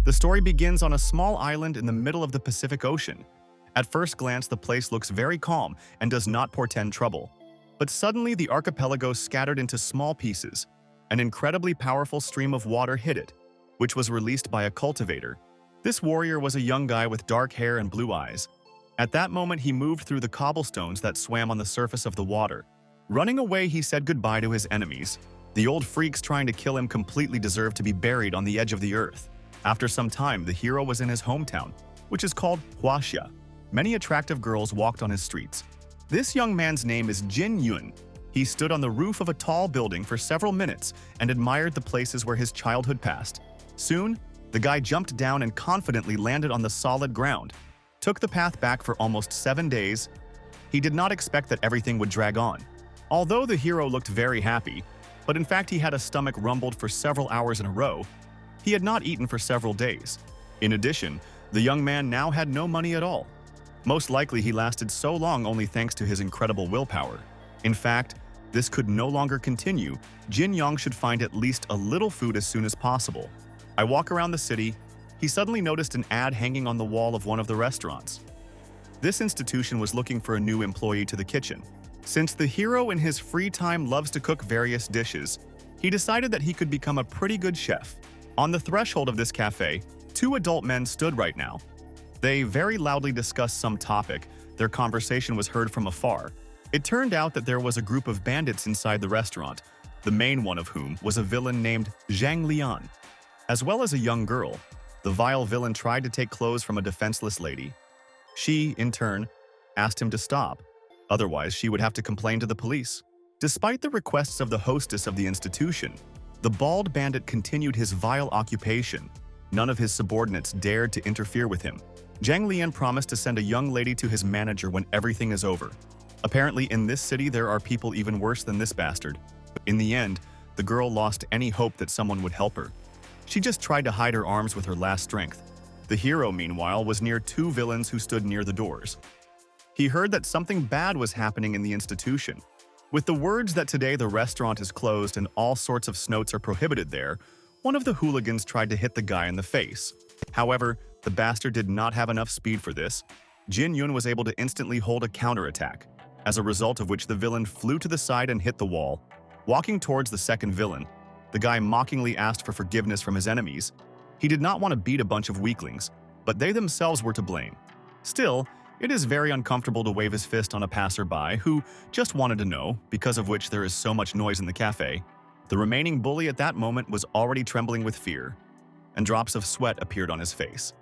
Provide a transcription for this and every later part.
The story begins on a small island in the middle of the Pacific Ocean. At first glance, the place looks very calm and does not portend trouble. But suddenly, the archipelago scattered into small pieces. An incredibly powerful stream of water hit it, which was released by a cultivator. This warrior was a young guy with dark hair and blue eyes. At that moment, he moved through the cobblestones that swam on the surface of the water. Running away, he said goodbye to his enemies. The old freaks trying to kill him completely deserved to be buried on the edge of the earth. After some time, the hero was in his hometown, which is called Huaxia. Many attractive girls walked on his streets. This young man's name is Jin Yun. He stood on the roof of a tall building for several minutes and admired the places where his childhood passed. Soon, the guy jumped down and confidently landed on the solid ground. Took the path back for almost 7 days. He did not expect that everything would drag on. Although the hero looked very happy, but in fact he had a stomach rumbled for several hours in a row. He had not eaten for several days. In addition, the young man now had no money at all. Most likely he lasted so long only thanks to his incredible willpower. In fact, this could no longer continue. Jin Yong should find at least a little food as soon as possible. I walk around the city. He suddenly noticed an ad hanging on the wall of one of the restaurants. This institution was looking for a new employee to the kitchen. Since the hero in his free time loves to cook various dishes, he decided that he could become a pretty good chef. On the threshold of this cafe, 2 adult men stood right now. They very loudly discussed some topic. Their conversation was heard from afar. It turned out that there was a group of bandits inside the restaurant, the main one of whom was a villain named Zhang Lian. As well as a young girl, the vile villain tried to take clothes from a defenseless lady. She, in turn, asked him to stop. Otherwise, she would have to complain to the police. Despite the requests of the hostess of the institution, the bald bandit continued his vile occupation. None of his subordinates dared to interfere with him. Zhang Lian promised to send a young lady to his manager when everything is over. Apparently, in this city, there are people even worse than this bastard. In the end, the girl lost any hope that someone would help her. She just tried to hide her arms with her last strength. The hero, meanwhile, was near 2 villains who stood near the doors. He heard that something bad was happening in the institution. With the words that today the restaurant is closed and all sorts of snots are prohibited there, one of the hooligans tried to hit the guy in the face. However, the bastard did not have enough speed for this. Jin Yun was able to instantly hold a counterattack, as a result of which the villain flew to the side and hit the wall. Walking towards the second villain, the guy mockingly asked for forgiveness from his enemies. He did not want to beat a bunch of weaklings, but they themselves were to blame. Still, it is very uncomfortable to wave his fist on a passerby who just wanted to know, because of which there is so much noise in the cafe. The remaining bully at that moment was already trembling with fear, and drops of sweat appeared on his face.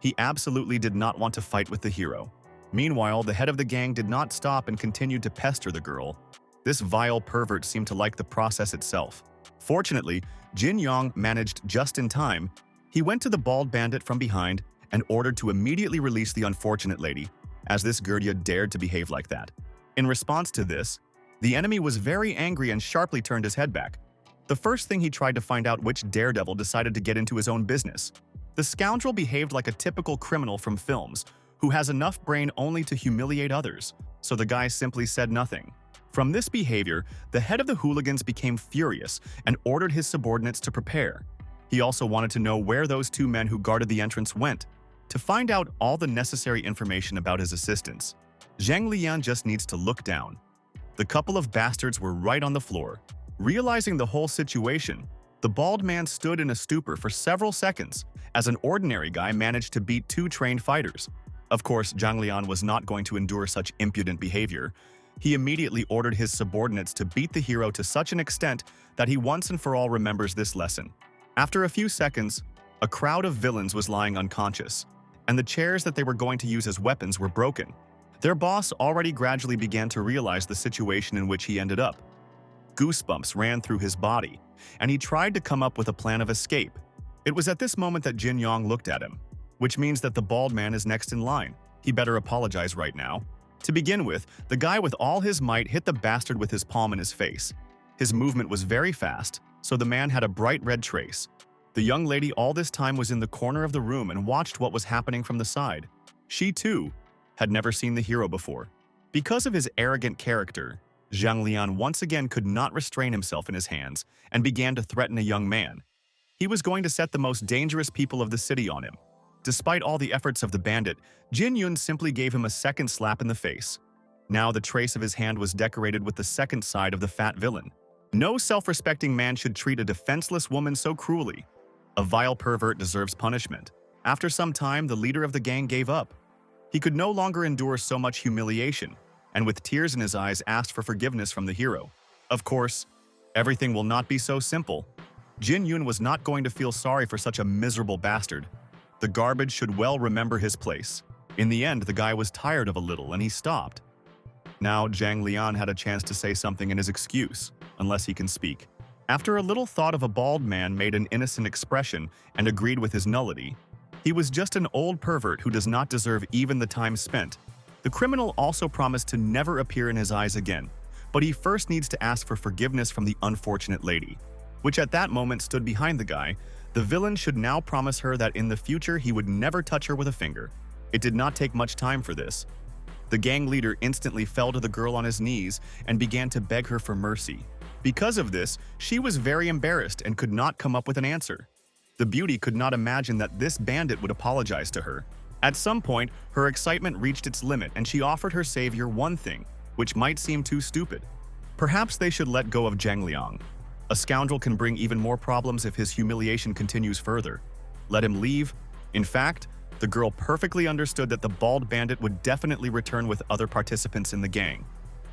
He absolutely did not want to fight with the hero. Meanwhile, the head of the gang did not stop and continued to pester the girl. This vile pervert seemed to like the process itself. Fortunately, Jin Yong managed just in time. He went to the bald bandit from behind and ordered to immediately release the unfortunate lady, as this Gurdia dared to behave like that. In response to this, the enemy was very angry and sharply turned his head back. The first thing he tried to find out which daredevil decided to get into his own business. The scoundrel behaved like a typical criminal from films, who has enough brain only to humiliate others, so the guy simply said nothing. From this behavior, the head of the hooligans became furious and ordered his subordinates to prepare. He also wanted to know where those 2 men who guarded the entrance went, to find out all the necessary information about his assistants. Zhang Lian just needs to look down. The couple of bastards were right on the floor. Realizing the whole situation, the bald man stood in a stupor for several seconds as an ordinary guy managed to beat 2 trained fighters. Of course, Zhang Lian was not going to endure such impudent behavior. He immediately ordered his subordinates to beat the hero to such an extent that he once and for all remembers this lesson. After a few seconds, a crowd of villains was lying unconscious, and the chairs that they were going to use as weapons were broken. Their boss already gradually began to realize the situation in which he ended up. Goosebumps ran through his body, and he tried to come up with a plan of escape. It was at this moment that Jin Yong looked at him, which means that the bald man is next in line. He better apologize right now. To begin with, the guy with all his might hit the bastard with his palm in his face. His movement was very fast, so the man had a bright red trace. The young lady all this time was in the corner of the room and watched what was happening from the side. She, too, had never seen the hero before. Because of his arrogant character, Zhang Lian once again could not restrain himself in his hands and began to threaten a young man. He was going to set the most dangerous people of the city on him. Despite all the efforts of the bandit, Jin Yun simply gave him a second slap in the face. Now the trace of his hand was decorated with the second side of the fat villain. No self-respecting man should treat a defenseless woman so cruelly. A vile pervert deserves punishment. After some time, the leader of the gang gave up. He could no longer endure so much humiliation, and with tears in his eyes asked for forgiveness from the hero. Of course, everything will not be so simple. Jin Yun was not going to feel sorry for such a miserable bastard. The garbage should well remember his place. In the end, the guy was tired of a little and he stopped. Now, Zhang Lian had a chance to say something in his excuse, unless he can speak. After a little thought of a bald man made an innocent expression and agreed with his nullity. He was just an old pervert who does not deserve even the time spent. The criminal also promised to never appear in his eyes again, but he first needs to ask for forgiveness from the unfortunate lady, which at that moment stood behind the guy. The villain should now promise her that in the future he would never touch her with a finger. It did not take much time for this. The gang leader instantly fell to the girl on his knees and began to beg her for mercy. Because of this, she was very embarrassed and could not come up with an answer. The beauty could not imagine that this bandit would apologize to her. At some point, her excitement reached its limit and she offered her savior one thing, which might seem too stupid. Perhaps they should let go of Zhang Liang. A scoundrel can bring even more problems if his humiliation continues further. Let him leave. In fact, the girl perfectly understood that the bald bandit would definitely return with other participants in the gang.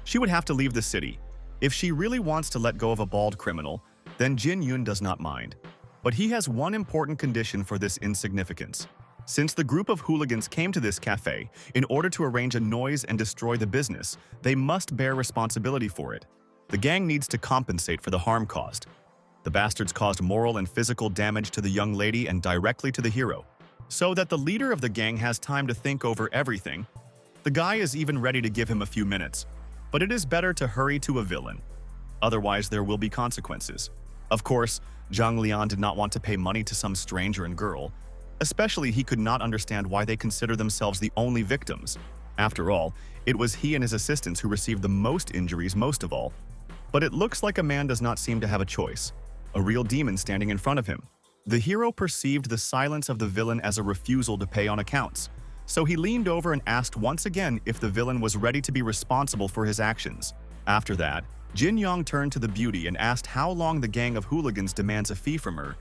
She would have to leave the city. If she really wants to let go of a bald criminal, then Jin Yun does not mind. But he has one important condition for this insignificance. Since the group of hooligans came to this cafe in order to arrange a noise and destroy the business, they must bear responsibility for it. The gang needs to compensate for the harm caused. The bastards caused moral and physical damage to the young lady and directly to the hero. So that the leader of the gang has time to think over everything. The guy is even ready to give him a few minutes. But it is better to hurry to a villain. Otherwise, there will be consequences. Of course, Zhang Lian did not want to pay money to some stranger and girl. Especially, he could not understand why they consider themselves the only victims. After all, it was he and his assistants who received the most injuries most of all. But it looks like a man does not seem to have a choice. A real demon standing in front of him. The hero perceived the silence of the villain as a refusal to pay on accounts. So he leaned over and asked once again if the villain was ready to be responsible for his actions. After that, Jin Yong turned to the beauty and asked how long the gang of hooligans demands a fee from her.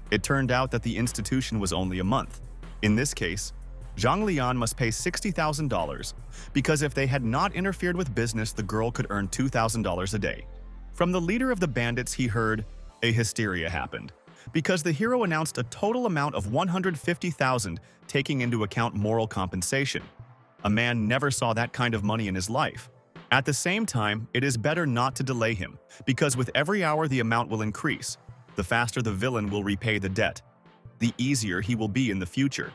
It turned out that the institution was only a month. In this case, Zhang Lian must pay $60,000 because if they had not interfered with business, the girl could earn $2,000 a day. From the leader of the bandits, he heard a hysteria happened because the hero announced a total amount of $150,000, taking into account moral compensation. A man never saw that kind of money in his life. At the same time, it is better not to delay him, because with every hour the amount will increase. The faster the villain will repay the debt, the easier he will be in the future.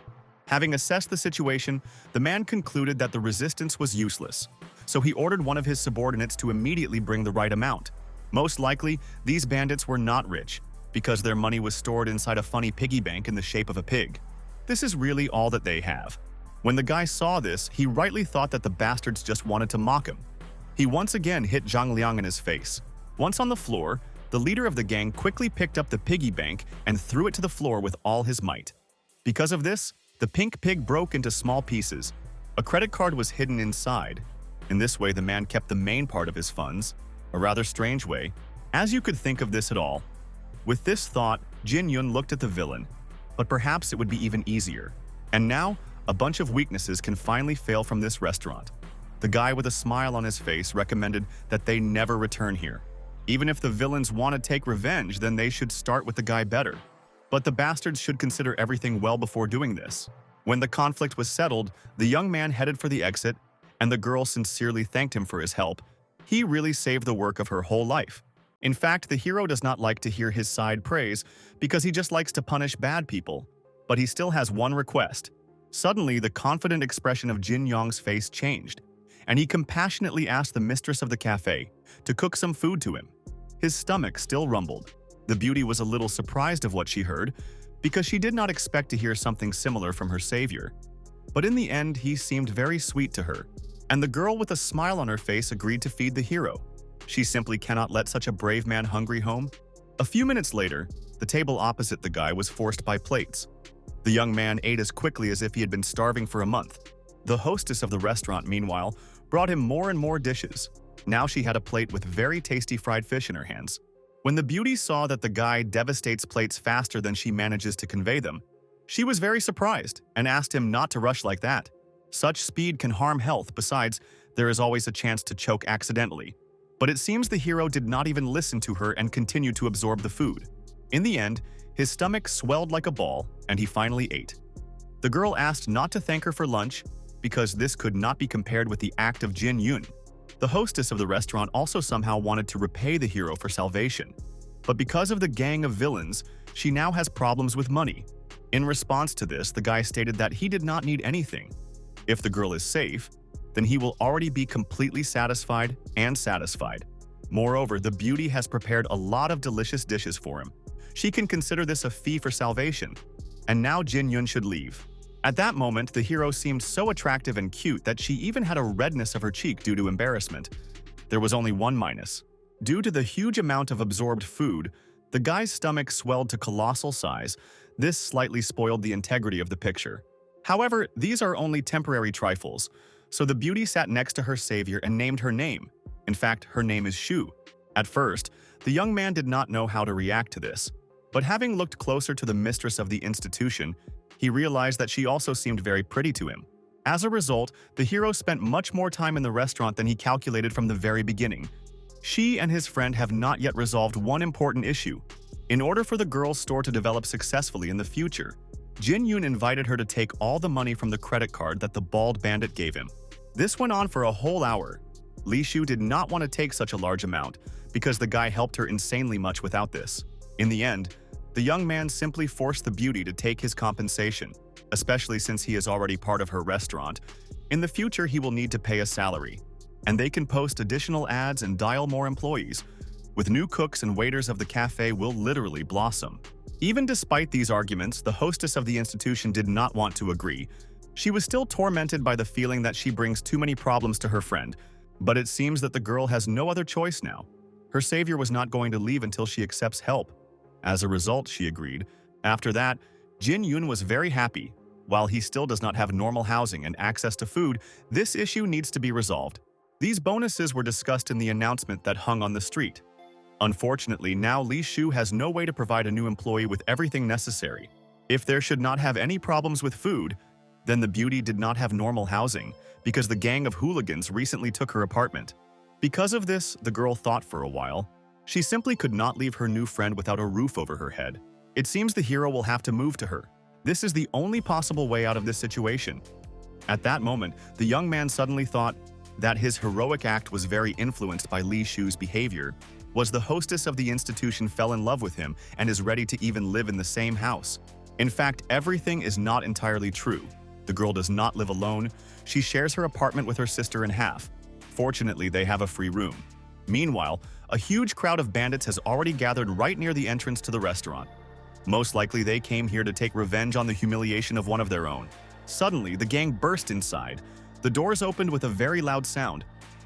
Having assessed the situation, the man concluded that the resistance was useless, so he ordered one of his subordinates to immediately bring the right amount. Most likely, these bandits were not rich, because their money was stored inside a funny piggy bank in the shape of a pig. This is really all that they have. When the guy saw this, he rightly thought that the bastards just wanted to mock him. He once again hit Zhang Liang in his face. Once on the floor, the leader of the gang quickly picked up the piggy bank and threw it to the floor with all his might. Because of this, the pink pig broke into small pieces. A credit card was hidden inside. In this way, the man kept the main part of his funds, a rather strange way, as you could think of this at all. With this thought, Jin Yun looked at the villain, but perhaps it would be even easier. And now, a bunch of weaknesses can finally fail from this restaurant. The guy with a smile on his face recommended that they never return here. Even if the villains want to take revenge, then they should start with the guy better. But the bastards should consider everything well before doing this. When the conflict was settled, the young man headed for the exit, and the girl sincerely thanked him for his help. He really saved the work of her whole life. In fact, the hero does not like to hear his side praise because he just likes to punish bad people. But he still has one request. Suddenly, the confident expression of Jin Yong's face changed, and he compassionately asked the mistress of the cafe to cook some food to him. His stomach still rumbled. The beauty was a little surprised of what she heard because she did not expect to hear something similar from her savior. But in the end, he seemed very sweet to her, and the girl with a smile on her face agreed to feed the hero. She simply cannot let such a brave man hungry home. A few minutes later, the table opposite the guy was forced by plates. The young man ate as quickly as if he had been starving for a month. The hostess of the restaurant, meanwhile, brought him more and more dishes. Now she had a plate with very tasty fried fish in her hands. When the beauty saw that the guy devastates plates faster than she manages to convey them, she was very surprised and asked him not to rush like that. Such speed can harm health. Besides, there is always a chance to choke accidentally. But it seems the hero did not even listen to her and continued to absorb the food. In the end, his stomach swelled like a ball, and he finally ate. The girl asked not to thank her for lunch because this could not be compared with the act of Jin Yun. The hostess of the restaurant also somehow wanted to repay the hero for salvation. But because of the gang of villains, she now has problems with money. In response to this, the guy stated that he did not need anything. If the girl is safe, then he will already be completely satisfied and satisfied. Moreover, the beauty has prepared a lot of delicious dishes for him. She can consider this a fee for salvation. And now Jin Yun should leave. At that moment, the hero seemed so attractive and cute that she even had a redness of her cheek due to embarrassment. There was only one minus. Due to the huge amount of absorbed food, the guy's stomach swelled to colossal size. This slightly spoiled the integrity of the picture. However, these are only temporary trifles, so the beauty sat next to her savior and named her name. In fact, her name is Shu. At first, the young man did not know how to react to this, but having looked closer to the mistress of the institution, he realized that she also seemed very pretty to him. As a result, the hero spent much more time in the restaurant than he calculated from the very beginning. She and his friend have not yet resolved one important issue. In order for the girl's store to develop successfully in the future, Jin Yun invited her to take all the money from the credit card that the bald bandit gave him. This went on for a whole hour. Li Shu did not want to take such a large amount because the guy helped her insanely much without this. In the end, the young man simply forced the beauty to take his compensation, especially since he is already part of her restaurant. In the future, he will need to pay a salary, and they can post additional ads and dial more employees. With new cooks and waiters of the cafe will literally blossom. Even despite these arguments, the hostess of the institution did not want to agree. She was still tormented by the feeling that she brings too many problems to her friend, but it seems that the girl has no other choice now. Her savior was not going to leave until she accepts help. As a result, she agreed. After that, Jin Yun was very happy. While he still does not have normal housing and access to food, this issue needs to be resolved. These bonuses were discussed in the announcement that hung on the street. Unfortunately, now Li Shu has no way to provide a new employee with everything necessary. If there should not have any problems with food, then the beauty did not have normal housing because the gang of hooligans recently took her apartment. Because of this, the girl thought for a while. She simply could not leave her new friend without a roof over her head. It seems the hero will have to move to her. This is the only possible way out of this situation. At that moment, the young man suddenly thought that his heroic act was very influenced by Li Shu's behavior. Was the hostess of the institution fell in love with him and is ready to even live in the same house. In fact, everything is not entirely true. The girl does not live alone. She shares her apartment with her sister in half. Fortunately, they have a free room. Meanwhile, a huge crowd of bandits has already gathered right near the entrance to the restaurant. Most likely, they came here to take revenge on the humiliation of one of their own. Suddenly, the gang burst inside. The doors opened with a very loud sound.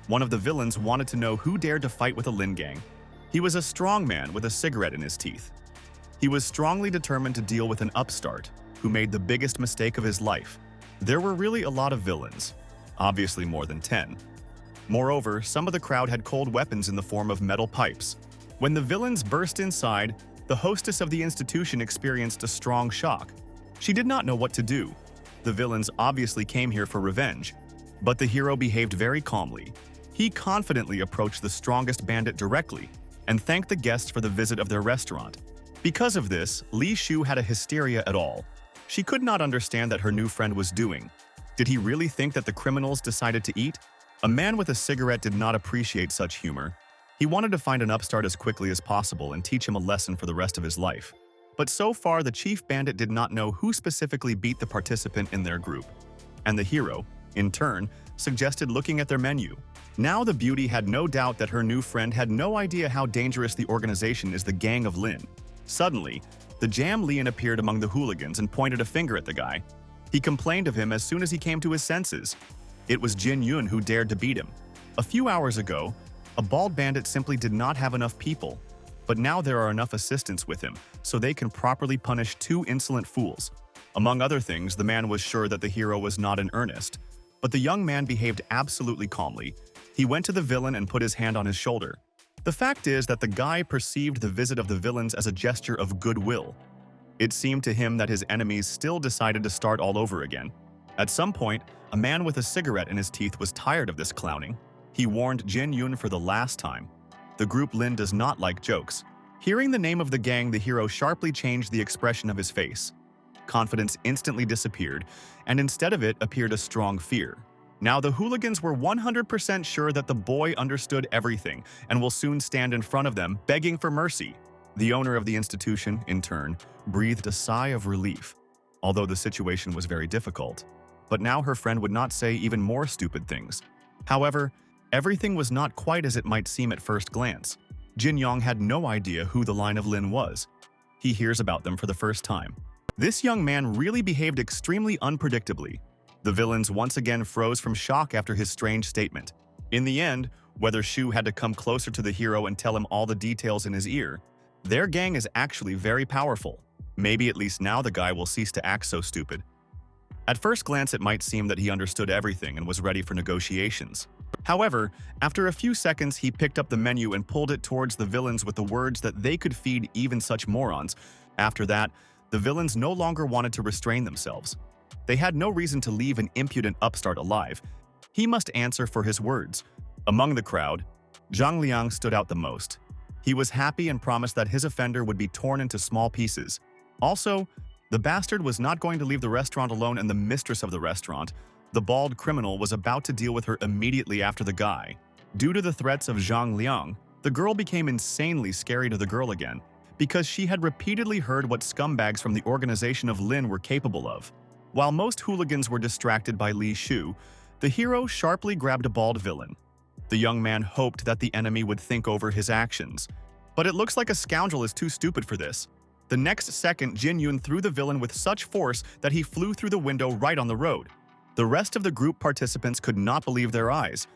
One of the villains wanted to know who dared to fight with a Lin gang. He was a strong man with a cigarette in his teeth. He was strongly determined to deal with an upstart who made the biggest mistake of his life. There were really a lot of villains, obviously more than 10. Moreover, some of the crowd had cold weapons in the form of metal pipes. When the villains burst inside, the hostess of the institution experienced a strong shock. She did not know what to do. The villains obviously came here for revenge, but the hero behaved very calmly. He confidently approached the strongest bandit directly and thanked the guests for the visit of their restaurant. Because of this, Li Shu had a hysteria at all. She could not understand that her new friend was doing. Did he really think that the criminals decided to eat? A man with a cigarette did not appreciate such humor. He wanted to find an upstart as quickly as possible and teach him a lesson for the rest of his life. But so far, the chief bandit did not know who specifically beat the participant in their group. And the hero, in turn, suggested looking at their menu. Now the beauty had no doubt that her new friend had no idea how dangerous the organization is, the Gang of Lin. Suddenly, the Jam Lian appeared among the hooligans and pointed a finger at the guy. He complained of him as soon as he came to his senses. It was Jin Yun who dared to beat him. A few hours ago, a bald bandit simply did not have enough people. but now there are enough assistants with him so they can properly punish two insolent fools. Among other things, the man was sure that the hero was not in earnest, but the young man behaved absolutely calmly. He went to the villain and put his hand on his shoulder. The fact is that the guy perceived the visit of the villains as a gesture of goodwill. It seemed to him that his enemies still decided to start all over again. At some point, a man with a cigarette in his teeth was tired of this clowning. He warned Jin Yun for the last time. The group Lin does not like jokes. Hearing the name of the gang, the hero sharply changed the expression of his face. Confidence instantly disappeared, and instead of it appeared a strong fear. Now the hooligans were 100% sure that the boy understood everything and will soon stand in front of them, begging for mercy. The owner of the institution, in turn, breathed a sigh of relief, although the situation was very difficult. But now her friend would not say even more stupid things. However, everything was not quite as it might seem at first glance. Jin Yong had no idea who the line of Lin was. He hears about them for the first time. This young man really behaved extremely unpredictably. The villains once again froze from shock after his strange statement. In the end, whether Shu had to come closer to the hero and tell him all the details in his ear, their gang is actually very powerful. Maybe at least now the guy will cease to act so stupid. At first glance, it might seem that he understood everything and was ready for negotiations. However, after a few seconds, he picked up the menu and pulled it towards the villains with the words that they could feed even such morons. After that, the villains no longer wanted to restrain themselves. They had no reason to leave an impudent upstart alive. He must answer for his words. Among the crowd, Zhang Liang stood out the most. He was happy and promised that his offender would be torn into small pieces. Also, the bastard was not going to leave the restaurant alone, and the mistress of the restaurant, the bald criminal, was about to deal with her immediately after the guy. Due to the threats of Zhang Liang, the girl became insanely scary to the girl again, because she had repeatedly heard what scumbags from the organization of Lin were capable of. While most hooligans were distracted by Li Shu, the hero sharply grabbed a bald villain. The young man hoped that the enemy would think over his actions. But it looks like a scoundrel is too stupid for this. The next second, Jin Yun threw the villain with such force that he flew through the window right on the road. The rest of the group participants could not believe their eyes.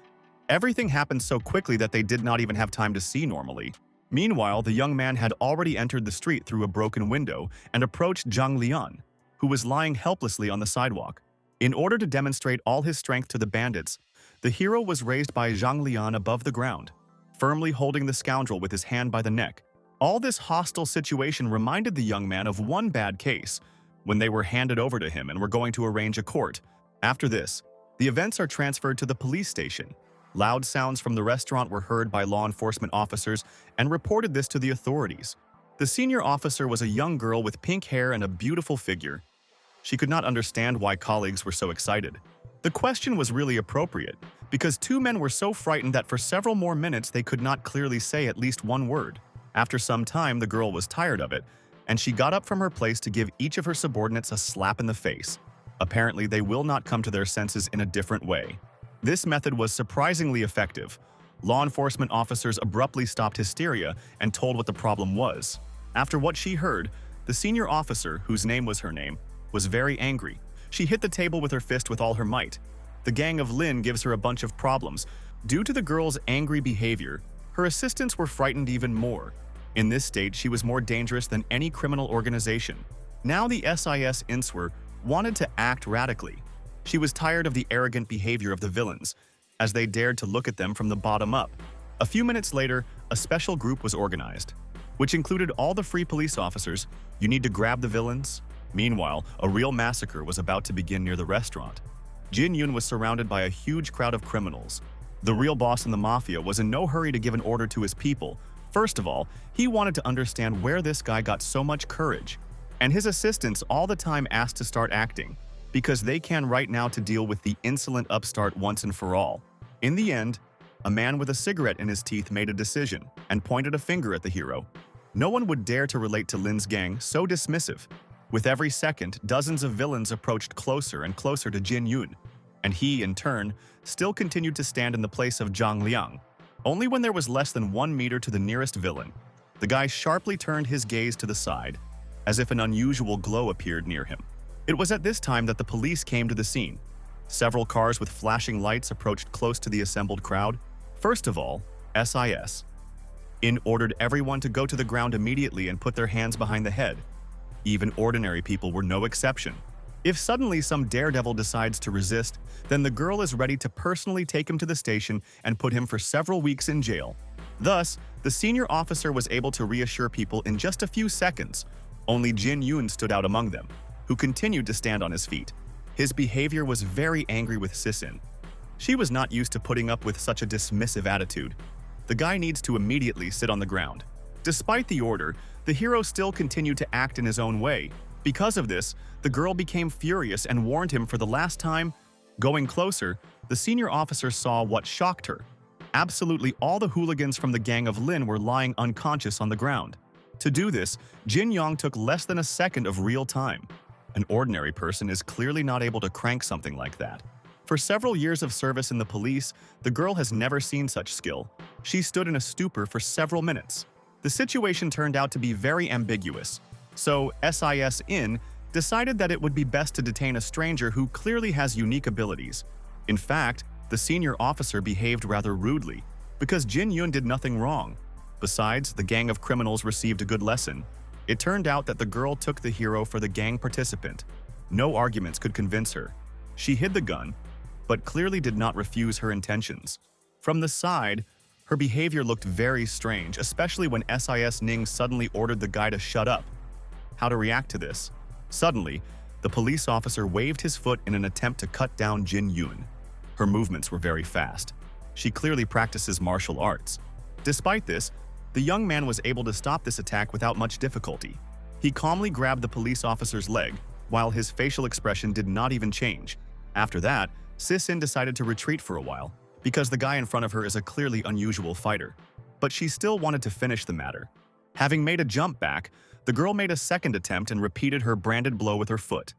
Everything happened so quickly that they did not even have time to see normally. Meanwhile, the young man had already entered the street through a broken window and approached Zhang Lian, who was lying helplessly on the sidewalk. In order to demonstrate all his strength to the bandits, the hero was raised by Zhang Lian above the ground, firmly holding the scoundrel with his hand by the neck. All this hostile situation reminded the young man of one bad case, when they were handed over to him and were going to arrange a court. After this, the events are transferred to the police station. Loud sounds from the restaurant were heard by law enforcement officers and reported this to the authorities. The senior officer was a young girl with pink hair and a beautiful figure. She could not understand why colleagues were so excited. The question was really appropriate, because two men were so frightened that for several more minutes they could not clearly say at least one word. After some time, the girl was tired of it, and she got up from her place to give each of her subordinates a slap in the face. Apparently, they will not come to their senses in a different way. This method was surprisingly effective. Law enforcement officers abruptly stopped hysteria and told what the problem was. After what she heard, the senior officer, whose name was her name, was very angry. She hit the table with her fist with all her might. The gang of Lin gives her a bunch of problems. Due to the girl's angry behavior, her assistants were frightened even more. In this state, she was more dangerous than any criminal organization. Now the SIS Inswer wanted to act radically. She was tired of the arrogant behavior of the villains, as they dared to look at them from the bottom up. A few minutes later, a special group was organized, which included all the free police officers. You need to grab the villains. Meanwhile, a real massacre was about to begin near the restaurant. Jin Yun was surrounded by a huge crowd of criminals. The real boss in the mafia was in no hurry to give an order to his people. First of all, he wanted to understand where this guy got so much courage. And his assistants all the time asked to start acting, because they can right now to deal with the insolent upstart once and for all. In the end, a man with a cigarette in his teeth made a decision and pointed a finger at the hero. No one would dare to relate to Lin's gang, so dismissive. With every second, dozens of villains approached closer and closer to Jin Yun, and he, in turn, still continued to stand in the place of Zhang Liang. Only when there was less than 1 meter to the nearest villain, the guy sharply turned his gaze to the side, as if an unusual glow appeared near him. It was at this time that the police came to the scene. Several cars with flashing lights approached close to the assembled crowd. First of all, SIS. In ordered everyone to go to the ground immediately and put their hands behind the head. Even ordinary people were no exception. If suddenly some daredevil decides to resist, then the girl is ready to personally take him to the station and put him for several weeks in jail. Thus, the senior officer was able to reassure people in just a few seconds. Only Jin Yoon stood out among them, who continued to stand on his feet. His behavior was very angry with Sisin. She was not used to putting up with such a dismissive attitude. The guy needs to immediately sit on the ground. Despite the order, the hero still continued to act in his own way. Because of this, the girl became furious and warned him for the last time. Going closer, the senior officer saw what shocked her. Absolutely all the hooligans from the gang of Lin were lying unconscious on the ground. To do this, Jin Yong took less than a second of real time. An ordinary person is clearly not able to crank something like that. For several years of service in the police, the girl has never seen such skill. She stood in a stupor for several minutes. The situation turned out to be very ambiguous. So, SIS-IN decided that it would be best to detain a stranger who clearly has unique abilities. In fact, the senior officer behaved rather rudely, because Jin Yoon did nothing wrong. Besides, the gang of criminals received a good lesson. It turned out that the girl took the hero for the gang participant. No arguments could convince her. She hid the gun, but clearly did not refuse her intentions. From the side, her behavior looked very strange, especially when SIS Ning suddenly ordered the guy to shut up. How to react to this? Suddenly, the police officer waved his foot in an attempt to cut down Jin Yoon. Her movements were very fast. She clearly practices martial arts. Despite this, the young man was able to stop this attack without much difficulty. He calmly grabbed the police officer's leg, while his facial expression did not even change. After that, Sisin decided to retreat for a while, because the guy in front of her is a clearly unusual fighter. But she still wanted to finish the matter. Having made a jump back, the girl made a second attempt and repeated her branded blow with her foot.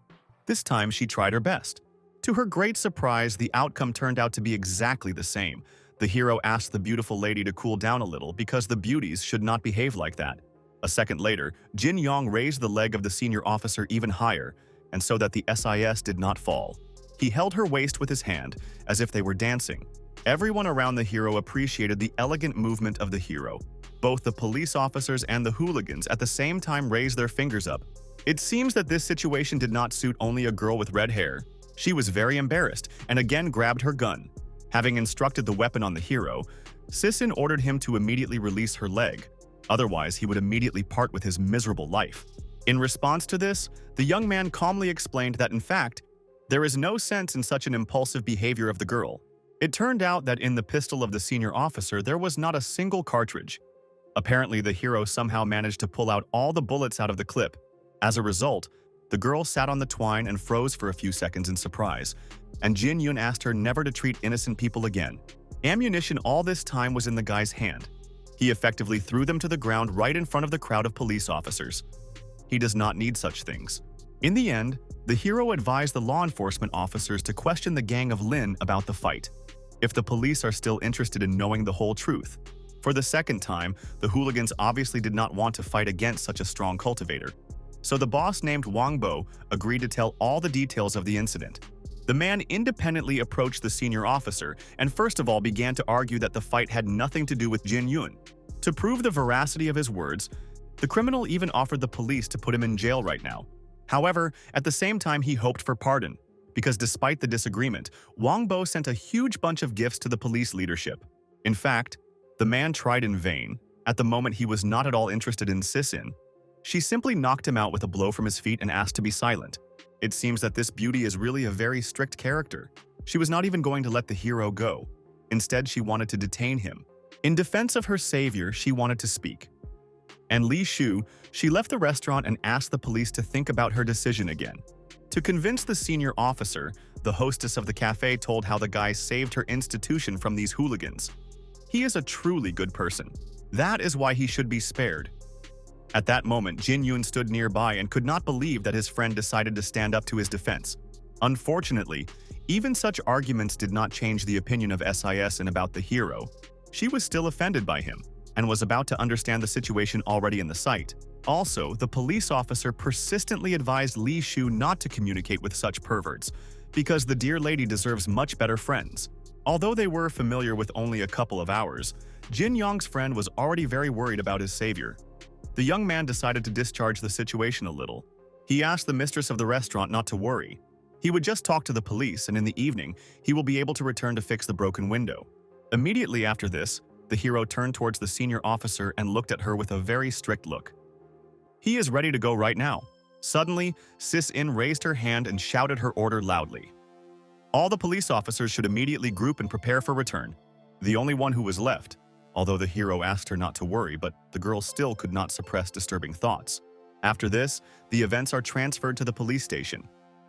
This time, she tried her best. To her great surprise, the outcome turned out to be exactly the same. The hero asked the beautiful lady to cool down a little because the beauties should not behave like that. A second later, Jin Yong raised the leg of the senior officer even higher, and so that the SIS did not fall. He held her waist with his hand, as if they were dancing. Everyone around the hero appreciated the elegant movement of the hero. Both the police officers and the hooligans at the same time raised their fingers up. It seems that this situation did not suit only a girl with red hair. She was very embarrassed and again grabbed her gun. Having instructed the weapon on the hero, Sisin ordered him to immediately release her leg. Otherwise, he would immediately part with his miserable life. In response to this, the young man calmly explained that in fact, there is no sense in such an impulsive behavior of the girl. It turned out that in the pistol of the senior officer there was not a single cartridge. Apparently, the hero somehow managed to pull out all the bullets out of the clip. As a result, the girl sat on the twine and froze for a few seconds in surprise, and Jin Yoon asked her never to treat innocent people again. Ammunition all this time was in the guy's hand. He effectively threw them to the ground right in front of the crowd of police officers. He does not need such things. In the end, the hero advised the law enforcement officers to question the gang of Lin about the fight, if the police are still interested in knowing the whole truth. For the second time, the hooligans obviously did not want to fight against such a strong cultivator. So the boss named Wang Bo agreed to tell all the details of the incident. The man independently approached the senior officer and first of all began to argue that the fight had nothing to do with Jin Yoon. To prove the veracity of his words, the criminal even offered the police to put him in jail right now. However, at the same time he hoped for pardon, because despite the disagreement, Wang Bo sent a huge bunch of gifts to the police leadership. In fact, the man tried in vain. At the moment he was not at all interested in Sisin. She simply knocked him out with a blow from his feet and asked to be silent. It seems that this beauty is really a very strict character. She was not even going to let the hero go. Instead, she wanted to detain him. In defense of her savior, she wanted to speak. And Li Shu, she left the restaurant and asked the police to think about her decision again. To convince the senior officer, the hostess of the cafe told how the guy saved her institution from these hooligans. He is a truly good person. That is why he should be spared. At that moment, Jin Yoon stood nearby and could not believe that his friend decided to stand up to his defense. Unfortunately, even such arguments did not change the opinion of SIS-IN about the hero. She was still offended by him and was about to understand the situation already in the sight. Also, the police officer persistently advised Li Shu not to communicate with such perverts, because the dear lady deserves much better friends. Although they were familiar with only a couple of hours, Jin Yong's friend was already very worried about his savior. The young man decided to discharge the situation a little. He asked the mistress of the restaurant not to worry. He would just talk to the police, and in the evening, he will be able to return to fix the broken window. Immediately after this, the hero turned towards the senior officer and looked at her with a very strict look. He is ready to go right now. Suddenly, Sis-in raised her hand and shouted her order loudly. All the police officers should immediately group and prepare for return. The only one who was left, although the hero asked her not to worry, but the girl still could not suppress disturbing thoughts. After this, the events are transferred to the police station.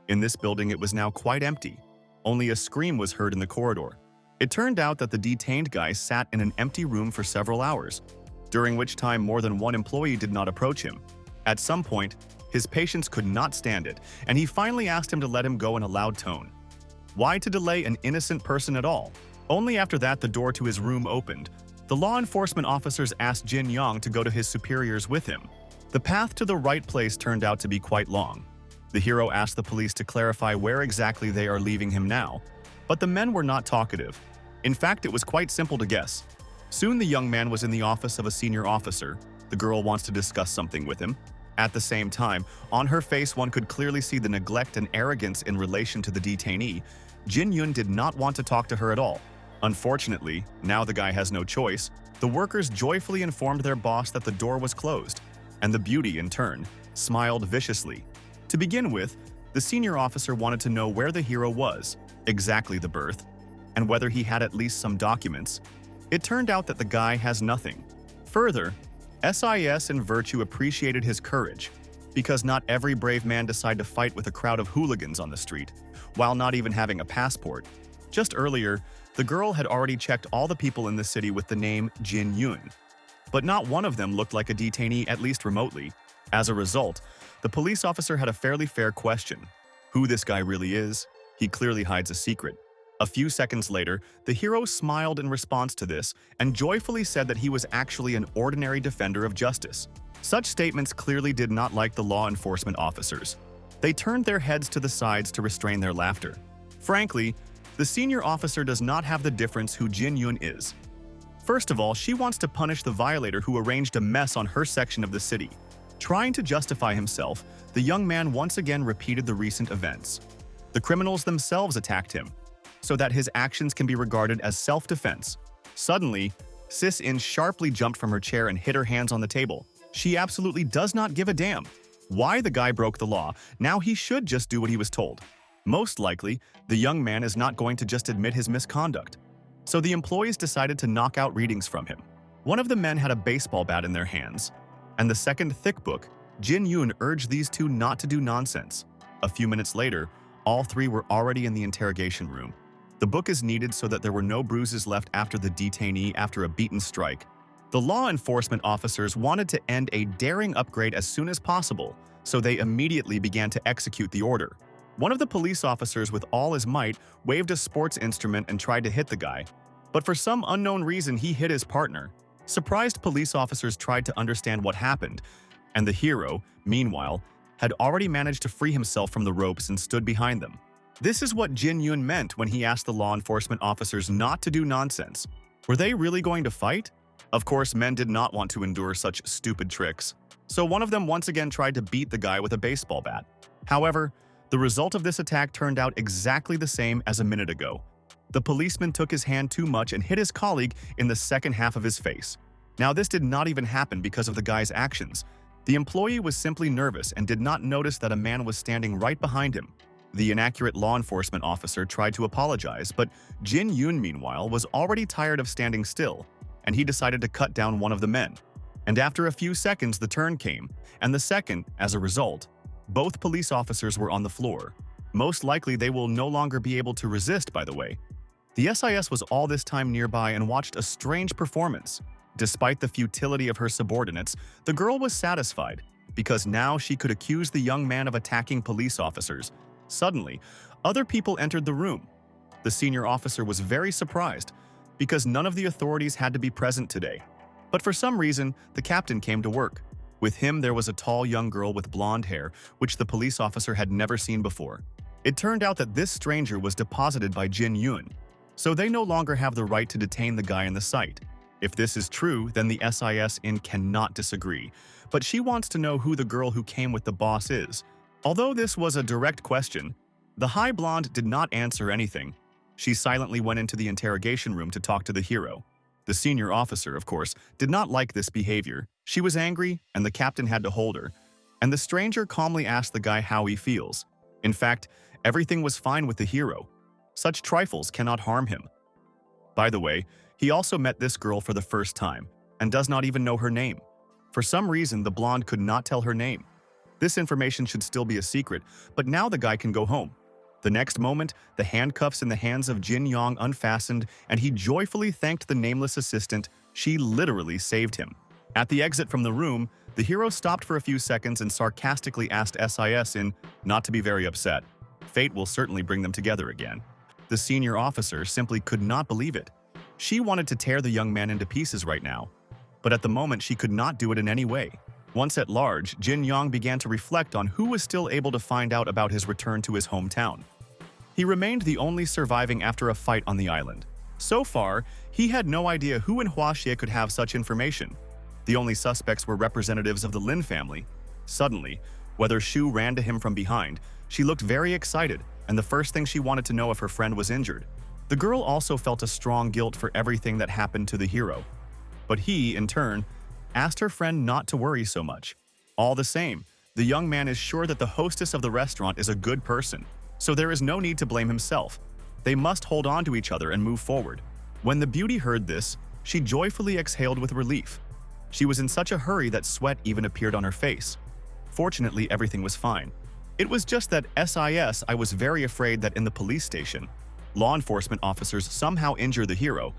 In this building, it was now quite empty. Only a scream was heard in the corridor. It turned out that the detained guy sat in an empty room for several hours, during which time more than one employee did not approach him. At some point, his patience could not stand it, and he finally asked him to let him go in a loud tone. Why to delay an innocent person at all? Only after that the door to his room opened. The law enforcement officers asked Jin Yong to go to his superiors with him. The path to the right place turned out to be quite long. The hero asked the police to clarify where exactly they are leaving him now, but the men were not talkative. In fact, it was quite simple to guess. Soon the young man was in the office of a senior officer. The girl wants to discuss something with him. At the same time, on her face one could clearly see the neglect and arrogance in relation to the detainee. Jin Yun did not want to talk to her at all. Unfortunately, now the guy has no choice. The workers joyfully informed their boss that the door was closed, and the beauty, in turn, smiled viciously. To begin with, the senior officer wanted to know where the hero was, exactly the berth, and whether he had at least some documents. It turned out that the guy has nothing. Further, SIS and Virtue appreciated his courage, because not every brave man decided to fight with a crowd of hooligans on the street, while not even having a passport. Just earlier, the girl had already checked all the people in the city with the name Jin Yun, but not one of them looked like a detainee, at least remotely. As a result, the police officer had a fairly fair question. Who this guy really is? He clearly hides a secret. A few seconds later, the hero smiled in response to this and joyfully said that he was actually an ordinary defender of justice. Such statements clearly did not like the law enforcement officers. They turned their heads to the sides to restrain their laughter. Frankly, the senior officer does not have the difference who Jin Yun is. First of all, she wants to punish the violator who arranged a mess on her section of the city. Trying to justify himself, the young man once again repeated the recent events. The criminals themselves attacked him, so that his actions can be regarded as self-defense. Suddenly, Sis-in sharply jumped from her chair and hit her hands on the table. She absolutely does not give a damn. Why the guy broke the law, now he should just do what he was told. Most likely, the young man is not going to just admit his misconduct. So the employees decided to knock out readings from him. One of the men had a baseball bat in their hands, and the second thick book. Jin Yun urged these two not to do nonsense. A few minutes later, all three were already in the interrogation room. The book is needed so that there were no bruises left after the detainee after a beaten strike. The law enforcement officers wanted to end a daring upgrade as soon as possible, so they immediately began to execute the order. One of the police officers with all his might waved a sports instrument and tried to hit the guy, but for some unknown reason he hit his partner. Surprised police officers tried to understand what happened, and the hero, meanwhile, had already managed to free himself from the ropes and stood behind them. This is what Jin Yun meant when he asked the law enforcement officers not to do nonsense. Were they really going to fight? Of course, men did not want to endure such stupid tricks, so one of them once again tried to beat the guy with a baseball bat. However, the result of this attack turned out exactly the same as a minute ago. The policeman took his hand too much and hit his colleague in the second half of his face. Now, this did not even happen because of the guy's actions. The employee was simply nervous and did not notice that a man was standing right behind him. The inaccurate law enforcement officer tried to apologize, but Jin Yun, meanwhile, was already tired of standing still, and he decided to cut down one of the men. And after a few seconds, the turn came, and the second, as a result, both police officers were on the floor. Most likely, they will no longer be able to resist, by the way. The SIS was all this time nearby and watched a strange performance. Despite the futility of her subordinates, the girl was satisfied, because now she could accuse the young man of attacking police officers. Suddenly, other people entered the room. The senior officer was very surprised, because none of the authorities had to be present today. But for some reason, the captain came to work. With him, there was a tall young girl with blonde hair, which the police officer had never seen before. It turned out that this stranger was deposited by Jin Yun. so they no longer have the right to detain the guy in the site. If this is true, then the SIS in cannot disagree, but she wants to know who the girl who came with the boss is. Although this was a direct question, the high blonde did not answer anything. She silently went into the interrogation room to talk to the hero. The senior officer, of course, did not like this behavior. She was angry, and the captain had to hold her. And the stranger calmly asked the guy how he feels. In fact, everything was fine with the hero. Such trifles cannot harm him. By the way, he also met this girl for the first time, and does not even know her name. For some reason, the blonde could not tell her name. This information should still be a secret, but now the guy can go home. The next moment, the handcuffs in the hands of Jin Yong unfastened, and he joyfully thanked the nameless assistant. She literally saved him. At the exit from the room, the hero stopped for a few seconds and sarcastically asked SIS in not to be very upset. Fate will certainly bring them together again. The senior officer simply could not believe it. She wanted to tear the young man into pieces right now, but at the moment she could not do it in any way. Once at large, Jin Yong began to reflect on who was still able to find out about his return to his hometown. He remained the only surviving after a fight on the island. So far, he had no idea who in Huaxie could have such information. The only suspects were representatives of the Lin family. Suddenly, whether Shu ran to him from behind, she looked very excited, and the first thing she wanted to know if her friend was injured. The girl also felt a strong guilt for everything that happened to the hero. But he, in turn, asked her friend not to worry so much. All the same, the young man is sure that the hostess of the restaurant is a good person, so there is no need to blame himself. They must hold on to each other and move forward. When the beauty heard this, she joyfully exhaled with relief. She was in such a hurry that sweat even appeared on her face. Fortunately, everything was fine. It was just that I was very afraid that in the police station, law enforcement officers somehow injure the hero.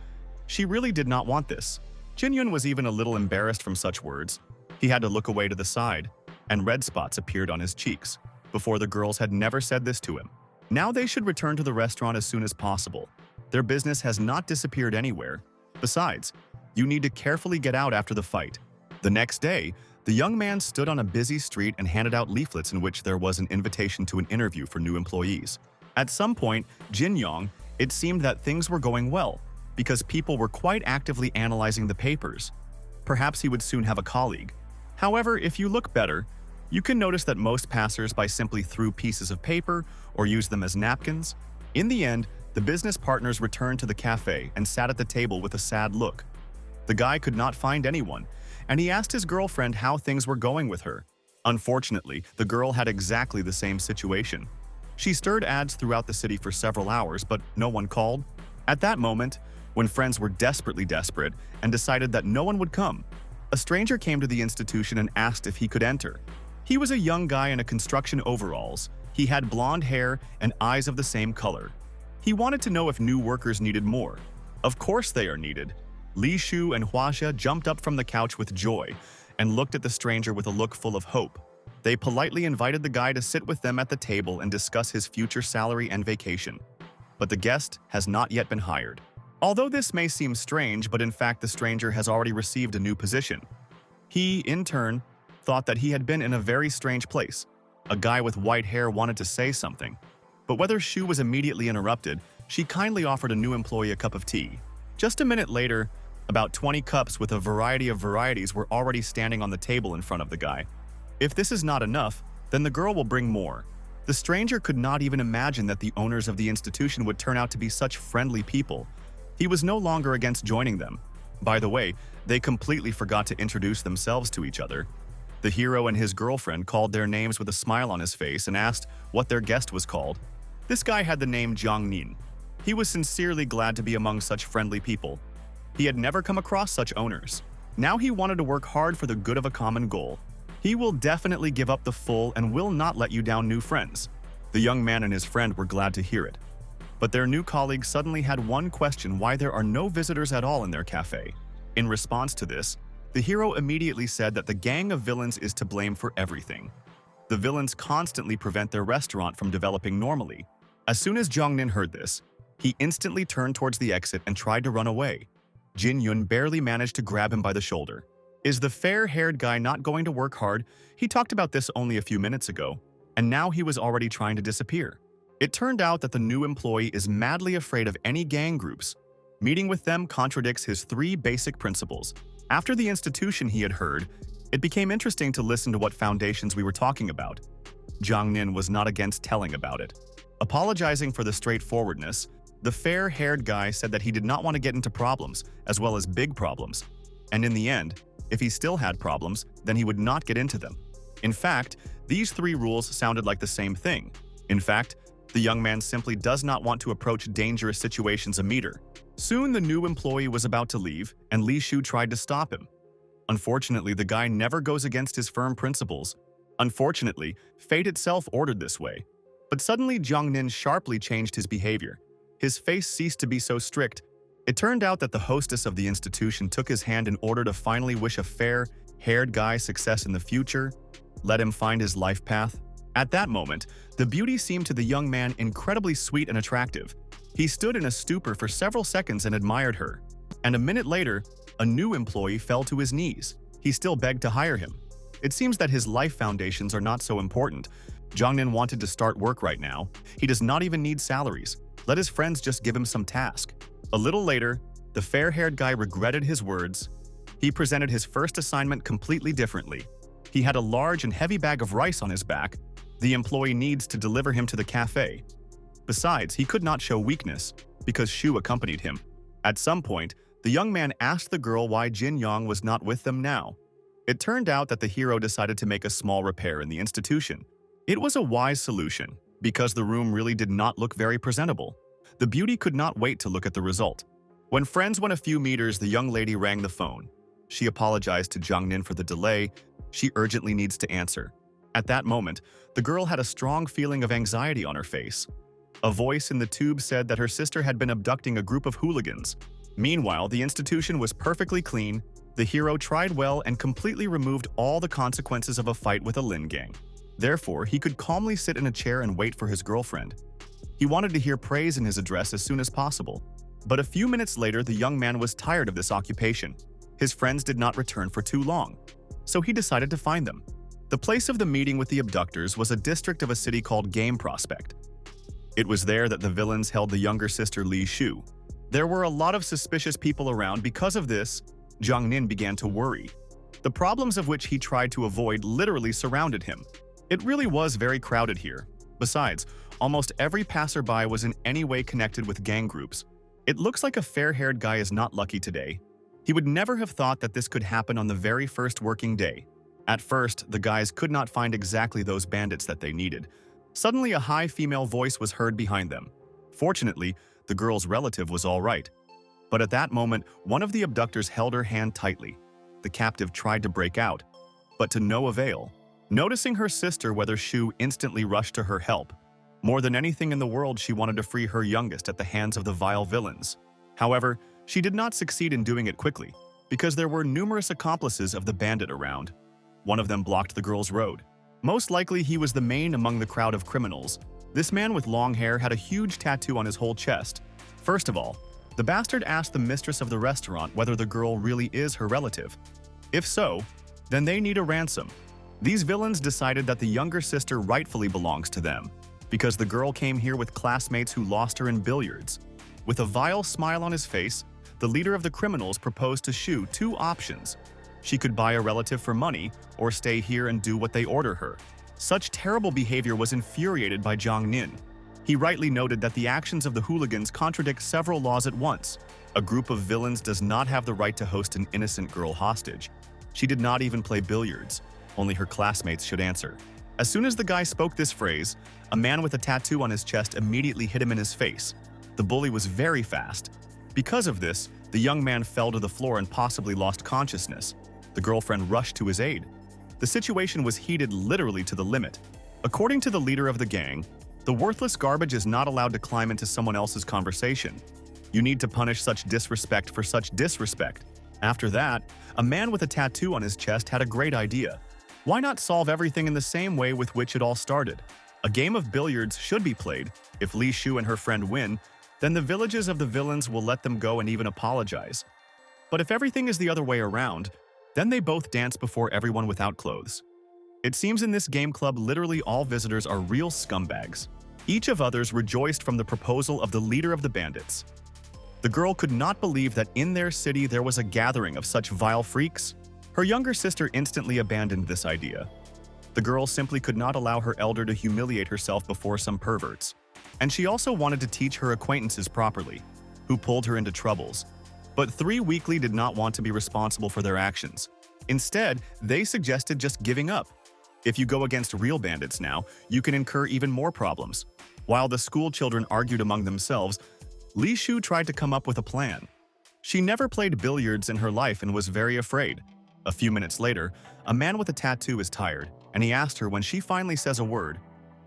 She really did not want this. Jinyun was even a little embarrassed from such words. He had to look away to the side, and red spots appeared on his cheeks. Before, the girls had never said this to him. Now they should return to the restaurant as soon as possible. Their business has not disappeared anywhere. Besides, you need to carefully get out after the fight. The next day, the young man stood on a busy street and handed out leaflets in which there was an invitation to an interview for new employees. At some point, Jin Yong, it seemed that things were going well, because people were quite actively analyzing the papers. Perhaps he would soon have a colleague. However, if you look better, you can notice that most passers-by simply threw pieces of paper or used them as napkins. In the end, the business partners returned to the cafe and sat at the table with a sad look. The guy could not find anyone, and he asked his girlfriend how things were going with her. Unfortunately, the girl had exactly the same situation. She stirred ads throughout the city for several hours, but no one called. At that moment, when friends were desperately desperate and decided that no one would come, a stranger came to the institution and asked if he could enter. He was a young guy in a construction overalls. He had blonde hair and eyes of the same color. He wanted to know if new workers needed more. Of course they are needed. Li Shu and Huaxia jumped up from the couch with joy and looked at the stranger with a look full of hope. They politely invited the guy to sit with them at the table and discuss his future salary and vacation. But the guest has not yet been hired. Although this may seem strange, but in fact the stranger has already received a new position. He, in turn, thought that he had been in a very strange place. A guy with white hair wanted to say something, but whether Shu was immediately interrupted, she kindly offered a new employee a cup of tea. Just a minute later, about 20 cups with a variety of varieties were already standing on the table in front of the guy. If this is not enough, then the girl will bring more. The stranger could not even imagine that the owners of the institution would turn out to be such friendly people. He was no longer against joining them. By the way, they completely forgot to introduce themselves to each other. The hero and his girlfriend called their names with a smile on his face and asked what their guest was called. This guy had the name Jiang Nin. He was sincerely glad to be among such friendly people. He had never come across such owners. Now he wanted to work hard for the good of a common goal. He will definitely give up the full and will not let you down, new friends. The young man and his friend were glad to hear it. But their new colleague suddenly had one question: why there are no visitors at all in their cafe. In response to this, the hero immediately said that the gang of villains is to blame for everything. The villains constantly prevent their restaurant from developing normally. As soon as Jiang Nin heard this, he instantly turned towards the exit and tried to run away. Jin Yun barely managed to grab him by the shoulder. Is the fair-haired guy not going to work hard? He talked about this only a few minutes ago, and now he was already trying to disappear. It turned out that the new employee is madly afraid of any gang groups. Meeting with them contradicts his 3 basic principles. After the institution he had heard, it became interesting to listen to what foundations we were talking about. Jiang Nin was not against telling about it. Apologizing for the straightforwardness, the fair-haired guy said that he did not want to get into problems, as well as big problems. And in the end, if he still had problems, then he would not get into them. In fact, these 3 rules sounded like the same thing. In fact, the young man simply does not want to approach dangerous situations a meter. Soon the new employee was about to leave, and Li Shu tried to stop him. Unfortunately, the guy never goes against his firm principles. Unfortunately, fate itself ordered this way. But suddenly Jiang Nin sharply changed his behavior. His face ceased to be so strict. It turned out that the hostess of the institution took his hand in order to finally wish a fair-haired guy success in the future, let him find his life path. At that moment, the beauty seemed to the young man incredibly sweet and attractive. He stood in a stupor for several seconds and admired her. And a minute later, a new employee fell to his knees. He still begged to hire him. It seems that his life foundations are not so important. Jiang Nin wanted to start work right now. He does not even need salaries. Let his friends just give him some task. A little later, the fair-haired guy regretted his words. He presented his first assignment completely differently. He had a large and heavy bag of rice on his back. The employee needs to deliver him to the cafe. Besides, he could not show weakness, because Shu accompanied him. At some point, the young man asked the girl why Jin Yang was not with them now. It turned out that the hero decided to make a small repair in the institution. It was a wise solution, because the room really did not look very presentable. The beauty could not wait to look at the result. When friends went a few meters, the young lady rang the phone. She apologized to Jiang Nin for the delay. She urgently needs to answer. At that moment, the girl had a strong feeling of anxiety on her face. A voice in the tube said that her sister had been abducting a group of hooligans. Meanwhile, the institution was perfectly clean. The hero tried well and completely removed all the consequences of a fight with a Lin gang. Therefore, he could calmly sit in a chair and wait for his girlfriend. He wanted to hear praise in his address as soon as possible. But a few minutes later, the young man was tired of this occupation. His friends did not return for too long, so he decided to find them. The place of the meeting with the abductors was a district of a city called Game Prospect. It was there that the villains held the younger sister Li Shu. There were a lot of suspicious people around. Because of this, Jiang Nin began to worry. The problems of which he tried to avoid literally surrounded him. It really was very crowded here. Besides, almost every passerby was in any way connected with gang groups. It looks like a fair-haired guy is not lucky today. He would never have thought that this could happen on the very first working day. At first, the guys could not find exactly those bandits that they needed. Suddenly, a high female voice was heard behind them. Fortunately, the girl's relative was all right. But at that moment, one of the abductors held her hand tightly. The captive tried to break out, but to no avail. Noticing her sister, whether Shu instantly rushed to her help. More than anything in the world, she wanted to free her youngest at the hands of the vile villains. However, she did not succeed in doing it quickly, because there were numerous accomplices of the bandit around. One of them blocked the girl's road. Most likely, he was the main among the crowd of criminals. This man with long hair had a huge tattoo on his whole chest. First of all, the bastard asked the mistress of the restaurant whether the girl really is her relative. If so, then they need a ransom. These villains decided that the younger sister rightfully belongs to them, because the girl came here with classmates who lost her in billiards. With a vile smile on his face, the leader of the criminals proposed to Shu 2 options. She could buy a relative for money or stay here and do what they order her. Such terrible behavior was infuriated by Jiang Nin. He rightly noted that the actions of the hooligans contradict several laws at once. A group of villains does not have the right to host an innocent girl hostage. She did not even play billiards. Only her classmates should answer. As soon as the guy spoke this phrase, a man with a tattoo on his chest immediately hit him in his face. The bully was very fast. Because of this, the young man fell to the floor and possibly lost consciousness. The girlfriend rushed to his aid. The situation was heated literally to the limit. According to the leader of the gang, the worthless garbage is not allowed to climb into someone else's conversation. You need to punish such disrespect for such disrespect. After that, a man with a tattoo on his chest had a great idea. Why not solve everything in the same way with which it all started? A game of billiards should be played. If Li Shu and her friend win, then the villages of the villains will let them go and even apologize. But if everything is the other way around, then they both dance before everyone without clothes. It seems in this game club literally all visitors are real scumbags. Each of others rejoiced from the proposal of the leader of the bandits. The girl could not believe that in their city there was a gathering of such vile freaks. Her younger sister instantly abandoned this idea. The girl simply could not allow her elder to humiliate herself before some perverts. And she also wanted to teach her acquaintances properly, who pulled her into troubles. But 3 Weekly did not want to be responsible for their actions. Instead, they suggested just giving up. If you go against real bandits now, you can incur even more problems. While the school children argued among themselves, Li Shu tried to come up with a plan. She never played billiards in her life and was very afraid. A few minutes later, a man with a tattoo is tired, and he asked her when she finally says a word,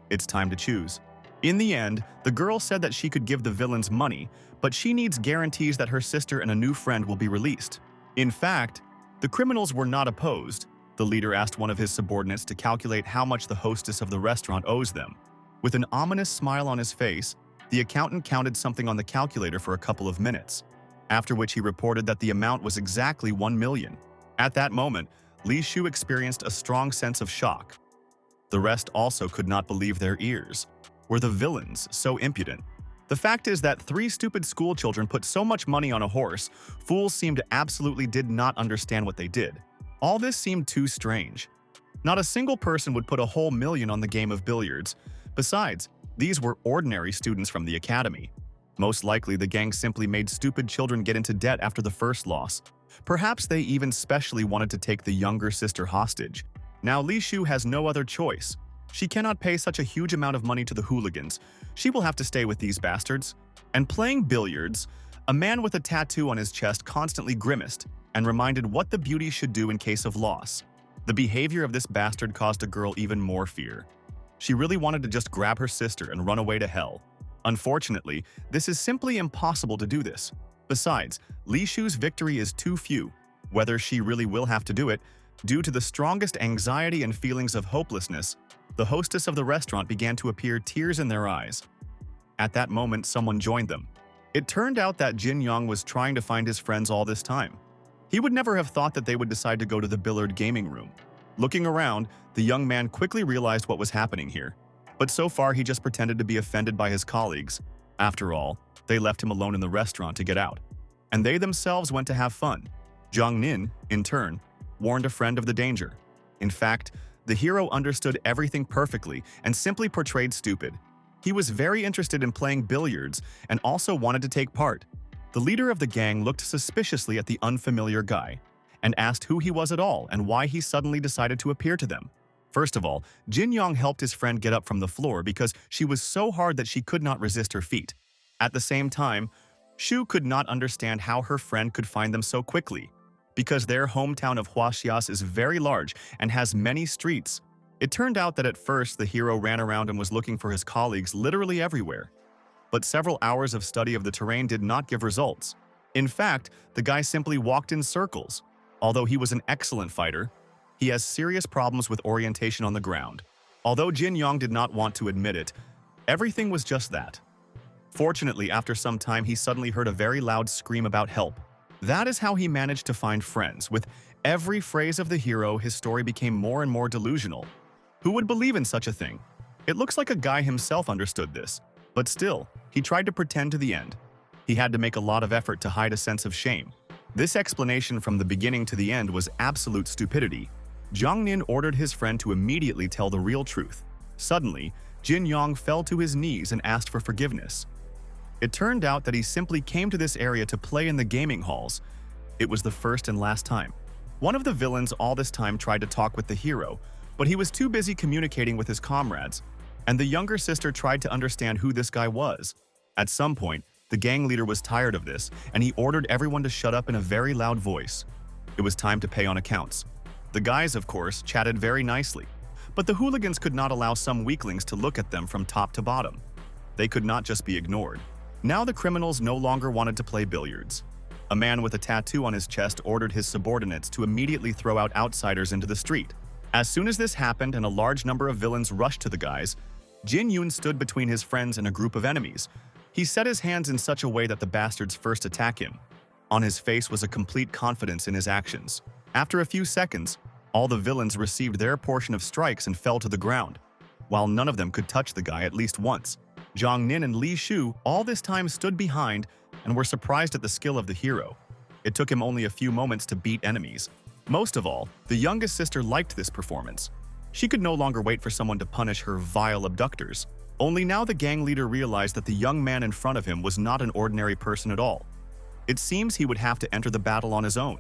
"It's time to choose." In the end, the girl said that she could give the villains money, but she needs guarantees that her sister and a new friend will be released. In fact, the criminals were not opposed. The leader asked one of his subordinates to calculate how much the hostess of the restaurant owes them. With an ominous smile on his face, the accountant counted something on the calculator for a couple of minutes, after which he reported that the amount was exactly 1 million. At that moment, Li Shu experienced a strong sense of shock. The rest also could not believe their ears. Were the villains so impudent? The fact is that 3 stupid schoolchildren put so much money on a horse, fools seemed absolutely did not understand what they did. All this seemed too strange. Not a single person would put a whole million on the game of billiards. Besides, these were ordinary students from the academy. Most likely, the gang simply made stupid children get into debt after the first loss. Perhaps they even specially wanted to take the younger sister hostage. Now Li Shu has no other choice. She cannot pay such a huge amount of money to the hooligans. She will have to stay with these bastards. And playing billiards, a man with a tattoo on his chest constantly grimaced and reminded what the beauty should do in case of loss. The behavior of this bastard caused a girl even more fear. She really wanted to just grab her sister and run away to hell. Unfortunately, this is simply impossible to do this. Besides, Li Shu's victory is too few. Whether she really will have to do it, due to the strongest anxiety and feelings of hopelessness, the hostess of the restaurant began to appear tears in their eyes. At that moment, someone joined them. It turned out that Jin Yong was trying to find his friends all this time. He would never have thought that they would decide to go to the billiard gaming room. Looking around, the young man quickly realized what was happening here. But so far, he just pretended to be offended by his colleagues. After all, they left him alone in the restaurant to get out. And they themselves went to have fun. Zhang Nin, in turn, warned a friend of the danger. In fact, the hero understood everything perfectly and simply portrayed stupid. He was very interested in playing billiards and also wanted to take part. The leader of the gang looked suspiciously at the unfamiliar guy and asked who he was at all and why he suddenly decided to appear to them. First of all, Jin Yong helped his friend get up from the floor because she was so hard that she could not resist her feet. At the same time, Shu could not understand how her friend could find them so quickly, because their hometown of Huaxias is very large and has many streets. It turned out that at first the hero ran around and was looking for his colleagues literally everywhere. But several hours of study of the terrain did not give results. In fact, the guy simply walked in circles. Although he was an excellent fighter, he has serious problems with orientation on the ground. Although Jin Yong did not want to admit it, everything was just that. Fortunately, after some time, he suddenly heard a very loud scream about help. That is how he managed to find friends. With every phrase of the hero, his story became more and more delusional. Who would believe in such a thing? It looks like a guy himself understood this. But still, he tried to pretend to the end. He had to make a lot of effort to hide a sense of shame. This explanation from the beginning to the end was absolute stupidity. Zhang Nin ordered his friend to immediately tell the real truth. Suddenly, Jin Yong fell to his knees and asked for forgiveness. It turned out that he simply came to this area to play in the gaming halls. It was the first and last time. One of the villains all this time tried to talk with the hero, but he was too busy communicating with his comrades, and the younger sister tried to understand who this guy was. At some point, the gang leader was tired of this, and he ordered everyone to shut up in a very loud voice. It was time to pay on accounts. The guys, of course, chatted very nicely, but the hooligans could not allow some weaklings to look at them from top to bottom. They could not just be ignored. Now the criminals no longer wanted to play billiards. A man with a tattoo on his chest ordered his subordinates to immediately throw out outsiders into the street. As soon as this happened and a large number of villains rushed to the guys, Jin Yun stood between his friends and a group of enemies. He set his hands in such a way that the bastards first attack him. On his face was a complete confidence in his actions. After a few seconds, all the villains received their portion of strikes and fell to the ground, while none of them could touch the guy at least once. Zhang Nin and Li Shu all this time stood behind and were surprised at the skill of the hero. It took him only a few moments to beat enemies. Most of all, the youngest sister liked this performance. She could no longer wait for someone to punish her vile abductors. Only now the gang leader realized that the young man in front of him was not an ordinary person at all. It seems he would have to enter the battle on his own.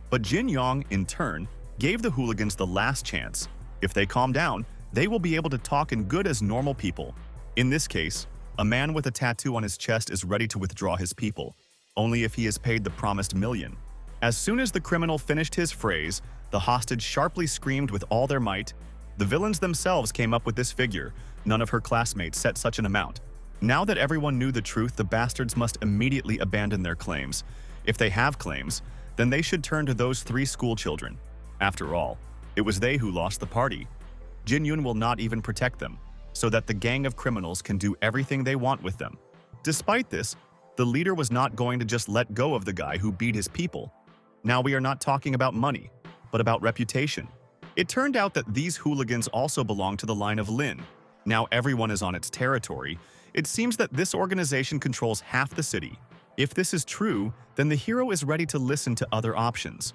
But Jin Yong, in turn, gave the hooligans the last chance. If they calm down, they will be able to talk in good as normal people. In this case, a man with a tattoo on his chest is ready to withdraw his people, only if he is paid the promised million. As soon as the criminal finished his phrase, the hostage sharply screamed with all their might. The villains themselves came up with this figure. None of her classmates set such an amount. Now that everyone knew the truth, the bastards must immediately abandon their claims. If they have claims, then they should turn to those 3 school children. After all, it was they who lost the party. Jin Yun will not even protect them, so that the gang of criminals can do everything they want with them. Despite this, the leader was not going to just let go of the guy who beat his people. Now we are not talking about money, but about reputation. It turned out that these hooligans also belong to the line of Lin. Now everyone is on its territory. It seems that this organization controls half the city. If this is true, then the hero is ready to listen to other options.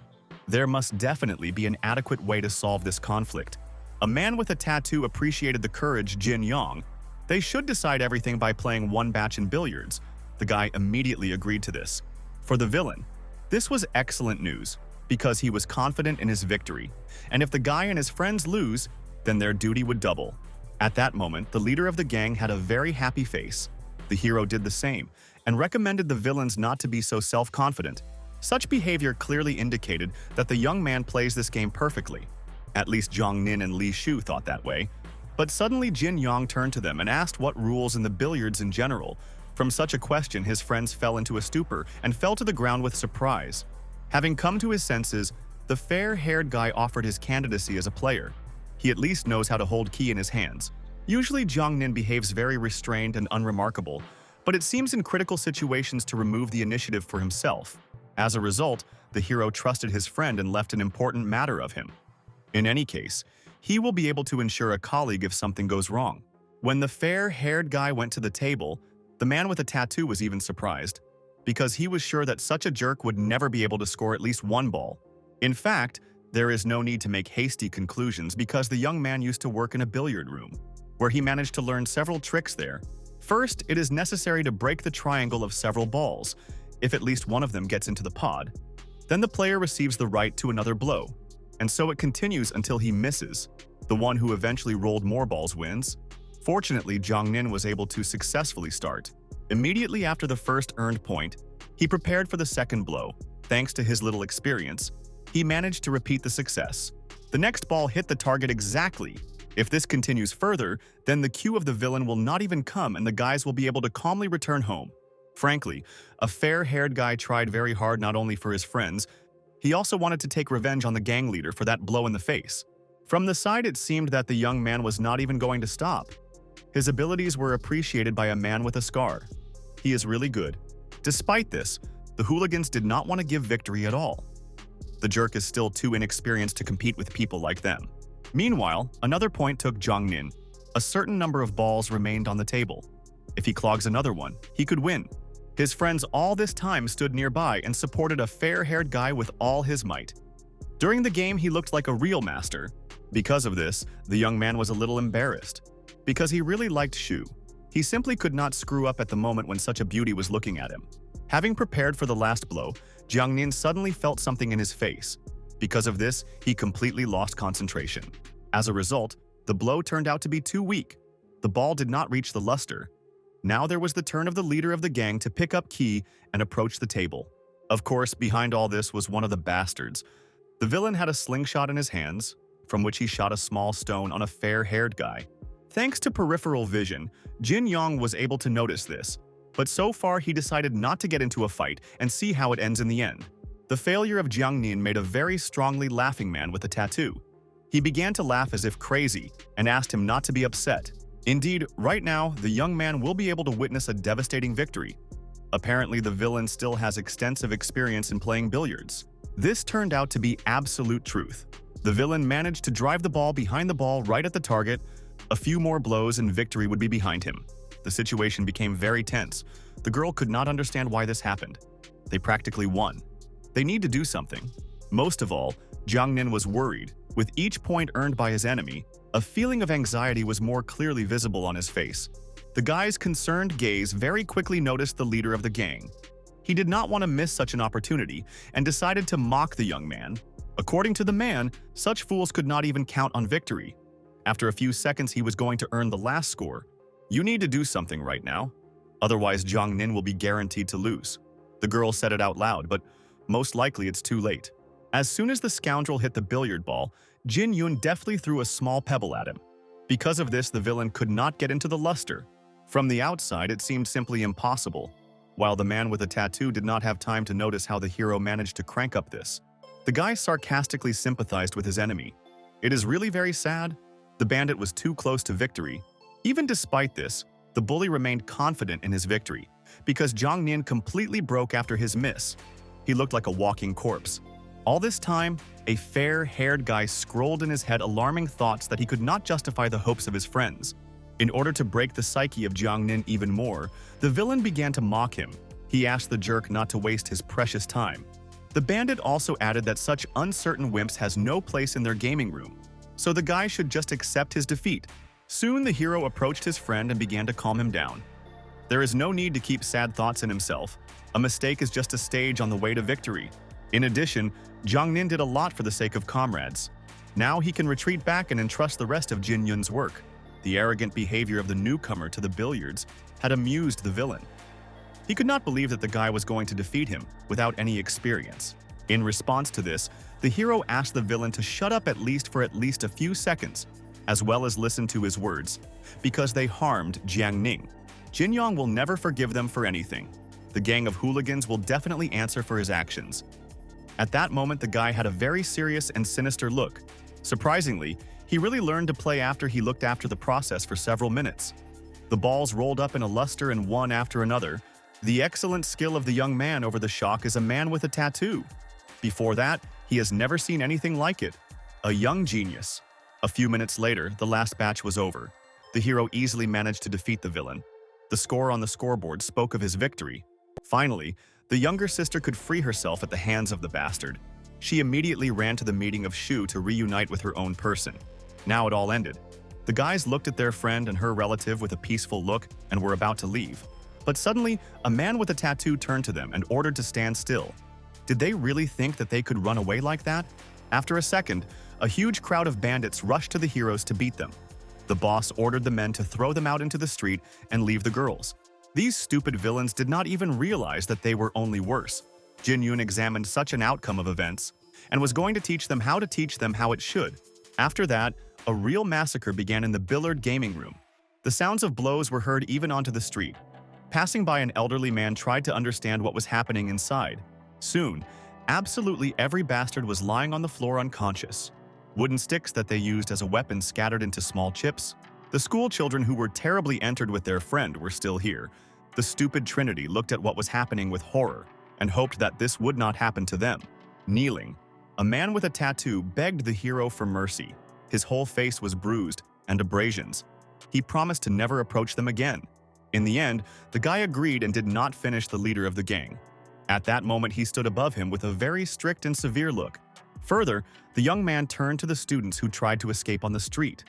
There must definitely be an adequate way to solve this conflict. A man with a tattoo appreciated the courage Jin Yong. They should decide everything by playing one batch in billiards. The guy immediately agreed to this. For the villain, this was excellent news, because he was confident in his victory. And if the guy and his friends lose, then their duty would double. At that moment, the leader of the gang had a very happy face. The hero did the same, and recommended the villains not to be so self-confident. Such behavior clearly indicated that the young man plays this game perfectly. At least Zhang Nin and Li Shu thought that way. But suddenly Jin Yong turned to them and asked what rules in the billiards in general. From such a question, his friends fell into a stupor and fell to the ground with surprise. Having come to his senses, the fair-haired guy offered his candidacy as a player. He at least knows how to hold key in his hands. Usually Zhang Nin behaves very restrained and unremarkable, but it seems in critical situations to remove the initiative for himself. As a result, the hero trusted his friend and left an important matter of him. In any case, he will be able to ensure a colleague if something goes wrong. When the fair-haired guy went to the table, the man with a tattoo was even surprised, because he was sure that such a jerk would never be able to score at least one ball. In fact, there is no need to make hasty conclusions because the young man used to work in a billiard room, where he managed to learn several tricks there. First, it is necessary to break the triangle of several balls. If at least one of them gets into the pod, then the player receives the right to another blow, and so it continues until he misses. The one who eventually rolled more balls wins. Fortunately, Zhang Nin was able to successfully start. Immediately after the first earned point, he prepared for the second blow. Thanks to his little experience, he managed to repeat the success. The next ball hit the target exactly. If this continues further, then the cue of the villain will not even come and the guys will be able to calmly return home. Frankly, a fair-haired guy tried very hard not only for his friends, he also wanted to take revenge on the gang leader for that blow in the face. From the side, it seemed that the young man was not even going to stop. His abilities were appreciated by a man with a scar. He is really good. Despite this, the hooligans did not want to give victory at all. The jerk is still too inexperienced to compete with people like them. Meanwhile, another point took Zhang Nin. A certain number of balls remained on the table. If he clogs another one, he could win. His friends all this time stood nearby and supported a fair-haired guy with all his might. During the game, he looked like a real master. Because of this, the young man was a little embarrassed. Because he really liked Shu. He simply could not screw up at the moment when such a beauty was looking at him. Having prepared for the last blow, Jiang Nin suddenly felt something in his face. Because of this, he completely lost concentration. As a result, the blow turned out to be too weak. The ball did not reach the luster. Now there was the turn of the leader of the gang to pick up key and approach the table. Of course, behind all this was one of the bastards. The villain had a slingshot in his hands, from which he shot a small stone on a fair-haired guy. Thanks to peripheral vision, Jin Yong was able to notice this, but so far he decided not to get into a fight and see how it ends in the end. The failure of Jiang Nin made a very strongly laughing man with a tattoo. He began to laugh as if crazy and asked him not to be upset. Indeed, right now, the young man will be able to witness a devastating victory. Apparently, the villain still has extensive experience in playing billiards. This turned out to be absolute truth. The villain managed to drive the ball behind the ball right at the target. A few more blows and victory would be behind him. The situation became very tense. The girl could not understand why this happened. They practically won. They need to do something. Most of all, Jiang Nin was worried. With each point earned by his enemy, a feeling of anxiety was more clearly visible on his face. The guy's concerned gaze very quickly noticed the leader of the gang. He did not want to miss such an opportunity and decided to mock the young man. According to the man, such fools could not even count on victory. After a few seconds, he was going to earn the last score. You need to do something right now. Otherwise, Jiang Nin will be guaranteed to lose. The girl said it out loud, but most likely it's too late. As soon as the scoundrel hit the billiard ball, Jin Yun deftly threw a small pebble at him. Because of this, the villain could not get into the luster. From the outside, it seemed simply impossible, while the man with a tattoo did not have time to notice how the hero managed to crank up this. The guy sarcastically sympathized with his enemy. It is really very sad. The bandit was too close to victory. Even despite this, the bully remained confident in his victory, because Jiang Nin completely broke after his miss. He looked like a walking corpse. All this time, a fair-haired guy scrolled in his head alarming thoughts that he could not justify the hopes of his friends. In order to break the psyche of Jiang Nin even more, the villain began to mock him. He asked the jerk not to waste his precious time. The bandit also added that such uncertain wimps has no place in their gaming room, so the guy should just accept his defeat. Soon the hero approached his friend and began to calm him down. There is no need to keep sad thoughts in himself. A mistake is just a stage on the way to victory. In addition, Jiang Nin did a lot for the sake of comrades. Now he can retreat back and entrust the rest of Jin Yun's work. The arrogant behavior of the newcomer to the billiards had amused the villain. He could not believe that the guy was going to defeat him without any experience. In response to this, the hero asked the villain to shut up for at least a few seconds, as well as listen to his words, because they harmed Jiang Ning. Jin Yong will never forgive them for anything. The gang of hooligans will definitely answer for his actions. At that moment, the guy had a very serious and sinister look. Surprisingly, he really learned to play after he looked after the process for several minutes. The balls rolled up in a luster and one after another. The excellent skill of the young man over the shock is a man with a tattoo. Before that, he has never seen anything like it. A young genius. A few minutes later, the last batch was over. The hero easily managed to defeat the villain. The score on the scoreboard spoke of his victory. Finally, the younger sister could free herself at the hands of the bastard. She immediately ran to the meeting of Shu to reunite with her own person. Now it all ended. The guys looked at their friend and her relative with a peaceful look and were about to leave. But suddenly, a man with a tattoo turned to them and ordered to stand still. Did they really think that they could run away like that? After a second, a huge crowd of bandits rushed to the heroes to beat them. The boss ordered the men to throw them out into the street and leave the girls. These stupid villains did not even realize that they were only worse. Jin Yun examined such an outcome of events and was going to teach them how it should. After that, a real massacre began in the billiard gaming room. The sounds of blows were heard even onto the street. Passing by, an elderly man tried to understand what was happening inside. Soon, absolutely every bastard was lying on the floor unconscious. Wooden sticks that they used as a weapon scattered into small chips. The school children who were terribly entered with their friend were still here. The stupid Trinity looked at what was happening with horror and hoped that this would not happen to them. Kneeling, a man with a tattoo begged the hero for mercy. His whole face was bruised and abrasions. He promised to never approach them again. In the end, the guy agreed and did not finish the leader of the gang. At that moment, he stood above him with a very strict and severe look. Further, the young man turned to the students who tried to escape on the street.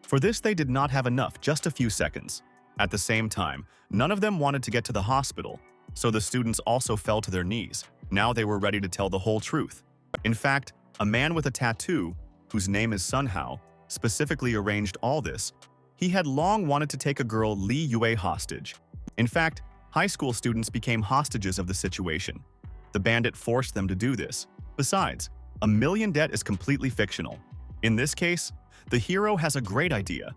For this, they did not have enough, just a few seconds. At the same time, none of them wanted to get to the hospital, so the students also fell to their knees. Now they were ready to tell the whole truth. In fact, a man with a tattoo, whose name is Sun Hao, specifically arranged all this. He had long wanted to take a girl Li Yue hostage. In fact, high school students became hostages of the situation. The bandit forced them to do this. Besides, a million debt is completely fictional. In this case, the hero has a great idea.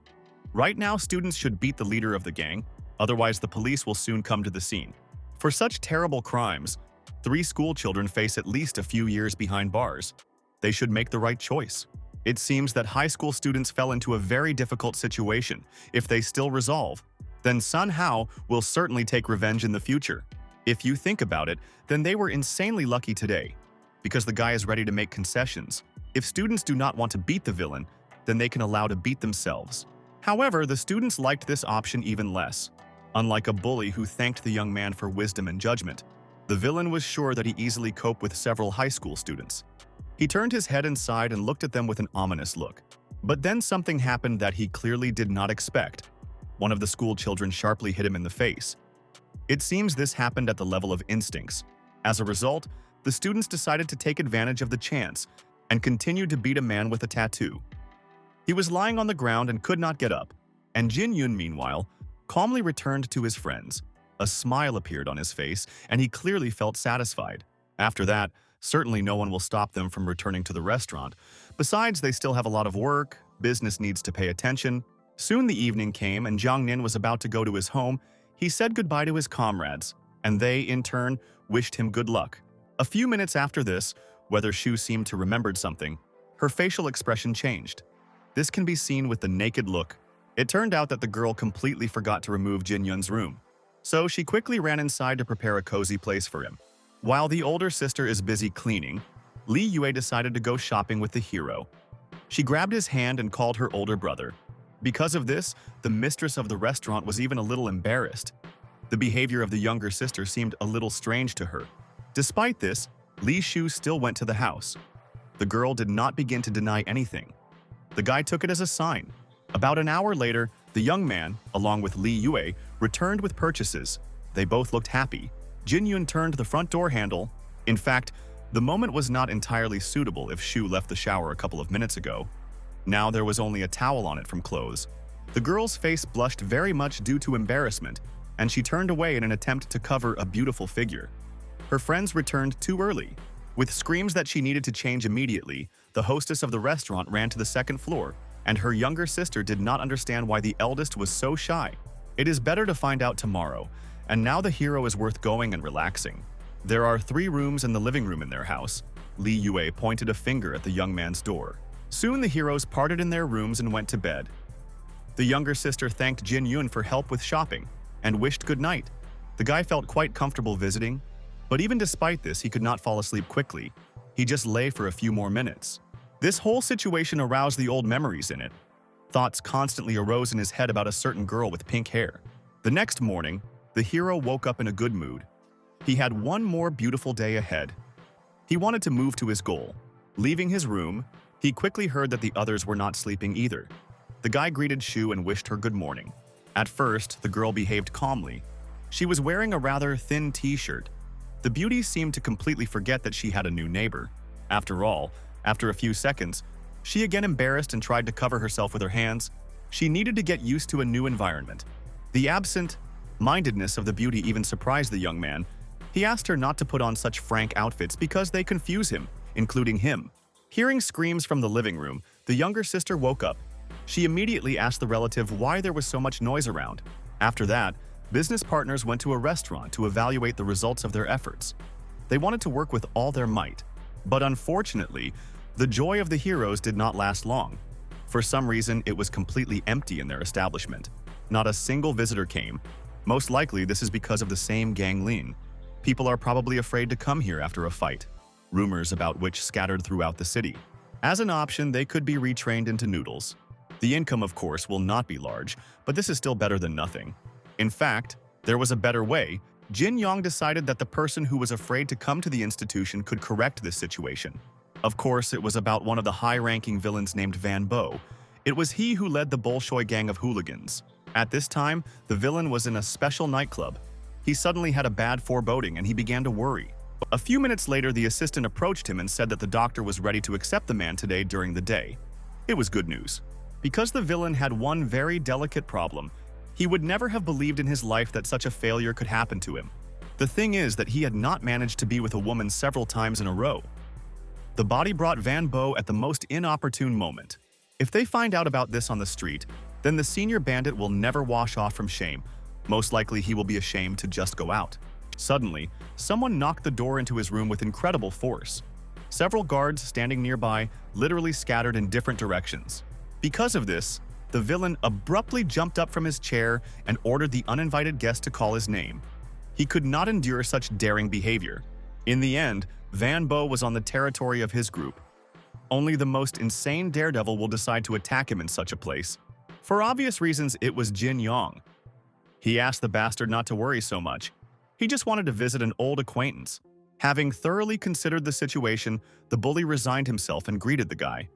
Right now, students should beat the leader of the gang, otherwise the police will soon come to the scene. For such terrible crimes, 3 school children face at least a few years behind bars. They should make the right choice. It seems that high school students fell into a very difficult situation. If they still resolve, then Sun Hao will certainly take revenge in the future. If you think about it, then they were insanely lucky today, because the guy is ready to make concessions. If students do not want to beat the villain, then they can allow to beat themselves. However, the students liked this option even less. Unlike a bully who thanked the young man for wisdom and judgment, the villain was sure that he easily coped with several high school students. He turned his head inside and looked at them with an ominous look. But then something happened that he clearly did not expect. One of the school children sharply hit him in the face. It seems this happened at the level of instincts. As a result, the students decided to take advantage of the chance and continued to beat a man with a tattoo. He was lying on the ground and could not get up, and Jin Yun, meanwhile, calmly returned to his friends. A smile appeared on his face, and he clearly felt satisfied. After that, certainly no one will stop them from returning to the restaurant. Besides, they still have a lot of work, business needs to pay attention. Soon the evening came, and Jiang Nin was about to go to his home. He said goodbye to his comrades, and they, in turn, wished him good luck. A few minutes after this, whether Shu seemed to remembered something, her facial expression changed. This can be seen with the naked look. It turned out that the girl completely forgot to remove Jin Yun's room, so she quickly ran inside to prepare a cozy place for him. While the older sister is busy cleaning, Li Yue decided to go shopping with the hero. She grabbed his hand and called her older brother. Because of this, the mistress of the restaurant was even a little embarrassed. The behavior of the younger sister seemed a little strange to her. Despite this, Li Shu still went to the house. The girl did not begin to deny anything. The guy took it as a sign. About an hour later, the young man, along with Li Yue, returned with purchases. They both looked happy. Jin Yun turned the front door handle. In fact, the moment was not entirely suitable if Shu left the shower a couple of minutes ago. Now there was only a towel on it from clothes. The girl's face blushed very much due to embarrassment, and she turned away in an attempt to cover a beautiful figure. Her friends returned too early. With screams that she needed to change immediately, the hostess of the restaurant ran to the second floor, and her younger sister did not understand why the eldest was so shy. It is better to find out tomorrow, and now the hero is worth going and relaxing. There are 3 rooms and the living room in their house. Li Yue pointed a finger at the young man's door. Soon the heroes parted in their rooms and went to bed. The younger sister thanked Jin Yun for help with shopping and wished good night. The guy felt quite comfortable visiting, but even despite this, he could not fall asleep quickly. He just lay for a few more minutes. This whole situation aroused the old memories in it. Thoughts constantly arose in his head about a certain girl with pink hair. The next morning, the hero woke up in a good mood. He had one more beautiful day ahead. He wanted to move to his goal. Leaving his room, he quickly heard that the others were not sleeping either. The guy greeted Shu and wished her good morning. At first, the girl behaved calmly. She was wearing a rather thin t-shirt. The beauty seemed to completely forget that she had a new neighbor. After all, after a few seconds, she again embarrassed and tried to cover herself with her hands. She needed to get used to a new environment. The absent-mindedness of the beauty even surprised the young man. He asked her not to put on such frank outfits because they confuse him, including him. Hearing screams from the living room, the younger sister woke up. She immediately asked the relative why there was so much noise around. After that, business partners went to a restaurant to evaluate the results of their efforts. They wanted to work with all their might. But unfortunately, the joy of the heroes did not last long. For some reason, it was completely empty in their establishment. Not a single visitor came. Most likely, this is because of the same Gang Lin. People are probably afraid to come here after a fight, rumors about which scattered throughout the city. As an option, they could be retrained into noodles. The income, of course, will not be large, but this is still better than nothing. In fact, there was a better way. Jin Yong decided that the person who was afraid to come to the institution could correct this situation. Of course, it was about one of the high-ranking villains named Van Bo. It was he who led the Bolshoi gang of hooligans. At this time, the villain was in a special nightclub. He suddenly had a bad foreboding and he began to worry. A few minutes later, the assistant approached him and said that the doctor was ready to accept the man today during the day. It was good news. Because the villain had one very delicate problem, he would never have believed in his life that such a failure could happen to him. The thing is that he had not managed to be with a woman several times in a row. The body brought Van Bo at the most inopportune moment. If they find out about this on the street, then the senior bandit will never wash off from shame. Most likely he will be ashamed to just go out. Suddenly, someone knocked the door into his room with incredible force. Several guards standing nearby literally scattered in different directions. Because of this, the villain abruptly jumped up from his chair and ordered the uninvited guest to call his name. He could not endure such daring behavior. In the end, Van Bo was on the territory of his group. Only the most insane daredevil will decide to attack him in such a place. For obvious reasons, it was Jin Yong. He asked the bastard not to worry so much. He just wanted to visit an old acquaintance. Having thoroughly considered the situation, the bully resigned himself and greeted the guy.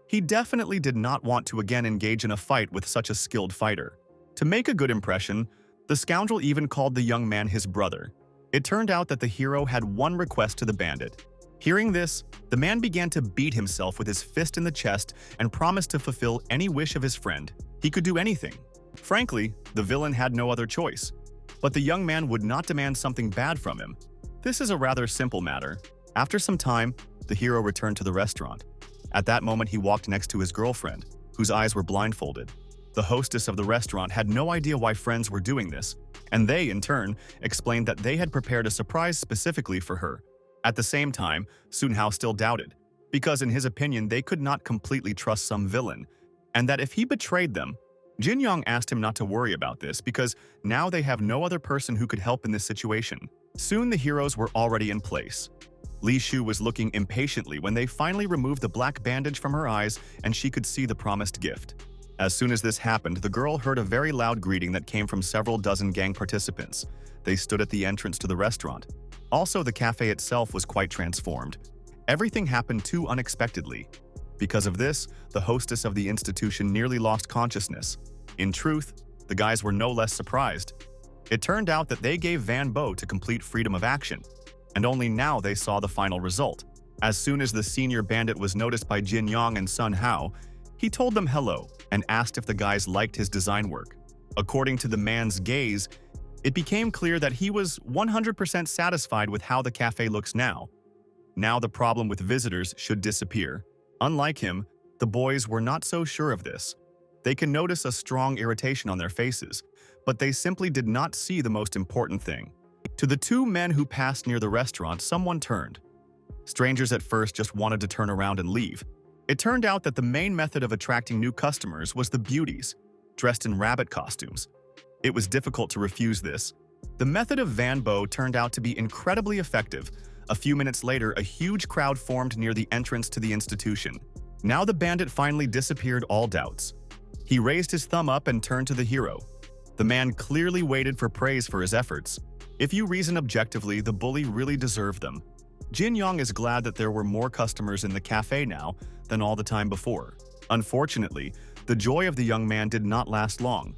He definitely did not want to again engage in a fight with such a skilled fighter. To make a good impression, the scoundrel even called the young man his brother. It turned out that the hero had one request to the bandit. Hearing this, the man began to beat himself with his fist in the chest and promised to fulfill any wish of his friend. He could do anything. Frankly, the villain had no other choice. But the young man would not demand something bad from him. This is a rather simple matter. After some time, the hero returned to the restaurant. At that moment, he walked next to his girlfriend, whose eyes were blindfolded. The hostess of the restaurant had no idea why friends were doing this, and they, in turn, explained that they had prepared a surprise specifically for her. At the same time, Sun Hao still doubted, because in his opinion they could not completely trust some villain, and that if he betrayed them, Jin Yong asked him not to worry about this because now they have no other person who could help in this situation. Soon the heroes were already in place. Li Shu was looking impatiently when they finally removed the black bandage from her eyes and she could see the promised gift. As soon as this happened, the girl heard a very loud greeting that came from several dozen gang participants. They stood at the entrance to the restaurant. Also, the cafe itself was quite transformed. Everything happened too unexpectedly. Because of this, the hostess of the institution nearly lost consciousness. In truth, the guys were no less surprised. It turned out that they gave Van Bo to complete freedom of action, and only now they saw the final result. As soon as the senior bandit was noticed by Jin Yong and Sun Hao, he told them hello and asked if the guys liked his design work. According to the man's gaze, it became clear that he was 100% satisfied with how the cafe looks now. Now the problem with visitors should disappear. Unlike him, the boys were not so sure of this. They can notice a strong irritation on their faces, but they simply did not see the most important thing. To the two men who passed near the restaurant, someone turned. Strangers at first just wanted to turn around and leave. It turned out that the main method of attracting new customers was the beauties, dressed in rabbit costumes. It was difficult to refuse this. The method of Van Bo turned out to be incredibly effective. A few minutes later, a huge crowd formed near the entrance to the institution. Now the bandit finally disappeared all doubts. He raised his thumb up and turned to the hero. The man clearly waited for praise for his efforts. If you reason objectively, the bully really deserved them. Jin Yong is glad that there were more customers in the cafe now than all the time before. Unfortunately, the joy of the young man did not last long.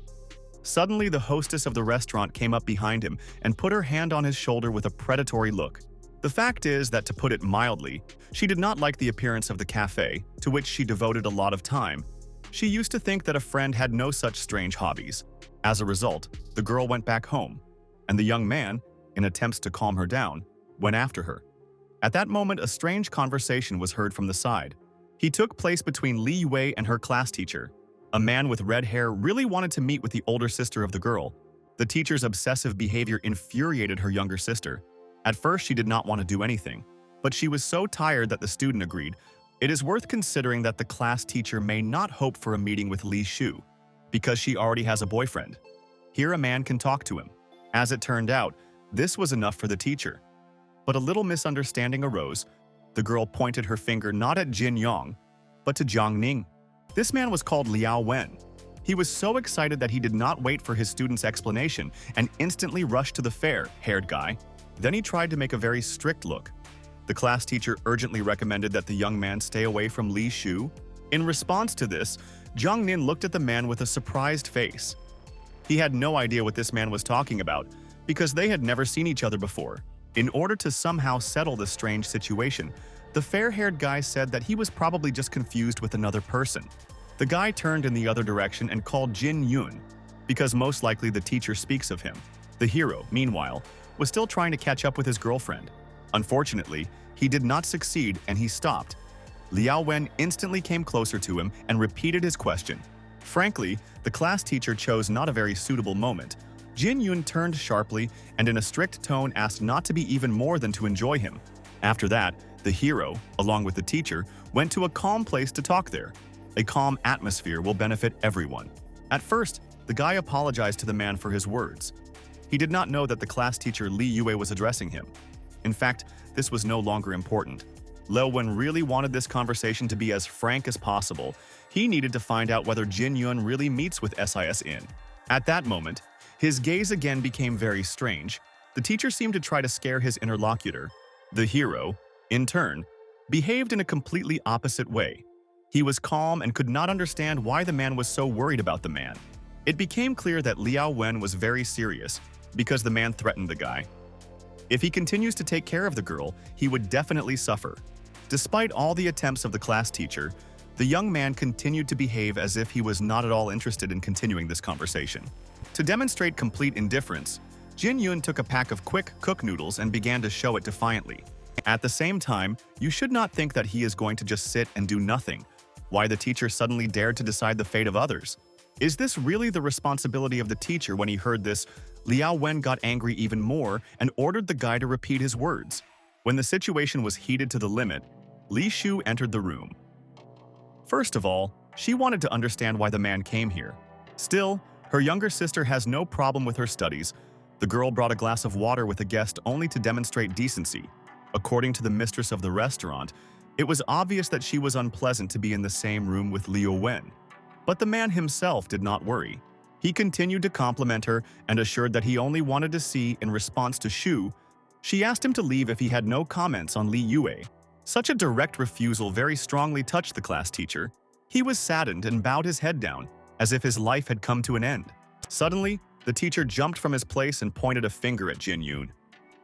Suddenly, the hostess of the restaurant came up behind him and put her hand on his shoulder with a predatory look. The fact is that, to put it mildly, she did not like the appearance of the cafe, to which she devoted a lot of time. She used to think that a friend had no such strange hobbies. As a result, the girl went back home, and the young man, in attempts to calm her down, went after her. At that moment, a strange conversation was heard from the side. He took place between Li Yue and her class teacher. A man with red hair really wanted to meet with the older sister of the girl. The teacher's obsessive behavior infuriated her younger sister. At first, she did not want to do anything, but she was so tired that the student agreed. It is worth considering that the class teacher may not hope for a meeting with Li Shu, because she already has a boyfriend. Here a man can talk to him. As it turned out, this was enough for the teacher. But a little misunderstanding arose. The girl pointed her finger not at Jin Yong, but to Jiang Ning. This man was called Liao Wen. He was so excited that he did not wait for his student's explanation and instantly rushed to the fair-haired guy. Then he tried to make a very strict look. The class teacher urgently recommended that the young man stay away from Li Shu. In response to this, Jiang Nin looked at the man with a surprised face. He had no idea what this man was talking about, because they had never seen each other before. In order to somehow settle this strange situation, the fair-haired guy said that he was probably just confused with another person. The guy turned in the other direction and called Jin Yun, because most likely the teacher speaks of him. The hero, meanwhile, was still trying to catch up with his girlfriend. Unfortunately, he did not succeed and he stopped. Liao Wen instantly came closer to him and repeated his question. Frankly, the class teacher chose not a very suitable moment. Jin Yun turned sharply and in a strict tone asked not to be even more than to enjoy him. After that, the hero, along with the teacher, went to a calm place to talk there. A calm atmosphere will benefit everyone. At first, the guy apologized to the man for his words. He did not know that the class teacher Li Yue was addressing him. In fact, this was no longer important. Liao Wen really wanted this conversation to be as frank as possible. He needed to find out whether Jin Yun really meets with SIS in. At that moment, His gaze again became very strange. The teacher seemed to try to scare his interlocutor. The hero, in turn, behaved in a completely opposite way. He was calm and could not understand why the man was so worried about the man. It became clear that Liao Wen was very serious because the man threatened the guy. If he continues to take care of the girl, he would definitely suffer. Despite all the attempts of the class teacher, the young man continued to behave as if he was not at all interested in continuing this conversation. To demonstrate complete indifference, Jin Yun took a pack of quick cook noodles and began to show it defiantly. At the same time, you should not think that he is going to just sit and do nothing. Why the teacher suddenly dared to decide the fate of others? Is this really the responsibility of the teacher? When he heard this, Liao Wen got angry even more and ordered the guy to repeat his words. When the situation was heated to the limit, Li Shu entered the room. First of all, she wanted to understand why the man came here. Still, her younger sister has no problem with her studies. The girl brought a glass of water with a guest only to demonstrate decency. According to the mistress of the restaurant, it was obvious that she was unpleasant to be in the same room with Liao Wen. But the man himself did not worry. He continued to compliment her and assured that he only wanted to see in response to Shu. She asked him to leave if he had no comments on Li Yue. Such a direct refusal very strongly touched the class teacher. He was saddened and bowed his head down, as if his life had come to an end. Suddenly, the teacher jumped from his place and pointed a finger at Jin Yun.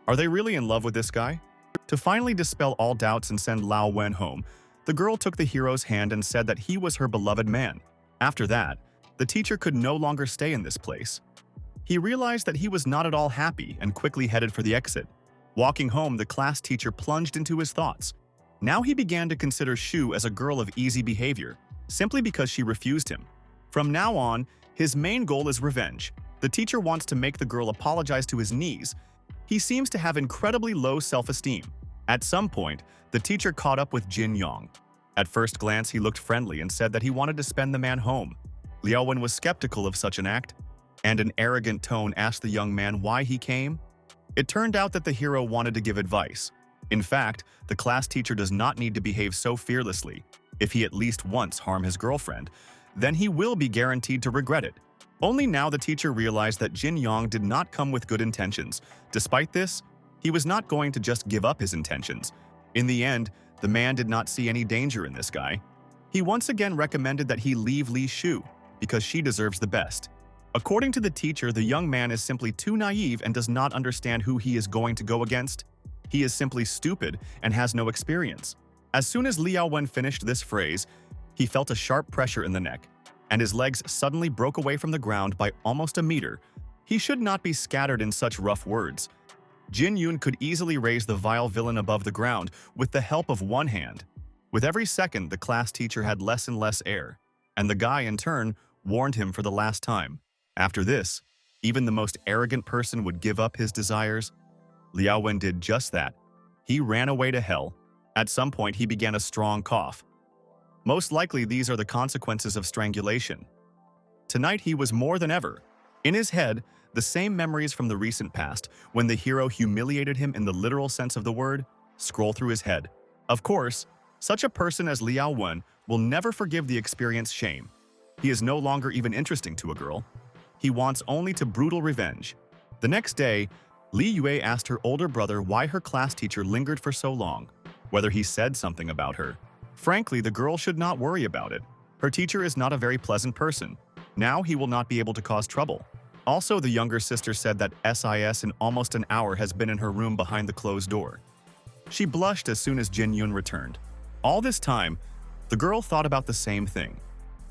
Are they really in love with this guy? To finally dispel all doubts and send Liao Wen home, the girl took the hero's hand and said that he was her beloved man. After that, the teacher could no longer stay in this place. He realized that he was not at all happy and quickly headed for the exit. Walking home, the class teacher plunged into his thoughts. Now he began to consider Shu as a girl of easy behavior, simply because she refused him. From now on, his main goal is revenge. The teacher wants to make the girl apologize to his knees. He seems to have incredibly low self-esteem. At some point, the teacher caught up with Jin Yong. At first glance, he looked friendly and said that he wanted to spend the man home. Liao Wen was skeptical of such an act, and an arrogant tone asked the young man why he came. It turned out that the hero wanted to give advice. In fact, the class teacher does not need to behave so fearlessly. If he at least once harm his girlfriend, then he will be guaranteed to regret it. Only now the teacher realized that Jin Yong did not come with good intentions. Despite this, he was not going to just give up his intentions. In the end, the man did not see any danger in this guy. He once again recommended that he leave Li Shu, because she deserves the best. According to the teacher, the young man is simply too naive and does not understand who he is going to go against. He is simply stupid and has no experience. As soon as Liao Wen finished this phrase, he felt a sharp pressure in the neck, and his legs suddenly broke away from the ground by almost a meter. He should not be scattered in such rough words. Jin Yun could easily raise the vile villain above the ground with the help of one hand. With every second, the class teacher had less and less air, and the guy, in turn, warned him for the last time. After this, even the most arrogant person would give up his desires. Liao Wen did just that. He ran away to hell. At some point, he began a strong cough. Most likely, these are the consequences of strangulation. Tonight, he was more than ever. In his head, the same memories from the recent past, when the hero humiliated him in the literal sense of the word, scroll through his head. Of course, such a person as Liao Wen will never forgive the experienced shame. He is no longer even interesting to a girl. He wants only to brutal revenge. The next day, Li Yue asked her older brother why her class teacher lingered for so long, whether he said something about her. Frankly, the girl should not worry about it. Her teacher is not a very pleasant person. Now he will not be able to cause trouble. Also, the younger sister said that SIS in almost an hour has been in her room behind the closed door. She blushed as soon as Jin Yun returned. All this time, the girl thought about the same thing.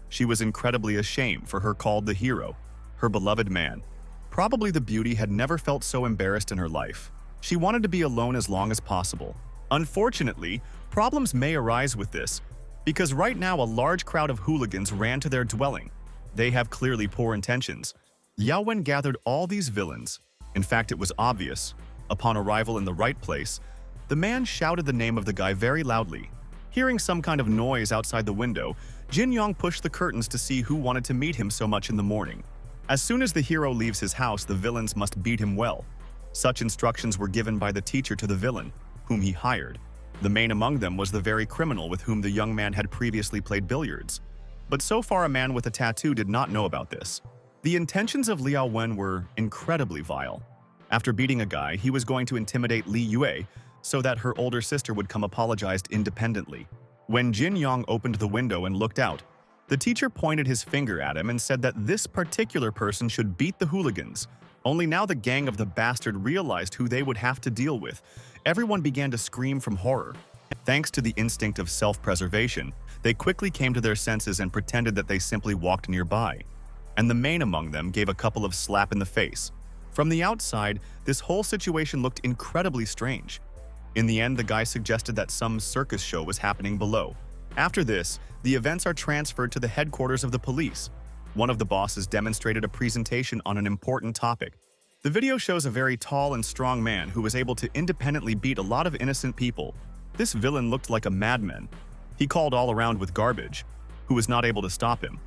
She was incredibly ashamed for her called the hero, her beloved man. Probably the beauty had never felt so embarrassed in her life. She wanted to be alone as long as possible. Unfortunately, problems may arise with this, because right now a large crowd of hooligans ran to their dwelling. They have clearly poor intentions. Liao Wen gathered all these villains. In fact, it was obvious. Upon arrival in the right place, the man shouted the name of the guy very loudly. Hearing some kind of noise outside the window, Jin Yong pushed the curtains to see who wanted to meet him so much in the morning. As soon as the hero leaves his house, the villains must beat him well. Such instructions were given by the teacher to the villain, whom he hired. The main among them was the very criminal with whom the young man had previously played billiards. But so far a man with a tattoo did not know about this. The intentions of Liao Wen were incredibly vile. After beating a guy, he was going to intimidate Li Yue so that her older sister would come apologize independently. When Jin Yong opened the window and looked out, the teacher pointed his finger at him and said that this particular person should beat the hooligans. Only now the gang of the bastard realized who they would have to deal with. Everyone began to scream from horror. Thanks to the instinct of self-preservation, they quickly came to their senses and pretended that they simply walked nearby. And the main among them gave a couple of slap in the face. From the outside, this whole situation looked incredibly strange. In the end, the guy suggested that some circus show was happening below. After this, the events are transferred to the headquarters of the police. One of the bosses demonstrated a presentation on an important topic. The video shows a very tall and strong man who was able to independently beat a lot of innocent people. This villain looked like a madman. He called all around with garbage, who was not able to stop him.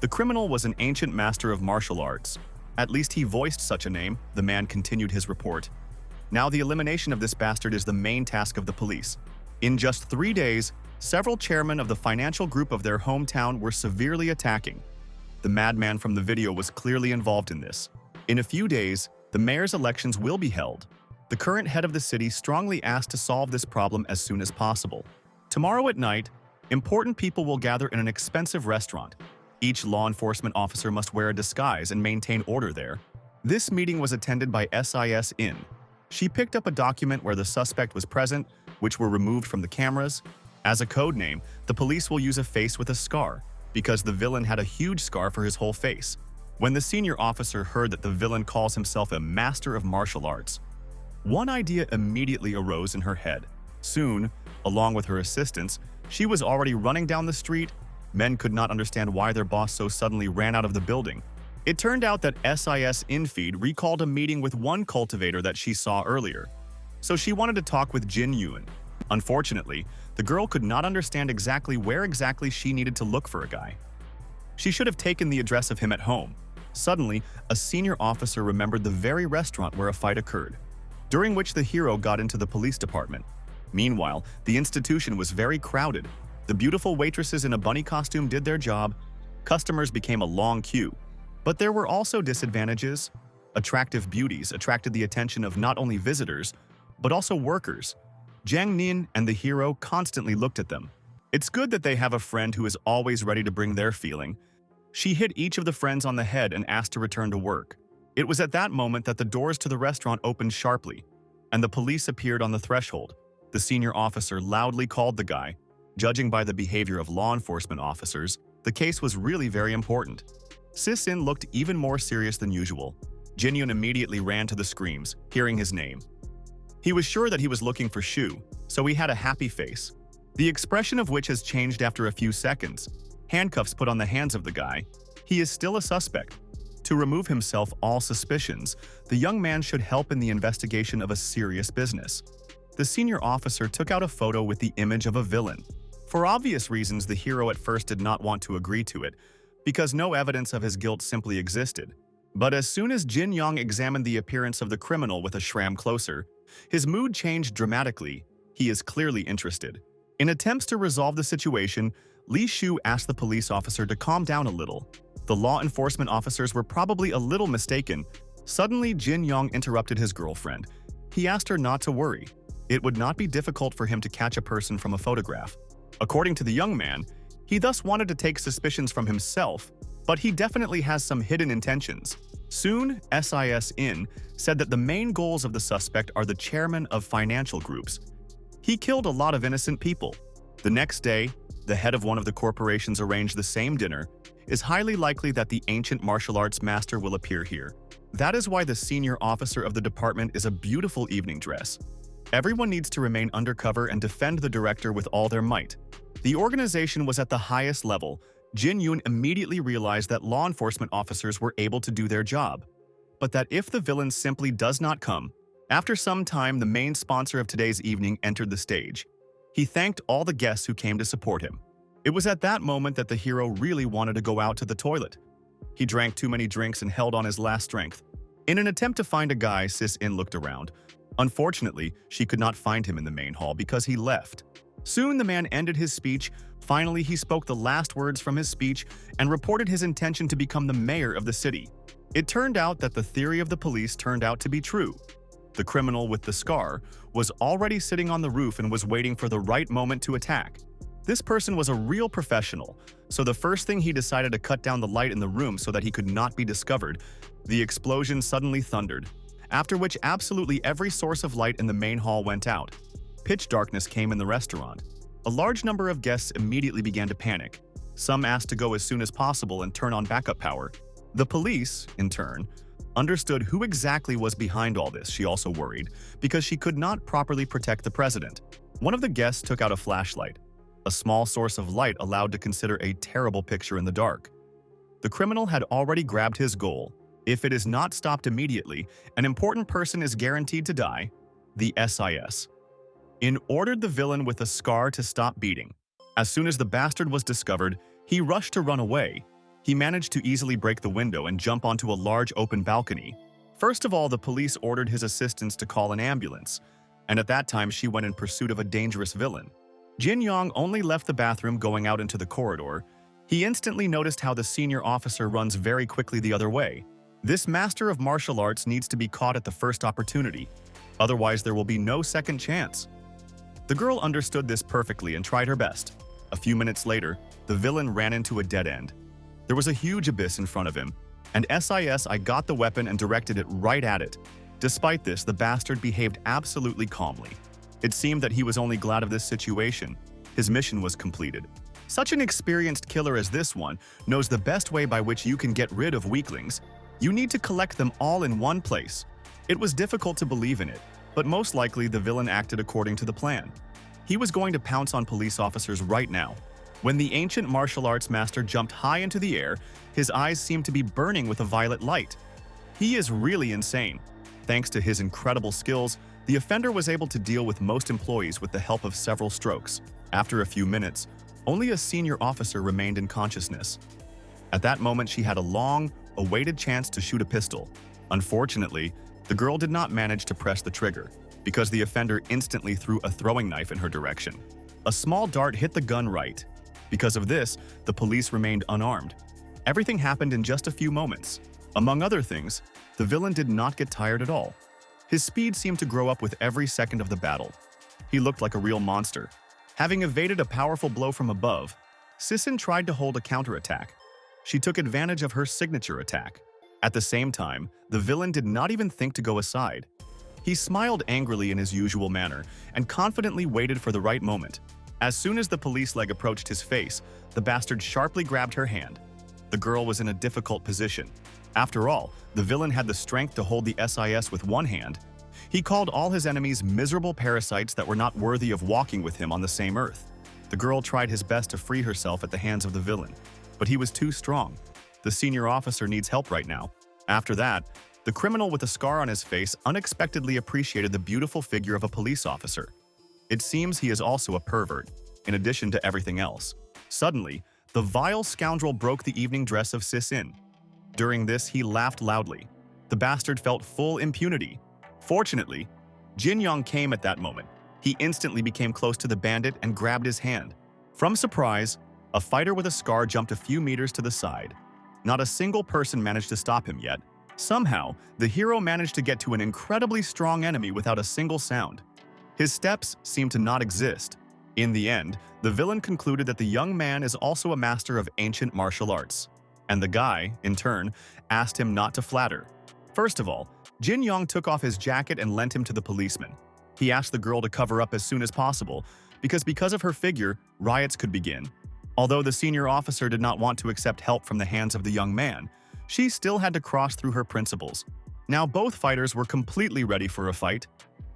The criminal was an ancient master of martial arts. At least he voiced such a name, the man continued his report. Now the elimination of this bastard is the main task of the police. In just 3 days, several chairmen of the financial group of their hometown were severely attacking. The madman from the video was clearly involved in this. In a few days, the mayor's elections will be held. The current head of the city strongly asked to solve this problem as soon as possible. Tomorrow at night, important people will gather in an expensive restaurant. Each law enforcement officer must wear a disguise and maintain order there. This meeting was attended by SIS In. She picked up a document where the suspect was present, which were removed from the cameras. As a code name, the police will use a face with a scar, because the villain had a huge scar for his whole face. When the senior officer heard that the villain calls himself a master of martial arts, one idea immediately arose in her head. Soon, along with her assistants, she was already running down the street. Men could not understand why their boss so suddenly ran out of the building. It turned out that SIS Infeed recalled a meeting with one cultivator that she saw earlier. So she wanted to talk with Jin Yuen. Unfortunately, the girl could not understand exactly where exactly she needed to look for a guy. She should have taken the address of him at home. Suddenly, a senior officer remembered the very restaurant where a fight occurred, during which the hero got into the police department. Meanwhile, the institution was very crowded. The beautiful waitresses in a bunny costume did their job. Customers became a long queue. But there were also disadvantages. Attractive beauties attracted the attention of not only visitors, but also workers. Jiang Nin and the hero constantly looked at them. It's good that they have a friend who is always ready to bring their feeling. She hit each of the friends on the head and asked to return to work. It was at that moment that the doors to the restaurant opened sharply, and the police appeared on the threshold. The senior officer loudly called the guy. Judging by the behavior of law enforcement officers, the case was really very important. Sis-in looked even more serious than usual. Jin-yun immediately ran to the screams, hearing his name. He was sure that he was looking for Shu, so he had a happy face, the expression of which has changed after a few seconds. Handcuffs put on the hands of the guy. He is still a suspect. To remove himself all suspicions, the young man should help in the investigation of a serious business. The senior officer took out a photo with the image of a villain. For obvious reasons, the hero at first did not want to agree to it, because no evidence of his guilt simply existed. But as soon as Jin Yong examined the appearance of the criminal with a shram closer, his mood changed dramatically. He is clearly interested. In attempts to resolve the situation, Li Shu asked the police officer to calm down a little. The law enforcement officers were probably a little mistaken. Suddenly, Jin Yong interrupted his girlfriend. He asked her not to worry. It would not be difficult for him to catch a person from a photograph. According to the young man, he thus wanted to take suspicions from himself, but he definitely has some hidden intentions. Soon, SIS In said that the main goals of the suspect are the chairman of financial groups. He killed a lot of innocent people. The next day, the head of one of the corporations arranged the same dinner. It's highly likely that the ancient martial arts master will appear here. That is why the senior officer of the department is a beautiful evening dress. Everyone needs to remain undercover and defend the director with all their might. The organization was at the highest level. Jin Yun immediately realized that law enforcement officers were able to do their job, but that if the villain simply does not come. After some time, the main sponsor of today's evening entered the stage. He thanked all the guests who came to support him. It was at that moment that the hero really wanted to go out to the toilet. He drank too many drinks and held on his last strength. In an attempt to find a guy, Sis-in looked around. Unfortunately, she could not find him in the main hall because he left. Soon the man ended his speech. Finally, he spoke the last words from his speech and reported his intention to become the mayor of the city. It turned out that the theory of the police turned out to be true. The criminal with the scar was already sitting on the roof and was waiting for the right moment to attack. This person was a real professional, so the first thing he decided to cut down the light in the room so that he could not be discovered. The explosion suddenly thundered, after which absolutely every source of light in the main hall went out. Pitch darkness came in the restaurant. A large number of guests immediately began to panic. Some asked to go as soon as possible and turn on backup power. The police, in turn, understood who exactly was behind all this. She also worried because she could not properly protect the president. One of the guests took out a flashlight, a small source of light allowed to consider a terrible picture in the dark. The criminal had already grabbed his goal. If it is not stopped immediately, an important person is guaranteed to die. The SIS ordered the villain with a scar to stop beating. As soon as the bastard was discovered, he rushed to run away. He managed to easily break the window and jump onto a large open balcony. First of all, the police ordered his assistants to call an ambulance, and at that time she went in pursuit of a dangerous villain. Jin Yong only left the bathroom going out into the corridor. He instantly noticed how the senior officer runs very quickly the other way. This master of martial arts needs to be caught at the first opportunity, otherwise there will be no second chance. The girl understood this perfectly and tried her best. A few minutes later, the villain ran into a dead end. There was a huge abyss in front of him, and I got the weapon and directed it right at it. Despite this, the bastard behaved absolutely calmly. It seemed that he was only glad of this situation. His mission was completed. Such an experienced killer as this one knows the best way by which you can get rid of weaklings. You need to collect them all in one place. It was difficult to believe in it, but most likely the villain acted according to the plan. He was going to pounce on police officers right now. When the ancient martial arts master jumped high into the air, his eyes seemed to be burning with a violet light. He is really insane. Thanks to his incredible skills, the offender was able to deal with most employees with the help of several strokes. After a few minutes, only a senior officer remained in consciousness. At that moment, she had a long-awaited chance to shoot a pistol. Unfortunately, the girl did not manage to press the trigger, because the offender instantly threw a throwing knife in her direction. A small dart hit the gun right. Because of this, the police remained unarmed. Everything happened in just a few moments. Among other things, the villain did not get tired at all. His speed seemed to grow up with every second of the battle. He looked like a real monster. Having evaded a powerful blow from above, Sissin tried to hold a counterattack. She took advantage of her signature attack. At the same time, the villain did not even think to go aside. He smiled angrily in his usual manner and confidently waited for the right moment. As soon as the police leg approached his face, the bastard sharply grabbed her hand. The girl was in a difficult position. After all, the villain had the strength to hold the SIS with one hand. He called all his enemies miserable parasites that were not worthy of walking with him on the same earth. The girl tried his best to free herself at the hands of the villain, but he was too strong. The senior officer needs help right now. After that, the criminal with a scar on his face unexpectedly appreciated the beautiful figure of a police officer. It seems he is also a pervert, in addition to everything else. Suddenly, the vile scoundrel broke the evening dress of Sissin. During this, he laughed loudly. The bastard felt full impunity. Fortunately, Jin Yong came at that moment. He instantly became close to the bandit and grabbed his hand. From surprise, a fighter with a scar jumped a few meters to the side. Not a single person managed to stop him yet. Somehow, the hero managed to get to an incredibly strong enemy without a single sound. His steps seemed to not exist. In the end, the villain concluded that the young man is also a master of ancient martial arts. And the guy, in turn, asked him not to flatter. First of all, Jin Yong took off his jacket and lent him to the policeman. He asked the girl to cover up as soon as possible, because of her figure, riots could begin. Although the senior officer did not want to accept help from the hands of the young man, she still had to cross through her principles. Now both fighters were completely ready for a fight.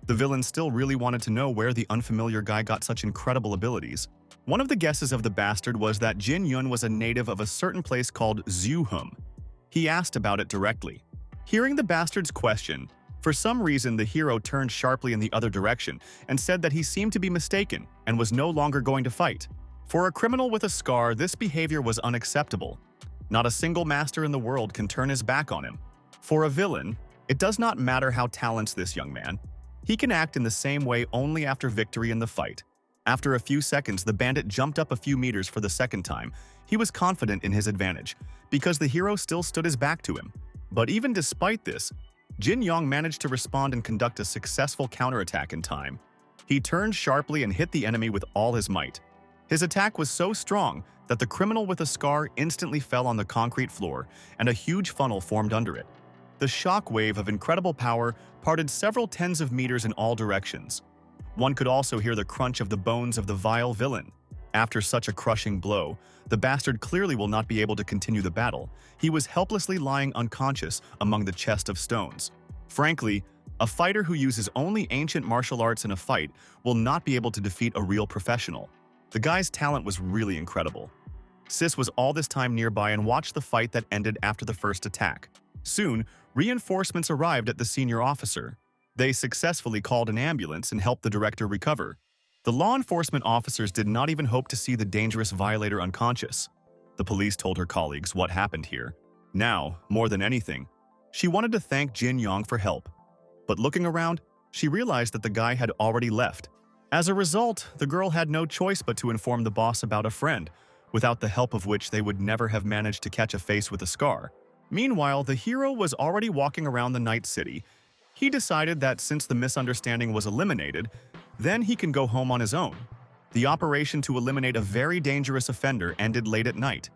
The villain still really wanted to know where the unfamiliar guy got such incredible abilities. One of the guesses of the bastard was that Jin Yun was a native of a certain place called Zuhum. He asked about it directly. Hearing the bastard's question, for some reason the hero turned sharply in the other direction and said that he seemed to be mistaken and was no longer going to fight. For a criminal with a scar, this behavior was unacceptable. Not a single master in the world can turn his back on him. For a villain, it does not matter how talented this young man. He can act in the same way only after victory in the fight. After a few seconds, the bandit jumped up a few meters for the second time. He was confident in his advantage, because the hero still stood his back to him. But even despite this, Jin Yong managed to respond and conduct a successful counterattack in time. He turned sharply and hit the enemy with all his might. His attack was so strong that the criminal with a scar instantly fell on the concrete floor, and a huge funnel formed under it. The shock wave of incredible power parted several tens of meters in all directions. One could also hear the crunch of the bones of the vile villain. After such a crushing blow, the bastard clearly will not be able to continue the battle. He was helplessly lying unconscious among the chest of stones. Frankly, a fighter who uses only ancient martial arts in a fight will not be able to defeat a real professional. The guy's talent was really incredible. Sis was all this time nearby and watched the fight that ended after the first attack. Soon, reinforcements arrived at the senior officer. They successfully called an ambulance and helped the director recover. The law enforcement officers did not even hope to see the dangerous violator unconscious. The police told her colleagues what happened here. Now, more than anything, she wanted to thank Jin Yong for help. But looking around, she realized that the guy had already left. As a result, the girl had no choice but to inform the boss about a friend, without the help of which they would never have managed to catch a face with a scar. Meanwhile, the hero was already walking around the night city. He decided that since the misunderstanding was eliminated, then he can go home on his own. The operation to eliminate a very dangerous offender ended late at night.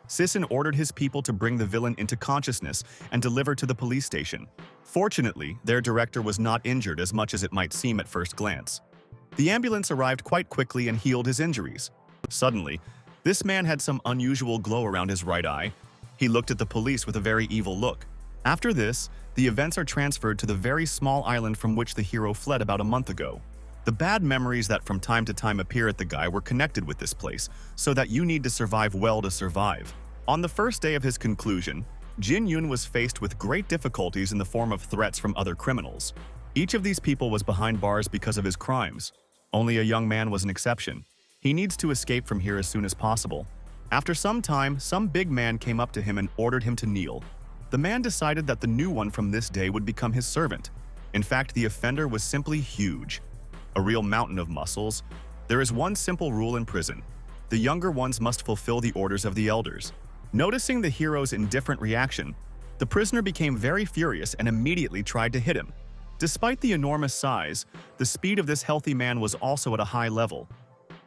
Sisson ordered his people to bring the villain into consciousness and deliver to the police station. Fortunately, their director was not injured as much as it might seem at first glance. The ambulance arrived quite quickly and healed his injuries. Suddenly, this man had some unusual glow around his right eye. He looked at the police with a very evil look. After this, the events are transferred to the very small island from which the hero fled about a month ago. The bad memories that from time to time appear at the guy were connected with this place, so that you need to survive well to survive. On the first day of his conclusion, Jin Yun was faced with great difficulties in the form of threats from other criminals. Each of these people was behind bars because of his crimes. Only a young man was an exception. He needs to escape from here as soon as possible. After some time, some big man came up to him and ordered him to kneel. The man decided that the new one from this day would become his servant. In fact, the offender was simply huge. A real mountain of muscles. There is one simple rule in prison. The younger ones must fulfill the orders of the elders. Noticing the hero's indifferent reaction, the prisoner became very furious and immediately tried to hit him. Despite the enormous size, the speed of this healthy man was also at a high level.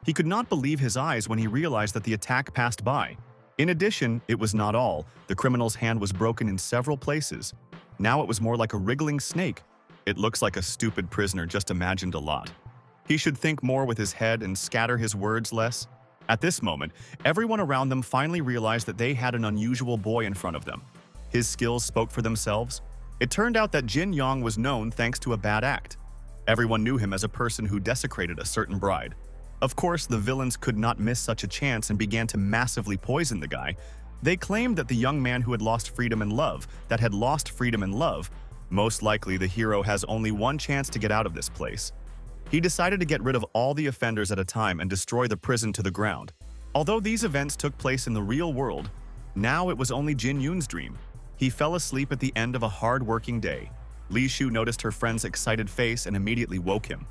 He could not believe his eyes when he realized that the attack passed by. In addition, it was not all. The criminal's hand was broken in several places. Now it was more like a wriggling snake. It looks like a stupid prisoner just imagined a lot. He should think more with his head and scatter his words less. At this moment, everyone around them finally realized that they had an unusual boy in front of them. His skills spoke for themselves. It turned out that Jin Yong was known thanks to a bad act. Everyone knew him as a person who desecrated a certain bride. Of course, the villains could not miss such a chance and began to massively poison the guy. They claimed that the young man who had lost freedom and love, most likely the hero has only one chance to get out of this place. He decided to get rid of all the offenders at a time and destroy the prison to the ground. Although these events took place in the real world, now it was only Jin Yun's dream. He fell asleep at the end of a hard-working day. Li Shu noticed her friend's excited face and immediately woke him.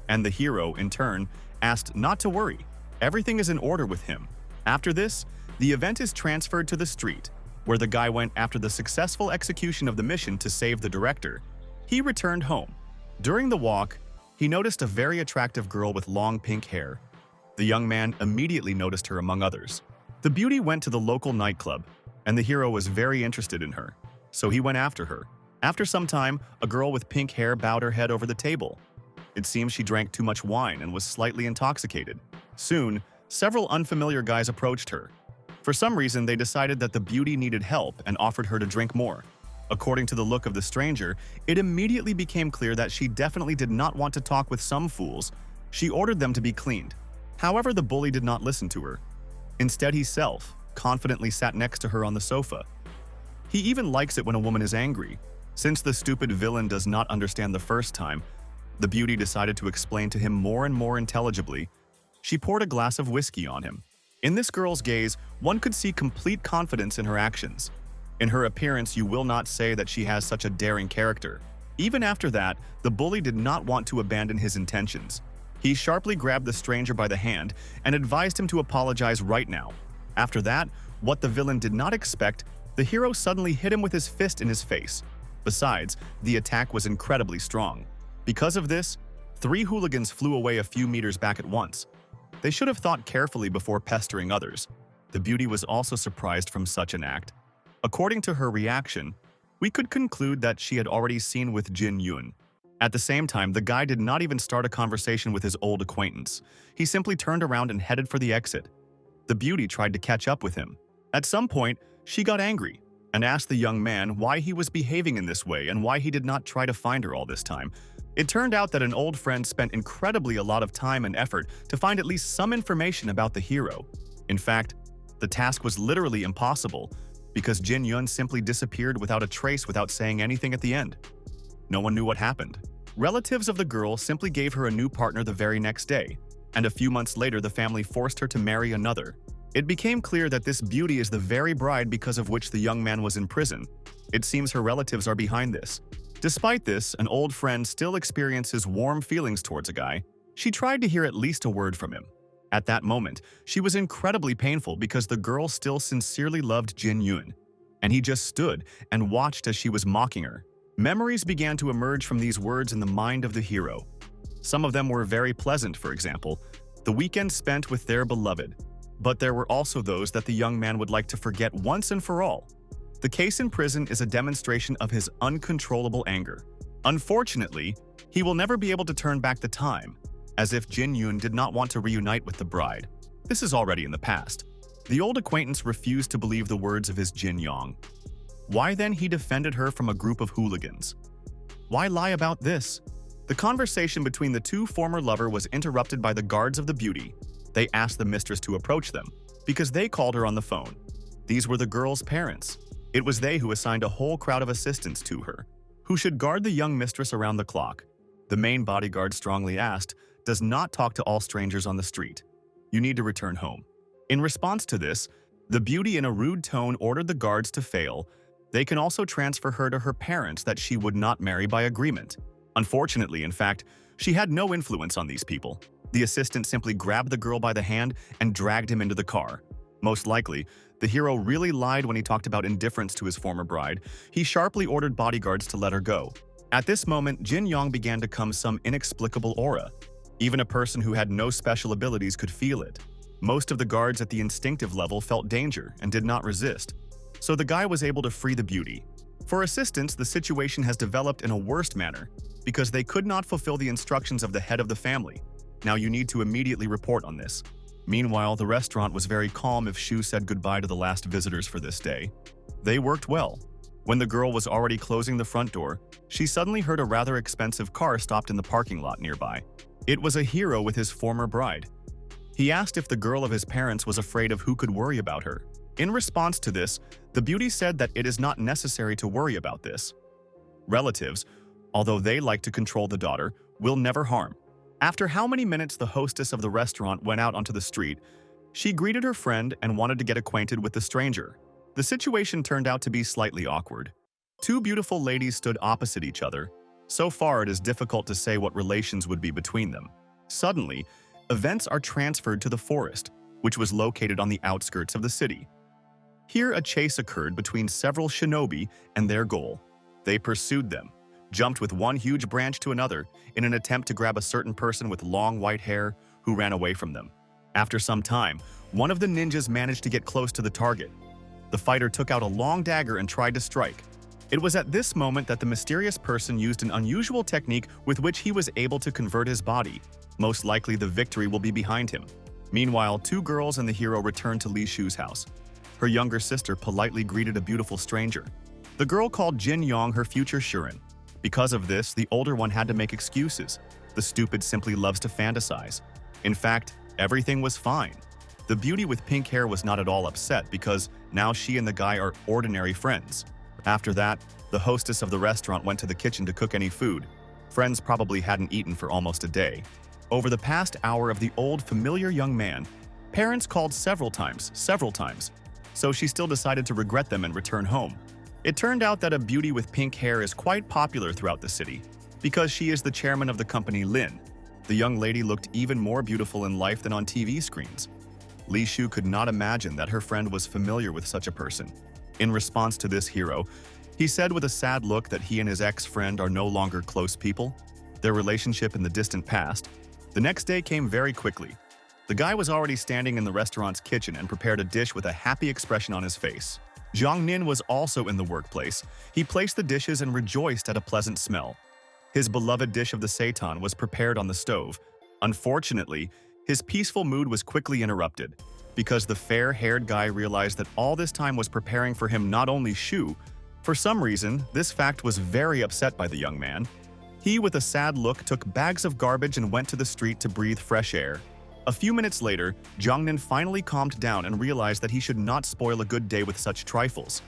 And the hero, in turn, asked not to worry. Everything is in order with him. After this, the event is transferred to the street, where the guy went after the successful execution of the mission to save the director. He returned home. During the walk, he noticed a very attractive girl with long pink hair. The young man immediately noticed her among others. The beauty went to the local nightclub, and the hero was very interested in her, so he went after her. After some time, a girl with pink hair bowed her head over the table. It seems she drank too much wine and was slightly intoxicated. Soon, several unfamiliar guys approached her. For some reason, they decided that the beauty needed help and offered her to drink more. According to the look of the stranger, it immediately became clear that she definitely did not want to talk with some fools. She ordered them to be cleaned. However, the bully did not listen to her. Instead, he confidently sat next to her on the sofa. He even likes it when a woman is angry. Since the stupid villain does not understand the first time, the beauty decided to explain to him more and more intelligibly. She poured a glass of whiskey on him. In this girl's gaze, one could see complete confidence in her actions. In her appearance, you will not say that she has such a daring character. Even after that, the bully did not want to abandon his intentions. He sharply grabbed the stranger by the hand and advised him to apologize right now. After that, what the villain did not expect, the hero suddenly hit him with his fist in his face. Besides, the attack was incredibly strong. Because of this, 3 hooligans flew away a few meters back at once. They should have thought carefully before pestering others. The beauty was also surprised from such an act. According to her reaction, we could conclude that she had already seen with Jin Yun. At the same time, the guy did not even start a conversation with his old acquaintance. He simply turned around and headed for the exit. The beauty tried to catch up with him. At some point, she got angry and asked the young man why he was behaving in this way and why he did not try to find her all this time. It turned out that an old friend spent incredibly a lot of time and effort to find at least some information about the hero. In fact, the task was literally impossible because Jin Yun simply disappeared without a trace without saying anything at the end. No one knew what happened. Relatives of the girl simply gave her a new partner the very next day, and a few months later the family forced her to marry another. It became clear that this beauty is the very bride because of which the young man was in prison. It seems her relatives are behind this. Despite this, an old friend still experiences warm feelings towards a guy. She tried to hear at least a word from him. At that moment, she was incredibly painful because the girl still sincerely loved Jin Yun, and he just stood and watched as she was mocking her. Memories began to emerge from these words in the mind of the hero. Some of them were very pleasant, for example, the weekend spent with their beloved. But there were also those that the young man would like to forget once and for all. The case in prison is a demonstration of his uncontrollable anger. Unfortunately, he will never be able to turn back the time, as if Jin Yun did not want to reunite with the bride. This is already in the past. The old acquaintance refused to believe the words of his Jin Yong. Why then he defended her from a group of hooligans? Why lie about this? The conversation between the 2 former lovers was interrupted by the guards of the beauty. They asked the mistress to approach them, because they called her on the phone. These were the girl's parents. It was they who assigned a whole crowd of assistants to her, who should guard the young mistress around the clock. The main bodyguard strongly asked, "Does not talk to all strangers on the street. You need to return home." In response to this, the beauty in a rude tone ordered the guards to fail. They can also transfer her to her parents that she would not marry by agreement. Unfortunately, in fact, she had no influence on these people. The assistant simply grabbed the girl by the hand and dragged him into the car. Most likely, the hero really lied when he talked about indifference to his former bride. He sharply ordered bodyguards to let her go. At this moment, Jin Yong began to come some inexplicable aura. Even a person who had no special abilities could feel it. Most of the guards at the instinctive level felt danger and did not resist. So the guy was able to free the beauty. For assistants, the situation has developed in a worse manner because they could not fulfill the instructions of the head of the family. Now you need to immediately report on this. Meanwhile, the restaurant was very calm if Shu said goodbye to the last visitors for this day. They worked well. When the girl was already closing the front door, she suddenly heard a rather expensive car stopped in the parking lot nearby. It was a hero with his former bride. He asked if the girl of his parents was afraid of who could worry about her. In response to this, the beauty said that it is not necessary to worry about this. Relatives, although they like to control the daughter, will never harm. After how many minutes the hostess of the restaurant went out onto the street, she greeted her friend and wanted to get acquainted with the stranger. The situation turned out to be slightly awkward. 2 beautiful ladies stood opposite each other. So far, it is difficult to say what relations would be between them. Suddenly, events are transferred to the forest, which was located on the outskirts of the city. Here, a chase occurred between several shinobi and their goal. They pursued them, jumped with one huge branch to another in an attempt to grab a certain person with long white hair who ran away from them. After some time, one of the ninjas managed to get close to the target. The fighter took out a long dagger and tried to strike. It was at this moment that the mysterious person used an unusual technique with which he was able to convert his body. Most likely the victory will be behind him. Meanwhile, 2 girls and the hero returned to Li Shu's house. Her younger sister politely greeted a beautiful stranger. The girl called Jin Yong her future Shuren. Because of this, the older one had to make excuses. The stupid simply loves to fantasize. In fact, everything was fine. The beauty with pink hair was not at all upset because now she and the guy are ordinary friends. After that, the hostess of the restaurant went to the kitchen to cook any food. Friends probably hadn't eaten for almost a day. Over the past hour of the old familiar young man, parents called several times. So she still decided to regret them and return home. It turned out that a beauty with pink hair is quite popular throughout the city because she is the chairman of the company Lin. The young lady looked even more beautiful in life than on TV screens. Li Shu could not imagine that her friend was familiar with such a person. In response to this hero, he said with a sad look that he and his ex-friend are no longer close people, their relationship in the distant past. The next day came very quickly. The guy was already standing in the restaurant's kitchen and prepared a dish with a happy expression on his face. Zhang Nin was also in the workplace. He placed the dishes and rejoiced at a pleasant smell. His beloved dish of the seitan was prepared on the stove. Unfortunately, his peaceful mood was quickly interrupted, because the fair-haired guy realized that all this time was preparing for him not only Shu. For some reason, this fact was very upset by the young man. He, with a sad look, took bags of garbage and went to the street to breathe fresh air. A few minutes later, Zhang Nin finally calmed down and realized that he should not spoil a good day with such trifles.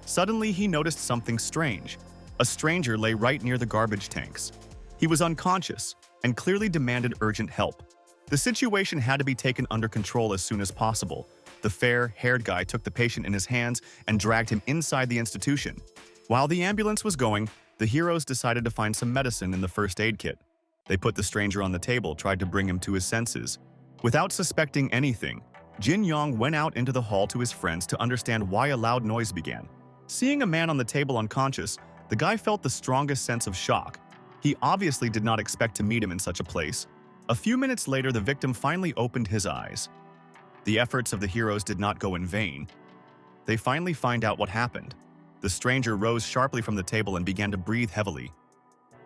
Suddenly, he noticed something strange. A stranger lay right near the garbage tanks. He was unconscious and clearly demanded urgent help. The situation had to be taken under control as soon as possible. The fair-haired guy took the patient in his hands and dragged him inside the institution. While the ambulance was going, the heroes decided to find some medicine in the first aid kit. They put the stranger on the table, tried to bring him to his senses. Without suspecting anything, Jin Yong went out into the hall to his friends to understand why a loud noise began. Seeing a man on the table unconscious, the guy felt the strongest sense of shock. He obviously did not expect to meet him in such a place. A few minutes later, the victim finally opened his eyes. The efforts of the heroes did not go in vain. They finally find out what happened. The stranger rose sharply from the table and began to breathe heavily.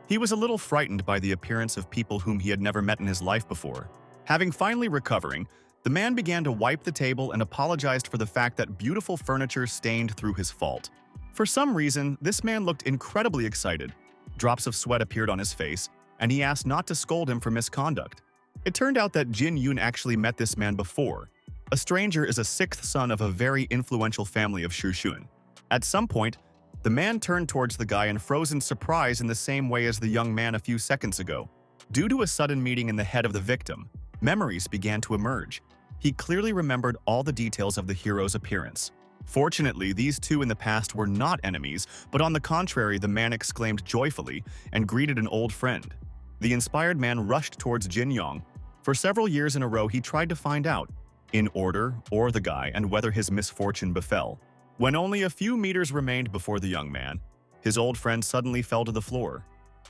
He was a little frightened by the appearance of people whom he had never met in his life before. Having finally recovering, the man began to wipe the table and apologized for the fact that beautiful furniture stained through his fault. For some reason, this man looked incredibly excited. Drops of sweat appeared on his face, and he asked not to scold him for misconduct. It turned out that Jin Yun actually met this man before. A stranger is a sixth son of a very influential family of Shushun. At some point, the man turned towards the guy and froze in surprise in the same way as the young man a few seconds ago. Due to a sudden meeting in the head of the victim, memories began to emerge. He clearly remembered all the details of the hero's appearance. Fortunately, these two in the past were not enemies, but on the contrary, the man exclaimed joyfully and greeted an old friend. The inspired man rushed towards Jin Yong. For several years in a row, he tried to find out, in order or the guy, and whether his misfortune befell. When only a few meters remained before the young man, his old friend suddenly fell to the floor.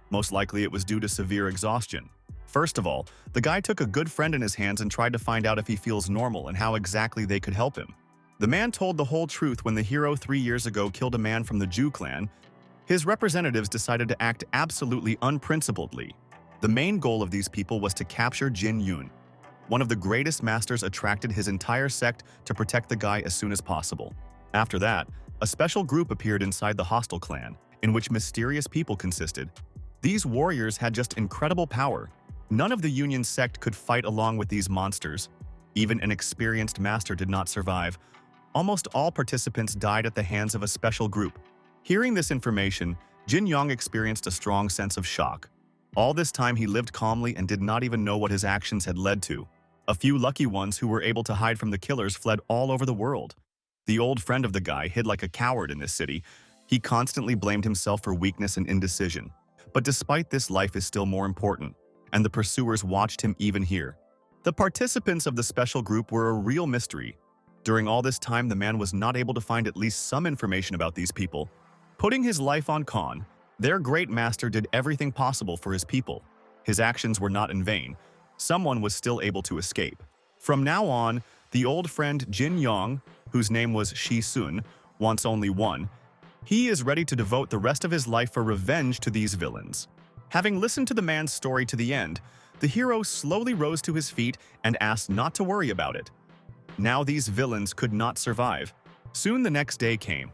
Most likely it was due to severe exhaustion. First of all, the guy took a good friend in his hands and tried to find out if he feels normal and how exactly they could help him. The man told the whole truth when the hero 3 years ago killed a man from the Zhu clan. His representatives decided to act absolutely unprincipledly. The main goal of these people was to capture Jin Yun. One of the greatest masters attracted his entire sect to protect the guy as soon as possible. After that, a special group appeared inside the hostile clan, in which mysterious people consisted. These warriors had just incredible power. None of the Union sect could fight along with these monsters. Even an experienced master did not survive. Almost all participants died at the hands of a special group. Hearing this information, Jin Yong experienced a strong sense of shock. All this time he lived calmly and did not even know what his actions had led to. A few lucky ones who were able to hide from the killers fled all over the world. The old friend of the guy hid like a coward in this city. He constantly blamed himself for weakness and indecision. But despite this, life is still more important, and the pursuers watched him even here. The participants of the special group were a real mystery. During all this time, the man was not able to find at least some information about these people. Putting his life on con, their great master did everything possible for his people. His actions were not in vain. Someone was still able to escape. From now on, the old friend Jin Yong, whose name was Shi Sun, wants only one. He is ready to devote the rest of his life for revenge to these villains. Having listened to the man's story to the end, the hero slowly rose to his feet and asked not to worry about it. Now these villains could not survive. Soon the next day came.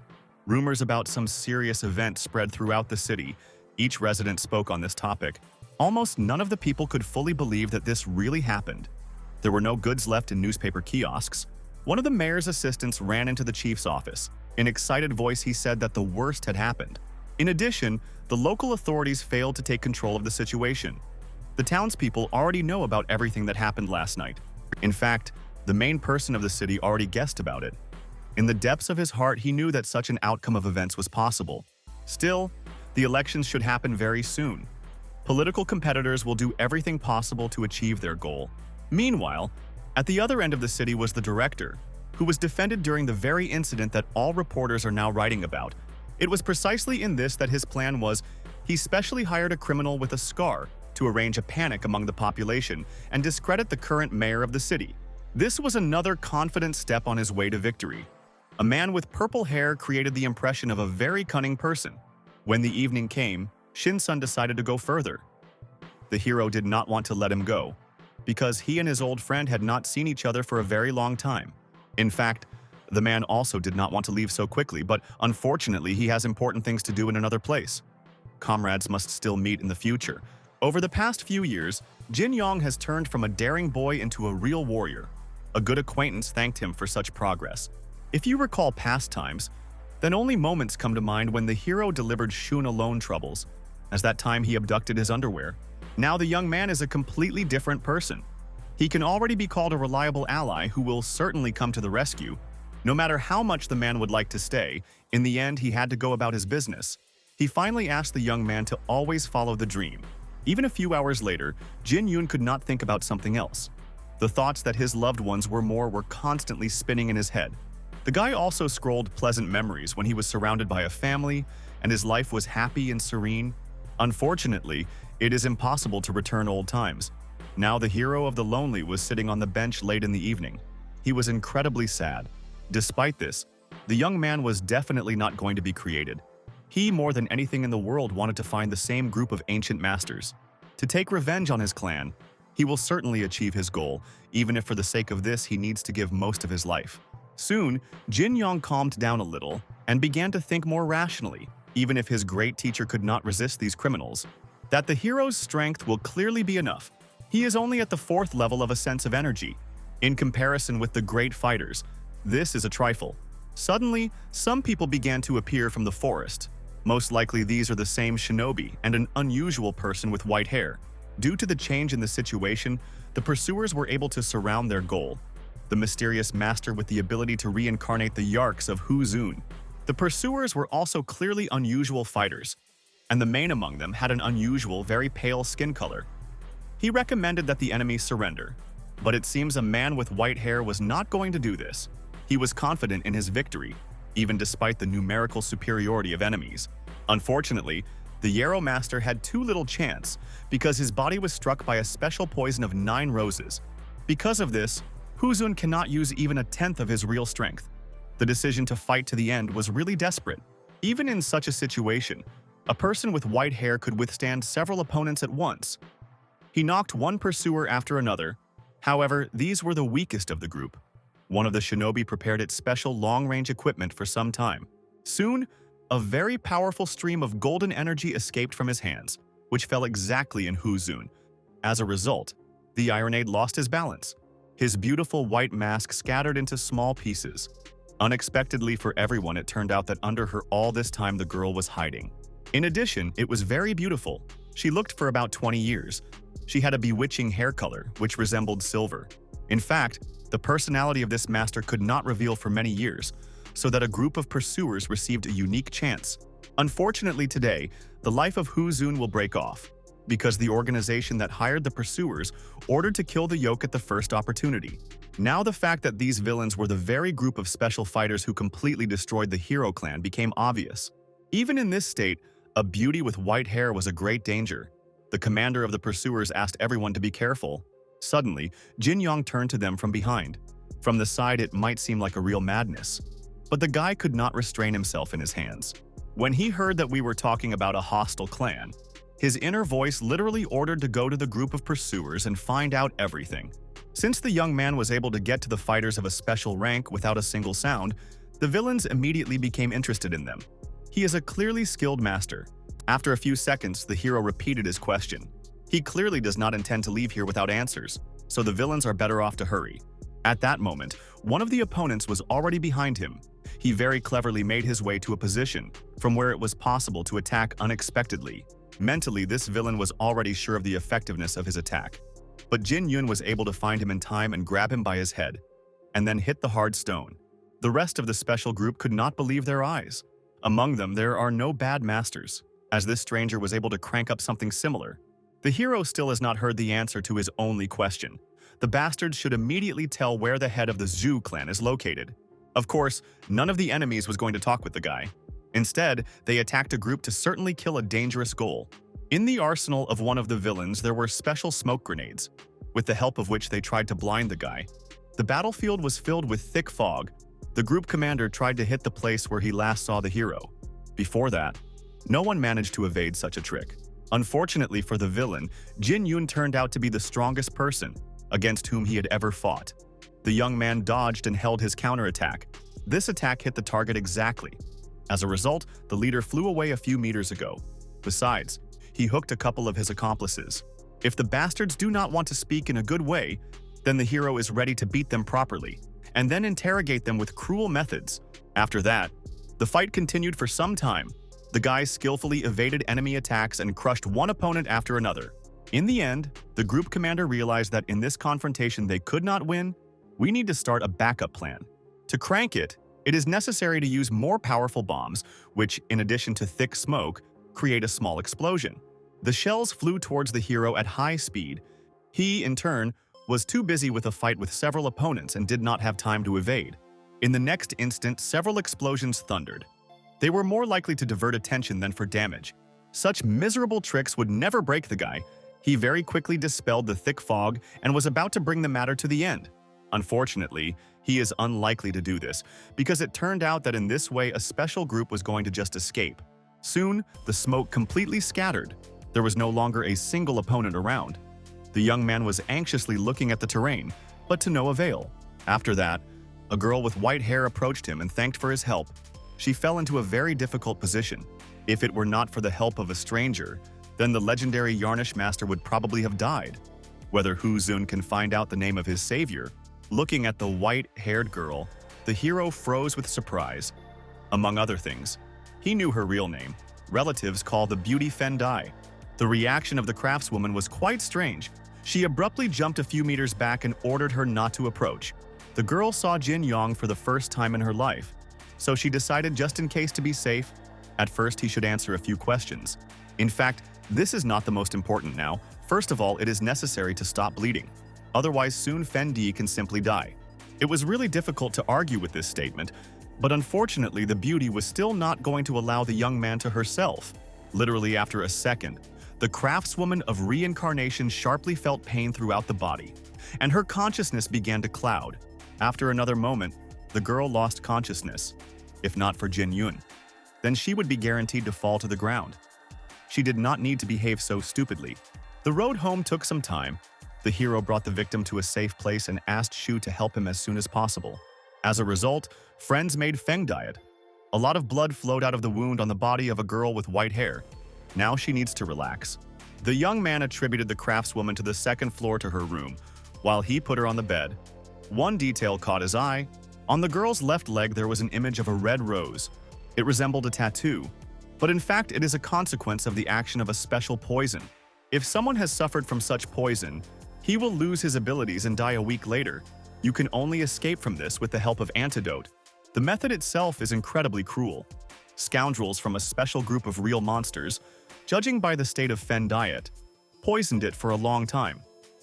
Rumors about some serious event spread throughout the city. Each resident spoke on this topic. Almost none of the people could fully believe that this really happened. There were no goods left in newspaper kiosks. One of the mayor's assistants ran into the chief's office. In excited voice, he said that the worst had happened. In addition, the local authorities failed to take control of the situation. The townspeople already know about everything that happened last night. In fact, the main person of the city already guessed about it. In the depths of his heart, he knew that such an outcome of events was possible. Still, the elections should happen very soon. Political competitors will do everything possible to achieve their goal. Meanwhile, at the other end of the city was the director, who was defended during the very incident that all reporters are now writing about. It was precisely in this that his plan was. He specially hired a criminal with a scar to arrange a panic among the population and discredit the current mayor of the city. This was another confident step on his way to victory. A man with purple hair created the impression of a very cunning person. When the evening came, Shin-sun decided to go further. The hero did not want to let him go, because he and his old friend had not seen each other for a very long time. In fact, the man also did not want to leave so quickly, but unfortunately he has important things to do in another place. Comrades must still meet in the future. Over the past few years, Jin Yong has turned from a daring boy into a real warrior. A good acquaintance thanked him for such progress. If you recall past times, then only moments come to mind when the hero delivered Shun alone troubles, as that time he abducted his underwear. Now the young man is a completely different person. He can already be called a reliable ally who will certainly come to the rescue. No matter how much the man would like to stay, in the end he had to go about his business. He finally asked the young man to always follow the dream. Even a few hours later, Jin Yoon could not think about something else. The thoughts that his loved ones were constantly spinning in his head. The guy also scrolled pleasant memories when he was surrounded by a family and his life was happy and serene. Unfortunately, it is impossible to return old times. Now the hero of the lonely was sitting on the bench late in the evening. He was incredibly sad. Despite this, the young man was definitely not going to be created. He, more than anything in the world, wanted to find the same group of ancient masters. To take revenge on his clan, he will certainly achieve his goal, even if for the sake of this he needs to give most of his life. Soon, Jin Yong calmed down a little and began to think more rationally, even if his great teacher could not resist these criminals. That the hero's strength will clearly be enough. He is only at the 4th level of a sense of energy. In comparison with the great fighters, this is a trifle. Suddenly, some people began to appear from the forest. Most likely these are the same shinobi and an unusual person with white hair. Due to the change in the situation, the pursuers were able to surround their goal. The mysterious master with the ability to reincarnate the Yarks of Huzun. The pursuers were also clearly unusual fighters, and the main among them had an unusual, very pale skin color. He recommended that the enemy surrender, but it seems a man with white hair was not going to do this. He was confident in his victory, even despite the numerical superiority of enemies. Unfortunately, the Yarrow Master had too little chance because his body was struck by a special poison of 9 roses. Because of this, Huzun cannot use even a tenth of his real strength. The decision to fight to the end was really desperate. Even in such a situation, a person with white hair could withstand several opponents at once. He knocked one pursuer after another. However, these were the weakest of the group. One of the shinobi prepared its special long-range equipment for some time. Soon, a very powerful stream of golden energy escaped from his hands, which fell exactly in Huzun. As a result, the Ironade lost his balance. His beautiful white mask scattered into small pieces. Unexpectedly for everyone, it turned out that under her all this time the girl was hiding. In addition, it was very beautiful. She looked for about 20 years. She had a bewitching hair color, which resembled silver. In fact, the personality of this master could not reveal for many years, so that a group of pursuers received a unique chance. Unfortunately today, the life of Huzun will break off, because the organization that hired the pursuers ordered to kill the yoke at the first opportunity. Now the fact that these villains were the very group of special fighters who completely destroyed the hero clan became obvious. Even in this state, a beauty with white hair was a great danger. The commander of the pursuers asked everyone to be careful. Suddenly, Jin Yong turned to them from behind. From the side, it might seem like a real madness, but the guy could not restrain himself in his hands. When he heard that we were talking about a hostile clan, his inner voice literally ordered to go to the group of pursuers and find out everything. Since the young man was able to get to the fighters of a special rank without a single sound, the villains immediately became interested in them. He is a clearly skilled master. After a few seconds, the hero repeated his question. He clearly does not intend to leave here without answers, so the villains are better off to hurry. At that moment, one of the opponents was already behind him. He very cleverly made his way to a position from where it was possible to attack unexpectedly. Mentally, this villain was already sure of the effectiveness of his attack. But Jin Yun was able to find him in time and grab him by his head, and then hit the hard stone. The rest of the special group could not believe their eyes. Among them, there are no bad masters, as this stranger was able to crank up something similar. The hero still has not heard the answer to his only question. The bastards should immediately tell where the head of the Zhu clan is located. Of course, none of the enemies was going to talk with the guy. Instead, they attacked a group to certainly kill a dangerous goal. In the arsenal of one of the villains, there were special smoke grenades, with the help of which they tried to blind the guy. The battlefield was filled with thick fog. The group commander tried to hit the place where he last saw the hero. Before that, no one managed to evade such a trick. Unfortunately for the villain, Jin Yun turned out to be the strongest person against whom he had ever fought. The young man dodged and held his counterattack. This attack hit the target exactly. As a result, the leader flew away a few meters ago. Besides, he hooked a couple of his accomplices. If the bastards do not want to speak in a good way, then the hero is ready to beat them properly, and then interrogate them with cruel methods. After that, the fight continued for some time. The guys skillfully evaded enemy attacks and crushed one opponent after another. In the end, the group commander realized that in this confrontation they could not win. We need to start a backup plan. To crank it, it is necessary to use more powerful bombs, which, in addition to thick smoke, create a small explosion. The shells flew towards the hero at high speed. He, in turn, was too busy with a fight with several opponents and did not have time to evade. In the next instant, several explosions thundered. They were more likely to divert attention than for damage. Such miserable tricks would never break the guy. He very quickly dispelled the thick fog and was about to bring the matter to the end. Unfortunately, he is unlikely to do this, because it turned out that in this way a special group was going to just escape. Soon, the smoke completely scattered. There was no longer a single opponent around. The young man was anxiously looking at the terrain, but to no avail. After that, a girl with white hair approached him and thanked for his help. She fell into a very difficult position. If it were not for the help of a stranger, then the legendary Yarnish Master would probably have died. Whether Hu Zun can find out the name of his savior, looking at the white-haired girl, the hero froze with surprise. Among other things, he knew her real name. Relatives call the beauty Fen Dai. The reaction of the craftswoman was quite strange. She abruptly jumped a few meters back and ordered her not to approach. The girl saw Jin Yong for the first time in her life, so she decided, just in case to be safe, at first he should answer a few questions. In fact, this is not the most important now. First of all, it is necessary to stop bleeding. Otherwise, soon Fen Di can simply die. It was really difficult to argue with this statement, but unfortunately the beauty was still not going to allow the young man to herself. Literally after a second, the craftswoman of reincarnation sharply felt pain throughout the body, and her consciousness began to cloud. After another moment, the girl lost consciousness. If not for Jin Yun, then she would be guaranteed to fall to the ground. She did not need to behave so stupidly. The road home took some time. The hero brought the victim to a safe place and asked Shu to help him as soon as possible. As a result, friends made Feng diet. A lot of blood flowed out of the wound on the body of a girl with white hair. Now she needs to relax. The young man attributed the craftswoman to the second floor to her room, while he put her on the bed. One detail caught his eye. On the girl's left leg there was an image of a red rose. It resembled a tattoo, but in fact it is a consequence of the action of a special poison. If someone has suffered from such poison, he will lose his abilities and die a week later. You can only escape from this with the help of antidote. The method itself is incredibly cruel. Scoundrels from a special group of real monsters, judging by the state of Fen diet, poisoned it for a long time.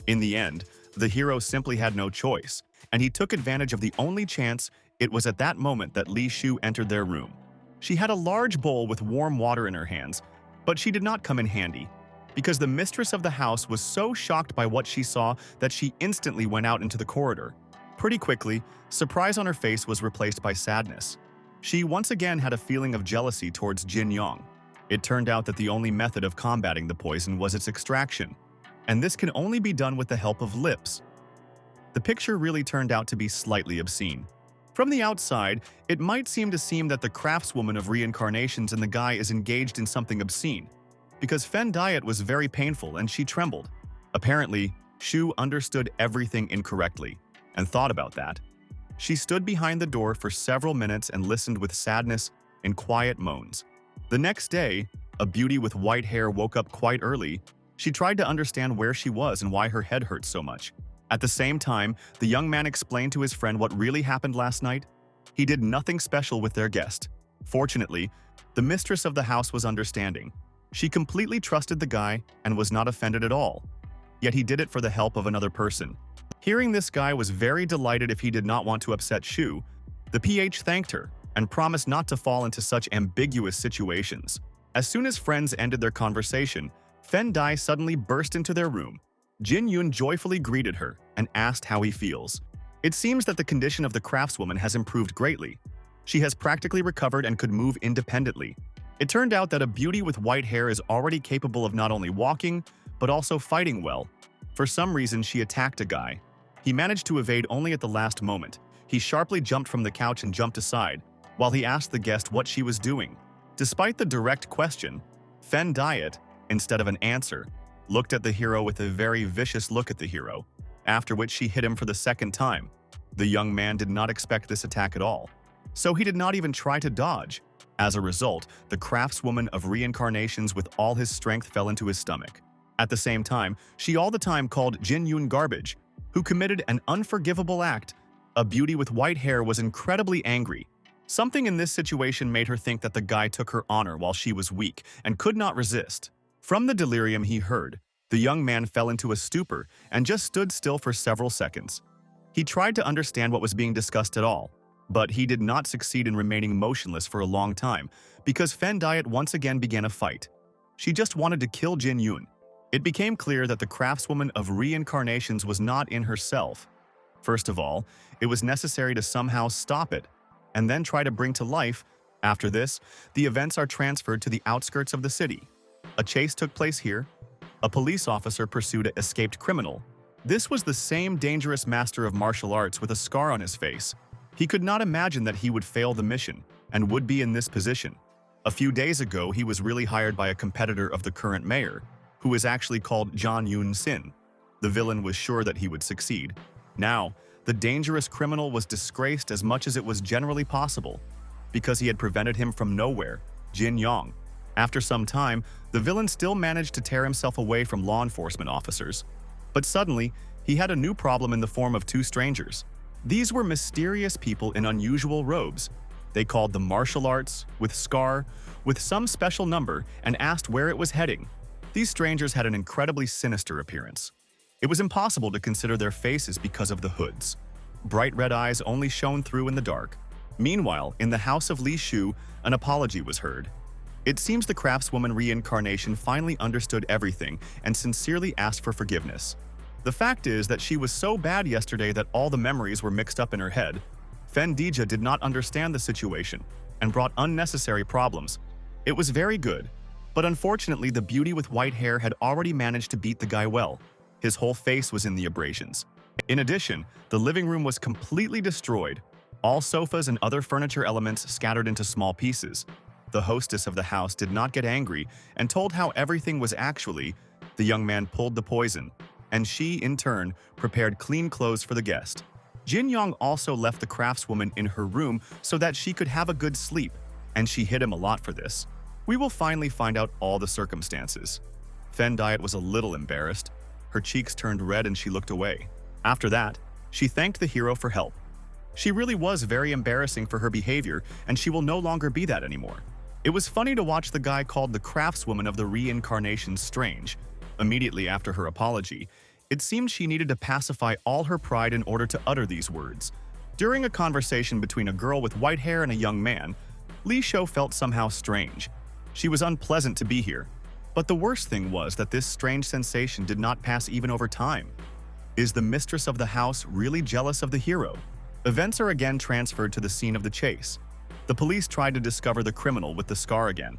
In the end, the hero simply had no choice, and he took advantage of the only chance. It was at that moment that Li Shu entered their room. She had a large bowl with warm water in her hands, but she did not come in handy, because the mistress of the house was so shocked by what she saw that she instantly went out into the corridor. Pretty quickly, surprise on her face was replaced by sadness. She once again had a feeling of jealousy towards Jin Yong. It turned out that the only method of combating the poison was its extraction, and this can only be done with the help of lips. The picture really turned out to be slightly obscene. From the outside, it might seem that the craftswoman of reincarnations and the guy is engaged in something obscene, because Fen diet was very painful and she trembled. Apparently, Shu understood everything incorrectly and thought about that. She stood behind the door for several minutes and listened with sadness and quiet moans. The next day, a beauty with white hair woke up quite early. She tried to understand where she was and why her head hurt so much. At the same time, the young man explained to his friend what really happened last night. He did nothing special with their guest. Fortunately, the mistress of the house was understanding. She completely trusted the guy and was not offended at all. Yet he did it for the help of another person. Hearing this guy was very delighted if he did not want to upset Shu. The PH thanked her and promised not to fall into such ambiguous situations. As soon as friends ended their conversation, Fen Dai suddenly burst into their room. Jin Yun joyfully greeted her and asked how he feels. It seems that the condition of the craftswoman has improved greatly. She has practically recovered and could move independently. It turned out that a beauty with white hair is already capable of not only walking, but also fighting well. For some reason, she attacked a guy. He managed to evade only at the last moment. He sharply jumped from the couch and jumped aside, while he asked the guest what she was doing. Despite the direct question, Fen Diet, instead of an answer, looked at the hero with a very vicious look at the hero, after which she hit him for the second time. The young man did not expect this attack at all, so he did not even try to dodge. As a result, the craftswoman of reincarnations with all his strength fell into his stomach. At the same time, she all the time called Jin Yun garbage, who committed an unforgivable act. A beauty with white hair was incredibly angry. Something in this situation made her think that the guy took her honor while she was weak and could not resist. From the delirium he heard, the young man fell into a stupor and just stood still for several seconds. He tried to understand what was being discussed at all, but he did not succeed in remaining motionless for a long time because Fen Diet once again began a fight. She just wanted to kill Jin Yun. It became clear that the craftswoman of reincarnations was not in herself. First of all, it was necessary to somehow stop it, and then try to bring to life. After this, the events are transferred to the outskirts of the city. A chase took place here. A police officer pursued an escaped criminal. This was the same dangerous master of martial arts with a scar on his face. He could not imagine that he would fail the mission and would be in this position. A few days ago, he was really hired by a competitor of the current mayor, who is actually called John Yoon Sin. The villain was sure that he would succeed. Now, the dangerous criminal was disgraced as much as it was generally possible, because he had prevented him from nowhere, Jin Yong. After some time, the villain still managed to tear himself away from law enforcement officers. But suddenly, he had a new problem in the form of two strangers. These were mysterious people in unusual robes. They called the martial arts, with scar, with some special number, and asked where it was heading. These strangers had an incredibly sinister appearance. It was impossible to consider their faces because of the hoods. Bright red eyes only shone through in the dark. Meanwhile, in the house of Li Shu, an apology was heard. It seems the craftswoman reincarnation finally understood everything and sincerely asked for forgiveness. The fact is that she was so bad yesterday that all the memories were mixed up in her head. Fen Dija did not understand the situation and brought unnecessary problems. It was very good, but unfortunately the beauty with white hair had already managed to beat the guy well. His whole face was in the abrasions. In addition, the living room was completely destroyed, all sofas and other furniture elements scattered into small pieces. The hostess of the house did not get angry and told how everything was actually. The young man pulled the poison, and she, in turn, prepared clean clothes for the guest. Jin Yong also left the craftswoman in her room so that she could have a good sleep, and she hit him a lot for this. We will finally find out all the circumstances. Fen Diet was a little embarrassed. Her cheeks turned red and she looked away. After that, she thanked the hero for help. She really was very embarrassing for her behavior, and she will no longer be that anymore. It was funny to watch the guy called the craftswoman of the reincarnation strange. Immediately after her apology, it seemed she needed to pacify all her pride in order to utter these words. During a conversation between a girl with white hair and a young man, Li Shou felt somehow strange. She was unpleasant to be here. But the worst thing was that this strange sensation did not pass even over time. Is the mistress of the house really jealous of the hero? Events are again transferred to the scene of the chase. The police tried to discover the criminal with the scar again,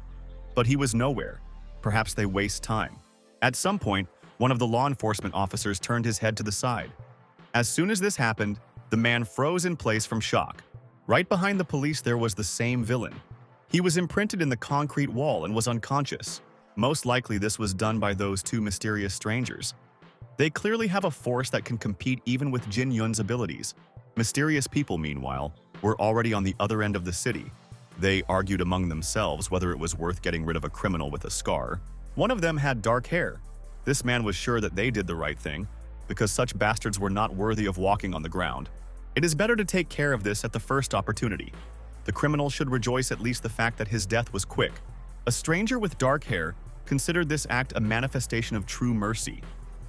but he was nowhere. Perhaps they waste time. At some point, one of the law enforcement officers turned his head to the side. As soon as this happened, the man froze in place from shock. Right behind the police there was the same villain. He was imprinted in the concrete wall and was unconscious. Most likely this was done by those two mysterious strangers. They clearly have a force that can compete even with Jin Yun's abilities. Mysterious people, meanwhile, were already on the other end of the city. They argued among themselves whether it was worth getting rid of a criminal with a scar. One of them had dark hair. This man was sure that they did the right thing, because such bastards were not worthy of walking on the ground. It is better to take care of this at the first opportunity. The criminal should rejoice at least the fact that his death was quick. A stranger with dark hair considered this act a manifestation of true mercy.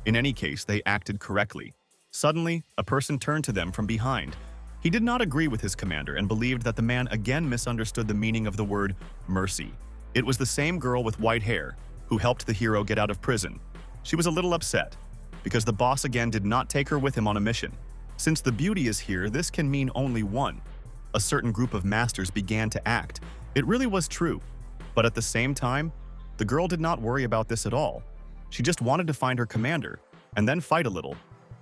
In any case, they acted correctly. Suddenly, a person turned to them from behind. He did not agree with his commander and believed that the man again misunderstood the meaning of the word mercy. It was the same girl with white hair who helped the hero get out of prison. She was a little upset because the boss again did not take her with him on a mission. Since the beauty is here, this can mean only one. A certain group of masters began to act. It really was true. But at the same time, the girl did not worry about this at all. She just wanted to find her commander and then fight a little.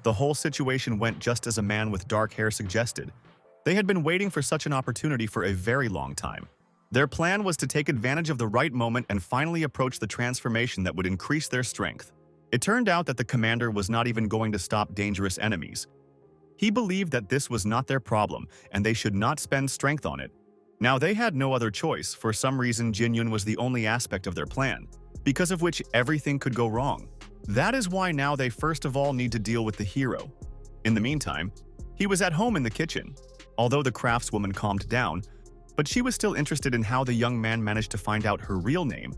The whole situation went just as a man with dark hair suggested. They had been waiting for such an opportunity for a very long time. Their plan was to take advantage of the right moment and finally approach the transformation that would increase their strength. It turned out that the commander was not even going to stop dangerous enemies. He believed that this was not their problem and they should not spend strength on it. Now they had no other choice. For some reason, Jin Yun was the only aspect of their plan, because of which everything could go wrong. That is why now they first of all need to deal with the hero. In the meantime, he was at home in the kitchen. Although the craftswoman calmed down, but she was still interested in how the young man managed to find out her real name.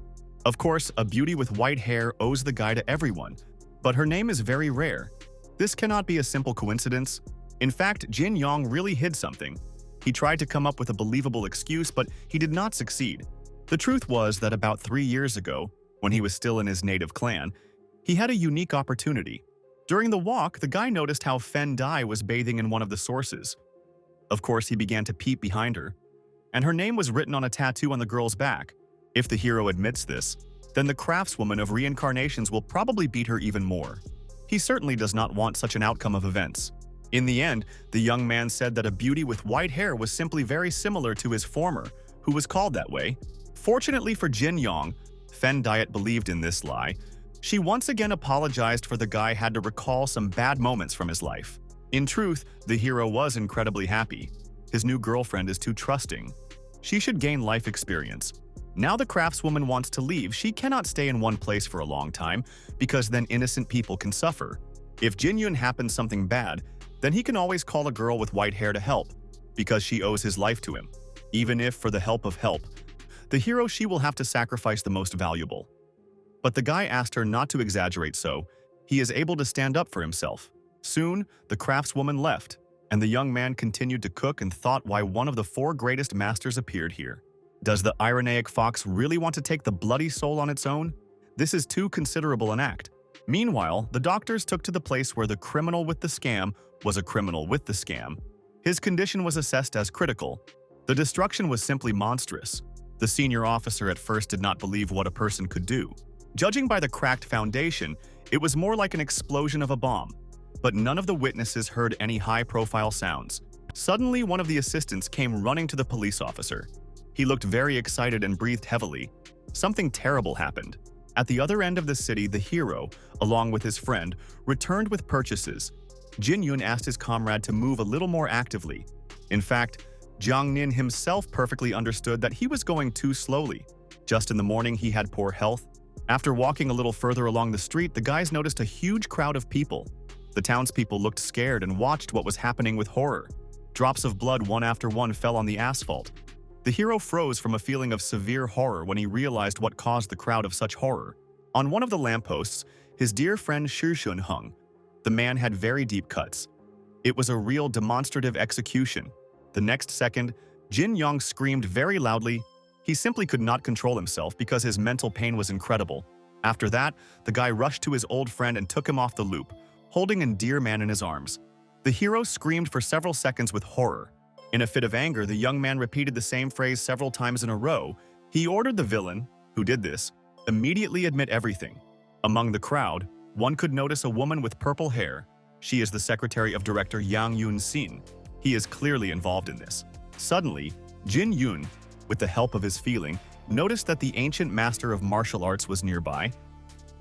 Of course, a beauty with white hair owes the guy to everyone, but her name is very rare. This cannot be a simple coincidence. In fact, Jin Yong really hid something. He tried to come up with a believable excuse, but he did not succeed. The truth was that about 3 years ago, when he was still in his native clan, he had a unique opportunity. During the walk, the guy noticed how Fen Dai was bathing in one of the sources. Of course, he began to peep behind her, and her name was written on a tattoo on the girl's back. If the hero admits this, then the craftswoman of reincarnations will probably beat her even more. He certainly does not want such an outcome of events. In the end, the young man said that a beauty with white hair was simply very similar to his former, who was called that way. Fortunately for Jin Yong, Fen Diet believed in this lie. She once again apologized for the guy had to recall some bad moments from his life. In truth, the hero was incredibly happy. His new girlfriend is too trusting. She should gain life experience. Now the craftswoman wants to leave. She cannot stay in one place for a long time, because then innocent people can suffer. If Jin Yun happens something bad, then he can always call a girl with white hair to help, because she owes his life to him. Even if, for the help of help, the hero she will have to sacrifice the most valuable. But the guy asked her not to exaggerate, so he is able to stand up for himself. Soon, the craftswoman left, and the young man continued to cook and thought why one of the 4 greatest masters appeared here. Does the ironic fox really want to take the bloody soul on its own? This is too considerable an act. Meanwhile, the doctors took to the place where the criminal with the scam was a criminal with the scam. His condition was assessed as critical. The destruction was simply monstrous. The senior officer at first did not believe what a person could do. Judging by the cracked foundation, it was more like an explosion of a bomb. But none of the witnesses heard any high-profile sounds. Suddenly, one of the assistants came running to the police officer. He looked very excited and breathed heavily. Something terrible happened. At the other end of the city, the hero, along with his friend, returned with purchases. Jin Yun asked his comrade to move a little more actively. In fact, Jiang Nin himself perfectly understood that he was going too slowly. Just in the morning, he had poor health. After walking a little further along the street, the guys noticed a huge crowd of people. The townspeople looked scared and watched what was happening with horror. Drops of blood one after one fell on the asphalt. The hero froze from a feeling of severe horror when he realized what caused the crowd of such horror. On one of the lampposts, his dear friend Shishun hung. The man had very deep cuts. It was a real demonstrative execution. The next second, Jin Yong screamed very loudly. He simply could not control himself because his mental pain was incredible. After that, the guy rushed to his old friend and took him off the loop, holding a dear man in his arms. The hero screamed for several seconds with horror. In a fit of anger, the young man repeated the same phrase several times in a row. He ordered the villain, who did this, immediately admit everything. Among the crowd, one could notice a woman with purple hair. She is the secretary of director Yang Yun-sin. He is clearly involved in this. Suddenly, Jin Yun, with the help of his feeling, noticed that the ancient master of martial arts was nearby.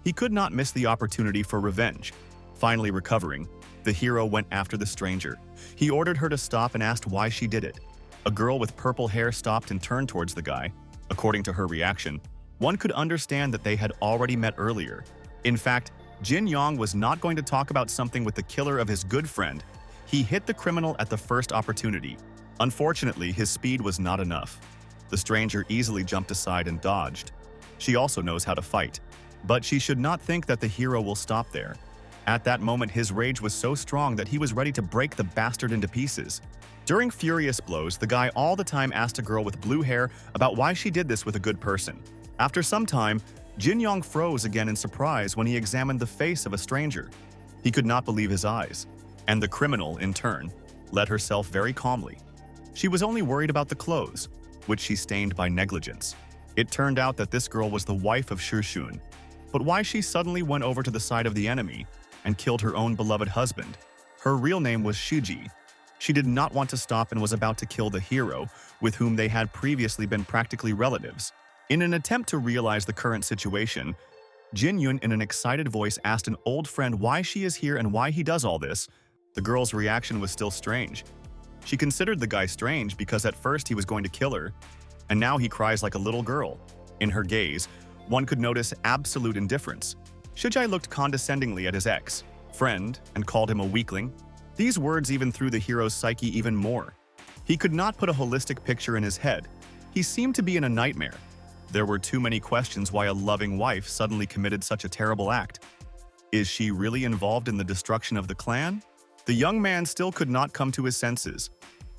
He could not miss the opportunity for revenge. Finally recovering, the hero went after the stranger. He ordered her to stop and asked why she did it. A girl with purple hair stopped and turned towards the guy. According to her reaction, one could understand that they had already met earlier. In fact, Jin Yong was not going to talk about something with the killer of his good friend. He hit the criminal at the first opportunity. Unfortunately, his speed was not enough. The stranger easily jumped aside and dodged. She also knows how to fight. But she should not think that the hero will stop there. At that moment, his rage was so strong that he was ready to break the bastard into pieces. During furious blows, the guy all the time asked a girl with blue hair about why she did this with a good person. After some time, Jin Yong froze again in surprise when he examined the face of a stranger. He could not believe his eyes. And the criminal, in turn, led herself very calmly. She was only worried about the clothes, which she stained by negligence. It turned out that this girl was the wife of Shishun. But why she suddenly went over to the side of the enemy and killed her own beloved husband? Her real name was Shiji. She did not want to stop and was about to kill the hero, with whom they had previously been practically relatives. In an attempt to realize the current situation, Jin Yun in an excited voice asked an old friend why she is here and why he does all this. The girl's reaction was still strange. She considered the guy strange because at first he was going to kill her, and now he cries like a little girl. In her gaze, one could notice absolute indifference. Shijai looked condescendingly at his ex-friend and called him a weakling. These words even threw the hero's psyche even more. He could not put a holistic picture in his head. He seemed to be in a nightmare. There were too many questions why a loving wife suddenly committed such a terrible act. Is she really involved in the destruction of the clan? The young man still could not come to his senses.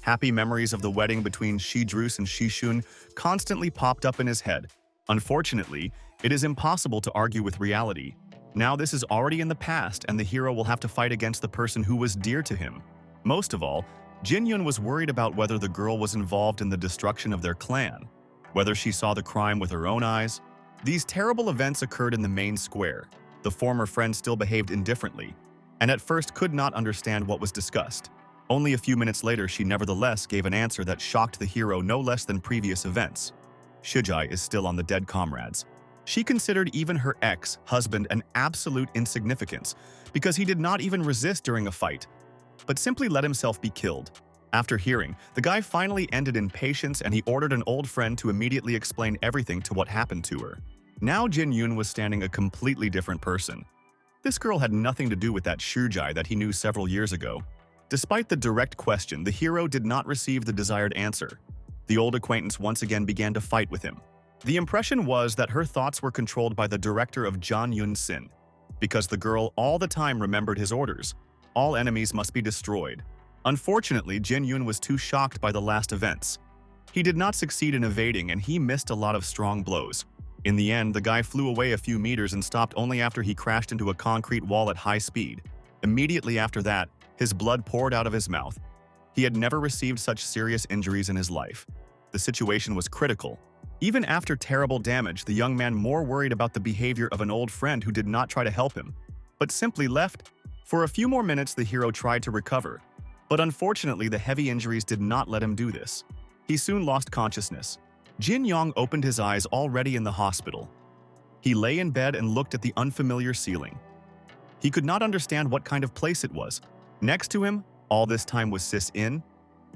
Happy memories of the wedding between Shidrus and Shishun constantly popped up in his head. Unfortunately, it is impossible to argue with reality. Now this is already in the past and the hero will have to fight against the person who was dear to him. Most of all, Jin Yun was worried about whether the girl was involved in the destruction of their clan, whether she saw the crime with her own eyes. These terrible events occurred in the main square. The former friend still behaved indifferently, and at first could not understand what was discussed. Only a few minutes later, she nevertheless gave an answer that shocked the hero no less than previous events. Shijai is still on the dead comrades. She considered even her ex-husband an absolute insignificance because he did not even resist during a fight, but simply let himself be killed. After hearing, the guy finally ended in patience and he ordered an old friend to immediately explain everything to what happened to her. Now Jin Yun was standing a completely different person. This girl had nothing to do with that Shujai that he knew several years ago. Despite the direct question, the hero did not receive the desired answer. The old acquaintance once again began to fight with him. The impression was that her thoughts were controlled by the director of John Yun-sin, because the girl all the time remembered his orders. All enemies must be destroyed. Unfortunately, Jin Yun was too shocked by the last events. He did not succeed in evading and he missed a lot of strong blows. In the end, the guy flew away a few meters and stopped only after he crashed into a concrete wall at high speed. Immediately after that, his blood poured out of his mouth. He had never received such serious injuries in his life. The situation was critical. Even after terrible damage, the young man more worried about the behavior of an old friend who did not try to help him, but simply left. For a few more minutes, the hero tried to recover, but unfortunately, the heavy injuries did not let him do this. He soon lost consciousness. Jin Yong opened his eyes already in the hospital. He lay in bed and looked at the unfamiliar ceiling. He could not understand what kind of place it was. Next to him, all this time was Sis-in.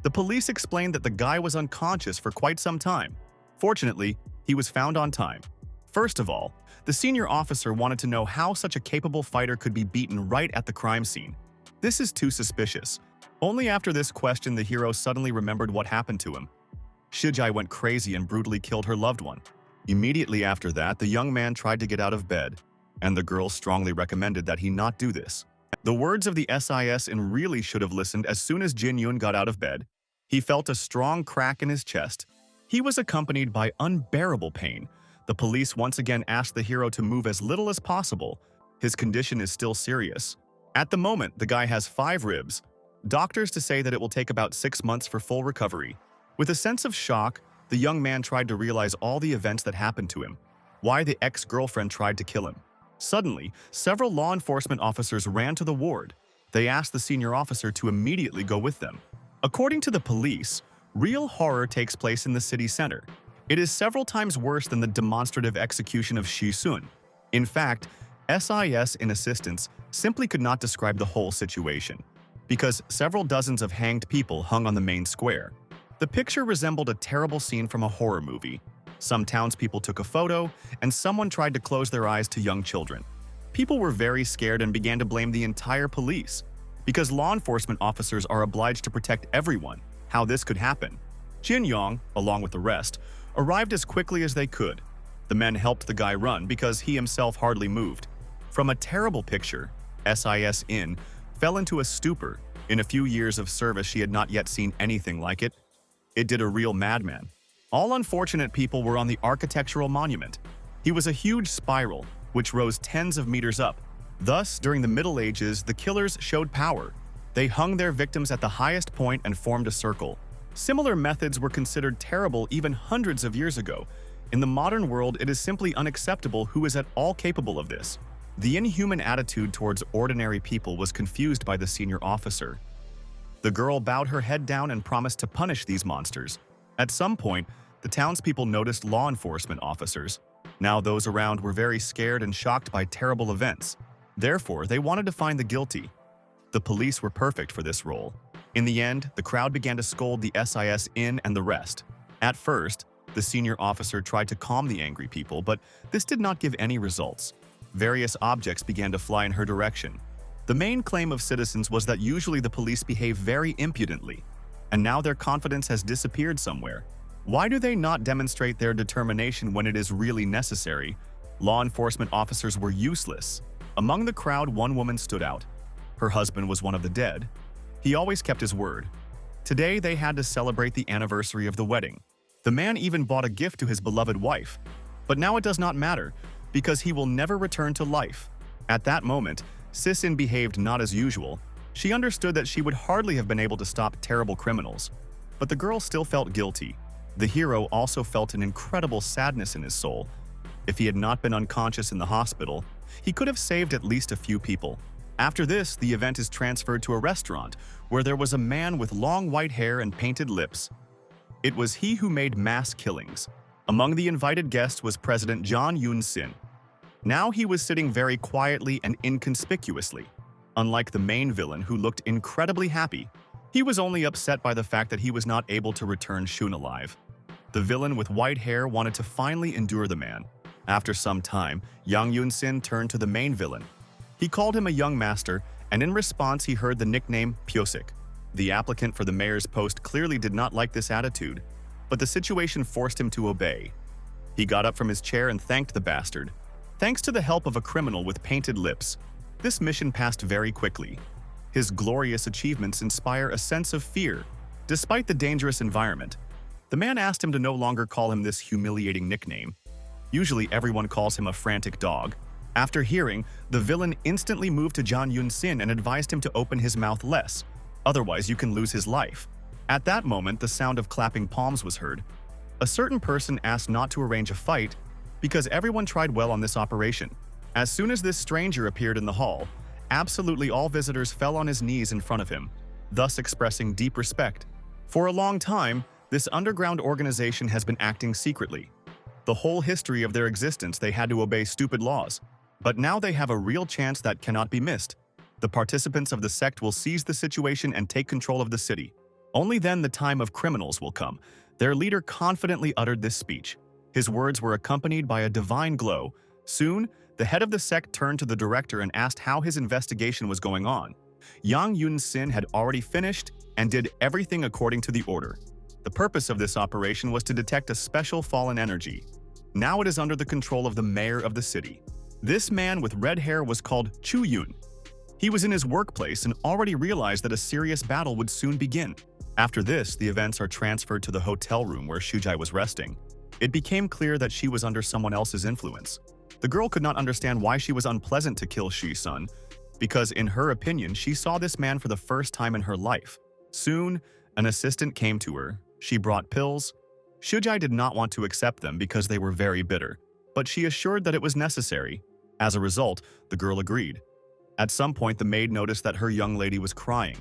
The police explained that the guy was unconscious for quite some time. Fortunately, he was found on time. First of all, the senior officer wanted to know how such a capable fighter could be beaten right at the crime scene. This is too suspicious. Only after this question the hero suddenly remembered what happened to him. Shijai went crazy and brutally killed her loved one. Immediately after that, the young man tried to get out of bed, and the girl strongly recommended that he not do this. The words of the SIS-in really should have listened as soon as Jin Yun got out of bed. He felt a strong crack in his chest. He was accompanied by unbearable pain. The police once again asked the hero to move as little as possible. His condition is still serious. At the moment, the guy has 5 ribs. Doctors to say that it will take about 6 months for full recovery. With a sense of shock, the young man tried to realize all the events that happened to him. Why the ex-girlfriend tried to kill him. Suddenly, several law enforcement officers ran to the ward. They asked the senior officer to immediately go with them. According to the police, real horror takes place in the city center. It is several times worse than the demonstrative execution of Shisun. In fact, SIS in assistance simply could not describe the whole situation, because several dozens of hanged people hung on the main square. The picture resembled a terrible scene from a horror movie. Some townspeople took a photo, and someone tried to close their eyes to young children. People were very scared and began to blame the entire police, because law enforcement officers are obliged to protect everyone. How this could happen? Jin Yong, along with the rest, arrived as quickly as they could. The men helped the guy run because he himself hardly moved. From a terrible picture, SIS In fell into a stupor. In a few years of service, she had not yet seen anything like it. It did a real madman. All unfortunate people were on the architectural monument. He was a huge spiral, which rose tens of meters up. Thus, during the Middle Ages, the killers showed power. They hung their victims at the highest point and formed a circle. Similar methods were considered terrible even hundreds of years ago. In the modern world, it is simply unacceptable who is at all capable of this. The inhuman attitude towards ordinary people was confused by the senior officer. The girl bowed her head down and promised to punish these monsters. At some point, the townspeople noticed law enforcement officers. Now those around were very scared and shocked by terrible events. Therefore, they wanted to find the guilty. The police were perfect for this role. In the end, the crowd began to scold the SIS In and the rest. At first, the senior officer tried to calm the angry people, but this did not give any results. Various objects began to fly in her direction. The main claim of citizens was that usually the police behave very impudently, and now their confidence has disappeared somewhere. Why do they not demonstrate their determination when it is really necessary? Law enforcement officers were useless. Among the crowd, one woman stood out. Her husband was one of the dead. He always kept his word. Today, they had to celebrate the anniversary of the wedding. The man even bought a gift to his beloved wife. But now it does not matter, because he will never return to life. At that moment, Sis-In behaved not as usual. She understood that she would hardly have been able to stop terrible criminals. But the girl still felt guilty. The hero also felt an incredible sadness in his soul. If he had not been unconscious in the hospital, he could have saved at least a few people. After this, the event is transferred to a restaurant where there was a man with long white hair and painted lips. It was he who made mass killings. Among the invited guests was President John Yun-sin. Now he was sitting very quietly and inconspicuously. Unlike the main villain who looked incredibly happy, he was only upset by the fact that he was not able to return Shun alive. The villain with white hair wanted to finally endure the man. After some time, Yang Yun-sin turned to the main villain. He called him a young master, and in response he heard the nickname Pyosik. The applicant for the mayor's post clearly did not like this attitude, but the situation forced him to obey. He got up from his chair and thanked the bastard. Thanks to the help of a criminal with painted lips, this mission passed very quickly. His glorious achievements inspire a sense of fear. Despite the dangerous environment, the man asked him to no longer call him this humiliating nickname. Usually everyone calls him a frantic dog. After hearing, the villain instantly moved to John Yun-sin and advised him to open his mouth less, otherwise you can lose his life. At that moment, the sound of clapping palms was heard. A certain person asked not to arrange a fight because everyone tried well on this operation. As soon as this stranger appeared in the hall, absolutely all visitors fell on his knees in front of him, thus expressing deep respect. For a long time, this underground organization has been acting secretly. The whole history of their existence, they had to obey stupid laws. But now they have a real chance that cannot be missed. The participants of the sect will seize the situation and take control of the city. Only then the time of criminals will come. Their leader confidently uttered this speech. His words were accompanied by a divine glow. Soon, the head of the sect turned to the director and asked how his investigation was going on. Yang Yun-sin had already finished and did everything according to the order. The purpose of this operation was to detect a special fallen energy. Now it is under the control of the mayor of the city. This man with red hair was called Chu Yun. He was in his workplace and already realized that a serious battle would soon begin. After this, the events are transferred to the hotel room where Shujai was resting. It became clear that she was under someone else's influence. The girl could not understand why she was unpleasant to kill Shi-sun, because in her opinion, she saw this man for the first time in her life. Soon, an assistant came to her. She brought pills. Shujai did not want to accept them because they were very bitter, but she assured that it was necessary. As a result, the girl agreed. At some point, the maid noticed that her young lady was crying.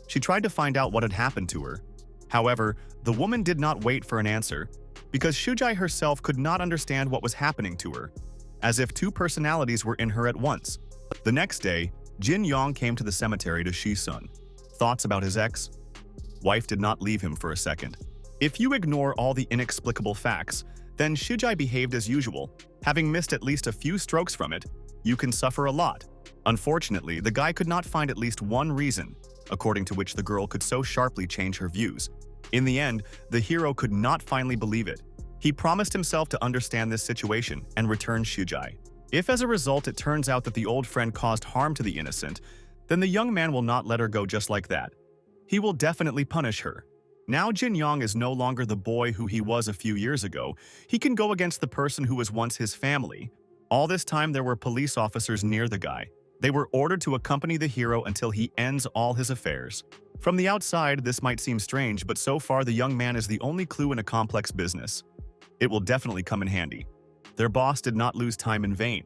She tried to find out what had happened to her. However, the woman did not wait for an answer, because Shujai herself could not understand what was happening to her, as if two personalities were in her at once. The next day, Jin Yong came to the cemetery to Shi-sun. Thoughts about his ex? Wife did not leave him for a second. If you ignore all the inexplicable facts, then Shujai behaved as usual. Having missed at least a few strokes from it, you can suffer a lot. Unfortunately, the guy could not find at least one reason, according to which the girl could so sharply change her views. In the end, the hero could not finally believe it. He promised himself to understand this situation and return Shujai. If as a result it turns out that the old friend caused harm to the innocent, then the young man will not let her go just like that. He will definitely punish her. Now Jin Yong is no longer the boy who he was a few years ago. He can go against the person who was once his family. All this time there were police officers near the guy. They were ordered to accompany the hero until he ends all his affairs. From the outside, this might seem strange, but so far the young man is the only clue in a complex business. It will definitely come in handy. Their boss did not lose time in vain.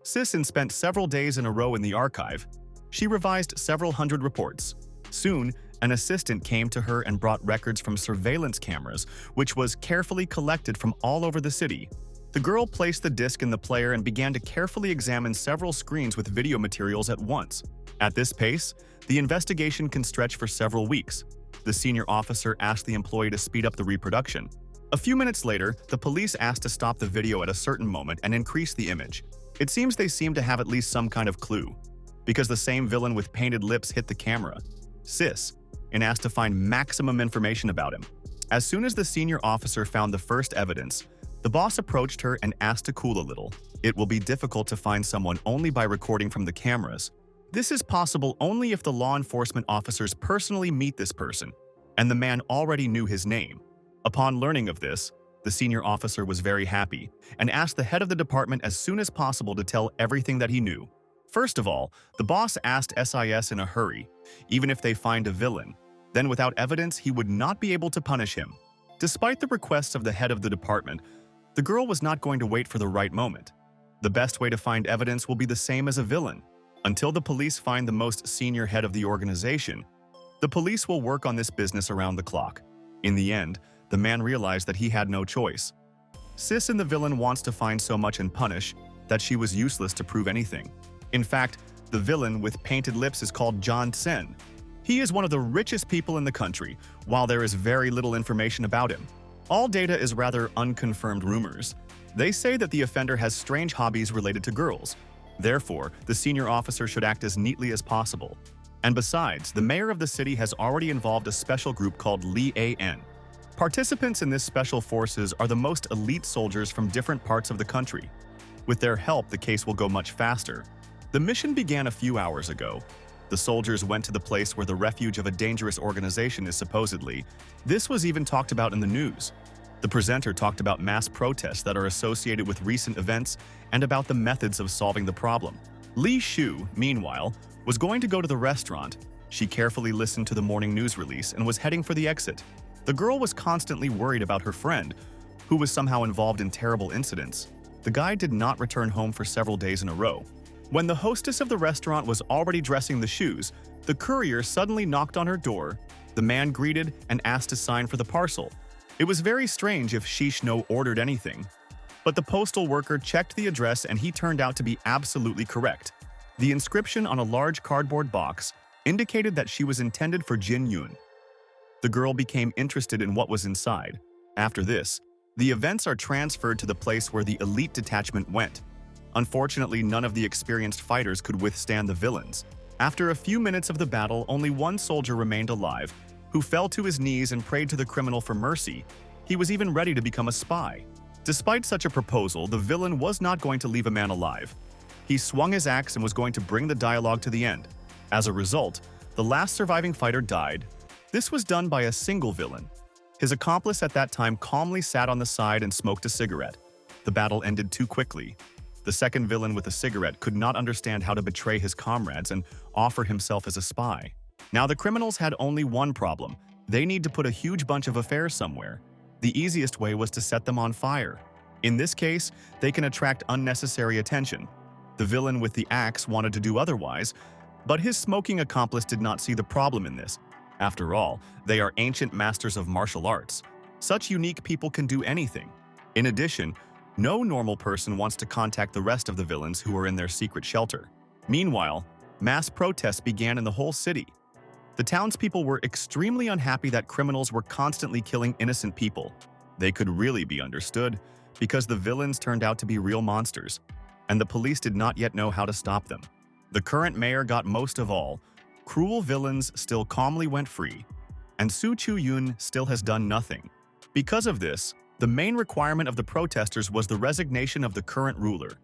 Sisson spent several days in a row in the archive. She revised several hundred reports. Soon, an assistant came to her and brought records from surveillance cameras, which was carefully collected from all over the city. The girl placed the disc in the player and began to carefully examine several screens with video materials at once. At this pace, the investigation can stretch for several weeks. The senior officer asked the employee to speed up the reproduction. A few minutes later, the police asked to stop the video at a certain moment and increase the image. It seems they seem to have at least some kind of clue, because the same villain with painted lips hit the camera, Sis, and asked to find maximum information about him. As soon as the senior officer found the first evidence, the boss approached her and asked to cool a little. It will be difficult to find someone only by recording from the cameras. This is possible only if the law enforcement officers personally meet this person, and the man already knew his name. Upon learning of this, the senior officer was very happy and asked the head of the department as soon as possible to tell everything that he knew. First of all, the boss asked SIS in a hurry, even if they find a villain, then without evidence he would not be able to punish him. Despite the requests of the head of the department, the girl was not going to wait for the right moment. The best way to find evidence will be the same as a villain. Until the police find the most senior head of the organization, the police will work on this business around the clock. In the end, the man realized that he had no choice. Sis and the villain wants to find so much and punish that she was useless to prove anything. In fact, the villain with painted lips is called John Sen. He is one of the richest people in the country, while there is very little information about him. All data is rather unconfirmed rumors. They say that the offender has strange hobbies related to girls. Therefore, the senior officer should act as neatly as possible. And besides, the mayor of the city has already involved a special group called Li An. Participants in this special forces are the most elite soldiers from different parts of the country. With their help, the case will go much faster. The mission began a few hours ago. The soldiers went to the place where the refuge of a dangerous organization is supposedly. This was even talked about in the news. The presenter talked about mass protests that are associated with recent events and about the methods of solving the problem. Li Shu, meanwhile, was going to go to the restaurant. She carefully listened to the morning news release and was heading for the exit. The girl was constantly worried about her friend, who was somehow involved in terrible incidents. The guy did not return home for several days in a row. When the hostess of the restaurant was already dressing the shoes, the courier suddenly knocked on her door. The man greeted and asked to sign for the parcel. It was very strange if Shishno ordered anything. But the postal worker checked the address and he turned out to be absolutely correct. The inscription on a large cardboard box indicated that she was intended for Jin Yun. The girl became interested in what was inside. After this, the events are transferred to the place where the elite detachment went. Unfortunately, none of the experienced fighters could withstand the villains. After a few minutes of the battle, only one soldier remained alive, who fell to his knees and prayed to the criminal for mercy. He was even ready to become a spy. Despite such a proposal, the villain was not going to leave a man alive. He swung his axe and was going to bring the dialogue to the end. As a result, the last surviving fighter died. This was done by a single villain. His accomplice at that time calmly sat on the side and smoked a cigarette. The battle ended too quickly. The second villain with a cigarette could not understand how to betray his comrades and offer himself as a spy. Now the criminals had only one problem. They need to put a huge bunch of affairs somewhere. The easiest way was to set them on fire. In this case, they can attract unnecessary attention. The villain with the axe wanted to do otherwise, but his smoking accomplice did not see the problem in this. After all, they are ancient masters of martial arts. Such unique people can do anything. In addition, no normal person wants to contact the rest of the villains who are in their secret shelter. Meanwhile, mass protests began in the whole city. The townspeople were extremely unhappy that criminals were constantly killing innocent people. They could really be understood, because the villains turned out to be real monsters, and the police did not yet know how to stop them. The current mayor got most of all. Cruel villains still calmly went free, and Su Chu-yun still has done nothing. Because of this, The main requirement of the protesters was the resignation of the current ruler.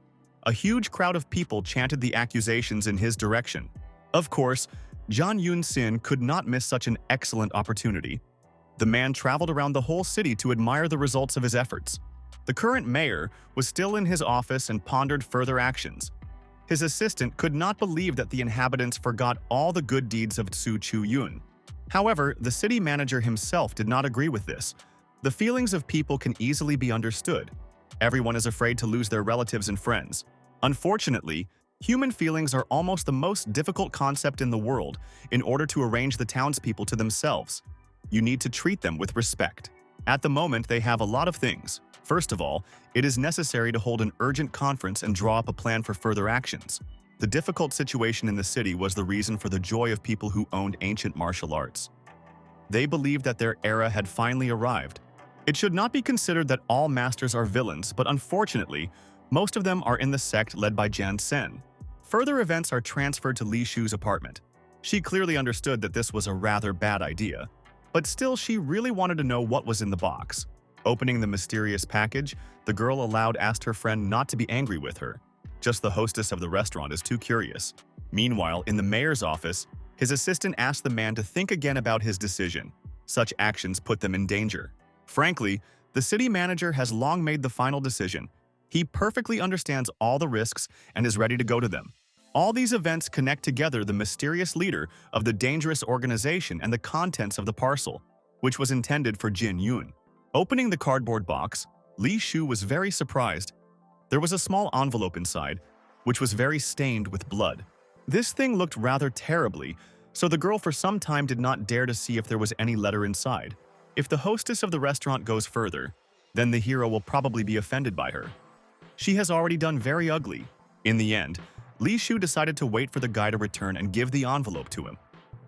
A huge crowd of people chanted the accusations in his direction. Of course, John Yun-sin could not miss such an excellent opportunity. The man traveled around the whole city to admire the results of his efforts. The current mayor was still in his office and pondered further actions. His assistant could not believe that the inhabitants forgot all the good deeds of Tsu Chu-yun. However, the city manager himself did not agree with this. The feelings of people can easily be understood. Everyone is afraid to lose their relatives and friends. Unfortunately, human feelings are almost the most difficult concept in the world in order to arrange the townspeople to themselves. You need to treat them with respect. At the moment, they have a lot of things. First of all, it is necessary to hold an urgent conference and draw up a plan for further actions. The difficult situation in the city was the reason for the joy of people who owned ancient martial arts. They believed that their era had finally arrived. It should not be considered that all masters are villains, but unfortunately, most of them are in the sect led by Jan Sen. Further events are transferred to Li Shu's apartment. She clearly understood that this was a rather bad idea, but still she really wanted to know what was in the box. Opening the mysterious package, the girl aloud asked her friend not to be angry with her. Just the hostess of the restaurant is too curious. Meanwhile, in the mayor's office, his assistant asked the man to think again about his decision. Such actions put them in danger. Frankly, the city manager has long made the final decision. He perfectly understands all the risks and is ready to go to them. All these events connect together the mysterious leader of the dangerous organization and the contents of the parcel, which was intended for Jin Yun. Opening the cardboard box, Li Shu was very surprised. There was a small envelope inside, which was very stained with blood. This thing looked rather terribly, so the girl for some time did not dare to see if there was any letter inside. If the hostess of the restaurant goes further, then the hero will probably be offended by her. She has already done very ugly. In the end, Li Shu decided to wait for the guy to return and give the envelope to him.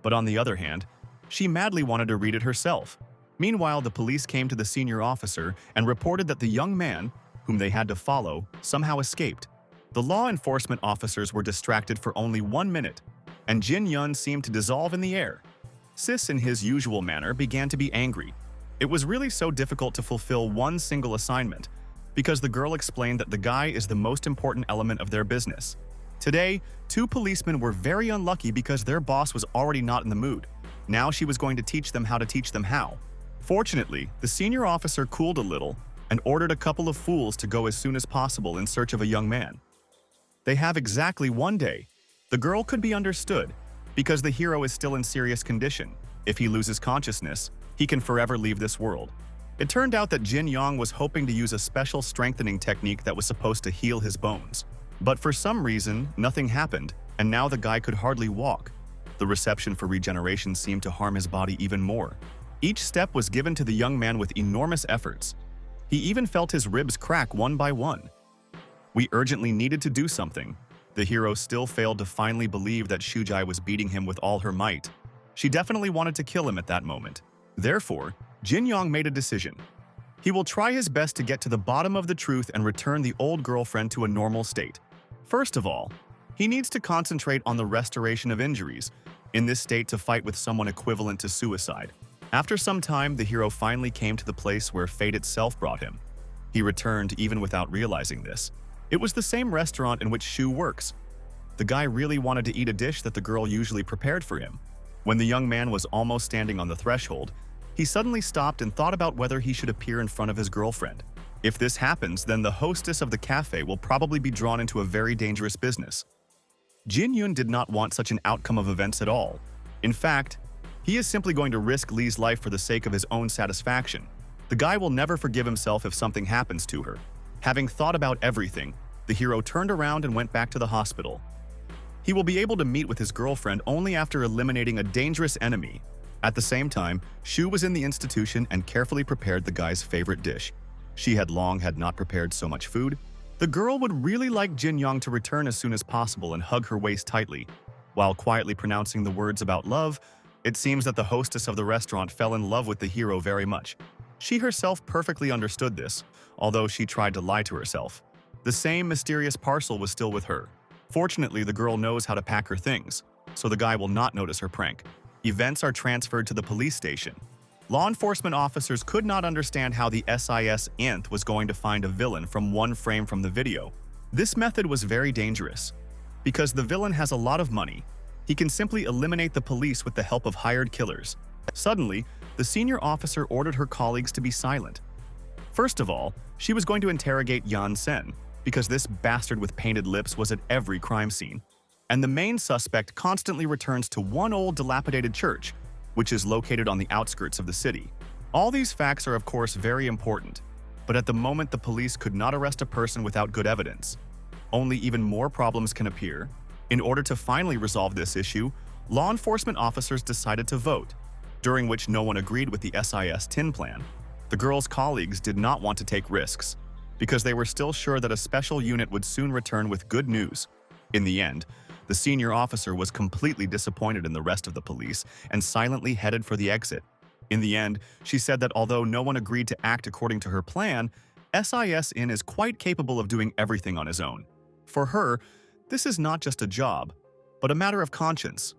But on the other hand, she madly wanted to read it herself. Meanwhile, the police came to the senior officer and reported that the young man, whom they had to follow, somehow escaped. The law enforcement officers were distracted for only 1 minute, and Jin Yun seemed to dissolve in the air. Sis, in his usual manner, began to be angry. It was really so difficult to fulfill one single assignment, because the girl explained that the guy is the most important element of their business. Today, 2 policemen were very unlucky because their boss was already not in the mood. Now she was going to teach them how to teach them how. Fortunately, the senior officer cooled a little and ordered a couple of fools to go as soon as possible in search of a young man. They have exactly 1 day. The girl could be understood, because the hero is still in serious condition. If he loses consciousness, he can forever leave this world. It turned out that Jin Yong was hoping to use a special strengthening technique that was supposed to heal his bones. But for some reason, nothing happened, and now the guy could hardly walk. The reception for regeneration seemed to harm his body even more. Each step was given to the young man with enormous efforts. He even felt his ribs crack one by one. We urgently needed to do something. The hero still failed to finally believe that Shujai was beating him with all her might. She definitely wanted to kill him at that moment. Therefore, Jin Yong made a decision. He will try his best to get to the bottom of the truth and return the old girlfriend to a normal state. First of all, he needs to concentrate on the restoration of injuries, in this state to fight with someone equivalent to suicide. After some time, the hero finally came to the place where fate itself brought him. He returned even without realizing this. It was the same restaurant in which Shu works. The guy really wanted to eat a dish that the girl usually prepared for him. When the young man was almost standing on the threshold, he suddenly stopped and thought about whether he should appear in front of his girlfriend. If this happens, then the hostess of the cafe will probably be drawn into a very dangerous business. Jin Yun did not want such an outcome of events at all. In fact, he is simply going to risk Li's life for the sake of his own satisfaction. The guy will never forgive himself if something happens to her. Having thought about everything, the hero turned around and went back to the hospital. He will be able to meet with his girlfriend only after eliminating a dangerous enemy. At the same time, Shu was in the institution and carefully prepared the guy's favorite dish. She had not prepared so much food. The girl would really like Jin Yong to return as soon as possible and hug her waist tightly. While quietly pronouncing the words about love, it seems that the hostess of the restaurant fell in love with the hero very much. She herself perfectly understood this, although she tried to lie to herself. The same mysterious parcel was still with her. Fortunately, the girl knows how to pack her things, so the guy will not notice her prank. Events are transferred to the police station. Law enforcement officers could not understand how the SIS INT was going to find a villain from one frame from the video. This method was very dangerous. Because the villain has a lot of money, he can simply eliminate the police with the help of hired killers. Suddenly, the senior officer ordered her colleagues to be silent. First of all, she was going to interrogate Yan Sen, because this bastard with painted lips was at every crime scene. And the main suspect constantly returns to one old dilapidated church, which is located on the outskirts of the city. All these facts are of course very important, but at the moment the police could not arrest a person without good evidence. Only even more problems can appear. In order to finally resolve this issue, law enforcement officers decided to vote, during which no one agreed with the SIS TIN plan. The girls' colleagues did not want to take risks, because they were still sure that a special unit would soon return with good news. In the end, the senior officer was completely disappointed in the rest of the police and silently headed for the exit. In the end, she said that although no one agreed to act according to her plan, SIS-IN is quite capable of doing everything on his own. For her, this is not just a job, but a matter of conscience.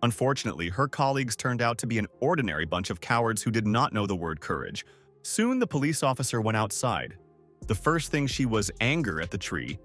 Unfortunately, her colleagues turned out to be an ordinary bunch of cowards who did not know the word courage. Soon the police officer went outside. The first thing she was anger at the tree,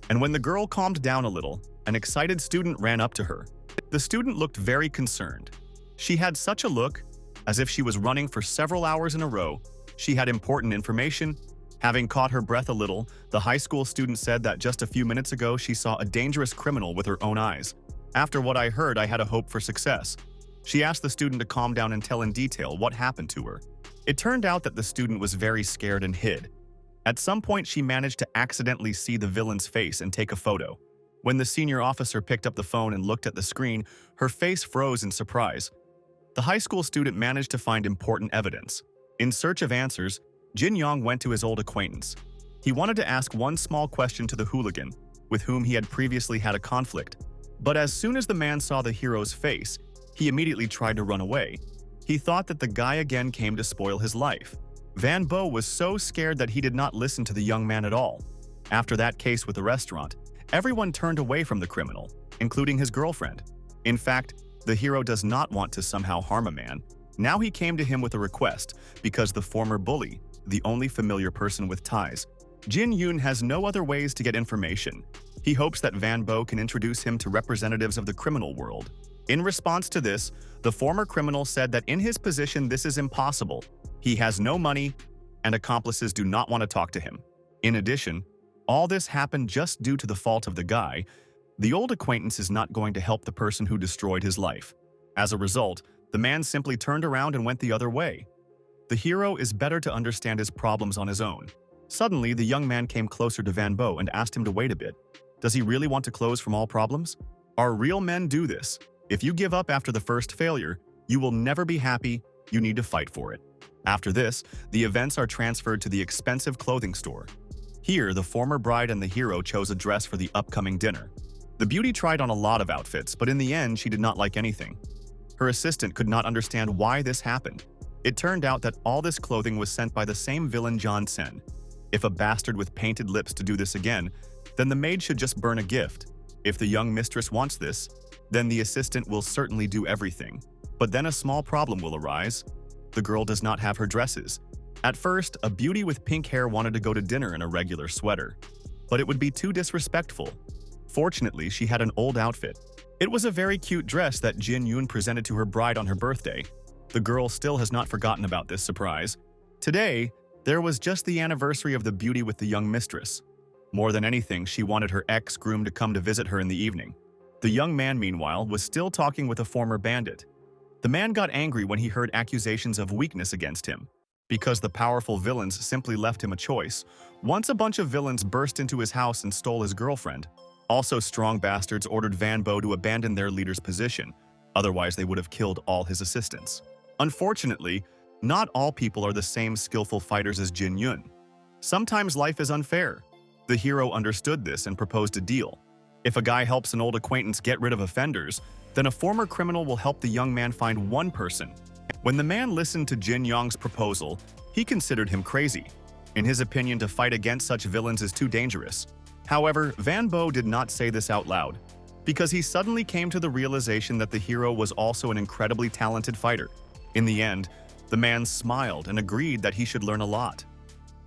and when the girl calmed down a little, an excited student ran up to her. The student looked very concerned. She had such a look, as if she was running for several hours in a row. She had important information. Having caught her breath a little, the high school student said that just a few minutes ago she saw a dangerous criminal with her own eyes. After what I heard, I had a hope for success. She asked the student to calm down and tell in detail what happened to her. It turned out that the student was very scared and hid. At some point, she managed to accidentally see the villain's face and take a photo. When the senior officer picked up the phone and looked at the screen, her face froze in surprise. The high school student managed to find important evidence. In search of answers, Jin Yong went to his old acquaintance. He wanted to ask one small question to the hooligan, with whom he had previously had a conflict. But as soon as the man saw the hero's face, he immediately tried to run away. He thought that the guy again came to spoil his life. Van Bo was so scared that he did not listen to the young man at all. After that case with the restaurant, everyone turned away from the criminal, including his girlfriend. In fact, the hero does not want to somehow harm a man. Now he came to him with a request, because the former bully, the only familiar person with ties. Jin Yoon has no other ways to get information. He hopes that Van Bo can introduce him to representatives of the criminal world. In response to this, the former criminal said that in his position this is impossible. He has no money, and accomplices do not want to talk to him. In addition, all this happened just due to the fault of the guy. The old acquaintance is not going to help the person who destroyed his life. As a result, the man simply turned around and went the other way. The hero is better to understand his problems on his own. Suddenly, the young man came closer to Van Bo and asked him to wait a bit. Does he really want to close from all problems? Our real men do this. If you give up after the first failure, you will never be happy. You need to fight for it. After this, the events are transferred to the expensive clothing store. Here, the former bride and the hero chose a dress for the upcoming dinner. The beauty tried on a lot of outfits, but in the end, she did not like anything. Her assistant could not understand why this happened. It turned out that all this clothing was sent by the same villain John Sen. If a bastard with painted lips to do this again, then the maid should just burn a gift. If the young mistress wants this, then the assistant will certainly do everything. But then a small problem will arise. The girl does not have her dresses. At first, a beauty with pink hair wanted to go to dinner in a regular sweater, but it would be too disrespectful. Fortunately, she had an old outfit. It was a very cute dress that Jin Yoon presented to her bride on her birthday. The girl still has not forgotten about this surprise. Today, there was just the anniversary of the beauty with the young mistress. More than anything, she wanted her ex-groom to come to visit her in the evening. The young man, meanwhile, was still talking with a former bandit. The man got angry when he heard accusations of weakness against him, because the powerful villains simply left him a choice. Once a bunch of villains burst into his house and stole his girlfriend. Also, strong bastards ordered Van Bo to abandon their leader's position, otherwise they would have killed all his assistants. Unfortunately, not all people are the same skillful fighters as Jin Yoon. Sometimes life is unfair. The hero understood this and proposed a deal. If a guy helps an old acquaintance get rid of offenders, then a former criminal will help the young man find one person. When the man listened to Jin Yong's proposal, he considered him crazy. In his opinion, to fight against such villains is too dangerous. However, Van Bo did not say this out loud, because he suddenly came to the realization that the hero was also an incredibly talented fighter. In the end, The man smiled and agreed that he should learn a lot.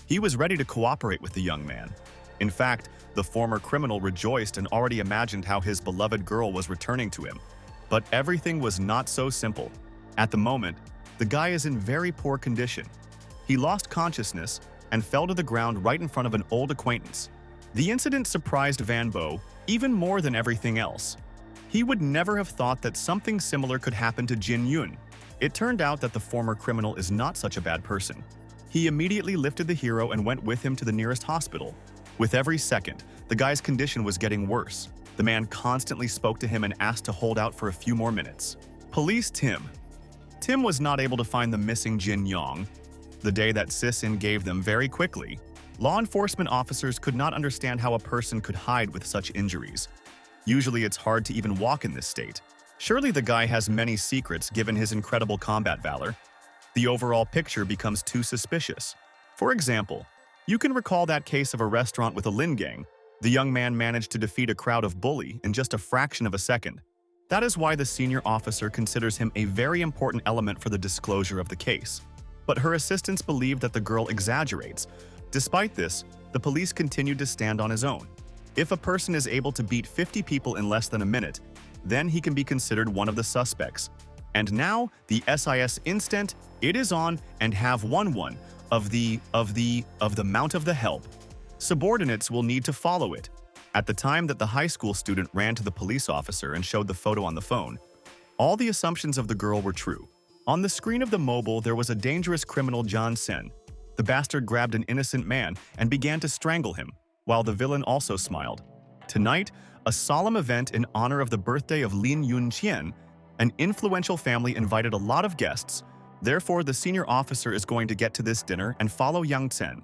He was ready to cooperate with the young man. In fact, the former criminal rejoiced and already imagined how his beloved girl was returning to him. But everything was not so simple. At the moment, the guy is in very poor condition. He lost consciousness and fell to the ground right in front of an old acquaintance. The incident surprised Van Bo even more than everything else. He would never have thought that something similar could happen to Jin Yun. It turned out that the former criminal is not such a bad person. He immediately lifted the hero and went with him to the nearest hospital. With every second, the guy's condition was getting worse. The man constantly spoke to him and asked to hold out for a few more minutes. Police Tim. Tim was not able to find the missing Jin Yong. The day that Sisin gave them very quickly. Law enforcement officers could not understand how a person could hide with such injuries. Usually it's hard to even walk in this state. Surely the guy has many secrets given his incredible combat valor. The overall picture becomes too suspicious. For example, you can recall that case of a restaurant with a Lin gang. The young man managed to defeat a crowd of bully in just a fraction of a second. That is why the senior officer considers him a very important element for the disclosure of the case. But her assistants believe that the girl exaggerates. Despite this, the police continued to stand on his own. If a person is able to beat 50 people in less than a minute, then he can be considered one of the suspects. And now, the SIS instant, it is on and have won one of the Mount of the Help. Subordinates will need to follow it. At the time that the high school student ran to the police officer and showed the photo on the phone, all the assumptions of the girl were true. On the screen of the mobile, there was a dangerous criminal John Sen. The bastard grabbed an innocent man and began to strangle him, while the villain also smiled. Tonight, a solemn event in honor of the birthday of Lin Yunqian, an influential family invited a lot of guests. Therefore, the senior officer is going to get to this dinner and follow Yang Tsen.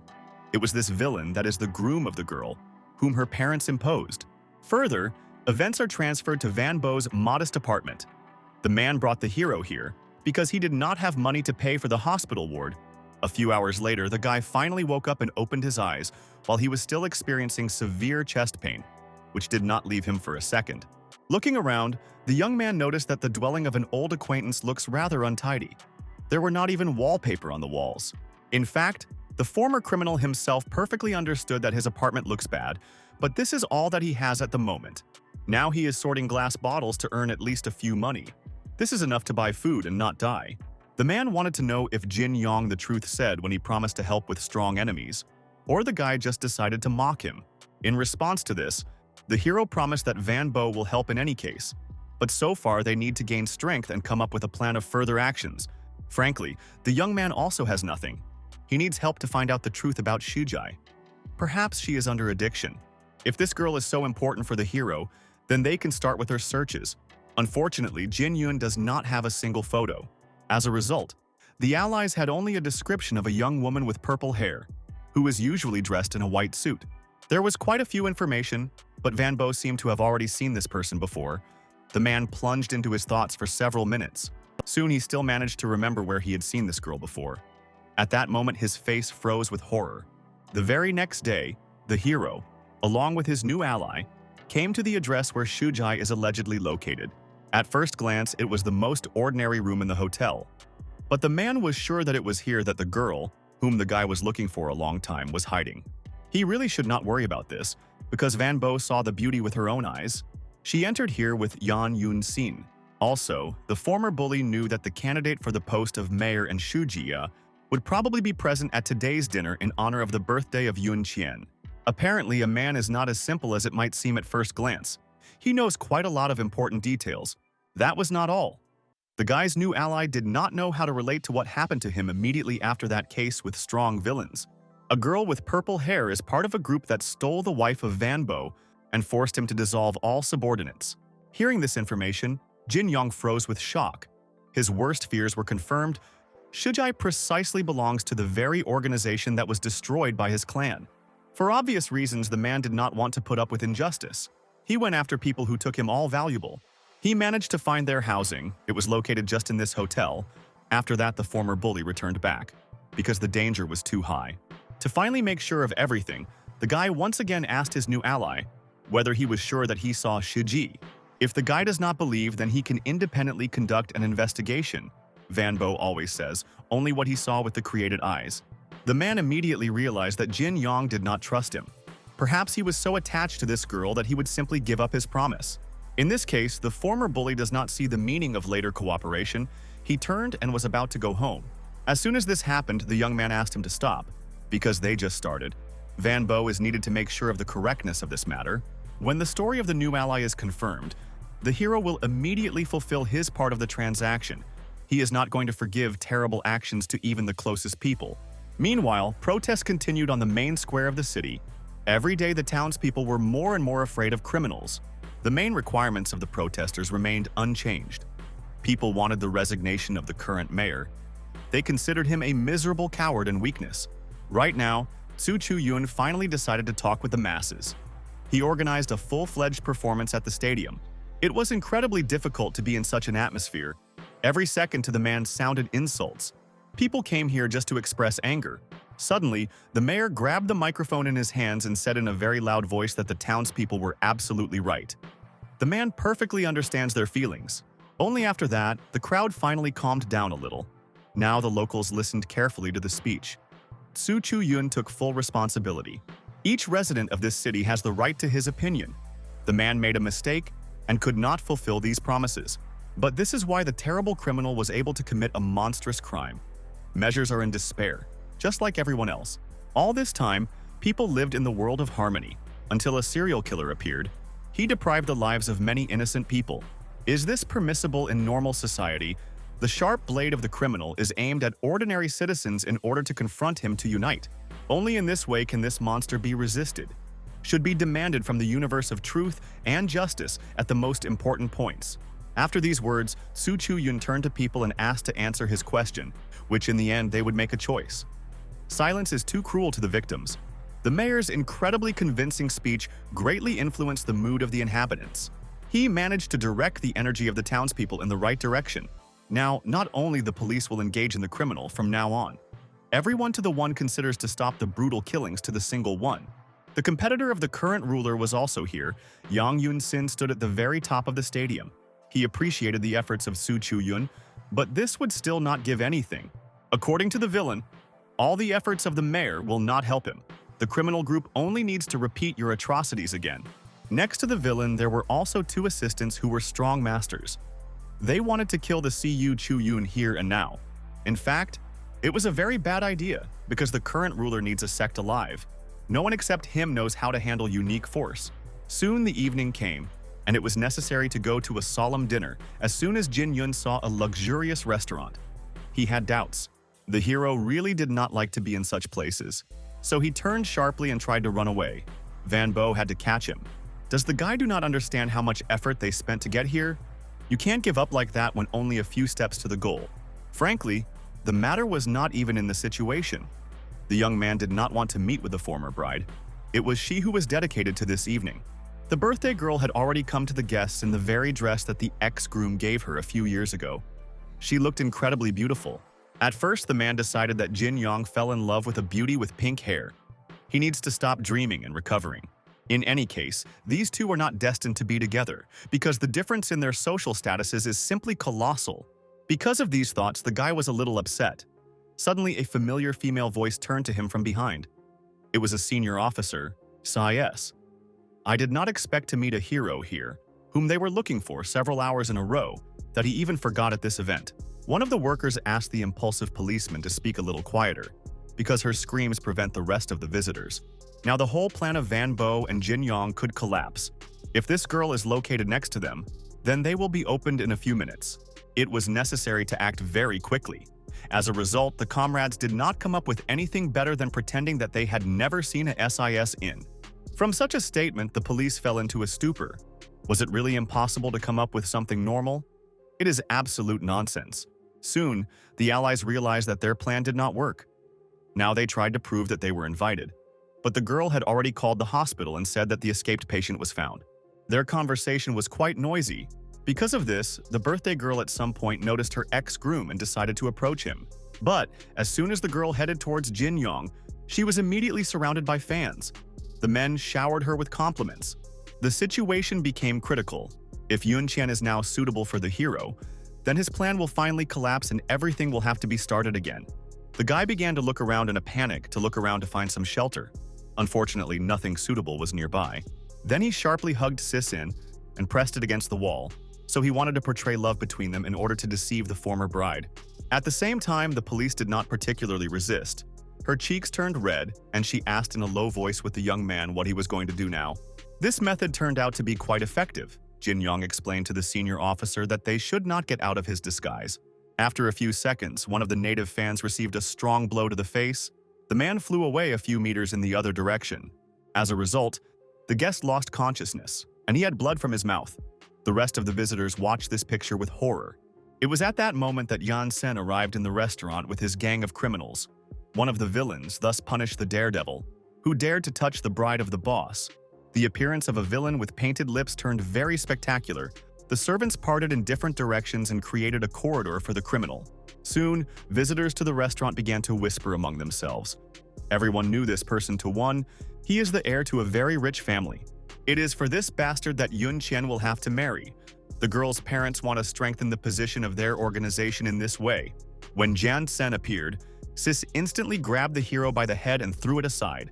It was this villain that is the groom of the girl, whom her parents imposed. Further, events are transferred to Van Bo's modest apartment. The man brought the hero here because he did not have money to pay for the hospital ward. A few hours later, the guy finally woke up and opened his eyes while he was still experiencing severe chest pain, which did not leave him for a second. Looking around, the young man noticed that the dwelling of an old acquaintance looks rather untidy. There were not even wallpaper on the walls. In fact, the former criminal himself perfectly understood that his apartment looks bad, but this is all that he has at the moment. Now he is sorting glass bottles to earn at least a few money. This is enough to buy food and not die. The man wanted to know if Jin Yong the truth said when he promised to help with strong enemies, or the guy just decided to mock him. In response to this, the hero promised that Van Bo will help in any case, but so far they need to gain strength and come up with a plan of further actions. Frankly, the young man also has nothing. He needs help to find out the truth about Shujai. Perhaps she is under addiction. If this girl is so important for the hero, then they can start with their searches. Unfortunately, Jin Yun does not have a single photo. As a result, the allies had only a description of a young woman with purple hair, who is usually dressed in a white suit. There was quite a few information, but Van Bo seemed to have already seen this person before. The man plunged into his thoughts for several minutes. Soon he still managed to remember where he had seen this girl before. At that moment, his face froze with horror. The very next day, the hero, along with his new ally, came to the address where Shujai is allegedly located. At first glance, it was the most ordinary room in the hotel. But the man was sure that it was here that the girl, whom the guy was looking for a long time, was hiding. He really should not worry about this, because Van Bo saw the beauty with her own eyes. She entered here with Yan Yun-sin. Also, the former bully knew that the candidate for the post of mayor in Shujia would probably be present at today's dinner in honor of the birthday of Yun Qian. Apparently, a man is not as simple as it might seem at first glance. He knows quite a lot of important details. That was not all. The guy's new ally did not know how to relate to what happened to him immediately after that case with strong villains. A girl with purple hair is part of a group that stole the wife of Van Bo and forced him to dissolve all subordinates. Hearing this information, Jin Yong froze with shock. His worst fears were confirmed. Shujai precisely belongs to the very organization that was destroyed by his clan. For obvious reasons, the man did not want to put up with injustice. He went after people who took him all valuable. He managed to find their housing. It was located just in this hotel. After that, the former bully returned back, because the danger was too high. To finally make sure of everything, the guy once again asked his new ally whether he was sure that he saw Shiji. If the guy does not believe, then he can independently conduct an investigation. Van Bo always says, only what he saw with the created eyes. The man immediately realized that Jin Yong did not trust him. Perhaps he was so attached to this girl that he would simply give up his promise. In this case, the former bully does not see the meaning of later cooperation. He turned and was about to go home. As soon as this happened, the young man asked him to stop, because they just started. Van Bo is needed to make sure of the correctness of this matter. When the story of the new ally is confirmed, the hero will immediately fulfill his part of the transaction. He is not going to forgive terrible actions to even the closest people. Meanwhile, protests continued on the main square of the city. Every day the townspeople were more and more afraid of criminals. The main requirements of the protesters remained unchanged. People wanted the resignation of the current mayor. They considered him a miserable coward and weakness. Right now, Su Chu-yun finally decided to talk with the masses. He organized a full-fledged performance at the stadium. It was incredibly difficult to be in such an atmosphere. Every second to the man sounded insults. People came here just to express anger. Suddenly, the mayor grabbed the microphone in his hands and said in a very loud voice that the townspeople were absolutely right. The man perfectly understands their feelings. Only after that, the crowd finally calmed down a little. Now the locals listened carefully to the speech. Su Chu-yun took full responsibility. Each resident of this city has the right to his opinion. The man made a mistake and could not fulfill these promises. But this is why the terrible criminal was able to commit a monstrous crime. Measures are in despair, just like everyone else. All this time, people lived in the world of harmony, until a serial killer appeared. He deprived the lives of many innocent people. Is this permissible in normal society? The sharp blade of the criminal is aimed at ordinary citizens in order to confront him to unite. Only in this way can this monster be resisted. Should be demanded from the universe of truth and justice at the most important points. After these words, Su Chu-yun turned to people and asked to answer his question, which in the end they would make a choice. Silence is too cruel to the victims. The mayor's incredibly convincing speech greatly influenced the mood of the inhabitants. He managed to direct the energy of the townspeople in the right direction. Now, not only the police will engage in the criminal from now on. Everyone to the one considers to stop the brutal killings to the single one. The competitor of the current ruler was also here. Yang Yun-sin stood at the very top of the stadium. He appreciated the efforts of Su Chu-yun, but this would still not give anything. According to the villain, all the efforts of the mayor will not help him. The criminal group only needs to repeat your atrocities again. Next to the villain, there were also two assistants who were strong masters. They wanted to kill the Cu Chu-yun here and now. In fact, it was a very bad idea, because the current ruler needs a sect alive. No one except him knows how to handle unique force. Soon the evening came, and it was necessary to go to a solemn dinner as soon as Jin Yun saw a luxurious restaurant. He had doubts. The hero really did not like to be in such places, so he turned sharply and tried to run away. Van Bo had to catch him. Does the guy do not understand how much effort they spent to get here? You can't give up like that when only a few steps to the goal. Frankly, the matter was not even in the situation. The young man did not want to meet with the former bride. It was she who was dedicated to this evening. The birthday girl had already come to the guests in the very dress that the ex-groom gave her a few years ago. She looked incredibly beautiful. At first, the man decided that Jin Yong fell in love with a beauty with pink hair. He needs to stop dreaming and recovering. In any case, these two are not destined to be together, because the difference in their social statuses is simply colossal. Because of these thoughts, the guy was a little upset. Suddenly, a familiar female voice turned to him from behind. It was a senior officer, Sai-S. I did not expect to meet a hero here, whom they were looking for several hours in a row, that he even forgot at this event. One of the workers asked the impulsive policeman to speak a little quieter, because her screams prevent the rest of the visitors. Now the whole plan of Van Bo and Jin Yong could collapse. If this girl is located next to them, then they will be opened in a few minutes. It was necessary to act very quickly. As a result, the comrades did not come up with anything better than pretending that they had never seen a SIS in. From such a statement, the police fell into a stupor. Was it really impossible to come up with something normal? It is absolute nonsense. Soon, the allies realized that their plan did not work. Now they tried to prove that they were invited. But the girl had already called the hospital and said that the escaped patient was found. Their conversation was quite noisy. Because of this, the birthday girl at some point noticed her ex-groom and decided to approach him. But as soon as the girl headed towards Jin Yong, she was immediately surrounded by fans. The men showered her with compliments. The situation became critical. If Yun Qian is now suitable for the hero, Then his plan will finally collapse and everything will have to be started again. The guy began to look around in a panic to find some shelter. Unfortunately, nothing suitable was nearby. Then he sharply hugged Sis in and pressed it against the wall, so he wanted to portray love between them in order to deceive the former bride. At the same time, the police did not particularly resist. Her cheeks turned red, and she asked in a low voice with the young man what he was going to do now. This method turned out to be quite effective. Jin Yong explained to the senior officer that they should not get out of his disguise. After a few seconds, one of the native fans received a strong blow to the face. The man flew away a few meters in the other direction. As a result, the guest lost consciousness, and he had blood from his mouth. The rest of the visitors watched this picture with horror. It was at that moment that Yan Sen arrived in the restaurant with his gang of criminals. One of the villains thus punished the daredevil, who dared to touch the bride of the boss. The appearance of a villain with painted lips turned very spectacular. The servants parted in different directions and created a corridor for the criminal. Soon, visitors to the restaurant began to whisper among themselves. Everyone knew this person to one. He is the heir to a very rich family. It is for this bastard that Yun Qian will have to marry. The girl's parents want to strengthen the position of their organization in this way. When Jian Sen appeared, Sis instantly grabbed the hero by the head and threw it aside.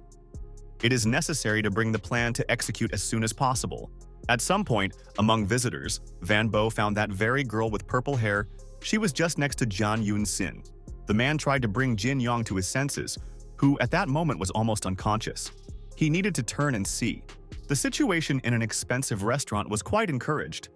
It is necessary to bring the plan to execute as soon as possible. At some point, among visitors, Van Bo found that very girl with purple hair. She was just next to Jian Yun Sin. The man tried to bring Jin Yong to his senses, who at that moment was almost unconscious. He needed to turn and see. The situation in an expensive restaurant was quite encouraged.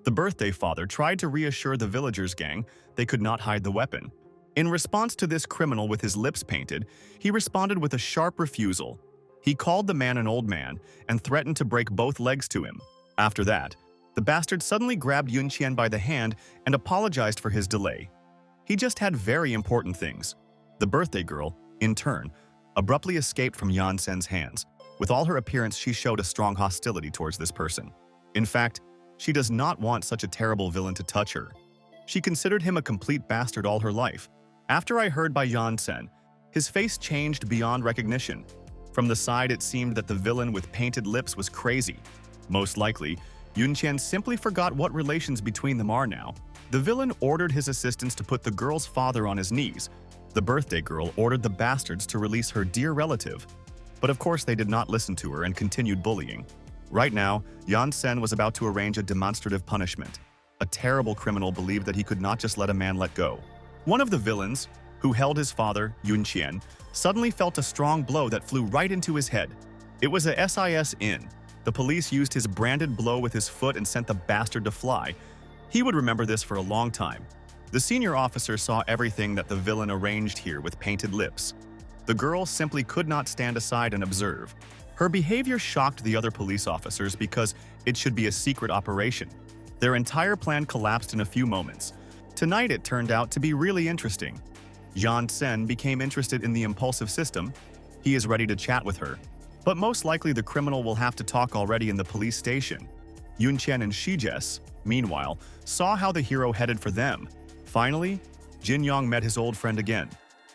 The birthday father tried to reassure the villagers' gang they could not hide the weapon. In response to this criminal with his lips painted, he responded with a sharp refusal. He called the man an old man and threatened to break both legs to him. After that, the bastard suddenly grabbed Yun Qian by the hand and apologized for his delay. He just had very important things. The birthday girl, in turn, abruptly escaped from Yan Sen's hands. With all her appearance, she showed a strong hostility towards this person. In fact, she does not want such a terrible villain to touch her. She considered him a complete bastard all her life. After I heard by Yan Sen, his face changed beyond recognition. From the side, it seemed that the villain with painted lips was crazy. Most likely, Yun Qian simply forgot what relations between them are now. The villain ordered his assistants to put the girl's father on his knees. The birthday girl ordered the bastards to release her dear relative. But of course they did not listen to her and continued bullying. Right now, Yan Sen was about to arrange a demonstrative punishment. A terrible criminal believed that he could not just let a man let go. One of the villains, who held his father, Yun Qian, suddenly felt a strong blow that flew right into his head. It was a SIS in. The police used his branded blow with his foot and sent the bastard to fly. He would remember this for a long time. The senior officer saw everything that the villain arranged here with painted lips. The girl simply could not stand aside and observe. Her behavior shocked the other police officers because it should be a secret operation. Their entire plan collapsed in a few moments. Tonight it turned out to be really interesting. Yan Sen became interested in the impulsive system. He is ready to chat with her. But most likely the criminal will have to talk already in the police station. Yun Qian and Shijes, meanwhile, saw how the hero headed for them. Finally, Jin Yong met his old friend again.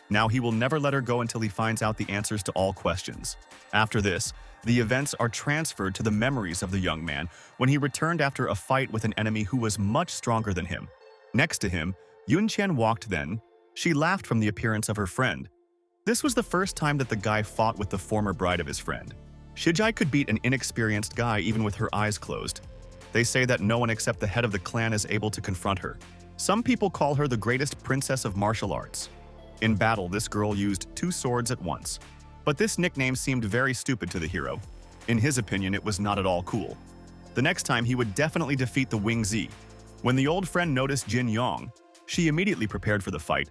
Now he will never let her go until he finds out the answers to all questions. After this, the events are transferred to the memories of the young man when he returned after a fight with an enemy who was much stronger than him. Next to him, Yun Qian walked then. She laughed from the appearance of her friend. This was the first time that the guy fought with the former bride of his friend. Shijai could beat an inexperienced guy even with her eyes closed. They say that no one except the head of the clan is able to confront her. Some people call her the greatest princess of martial arts. In battle, this girl used 2 swords at once. But this nickname seemed very stupid to the hero. In his opinion, it was not at all cool. The next time, he would definitely defeat the Wing Zi. When the old friend noticed Jin Yong, she immediately prepared for the fight.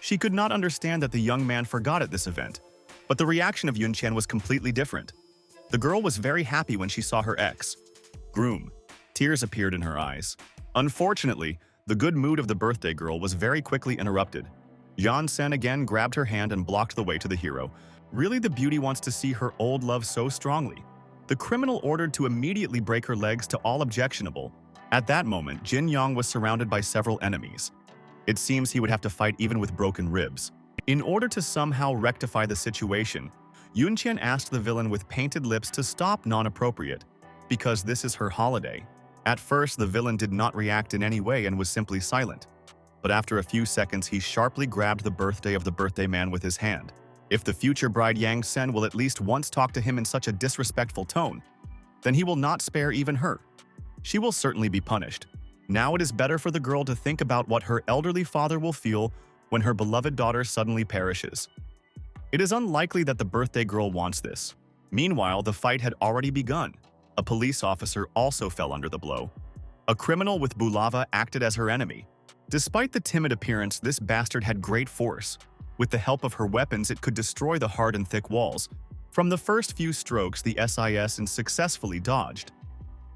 She could not understand that the young man forgot at this event. But the reaction of Yun Qian was completely different. The girl was very happy when she saw her ex. Groom. Tears appeared in her eyes. Unfortunately, the good mood of the birthday girl was very quickly interrupted. Yan Sen again grabbed her hand and blocked the way to the hero. Really, the beauty wants to see her old love so strongly. The criminal ordered to immediately break her legs to all objectionable. At that moment, Jin Yong was surrounded by several enemies. It seems he would have to fight even with broken ribs. In order to somehow rectify the situation, Yun Qian asked the villain with painted lips to stop non-appropriate, because this is her holiday. At first, the villain did not react in any way and was simply silent. But after a few seconds, he sharply grabbed the birthday of the birthday man with his hand. If the future bride Yang Sen will at least once talk to him in such a disrespectful tone, then he will not spare even her. She will certainly be punished. Now it is better for the girl to think about what her elderly father will feel when her beloved daughter suddenly perishes. It is unlikely that the birthday girl wants this. Meanwhile, the fight had already begun. A police officer also fell under the blow. A criminal with bulava acted as her enemy. Despite the timid appearance, this bastard had great force. With the help of her weapons, it could destroy the hard and thick walls. From the first few strokes, the SIS successfully dodged.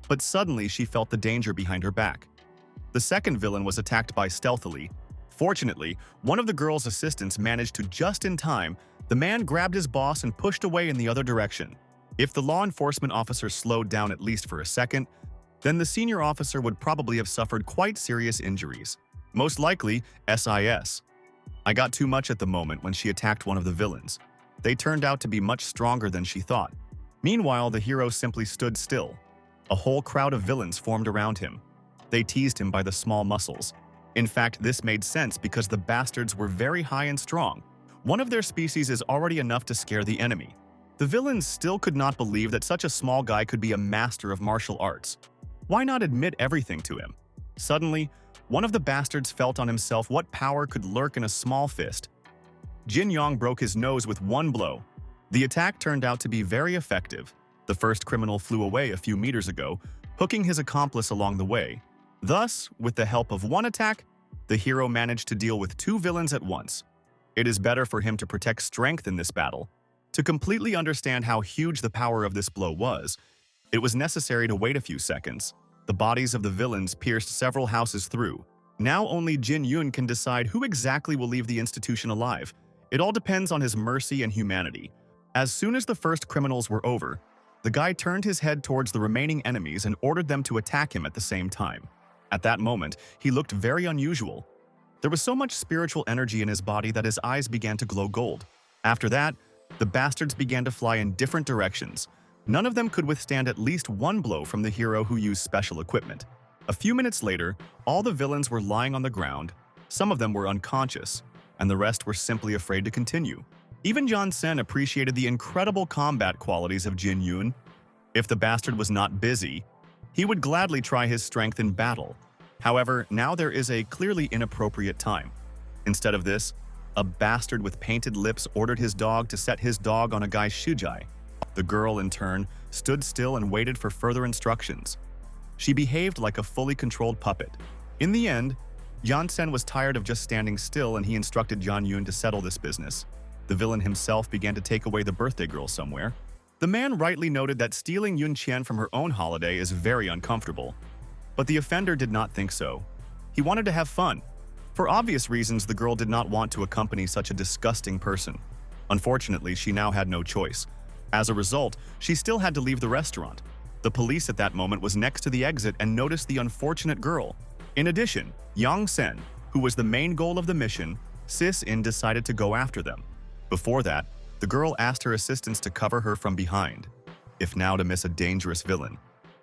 But suddenly, she felt the danger behind her back. The second villain was attacked by stealthily. Fortunately, one of the girl's assistants managed to just in time. The man grabbed his boss and pushed away in the other direction. If the law enforcement officer slowed down at least for a second, then the senior officer would probably have suffered quite serious injuries. Most likely, SIS. I got too much at the moment when she attacked one of the villains. They turned out to be much stronger than she thought. Meanwhile, the hero simply stood still. A whole crowd of villains formed around him. They teased him by the small muscles. In fact, this made sense because the bastards were very high and strong. One of their species is already enough to scare the enemy. The villains still could not believe that such a small guy could be a master of martial arts. Why not admit everything to him? Suddenly, one of the bastards felt on himself what power could lurk in a small fist. Jin Yong broke his nose with one blow. The attack turned out to be very effective. The first criminal flew away a few meters ago, hooking his accomplice along the way. Thus, with the help of one attack, the hero managed to deal with two villains at once. It is better for him to protect strength in this battle. To completely understand how huge the power of this blow was, it was necessary to wait a few seconds. The bodies of the villains pierced several houses through. Now only Jin Yun can decide who exactly will leave the institution alive. It all depends on his mercy and humanity. As soon as the first criminals were over, the guy turned his head towards the remaining enemies and ordered them to attack him at the same time. At that moment, he looked very unusual. There was so much spiritual energy in his body that his eyes began to glow gold. After that, the bastards began to fly in different directions. None of them could withstand at least one blow from the hero who used special equipment. A few minutes later, all the villains were lying on the ground. Some of them were unconscious, and the rest were simply afraid to continue. Even Jan Sen appreciated the incredible combat qualities of Jin Yun. If the bastard was not busy, he would gladly try his strength in battle. However, now there is a clearly inappropriate time. Instead of this, a bastard with painted lips ordered his dog to set his dog on a guy's shujai. The girl, in turn, stood still and waited for further instructions. She behaved like a fully controlled puppet. In the end, Jan Sen was tired of just standing still and he instructed Jan Yun to settle this business. The villain himself began to take away the birthday girl somewhere. The man rightly noted that stealing Yun Qian from her own holiday is very uncomfortable. But the offender did not think so. He wanted to have fun. For obvious reasons, the girl did not want to accompany such a disgusting person. Unfortunately, she now had no choice. As a result, she still had to leave the restaurant. The police at that moment was next to the exit and noticed the unfortunate girl. In addition, Yang Sen, who was the main goal of the mission, Sis-in decided to go after them. Before that, the girl asked her assistants to cover her from behind. If now to miss a dangerous villain,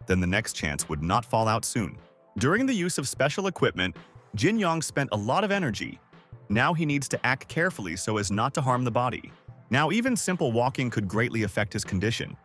then the next chance would not fall out soon. During the use of special equipment, Jin Yong spent a lot of energy. Now he needs to act carefully so as not to harm the body. Now even simple walking could greatly affect his condition.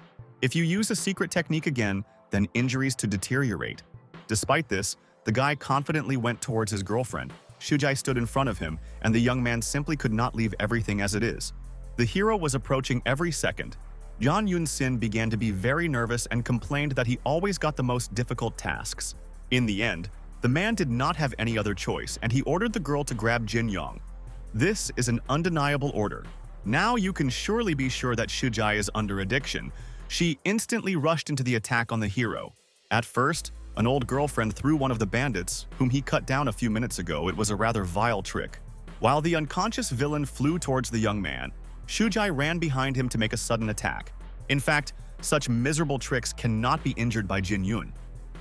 If you use a secret technique again, then injuries to deteriorate. Despite this, the guy confidently went towards his girlfriend. Shujai stood in front of him, and the young man simply could not leave everything as it is. The hero was approaching every second. Jan Yun-sin began to be very nervous and complained that he always got the most difficult tasks. In the end, the man did not have any other choice, and he ordered the girl to grab Jin Yong. This is an undeniable order. Now you can surely be sure that Shujai is under addiction. She instantly rushed into the attack on the hero. At first, an old girlfriend threw one of the bandits, whom he cut down a few minutes ago. It was a rather vile trick. While the unconscious villain flew towards the young man, Shujai ran behind him to make a sudden attack. In fact, such miserable tricks cannot be injured by Jin Yun.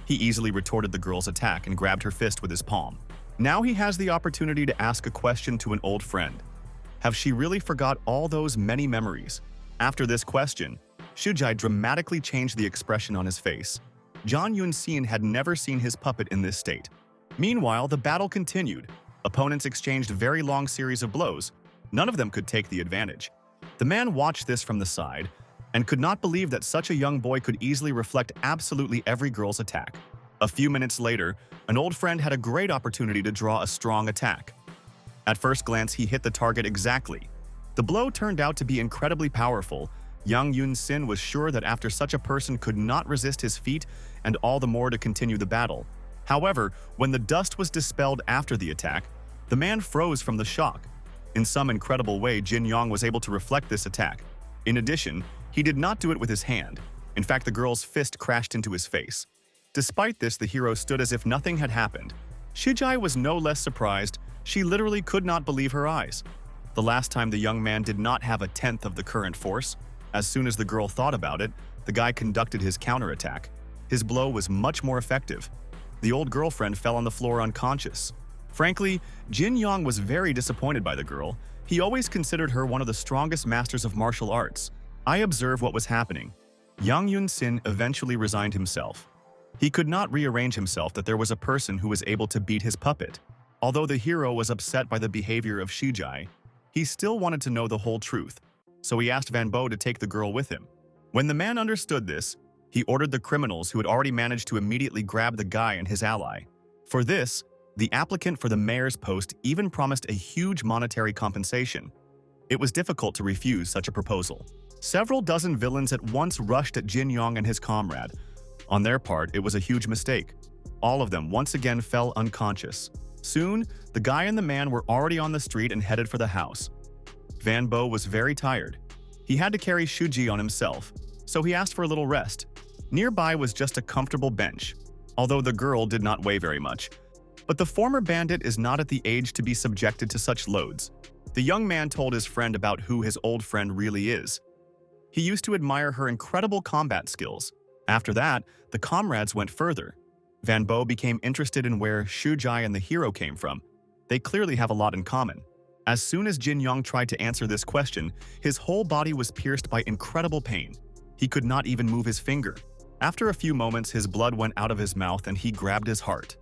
He easily retorted the girl's attack and grabbed her fist with his palm. Now he has the opportunity to ask a question to an old friend. Have she really forgot all those many memories? After this question, Shujai dramatically changed the expression on his face. Jang Yun-sin had never seen his puppet in this state. Meanwhile, the battle continued. Opponents exchanged very long series of blows. None of them could take the advantage. The man watched this from the side and could not believe that such a young boy could easily reflect absolutely every girl's attack. A few minutes later, an old friend had a great opportunity to draw a strong attack. At first glance, he hit the target exactly. The blow turned out to be incredibly powerful. Jang Yun-sin was sure that after such a person could not resist his feat and all the more to continue the battle. However, when the dust was dispelled after the attack, the man froze from the shock. In some incredible way, Jin Yong was able to reflect this attack. In addition, he did not do it with his hand. In fact, the girl's fist crashed into his face. Despite this, the hero stood as if nothing had happened. Shijai was no less surprised. She literally could not believe her eyes. The last time the young man did not have a tenth of the current force. As soon as the girl thought about it, the guy conducted his counterattack. His blow was much more effective. The old girlfriend fell on the floor unconscious. Frankly, Jin Yong was very disappointed by the girl. He always considered her one of the strongest masters of martial arts. I observed what was happening. Jang Yun-sin eventually resigned himself. He could not rearrange himself that there was a person who was able to beat his puppet. Although the hero was upset by the behavior of Shijai, he still wanted to know the whole truth, so he asked Van Bo to take the girl with him. When the man understood this, he ordered the criminals who had already managed to immediately grab the guy and his ally. For this, the applicant for the mayor's post even promised a huge monetary compensation. It was difficult to refuse such a proposal. Several dozen villains at once rushed at Jin Yong and his comrade. On their part, it was a huge mistake. All of them once again fell unconscious. Soon, the guy and the man were already on the street and headed for the house. Van Bo was very tired. He had to carry Shuji on himself, so he asked for a little rest. Nearby was just a comfortable bench, although the girl did not weigh very much. But the former bandit is not at the age to be subjected to such loads. The young man told his friend about who his old friend really is. He used to admire her incredible combat skills. After that, the comrades went further. Van Bo became interested in where Shujai and the hero came from. They clearly have a lot in common. As soon as Jin Yong tried to answer this question, his whole body was pierced by incredible pain. He could not even move his finger. After a few moments, his blood went out of his mouth and he grabbed his heart.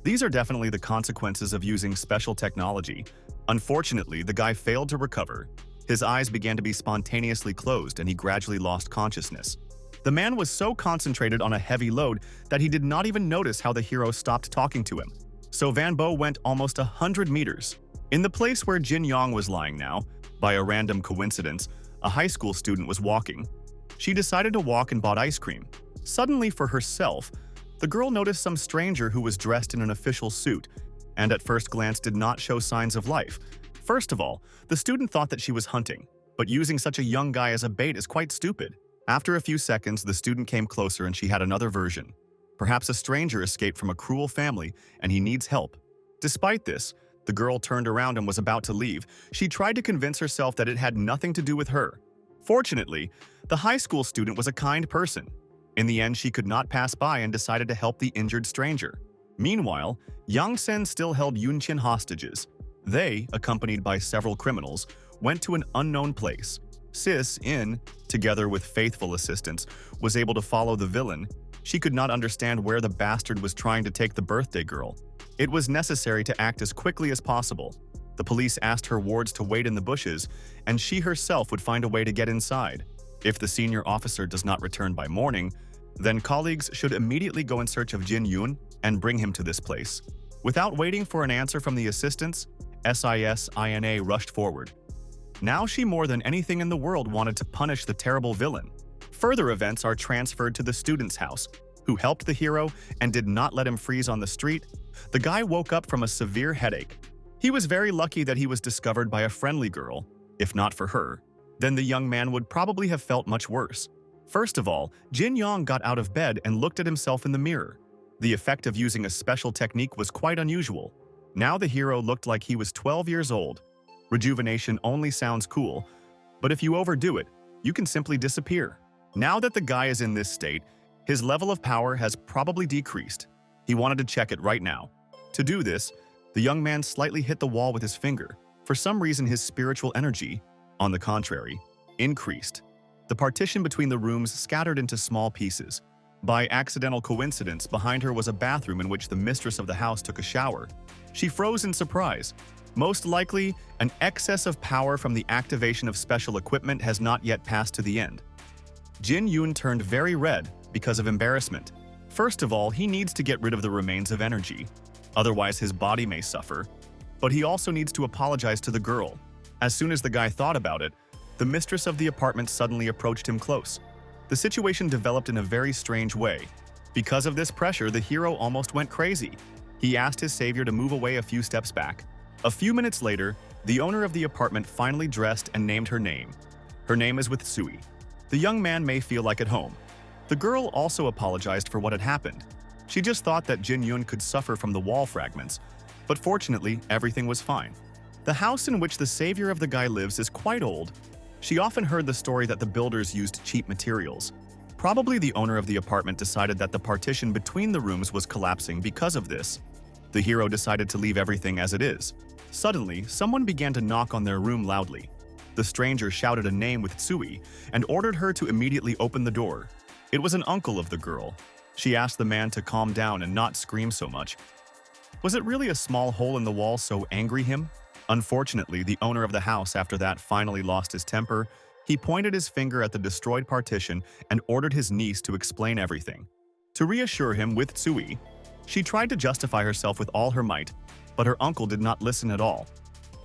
These are definitely the consequences of using special technology. Unfortunately, the guy failed to recover. His eyes began to be spontaneously closed and he gradually lost consciousness. The man was so concentrated on a heavy load that he did not even notice how the hero stopped talking to him. So Van Bo went almost 100 meters. In the place where Jin Yong was lying now, by a random coincidence, a high school student was walking. She decided to walk and bought ice cream. Suddenly, for herself, the girl noticed some stranger who was dressed in an official suit and at first glance did not show signs of life. First of all, the student thought that she was hunting, but using such a young guy as a bait is quite stupid. After a few seconds, the student came closer and she had another version. Perhaps a stranger escaped from a cruel family and he needs help. Despite this, the girl turned around and was about to leave. She tried to convince herself that it had nothing to do with her. Fortunately, the high school student was a kind person. In the end, she could not pass by and decided to help the injured stranger. Meanwhile, Yang Sen still held Yunchin hostages. They, accompanied by several criminals, went to an unknown place. Sis, together with faithful assistants, was able to follow the villain. She could not understand where the bastard was trying to take the birthday girl. It was necessary to act as quickly as possible. The police asked her wards to wait in the bushes, and she herself would find a way to get inside. If the senior officer does not return by morning, then colleagues should immediately go in search of Jin Yun and bring him to this place. Without waiting for an answer from the assistants, SIS-INA rushed forward. Now she more than anything in the world wanted to punish the terrible villain. Further events are transferred to the student's house, who helped the hero and did not let him freeze on the street. The guy woke up from a severe headache. He was very lucky that he was discovered by a friendly girl. If not for her, then the young man would probably have felt much worse. First of all, Jin Yong got out of bed and looked at himself in the mirror. The effect of using a special technique was quite unusual. Now the hero looked like he was 12 years old. Rejuvenation only sounds cool, but if you overdo it, you can simply disappear. Now that the guy is in this state, his level of power has probably decreased. He wanted to check it right now. To do this, the young man slightly hit the wall with his finger. For some reason, his spiritual energy, on the contrary, increased. The partition between the rooms scattered into small pieces. By accidental coincidence, behind her was a bathroom in which the mistress of the house took a shower. She froze in surprise. Most likely, an excess of power from the activation of special equipment has not yet passed to the end. Jin Yoon turned very red because of embarrassment. First of all, he needs to get rid of the remains of energy. Otherwise, his body may suffer. But he also needs to apologize to the girl. As soon as the guy thought about it, the mistress of the apartment suddenly approached him close. The situation developed in a very strange way. Because of this pressure, the hero almost went crazy. He asked his savior to move away a few steps back. A few minutes later, the owner of the apartment finally dressed and named her name. Her name is with Sui. The young man may feel like at home. The girl also apologized for what had happened. She just thought that Jin Yoon could suffer from the wall fragments, but fortunately, everything was fine. The house in which the savior of the guy lives is quite old. She often heard the story that the builders used cheap materials. Probably the owner of the apartment decided that the partition between the rooms was collapsing because of this. The hero decided to leave everything as it is. Suddenly, someone began to knock on their room loudly. The stranger shouted a name with Sui and ordered her to immediately open the door. It was an uncle of the girl. She asked the man to calm down and not scream so much. Was it really a small hole in the wall so angry him? Unfortunately, the owner of the house after that finally lost his temper. He pointed his finger at the destroyed partition and ordered his niece to explain everything. To reassure him with Sui, she tried to justify herself with all her might, but her uncle did not listen at all,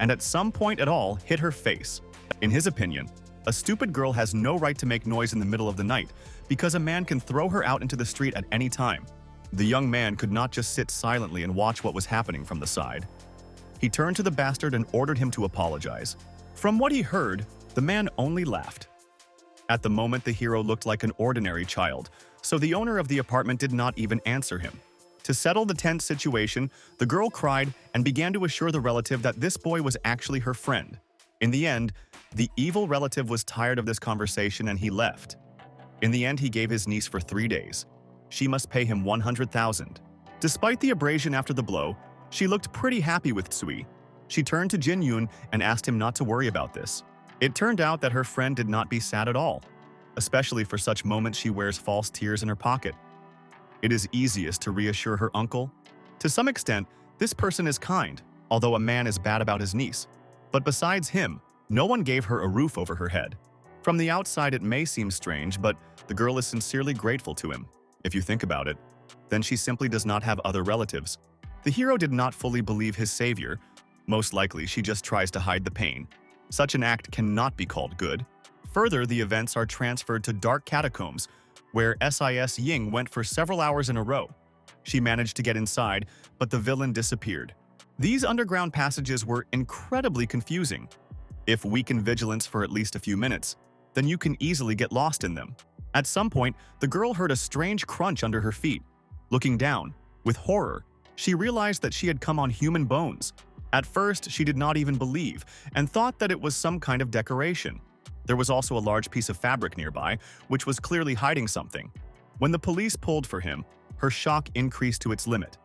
and at some point at all hit her face. In his opinion, a stupid girl has no right to make noise in the middle of the night because a man can throw her out into the street at any time. The young man could not just sit silently and watch what was happening from the side. He turned to the bastard and ordered him to apologize. From what he heard, the man only laughed. At the moment, the hero looked like an ordinary child, so the owner of the apartment did not even answer him. To settle the tense situation, the girl cried and began to assure the relative that this boy was actually her friend. In the end, the evil relative was tired of this conversation and he left. In the end, he gave his niece for 3 days. She must pay him 100,000. Despite the abrasion after the blow, she looked pretty happy with Sui. She turned to Jin Yoon and asked him not to worry about this. It turned out that her friend did not be sad at all. Especially for such moments, she wears false tears in her pocket. It is easiest to reassure her uncle. To some extent, this person is kind, although a man is bad about his niece. But besides him, no one gave her a roof over her head. From the outside, it may seem strange, but the girl is sincerely grateful to him. If you think about it, then she simply does not have other relatives. The hero did not fully believe his savior. Most likely, she just tries to hide the pain. Such an act cannot be called good. Further, the events are transferred to dark catacombs, where SIS Ying went for several hours in a row. She managed to get inside, but the villain disappeared. These underground passages were incredibly confusing. If weaken vigilance for at least a few minutes, then you can easily get lost in them. At some point, the girl heard a strange crunch under her feet. Looking down, with horror, she realized that she had come on human bones. At first, she did not even believe and thought that it was some kind of decoration. There was also a large piece of fabric nearby, which was clearly hiding something. When the police pulled for him, her shock increased to its limit.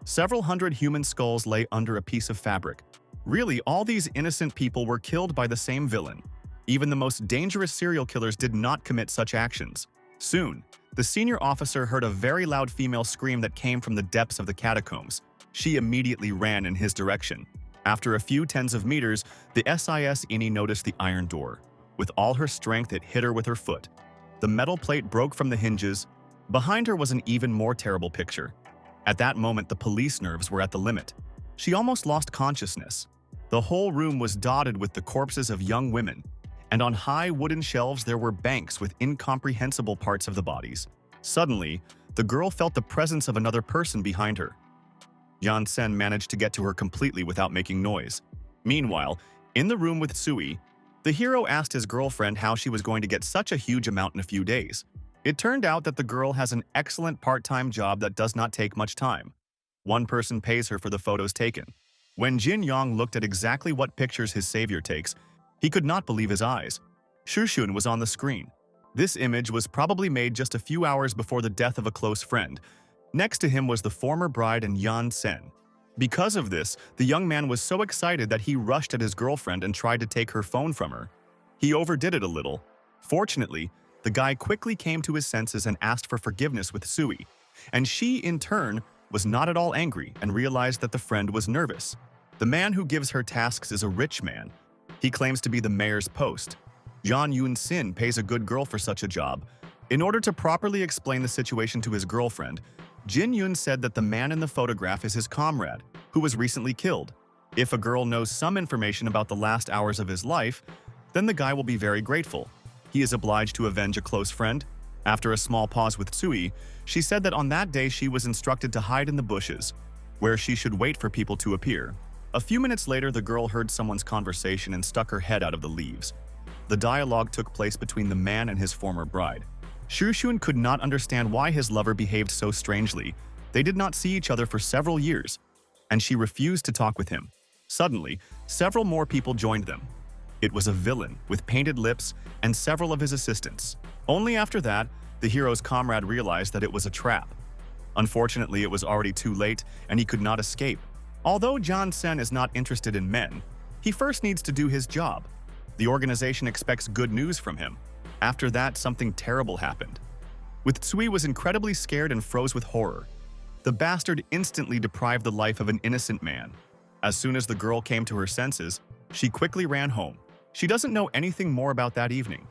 Several hundred human skulls lay under a piece of fabric. Really, all these innocent people were killed by the same villain. Even the most dangerous serial killers did not commit such actions. Soon, the senior officer heard a very loud female scream that came from the depths of the catacombs. She immediately ran in his direction. After a few tens of meters, the SIS Ini noticed the iron door. With all her strength, it hit her with her foot. The metal plate broke from the hinges. Behind her was an even more terrible picture. At that moment, the police nerves were at the limit. She almost lost consciousness. The whole room was dotted with the corpses of young women, and on high wooden shelves there were banks with incomprehensible parts of the bodies. Suddenly, the girl felt the presence of another person behind her. Yan Sen managed to get to her completely without making noise. Meanwhile, in the room with Sui, the hero asked his girlfriend how she was going to get such a huge amount in a few days. It turned out that the girl has an excellent part-time job that does not take much time. One person pays her for the photos taken. When Jin Yong looked at exactly what pictures his savior takes, he could not believe his eyes. Shushun was on the screen. This image was probably made just a few hours before the death of a close friend. Next to him was the former bride and Yan Sen. Because of this, the young man was so excited that he rushed at his girlfriend and tried to take her phone from her. He overdid it a little. Fortunately, The guy quickly came to his senses and asked for forgiveness with Sui, and she, in turn, was not at all angry and realized that the friend was nervous. The man who gives her tasks is a rich man. He claims to be the mayor's post. John Yoon-sin pays a good girl for such a job. In order to properly explain the situation to his girlfriend, Jin Yoon said that the man in the photograph is his comrade, who was recently killed. If a girl knows some information about the last hours of his life, then the guy will be very grateful. He is obliged to avenge a close friend. After a small pause with Sui, she said that on that day she was instructed to hide in the bushes, where she should wait for people to appear. A few minutes later, the girl heard someone's conversation and stuck her head out of the leaves. The dialogue took place between the man and his former bride. Shushun could not understand why his lover behaved so strangely. They did not see each other for several years, and she refused to talk with him. Suddenly, several more people joined them. It was a villain with painted lips and several of his assistants. Only after that, the hero's comrade realized that it was a trap. Unfortunately, it was already too late, and he could not escape. Although John Sen is not interested in men, he first needs to do his job. The organization expects good news from him. After that, something terrible happened. With Tsui was incredibly scared and froze with horror. The bastard instantly deprived the life of an innocent man. As soon as the girl came to her senses, she quickly ran home. She doesn't know anything more about that evening.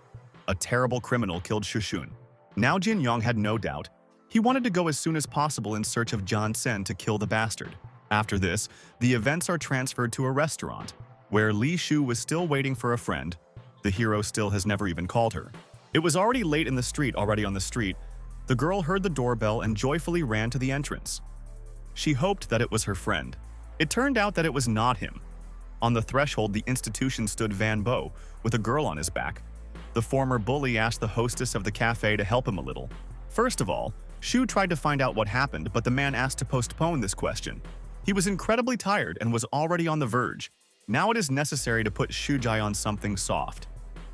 A terrible criminal killed Shushun. Now Jin Yong had no doubt. He wanted to go as soon as possible in search of John Sen to kill the bastard. After this, the events are transferred to a restaurant, where Li Shu was still waiting for a friend. The hero still has never even called her. It was already late in the street, The girl heard the doorbell and joyfully ran to the entrance. She hoped that it was her friend. It turned out that it was not him. On the threshold, the institution stood Van Bo, with a girl on his back. The former bully asked the hostess of the cafe to help him a little. First of all, Shu tried to find out what happened, but the man asked to postpone this question. He was incredibly tired and was already on the verge. Now it is necessary to put Shujai on something soft.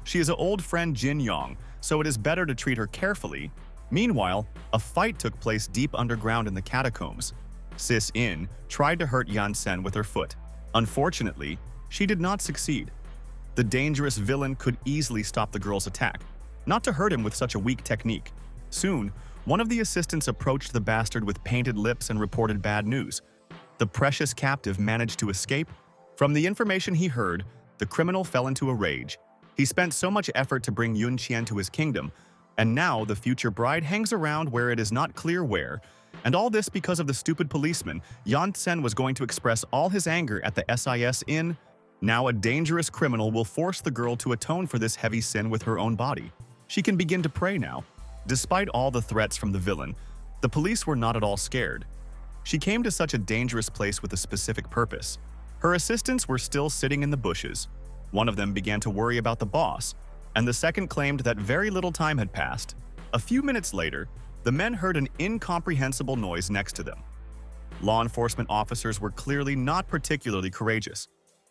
She is an old friend Jin Yong, so it is better to treat her carefully. Meanwhile, a fight took place deep underground in the catacombs. Sis In tried to hurt Yan Sen with her foot. Unfortunately, she did not succeed. The dangerous villain could easily stop the girl's attack, not to hurt him with such a weak technique. Soon, one of the assistants approached the bastard with painted lips and reported bad news. The precious captive managed to escape. From the information he heard, the criminal fell into a rage. He spent so much effort to bring Yun Qian to his kingdom, and now the future bride hangs around where it is not clear where. And all this because of the stupid policeman. Yan Sen was going to express all his anger at the SIS Inn. Now a dangerous criminal will force the girl to atone for this heavy sin with her own body. She can begin to pray now. Despite all the threats from the villain, the police were not at all scared. She came to such a dangerous place with a specific purpose. Her assistants were still sitting in the bushes. One of them began to worry about the boss, and the second claimed that very little time had passed. A few minutes later, the men heard an incomprehensible noise next to them. Law enforcement officers were clearly not particularly courageous.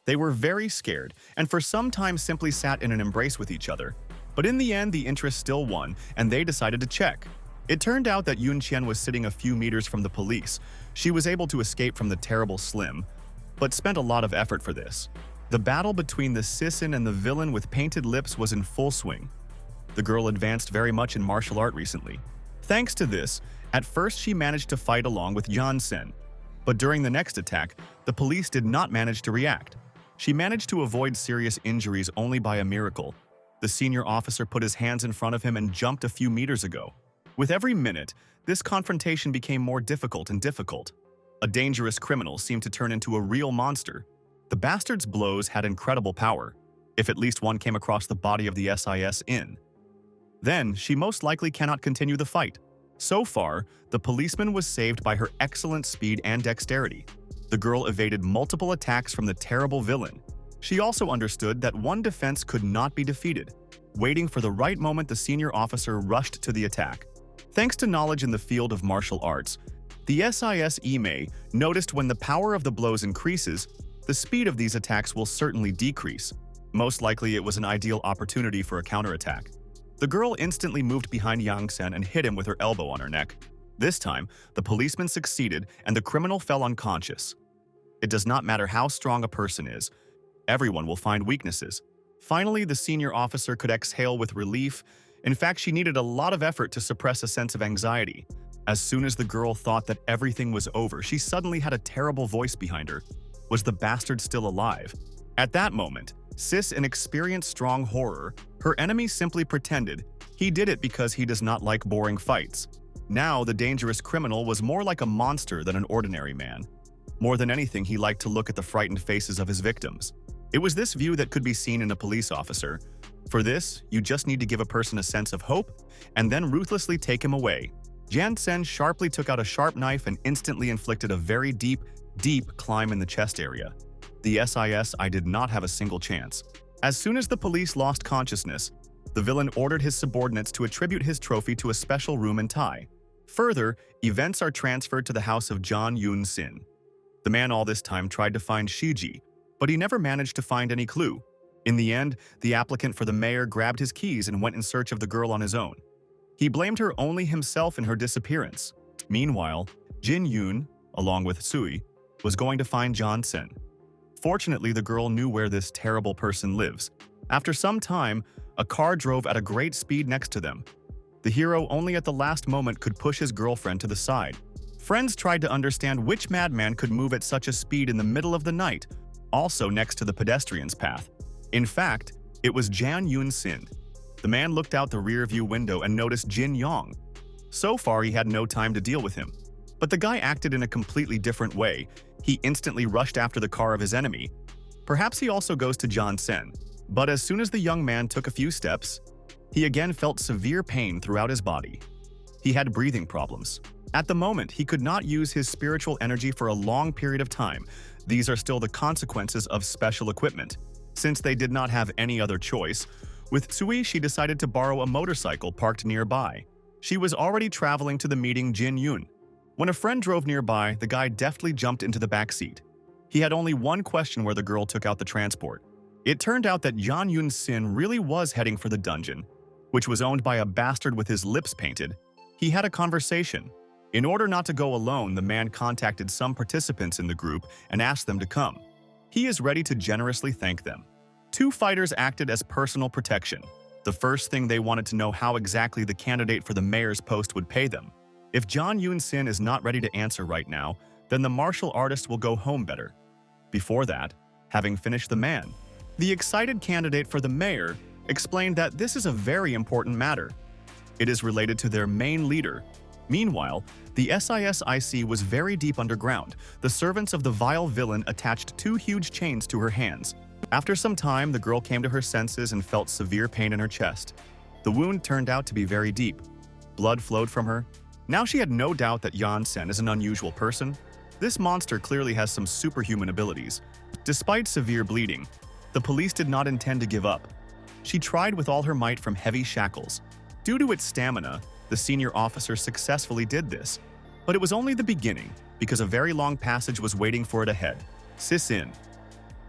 They were very scared, and for some time simply sat in an embrace with each other. But in the end, the interest still won, and they decided to check. It turned out that Yun Qian was sitting a few meters from the police. She was able to escape from the terrible Slim, but spent a lot of effort for this. The battle between the Sisin and the villain with painted lips was in full swing. The girl advanced very much in martial art recently. Thanks to this, at first she managed to fight along with Jansen, but during the next attack, the police did not manage to react. She managed to avoid serious injuries only by a miracle. The senior officer put his hands in front of him and jumped a few meters ago. With every minute, this confrontation became more difficult and difficult. A dangerous criminal seemed to turn into a real monster. The bastard's blows had incredible power, if at least one came across the body of the SIS Inn. Then, she most likely cannot continue the fight. So far, the policeman was saved by her excellent speed and dexterity. The girl evaded multiple attacks from the terrible villain. She also understood that one defense could not be defeated. Waiting for the right moment, the senior officer rushed to the attack. Thanks to knowledge in the field of martial arts, the SIS Ime noticed when the power of the blows increases, the speed of these attacks will certainly decrease. Most likely, it was an ideal opportunity for a counterattack. The girl instantly moved behind Yang Sen and hit him with her elbow on her neck. This time, the policeman succeeded and the criminal fell unconscious. It does not matter how strong a person is, everyone will find weaknesses. Finally, the senior officer could exhale with relief. In fact, she needed a lot of effort to suppress a sense of anxiety. As soon as the girl thought that everything was over, she suddenly had a terrible voice behind her. Was the bastard still alive? At that moment, Sis, an experienced strong horror, her enemy simply pretended. He did it because he does not like boring fights. Now, the dangerous criminal was more like a monster than an ordinary man. More than anything, he liked to look at the frightened faces of his victims. It was this view that could be seen in a police officer. For this, you just need to give a person a sense of hope and then ruthlessly take him away. Jansen sharply took out a sharp knife and instantly inflicted a very deep climb in the chest area. The SIS did not have a single chance. As soon as the police lost consciousness, the villain ordered his subordinates to attribute his trophy to a special room in Thai. Further, events are transferred to the house of John Yoon-sin. The man all this time tried to find Shiji, but he never managed to find any clue. In the end, the applicant for the mayor grabbed his keys and went in search of the girl on his own. He blamed her only himself in her disappearance. Meanwhile, Jin Yoon, along with Sui, was going to find Jansen. Fortunately, the girl knew where this terrible person lives. After some time, a car drove at a great speed next to them. The hero only at the last moment could push his girlfriend to the side. Friends tried to understand which madman could move at such a speed in the middle of the night, also next to the pedestrian's path. In fact, it was Jan Yoon-sin. The man looked out the rear-view window and noticed Jin Yong. So far, he had no time to deal with him. But the guy acted in a completely different way. He instantly rushed after the car of his enemy. Perhaps he also goes to Jansen. But as soon as the young man took a few steps, he again felt severe pain throughout his body. He had breathing problems. At the moment, he could not use his spiritual energy for a long period of time. These are still the consequences of special equipment. Since they did not have any other choice, with Sui, she decided to borrow a motorcycle parked nearby. She was already traveling to the meeting Jin Yoon. When a friend drove nearby, the guy deftly jumped into the back seat. He had only one question where the girl took out the transport. It turned out that Jan Yoon-sin really was heading for the dungeon, which was owned by a bastard with his lips painted. He had a conversation. In order not to go alone, the man contacted some participants in the group and asked them to come. He is ready to generously thank them. Two fighters acted as personal protection. The first thing they wanted to know how exactly the candidate for the mayor's post would pay them. If Jan Yoon-sin is not ready to answer right now, then the martial artist will go home better. Before that, having finished the man, the excited candidate for the mayor explained that this is a very important matter. It is related to their main leader. Meanwhile, the SISIC was very deep underground. The servants of the vile villain attached two huge chains to her hands. After some time, the girl came to her senses and felt severe pain in her chest. The wound turned out to be very deep. Blood flowed from her. Now she had no doubt that Jansen is an unusual person. This monster clearly has some superhuman abilities. Despite severe bleeding, the police did not intend to give up. She tried with all her might from heavy shackles. Due to its stamina, the senior officer successfully did this. But it was only the beginning, because a very long passage was waiting for it ahead. Sis-in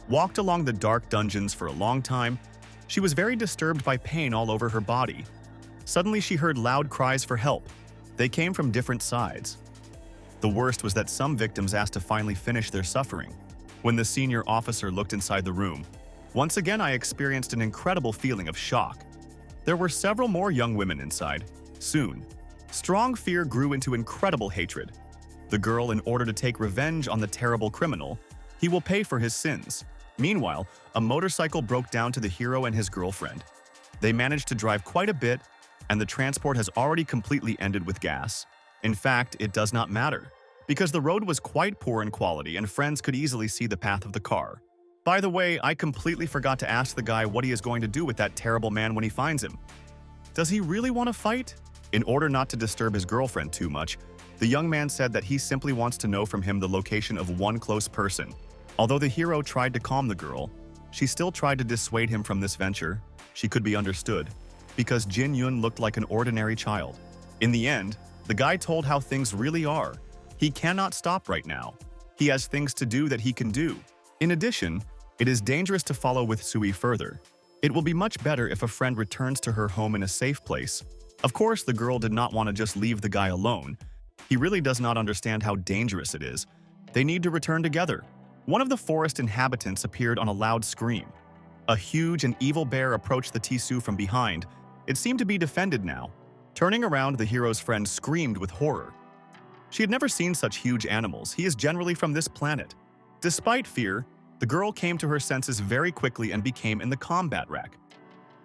walked along the dark dungeons for a long time. She was very disturbed by pain all over her body. Suddenly she heard loud cries for help. They came from different sides. The worst was that some victims asked to finally finish their suffering. When the senior officer looked inside the room, once again I experienced an incredible feeling of shock. There were several more young women inside. Soon, strong fear grew into incredible hatred. The girl, in order to take revenge on the terrible criminal, he will pay for his sins. Meanwhile, a motorcycle broke down to the hero and his girlfriend. They managed to drive quite a bit, and the transport has already completely ended with gas. In fact, it does not matter, because the road was quite poor in quality and friends could easily see the path of the car. By the way, I completely forgot to ask the guy what he is going to do with that terrible man when he finds him. Does he really want to fight? In order not to disturb his girlfriend too much, the young man said that he simply wants to know from him the location of one close person. Although the hero tried to calm the girl, she still tried to dissuade him from this venture. She could be understood, because Jin Yoon looked like an ordinary child. In the end, the guy told how things really are. He cannot stop right now. He has things to do that he can do. In addition, it is dangerous to follow with Sui further. It will be much better if a friend returns to her home in a safe place. Of course, the girl did not want to just leave the guy alone. He really does not understand how dangerous it is. They need to return together. One of the forest inhabitants appeared on a loud scream. A huge and evil bear approached the Tisu from behind. It seemed to be defended now. Turning around, the hero's friend screamed with horror. She had never seen such huge animals. He is generally from this planet. Despite fear, the girl came to her senses very quickly and became in the combat rack.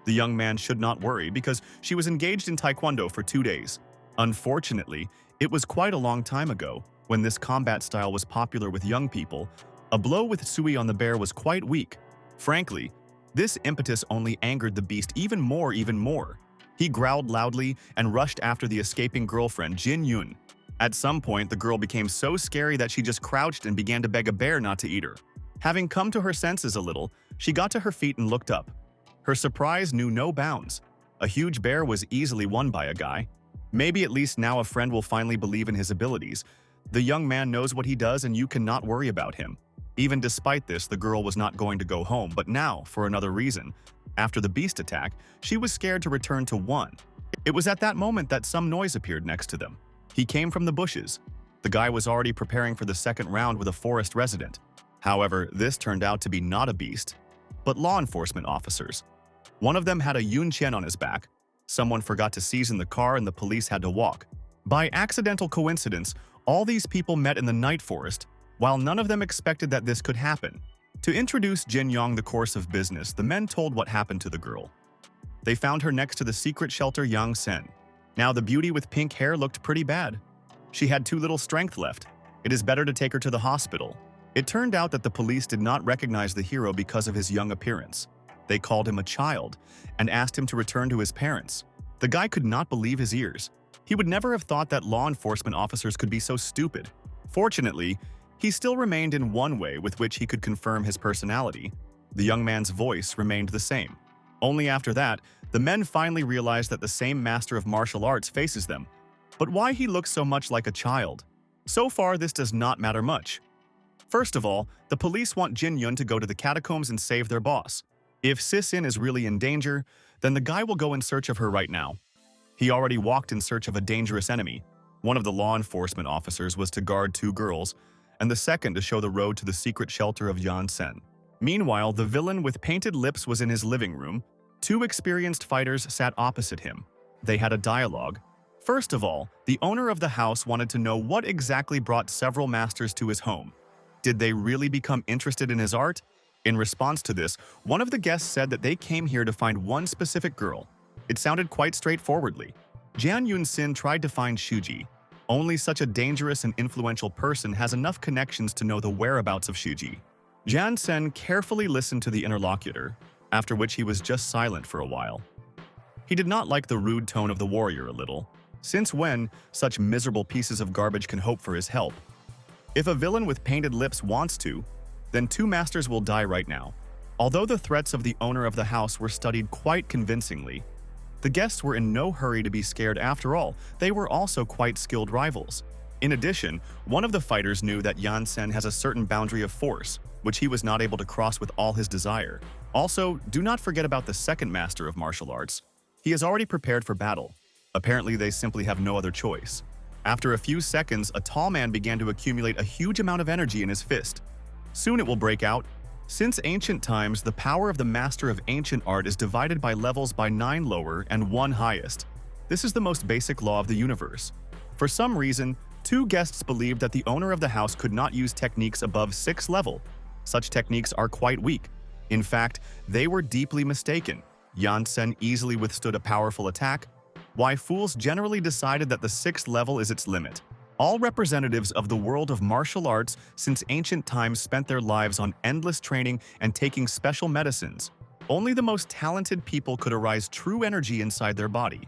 The young man should not worry because she was engaged in taekwondo for 2 days. Unfortunately, it was quite a long time ago when this combat style was popular with young people. A blow with Sui on the bear was quite weak. Frankly, this impetus only angered the beast even more. He growled loudly and rushed after the escaping girlfriend, Jin Yun. At some point, the girl became so scary that she just crouched and began to beg a bear not to eat her. Having come to her senses a little, she got to her feet and looked up. Her surprise knew no bounds. A huge bear was easily won by a guy. Maybe at least now a friend will finally believe in his abilities. The young man knows what he does and you cannot worry about him. Even despite this, the girl was not going to go home, but now, for another reason. After the beast attack, she was scared to return to 1. It was at that moment that some noise appeared next to them. He came from the bushes. The guy was already preparing for the second round with a forest resident. However, this turned out to be not a beast, but law enforcement officers. One of them had a Yun Qian on his back. Someone forgot to season the car and the police had to walk. By accidental coincidence, all these people met in the night forest, while none of them expected that this could happen. To introduce Jin Yong the course of business, the men told what happened to the girl. They found her next to the secret shelter Yang Sen. Now the beauty with pink hair looked pretty bad. She had too little strength left. It is better to take her to the hospital. It turned out that the police did not recognize the hero because of his young appearance. They called him a child and asked him to return to his parents. The guy could not believe his ears. He would never have thought that law enforcement officers could be so stupid. Fortunately, he still remained in one way with which he could confirm his personality. The young man's voice remained the same. Only after that, the men finally realized that the same master of martial arts faces them. But why he looks so much like a child? So far, this does not matter much. First of all, the police want Jin Yun to go to the catacombs and save their boss. If Sisin is really in danger, then the guy will go in search of her right now. He already walked in search of a dangerous enemy. One of the law enforcement officers was to guard 2 girls, and the second to show the road to the secret shelter of Yan Sen. Meanwhile, the villain with painted lips was in his living room. 2 experienced fighters sat opposite him. They had a dialogue. First of all, the owner of the house wanted to know what exactly brought several masters to his home. Did they really become interested in his art? In response to this, one of the guests said that they came here to find one specific girl. It sounded quite straightforwardly. Jian Yun-sin tried to find Shuji. Only such a dangerous and influential person has enough connections to know the whereabouts of Shuji. Jian Sen carefully listened to the interlocutor, after which he was just silent for a while. He did not like the rude tone of the warrior a little. Since when such miserable pieces of garbage can hope for his help? If a villain with painted lips wants to, then 2 masters will die right now. Although the threats of the owner of the house were studied quite convincingly, the guests were in no hurry to be scared. After all, they were also quite skilled rivals. In addition, one of the fighters knew that Yan Sen has a certain boundary of force, which he was not able to cross with all his desire. Also, do not forget about the second master of martial arts. He is already prepared for battle. Apparently, they simply have no other choice. After a few seconds, a tall man began to accumulate a huge amount of energy in his fist. Soon it will break out. Since ancient times, the power of the master of ancient art is divided by levels by 9 lower and 1 highest. This is the most basic law of the universe. For some reason, 2 guests believed that the owner of the house could not use techniques above 6th level. Such techniques are quite weak. In fact, they were deeply mistaken. Yan Sen easily withstood a powerful attack. Why fools generally decided that the 6th level is its limit. All representatives of the world of martial arts since ancient times spent their lives on endless training and taking special medicines. Only the most talented people could arise true energy inside their body.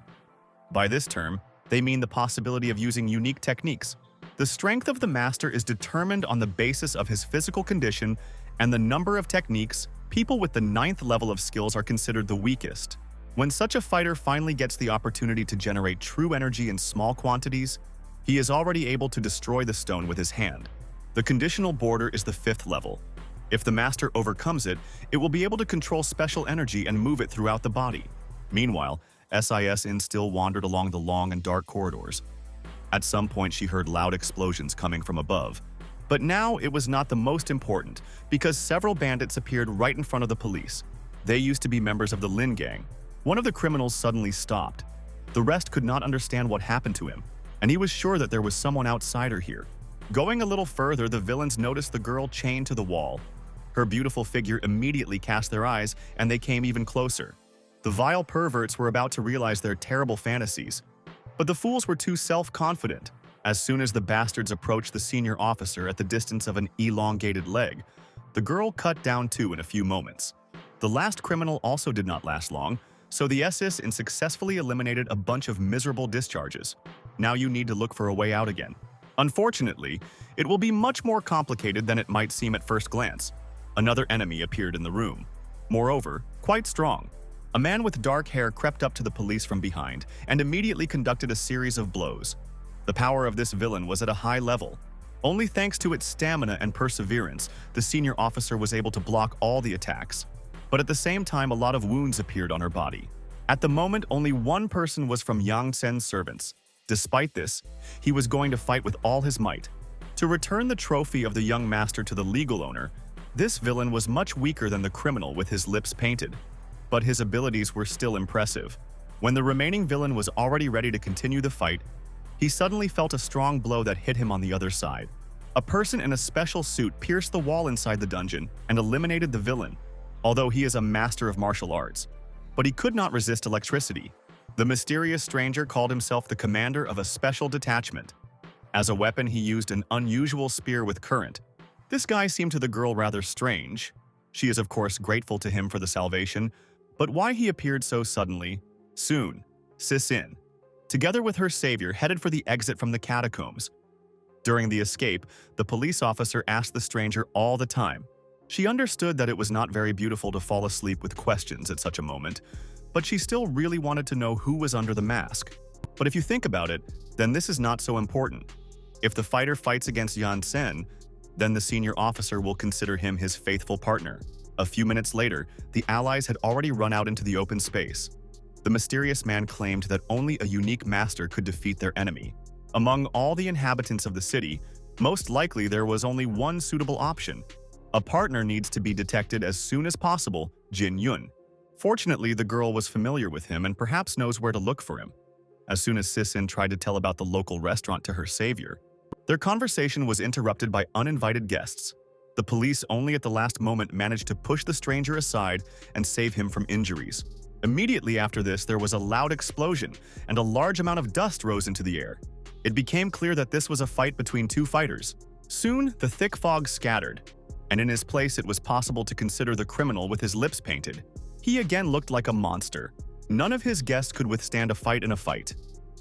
By this term, they mean the possibility of using unique techniques. The strength of the master is determined on the basis of his physical condition and the number of techniques. People with the 9th level of skills are considered the weakest. When such a fighter finally gets the opportunity to generate true energy in small quantities, he is already able to destroy the stone with his hand. The conditional border is the 5th level. If the master overcomes it, it will be able to control special energy and move it throughout the body. Meanwhile, Sin still wandered along the long and dark corridors. At some point, she heard loud explosions coming from above. But now it was not the most important, because several bandits appeared right in front of the police. They used to be members of the Lin gang. One of the criminals suddenly stopped. The rest could not understand what happened to him, and he was sure that there was someone outsider here. Going a little further, the villains noticed the girl chained to the wall. Her beautiful figure immediately cast their eyes, and they came even closer. The vile perverts were about to realize their terrible fantasies, but the fools were too self-confident. As soon as the bastards approached the senior officer at the distance of an elongated leg, the girl cut down too in a few moments. The last criminal also did not last long, so the SS successfully eliminated a bunch of miserable discharges. Now you need to look for a way out again. Unfortunately, it will be much more complicated than it might seem at first glance. Another enemy appeared in the room. Moreover, quite strong. A man with dark hair crept up to the police from behind and immediately conducted a series of blows. The power of this villain was at a high level. Only thanks to its stamina and perseverance, the senior officer was able to block all the attacks. But at the same time, a lot of wounds appeared on her body. At the moment, only one person was from Yang Sen's servants. Despite this, he was going to fight with all his might. To return the trophy of the young master to the legal owner, this villain was much weaker than the criminal with his lips painted. But his abilities were still impressive. When the remaining villain was already ready to continue the fight, he suddenly felt a strong blow that hit him on the other side. A person in a special suit pierced the wall inside the dungeon and eliminated the villain, although he is a master of martial arts. But he could not resist electricity. The mysterious stranger called himself the commander of a special detachment. As a weapon, he used an unusual spear with current. This guy seemed to the girl rather strange. She is of course grateful to him for the salvation, but why he appeared so suddenly? Soon, Sis-in, together with her savior, headed for the exit from the catacombs. During the escape, the police officer asked the stranger all the time. She understood that it was not very beautiful to fall asleep with questions at such a moment, but she still really wanted to know who was under the mask. But if you think about it, then this is not so important. If the fighter fights against Yan Sen, then the senior officer will consider him his faithful partner. A few minutes later, the allies had already run out into the open space. The mysterious man claimed that only a unique master could defeat their enemy. Among all the inhabitants of the city, most likely there was only one suitable option. A partner needs to be detected as soon as possible, Jin Yun. Fortunately, the girl was familiar with him and perhaps knows where to look for him. As soon as Sis-in tried to tell about the local restaurant to her savior, their conversation was interrupted by uninvited guests. The police only at the last moment managed to push the stranger aside and save him from injuries. Immediately after this, there was a loud explosion, and a large amount of dust rose into the air. It became clear that this was a fight between two fighters. Soon, the thick fog scattered, and in his place it was possible to consider the criminal with his lips painted. He again looked like a monster. None of his guests could withstand a fight in a fight.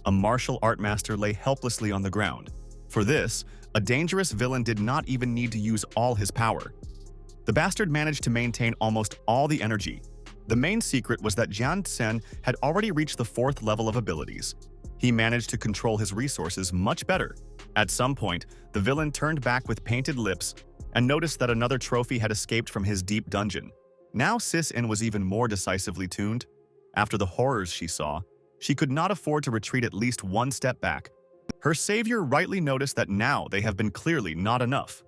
A martial art master lay helplessly on the ground. For this, a dangerous villain did not even need to use all his power. The bastard managed to maintain almost all the energy. The main secret was that Jian Sen had already reached the 4th level of abilities. He managed to control his resources much better. At some point, the villain turned back with painted lips and noticed that another trophy had escaped from his deep dungeon. Now Sis-in was even more decisively tuned. After the horrors she saw, she could not afford to retreat at least one step back. Her savior rightly noticed that now they have been clearly not enough.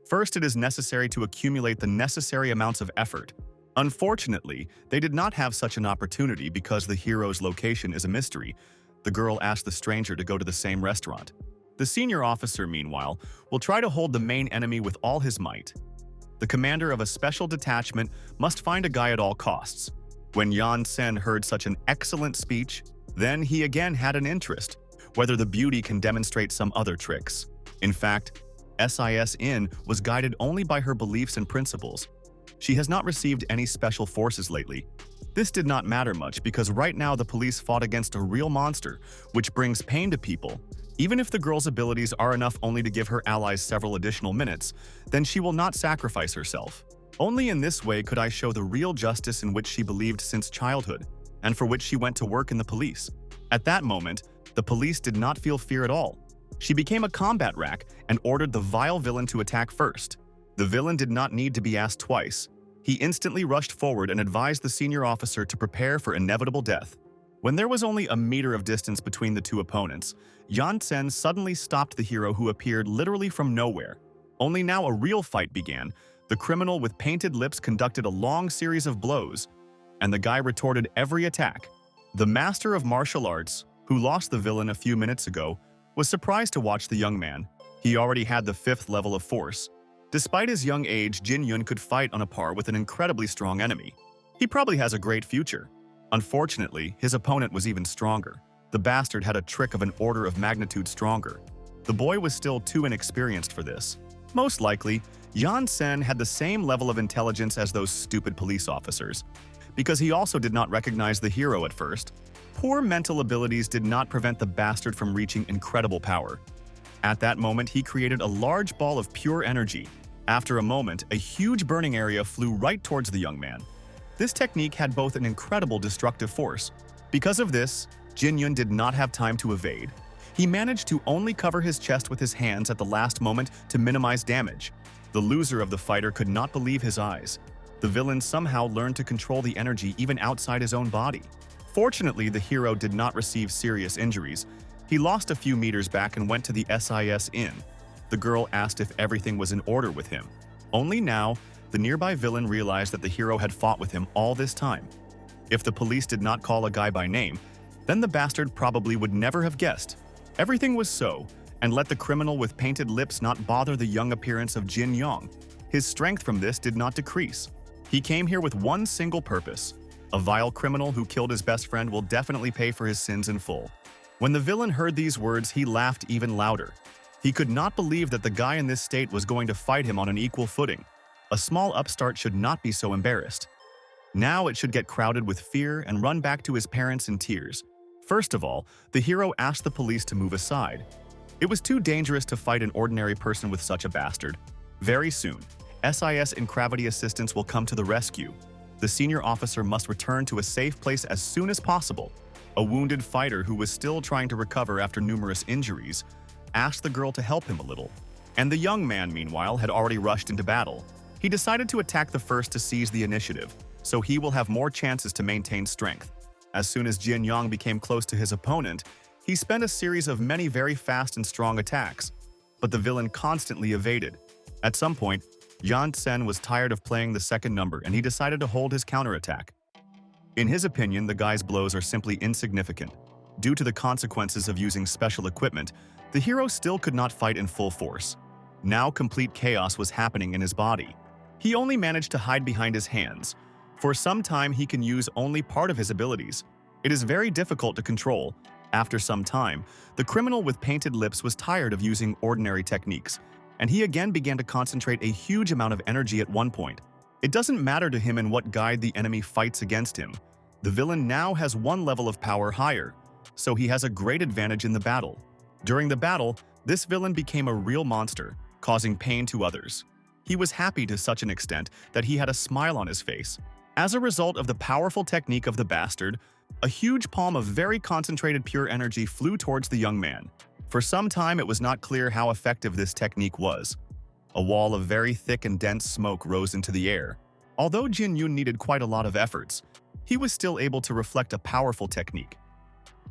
First, it is necessary to accumulate the necessary amounts of effort. Unfortunately, they did not have such an opportunity because the hero's location is a mystery. The girl asked the stranger to go to the same restaurant. The senior officer, meanwhile, will try to hold the main enemy with all his might. The commander of a special detachment must find a guy at all costs. When Yan Sen heard such an excellent speech, then he again had an interest, whether the beauty can demonstrate some other tricks. In fact, Sis-in was guided only by her beliefs and principles. She has not received any special forces lately. This did not matter much because right now the police fought against a real monster, which brings pain to people. Even if the girl's abilities are enough only to give her allies several additional minutes, then she will not sacrifice herself. Only in this way could I show the real justice in which she believed since childhood, and for which she went to work in the police. At that moment, the police did not feel fear at all. She became a combat rack and ordered the vile villain to attack first. The villain did not need to be asked twice. He instantly rushed forward and advised the senior officer to prepare for inevitable death. When there was only a meter of distance between the two opponents, Yan Sen suddenly stopped the hero who appeared literally from nowhere. Only now a real fight began. The criminal with painted lips conducted a long series of blows. and the guy retorted every attack. The master of martial arts, who lost the villain a few minutes ago, was surprised to watch the young man. He already had the 5th level of force. Despite his young age, Jin Yun could fight on a par with an incredibly strong enemy. He probably has a great future. Unfortunately, his opponent was even stronger. The bastard had a trick of an order of magnitude stronger. The boy was still too inexperienced for this. Most likely, Yan Sen had the same level of intelligence as those stupid police officers, because he also did not recognize the hero at first. Poor mental abilities did not prevent the bastard from reaching incredible power. At that moment, he created a large ball of pure energy. After a moment, a huge burning area flew right towards the young man. This technique had both an incredible destructive force. Because of this, Jin Yun did not have time to evade. He managed to only cover his chest with his hands at the last moment to minimize damage. The loser of the fighter could not believe his eyes. The villain somehow learned to control the energy even outside his own body. Fortunately, the hero did not receive serious injuries. He lost a few meters back and went to the SIS inn. The girl asked if everything was in order with him. Only now, the nearby villain realized that the hero had fought with him all this time. If the police did not call a guy by name, then the bastard probably would never have guessed. Everything was so, and let the criminal with painted lips not bother the young appearance of Jin Yong. His strength from this did not decrease. He came here with one single purpose. A vile criminal who killed his best friend will definitely pay for his sins in full. When the villain heard these words, he laughed even louder. He could not believe that the guy in this state was going to fight him on an equal footing. A small upstart should not be so embarrassed. Now it should get crowded with fear and run back to his parents in tears. First of all, the hero asked the police to move aside. It was too dangerous to fight an ordinary person with such a bastard. Very soon, SIS and Gravity assistance will come to the rescue. The senior officer must return to a safe place as soon as possible. A wounded fighter who was still trying to recover after numerous injuries asked the girl to help him a little. And the young man, meanwhile, had already rushed into battle. He decided to attack the first to seize the initiative, so he will have more chances to maintain strength. As soon as Jin Yong became close to his opponent, he spent a series of many very fast and strong attacks, but the villain constantly evaded. At some point, Yan Sen was tired of playing the second number and he decided to hold his counterattack. In his opinion, the guy's blows are simply insignificant. Due to the consequences of using special equipment, the hero still could not fight in full force. Now complete chaos was happening in his body. He only managed to hide behind his hands. For some time, he can use only part of his abilities. It is very difficult to control. After some time, the criminal with painted lips was tired of using ordinary techniques, and he again began to concentrate a huge amount of energy at one point. It doesn't matter to him in what guide the enemy fights against him. The villain now has one level of power higher, so he has a great advantage in the battle. During the battle, this villain became a real monster, causing pain to others. He was happy to such an extent that he had a smile on his face. As a result of the powerful technique of the bastard, a huge palm of very concentrated pure energy flew towards the young man. For some time, it was not clear how effective this technique was. A wall of very thick and dense smoke rose into the air. Although Jin Yun needed quite a lot of efforts, he was still able to reflect a powerful technique.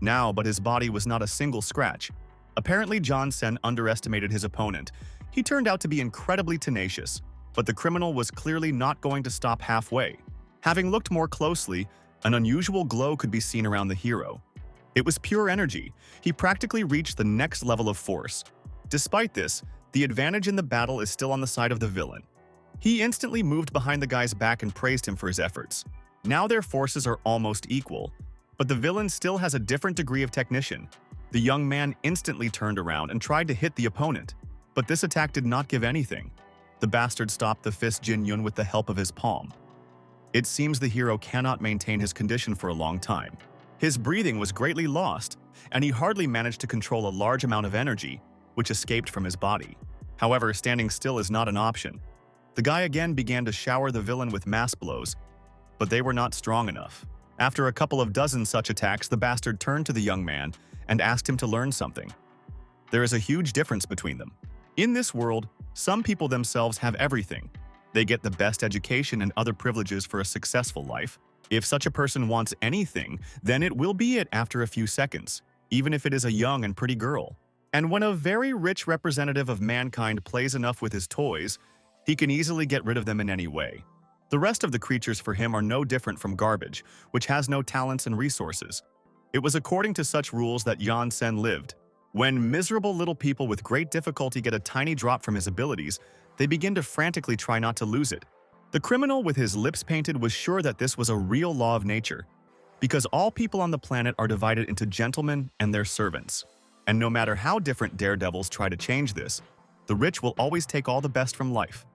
Now, but his body was not a single scratch. Apparently, Jan Sen underestimated his opponent. He turned out to be incredibly tenacious, but the criminal was clearly not going to stop halfway. Having looked more closely, an unusual glow could be seen around the hero. It was pure energy. He practically reached the next level of force. Despite this, the advantage in the battle is still on the side of the villain. He instantly moved behind the guy's back and praised him for his efforts. Now their forces are almost equal, but the villain still has a different degree of technician. The young man instantly turned around and tried to hit the opponent, but this attack did not give anything. The bastard stopped the fist Jin Yun with the help of his palm. It seems the hero cannot maintain his condition for a long time. His breathing was greatly lost, and he hardly managed to control a large amount of energy, which escaped from his body. However, standing still is not an option. The guy again began to shower the villain with mass blows, but they were not strong enough. After a couple of dozen such attacks, the bastard turned to the young man and asked him to learn something. There is a huge difference between them. In this world, some people themselves have everything. They get the best education and other privileges for a successful life. If such a person wants anything, then it will be it after a few seconds, even if it is a young and pretty girl. And when a very rich representative of mankind plays enough with his toys, he can easily get rid of them in any way. The rest of the creatures for him are no different from garbage, which has no talents and resources. It was according to such rules that Yan Sen lived. When miserable little people with great difficulty get a tiny drop from his abilities, they begin to frantically try not to lose it. The criminal with his lips painted was sure that this was a real law of nature, because all people on the planet are divided into gentlemen and their servants. And no matter how different daredevils try to change this, the rich will always take all the best from life,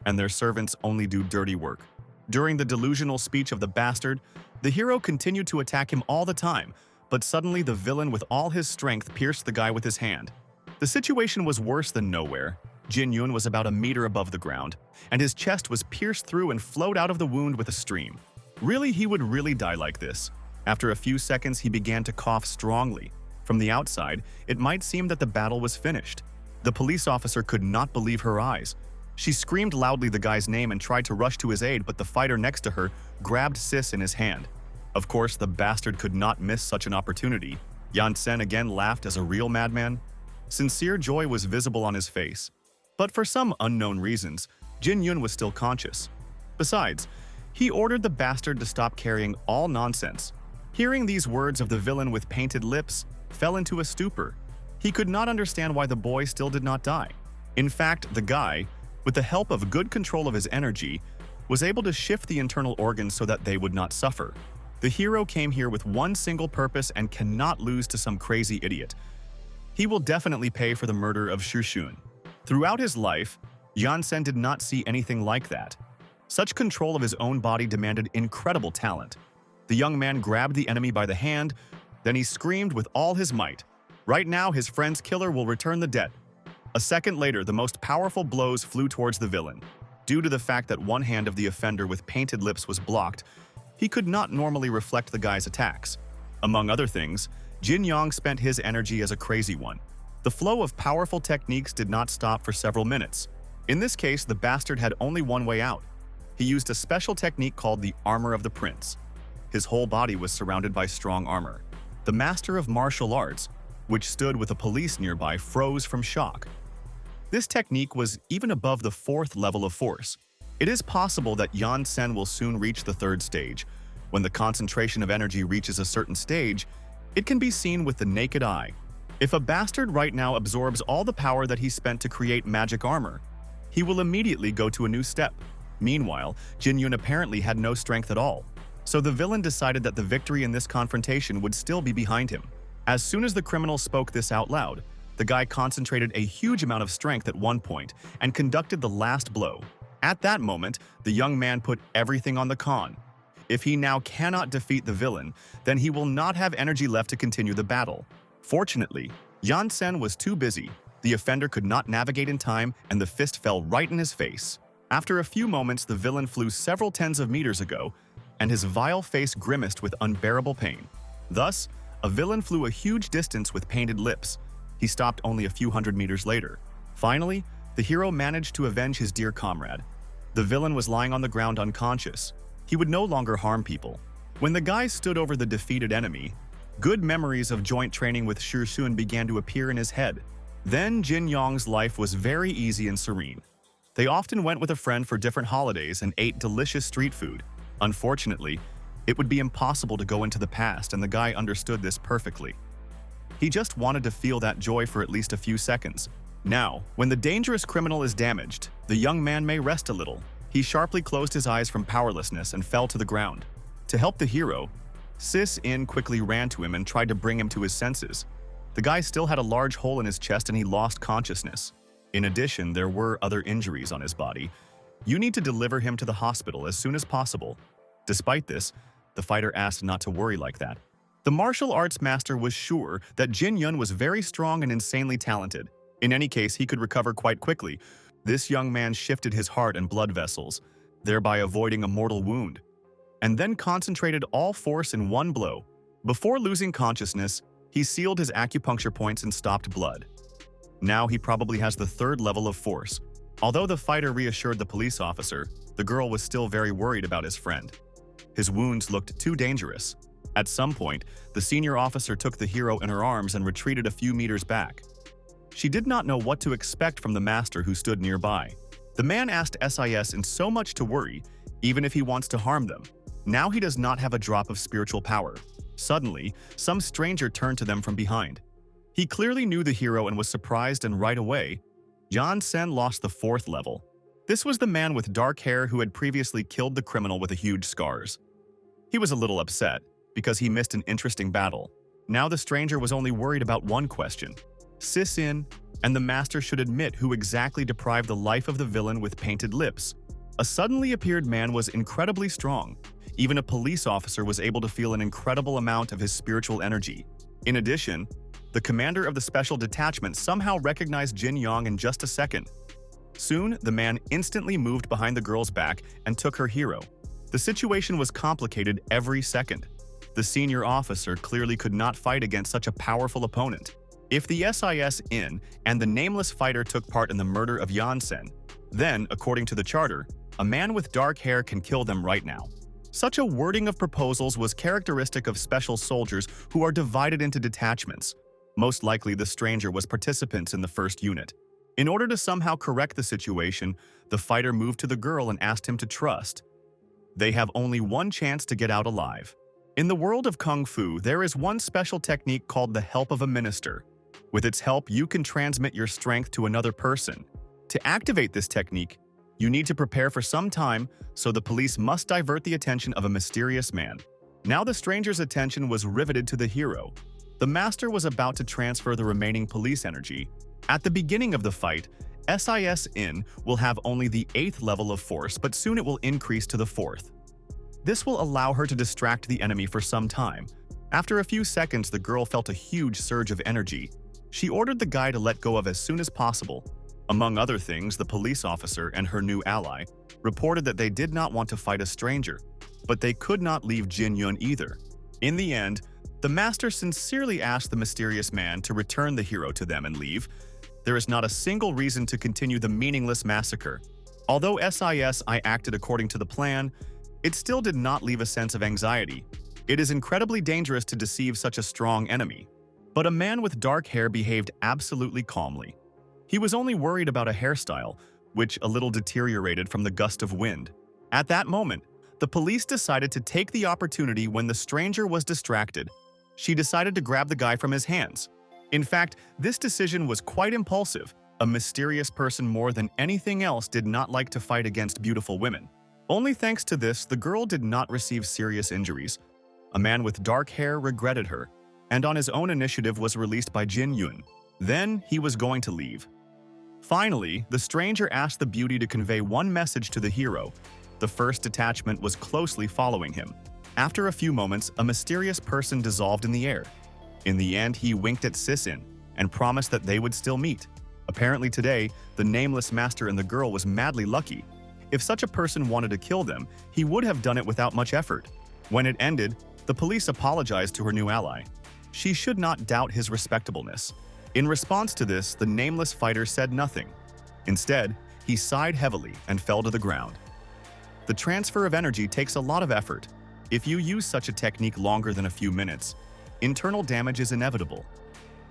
and their servants only do dirty work. During the delusional speech of the bastard, the hero continued to attack him all the time, but suddenly the villain with all his strength pierced the guy with his hand. The situation was worse than nowhere. Jin Yun was about a meter above the ground, and his chest was pierced through and flowed out of the wound with a stream. Really, he would really die like this. After a few seconds, he began to cough strongly. From the outside, it might seem that the battle was finished. The police officer could not believe her eyes. She screamed loudly the guy's name and tried to rush to his aid, but the fighter next to her grabbed Sis in his hand. Of course, the bastard could not miss such an opportunity. Yan Sen again laughed as a real madman. Sincere joy was visible on his face. But for some unknown reasons, Jin Yun was still conscious. Besides, he ordered the bastard to stop carrying all nonsense. Hearing these words of the villain with painted lips, fell into a stupor. He could not understand why the boy still did not die. In fact, the guy, with the help of good control of his energy, was able to shift the internal organs so that they would not suffer. The hero came here with one single purpose and cannot lose to some crazy idiot. He will definitely pay for the murder of Shun. Throughout his life, Yan Sen did not see anything like that. Such control of his own body demanded incredible talent. The young man grabbed the enemy by the hand, then he screamed with all his might. Right now, his friend's killer will return the debt. A second later, the most powerful blows flew towards the villain. Due to the fact that one hand of the offender with painted lips was blocked, he could not normally reflect the guy's attacks. Among other things, Jin Yong spent his energy as a crazy one. The flow of powerful techniques did not stop for several minutes. In this case, the bastard had only one way out. He used a special technique called the Armor of the Prince. His whole body was surrounded by strong armor. The master of martial arts, which stood with a police nearby, froze from shock. This technique was even above the 4th level of force. It is possible that Yan Sen will soon reach the 3rd stage. When the concentration of energy reaches a certain stage, it can be seen with the naked eye. If a bastard right now absorbs all the power that he spent to create magic armor, he will immediately go to a new step. Meanwhile, Jin Yun apparently had no strength at all, so the villain decided that the victory in this confrontation would still be behind him. As soon as the criminal spoke this out loud, the guy concentrated a huge amount of strength at one point and conducted the last blow. At that moment, the young man put everything on the con. If he now cannot defeat the villain, then he will not have energy left to continue the battle. Fortunately, Yan Sen was too busy. The offender could not navigate in time, and the fist fell right in his face. After a few moments, the villain flew several tens of meters ago, and his vile face grimaced with unbearable pain. Thus, a villain flew a huge distance with painted lips. He stopped only a few hundred meters later. Finally, the hero managed to avenge his dear comrade. The villain was lying on the ground unconscious. He would no longer harm people. When the guy stood over the defeated enemy, good memories of joint training with Shun began to appear in his head. Then Jin Yong's life was very easy and serene. They often went with a friend for different holidays and ate delicious street food. Unfortunately, it would be impossible to go into the past, and the guy understood this perfectly. He just wanted to feel that joy for at least a few seconds. Now, when the dangerous criminal is damaged, the young man may rest a little. He sharply closed his eyes from powerlessness and fell to the ground. To help the hero, Sis-In quickly ran to him and tried to bring him to his senses. The guy still had a large hole in his chest and he lost consciousness. In addition, there were other injuries on his body. You need to deliver him to the hospital as soon as possible. Despite this, the fighter asked not to worry like that. The martial arts master was sure that Jin Yun was very strong and insanely talented. In any case, he could recover quite quickly. This young man shifted his heart and blood vessels, thereby avoiding a mortal wound, and then concentrated all force in one blow. Before losing consciousness, he sealed his acupuncture points and stopped blood. Now he probably has the 3rd level of force. Although the fighter reassured the police officer, the girl was still very worried about his friend. His wounds looked too dangerous. At some point, the senior officer took the hero in her arms and retreated a few meters back. She did not know what to expect from the master who stood nearby. The man asked SIS in so much to worry, even if he wants to harm them. Now he does not have a drop of spiritual power. Suddenly, some stranger turned to them from behind. He clearly knew the hero and was surprised, and right away, Jan Sen lost the 4th level. This was the man with dark hair who had previously killed the criminal with the huge scars. He was a little upset because he missed an interesting battle. Now the stranger was only worried about one question. Sis-in and the master should admit who exactly deprived the life of the villain with painted lips. A suddenly appeared man was incredibly strong. Even a police officer was able to feel an incredible amount of his spiritual energy. In addition, the commander of the special detachment somehow recognized Jin Yang in just a second. Soon, the man instantly moved behind the girl's back and took her hero. The situation was complicated every second. The senior officer clearly could not fight against such a powerful opponent. If the Sis-in and the nameless fighter took part in the murder of Jansen, then, according to the charter, a man with dark hair can kill them right now. Such a wording of proposals was characteristic of special soldiers who are divided into detachments. Most likely the stranger was participants in the first unit. In order to somehow correct the situation, the fighter moved to the girl and asked him to trust. They have only one chance to get out alive. In the world of Kung Fu, there is one special technique called the help of a minister. With its help, you can transmit your strength to another person. To activate this technique, you need to prepare for some time, so the police must divert the attention of a mysterious man. Now the stranger's attention was riveted to the hero. The master was about to transfer the remaining police energy. At the beginning of the fight, Sis-in will have only the 8th level of force, but soon it will increase to the 4th. This will allow her to distract the enemy for some time. After a few seconds, the girl felt a huge surge of energy. She ordered the guy to let go of as soon as possible. Among other things, the police officer and her new ally reported that they did not want to fight a stranger, but they could not leave Jin Yun either. In the end, the master sincerely asked the mysterious man to return the hero to them and leave. There is not a single reason to continue the meaningless massacre. Although SIS-I acted according to the plan, it still did not leave a sense of anxiety. It is incredibly dangerous to deceive such a strong enemy. But a man with dark hair behaved absolutely calmly. He was only worried about a hairstyle, which a little deteriorated from the gust of wind. At that moment, the police decided to take the opportunity when the stranger was distracted. She decided to grab the guy from his hands. In fact, this decision was quite impulsive. A mysterious person more than anything else did not like to fight against beautiful women. Only thanks to this, the girl did not receive serious injuries. A man with dark hair regretted her, and on his own initiative was released by Jin Yun. Then he was going to leave. Finally, the stranger asked the beauty to convey one message to the hero. The first detachment was closely following him. After a few moments, a mysterious person dissolved in the air. In the end, he winked at Sis-in and promised that they would still meet. Apparently today, the nameless master and the girl was madly lucky. If such a person wanted to kill them, he would have done it without much effort. When it ended, the police apologized to her new ally. She should not doubt his respectableness. In response to this, the nameless fighter said nothing. Instead, he sighed heavily and fell to the ground. The transfer of energy takes a lot of effort. If you use such a technique longer than a few minutes, internal damage is inevitable.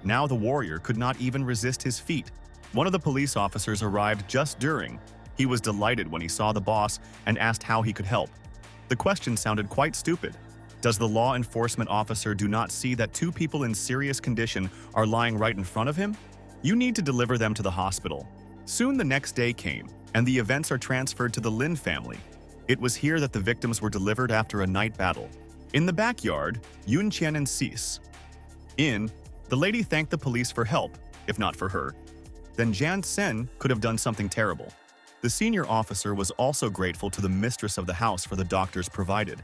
Now the warrior could not even resist his feat. One of the police officers arrived just during. He was delighted when he saw the boss and asked how he could help. The question sounded quite stupid. Does the law enforcement officer do not see that 2 people in serious condition are lying right in front of him? You need to deliver them to the hospital. Soon the next day came, and the events are transferred to the Lin family. It was here that the victims were delivered after a night battle. In the backyard, Yun Qian and Sis. The lady thanked the police for help, if not for her. Then Jan Sen could have done something terrible. The senior officer was also grateful to the mistress of the house for the doctors provided.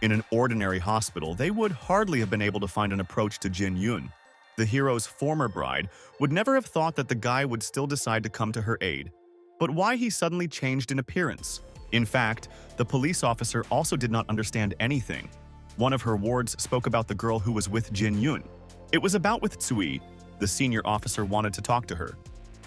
In an ordinary hospital, they would hardly have been able to find an approach to Jin Yun. The hero's former bride would never have thought that the guy would still decide to come to her aid. But why he suddenly changed in appearance? In fact, the police officer also did not understand anything. One of her wards spoke about the girl who was with Jin Yun. It was about with Tsui. The senior officer wanted to talk to her.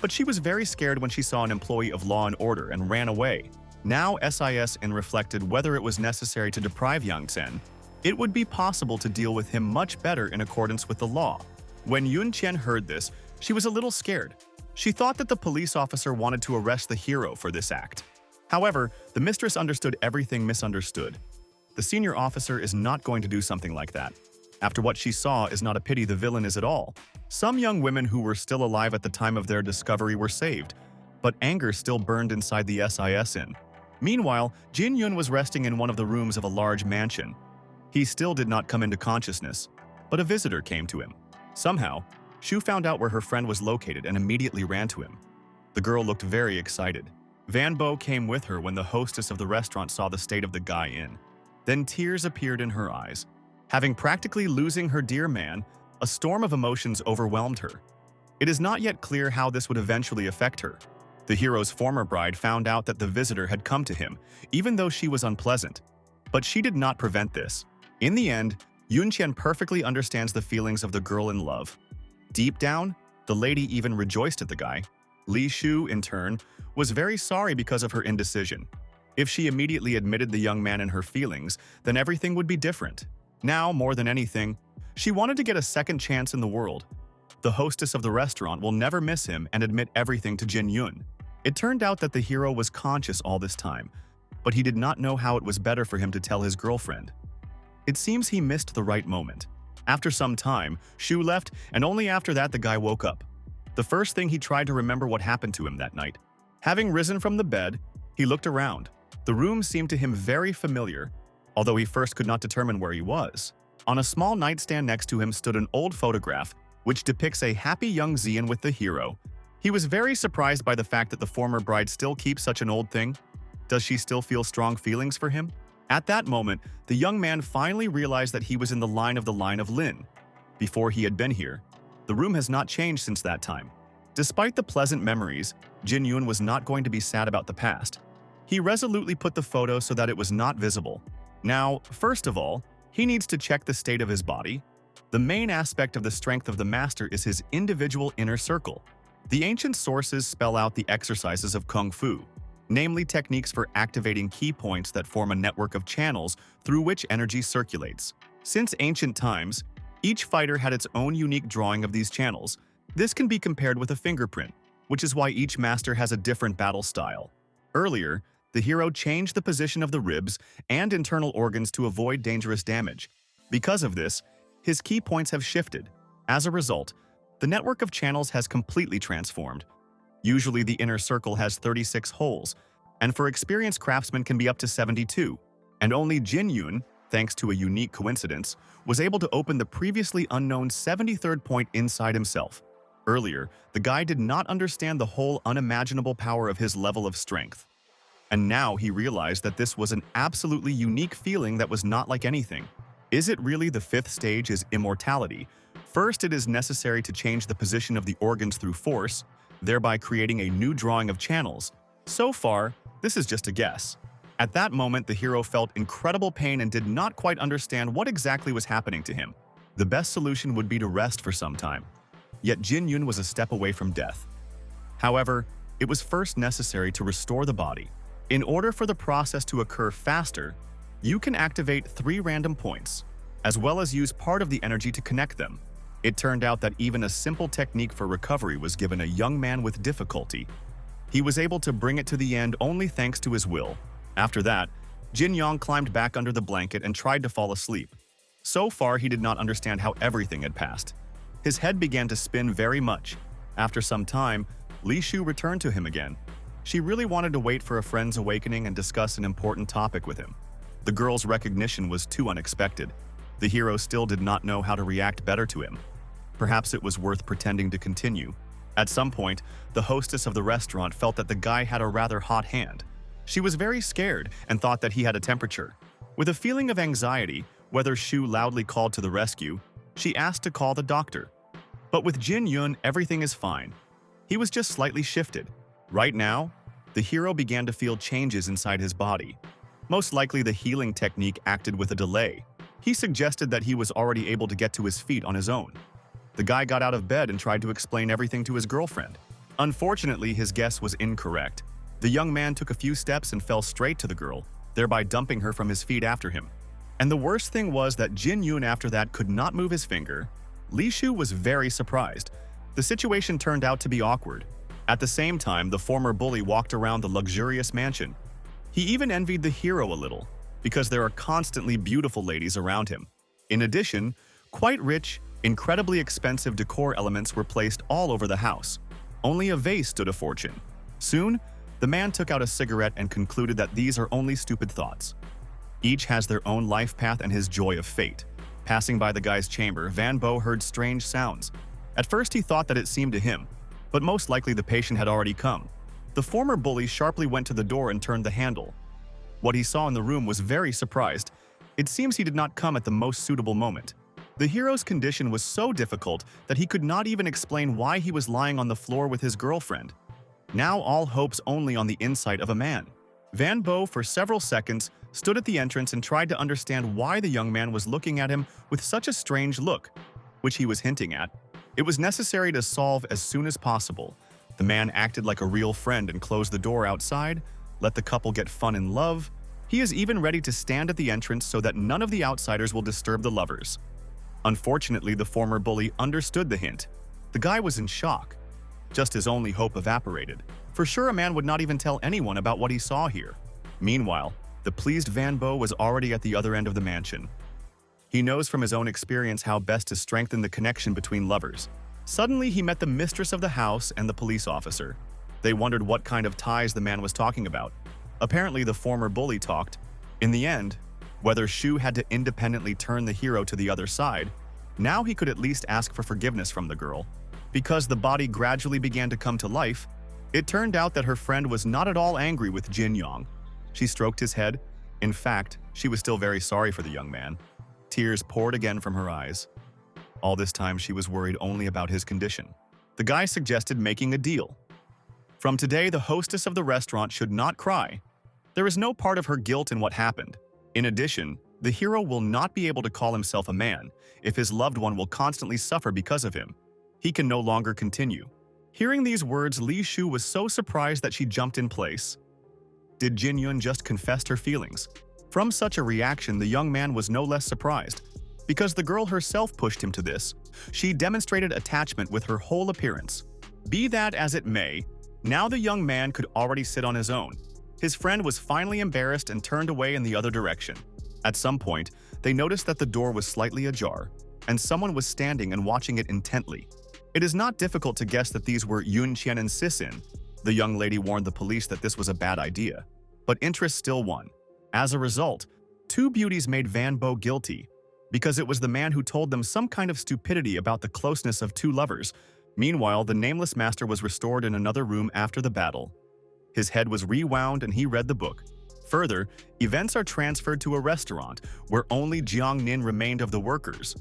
But she was very scared when she saw an employee of law and order and ran away. Now SIS-in reflected whether it was necessary to deprive Yang Sen. It would be possible to deal with him much better in accordance with the law. When Yun Qian heard this, she was a little scared. She thought that the police officer wanted to arrest the hero for this act. However, the mistress understood everything misunderstood. The senior officer is not going to do something like that. After what she saw is not a pity the villain is at all. Some young women who were still alive at the time of their discovery were saved, but anger still burned inside the SIS inn. Meanwhile, Jin Yun was resting in one of the rooms of a large mansion. He still did not come into consciousness, but a visitor came to him. Somehow, Shu found out where her friend was located and immediately ran to him. The girl looked very excited. Van Bo came with her when the hostess of the restaurant saw the state of the guy in. Then tears appeared in her eyes. Having practically losing her dear man, a storm of emotions overwhelmed her. It is not yet clear how this would eventually affect her. The hero's former bride found out that the visitor had come to him, even though she was unpleasant. But she did not prevent this. In the end, Yunqian perfectly understands the feelings of the girl in love. Deep down, the lady even rejoiced at the guy. Li Shu, in turn, was very sorry because of her indecision. If she immediately admitted the young man in her feelings, then everything would be different. Now, more than anything, she wanted to get a second chance in the world. The hostess of the restaurant will never miss him and admit everything to Jin Yun. It turned out that the hero was conscious all this time, but he did not know how it was better for him to tell his girlfriend. It seems he missed the right moment. After some time, Shu left, and only after that the guy woke up. The first thing he tried to remember what happened to him that night. Having risen from the bed, he looked around. The room seemed to him very familiar, although he first could not determine where he was. On a small nightstand next to him stood an old photograph, which depicts a happy young Xian with the hero. He was very surprised by the fact that the former bride still keeps such an old thing. Does she still feel strong feelings for him? At that moment, the young man finally realized that he was in the line of Lin. Before he had been here, the room has not changed since that time. Despite the pleasant memories, Jin Yun was not going to be sad about the past. He resolutely put the photo so that it was not visible. Now, first of all, he needs to check the state of his body. The main aspect of the strength of the master is his individual inner circle. The ancient sources spell out the exercises of Kung Fu, namely techniques for activating key points that form a network of channels through which energy circulates. Since ancient times, each fighter had its own unique drawing of these channels. This can be compared with a fingerprint, which is why each master has a different battle style. Earlier, the hero changed the position of the ribs and internal organs to avoid dangerous damage. Because of this, his key points have shifted. As a result, the network of channels has completely transformed. Usually the inner circle has 36 holes, and for experienced craftsmen can be up to 72. And only Jin Yun, thanks to a unique coincidence, was able to open the previously unknown 73rd point inside himself. Earlier, the guy did not understand the whole unimaginable power of his level of strength. And now he realized that this was an absolutely unique feeling that was not like anything. Is it really the fifth stage is immortality? First, it is necessary to change the position of the organs through force, thereby creating a new drawing of channels. So far, this is just a guess. At that moment, the hero felt incredible pain and did not quite understand what exactly was happening to him. The best solution would be to rest for some time. Yet Jin Yun was a step away from death. However, it was first necessary to restore the body. In order for the process to occur faster, you can activate 3 random points, as well as use part of the energy to connect them. It turned out that even a simple technique for recovery was given a young man with difficulty. He was able to bring it to the end only thanks to his will. After that, Jin Yong climbed back under the blanket and tried to fall asleep. So far, he did not understand how everything had passed. His head began to spin very much. After some time, Li Shu returned to him again. She really wanted to wait for a friend's awakening and discuss an important topic with him. The girl's recognition was too unexpected. The hero still did not know how to react better to him. Perhaps it was worth pretending to continue. At some point, the hostess of the restaurant felt that the guy had a rather hot hand. She was very scared and thought that he had a temperature. With a feeling of anxiety, whether Shu loudly called to the rescue, she asked to call the doctor. But with Jin Yun, everything is fine. He was just slightly shifted. Right now, the hero began to feel changes inside his body. Most likely the healing technique acted with a delay. He suggested that he was already able to get to his feet on his own. The guy got out of bed and tried to explain everything to his girlfriend. Unfortunately, his guess was incorrect. The young man took a few steps and fell straight to the girl, thereby dumping her from his feet after him. And the worst thing was that Jin Yun after that could not move his finger. Li Shu was very surprised. The situation turned out to be awkward. At the same time, the former bully walked around the luxurious mansion. He even envied the hero a little, because there are constantly beautiful ladies around him. In addition, quite rich, incredibly expensive decor elements were placed all over the house. Only a vase stood a fortune. Soon, the man took out a cigarette and concluded that these are only stupid thoughts. Each has their own life path and his joy of fate. Passing by the guy's chamber, Van Bo heard strange sounds. At first he thought that it seemed to him, but most likely the patient had already come. The former bully sharply went to the door and turned the handle. What he saw in the room was very surprised. It seems he did not come at the most suitable moment. The hero's condition was so difficult that he could not even explain why he was lying on the floor with his girlfriend. Now all hopes only on the insight of a man. Van Bo, for several seconds, stood at the entrance and tried to understand why the young man was looking at him with such a strange look, which he was hinting at. It was necessary to solve as soon as possible. The man acted like a real friend and closed the door outside, let the couple get fun in love. He is even ready to stand at the entrance so that none of the outsiders will disturb the lovers. Unfortunately, the former bully understood the hint. The guy was in shock. Just his only hope evaporated. For sure, a man would not even tell anyone about what he saw here. Meanwhile, the pleased Van Bo was already at the other end of the mansion. He knows from his own experience how best to strengthen the connection between lovers. Suddenly, he met the mistress of the house and the police officer. They wondered what kind of ties the man was talking about. Apparently, the former bully talked. In the end, whether Shu had to independently turn the hero to the other side, now he could at least ask for forgiveness from the girl. Because the body gradually began to come to life, it turned out that her friend was not at all angry with Jin Yong. She stroked his head. In fact, she was still very sorry for the young man. Tears poured again from her eyes. All this time, she was worried only about his condition. The guy suggested making a deal. From today, the hostess of the restaurant should not cry. There is no part of her guilt in what happened. In addition, the hero will not be able to call himself a man if his loved one will constantly suffer because of him. He can no longer continue. Hearing these words, Li Shu was so surprised that she jumped in place. Did Jin Yun just confess her feelings? From such a reaction, the young man was no less surprised. Because the girl herself pushed him to this, she demonstrated attachment with her whole appearance. Be that as it may, now the young man could already sit on his own. His friend was finally embarrassed and turned away in the other direction. At some point, they noticed that the door was slightly ajar, and someone was standing and watching it intently. It is not difficult to guess that these were Yun Qian and Sisin. The young lady warned the police that this was a bad idea, but interest still won. As a result, two beauties made Van Bo guilty, because it was the man who told them some kind of stupidity about the closeness of two lovers. Meanwhile, the nameless master was restored in another room after the battle. His head was rewound and he read the book. Further, events are transferred to a restaurant where only Jiang Nin remained of the workers.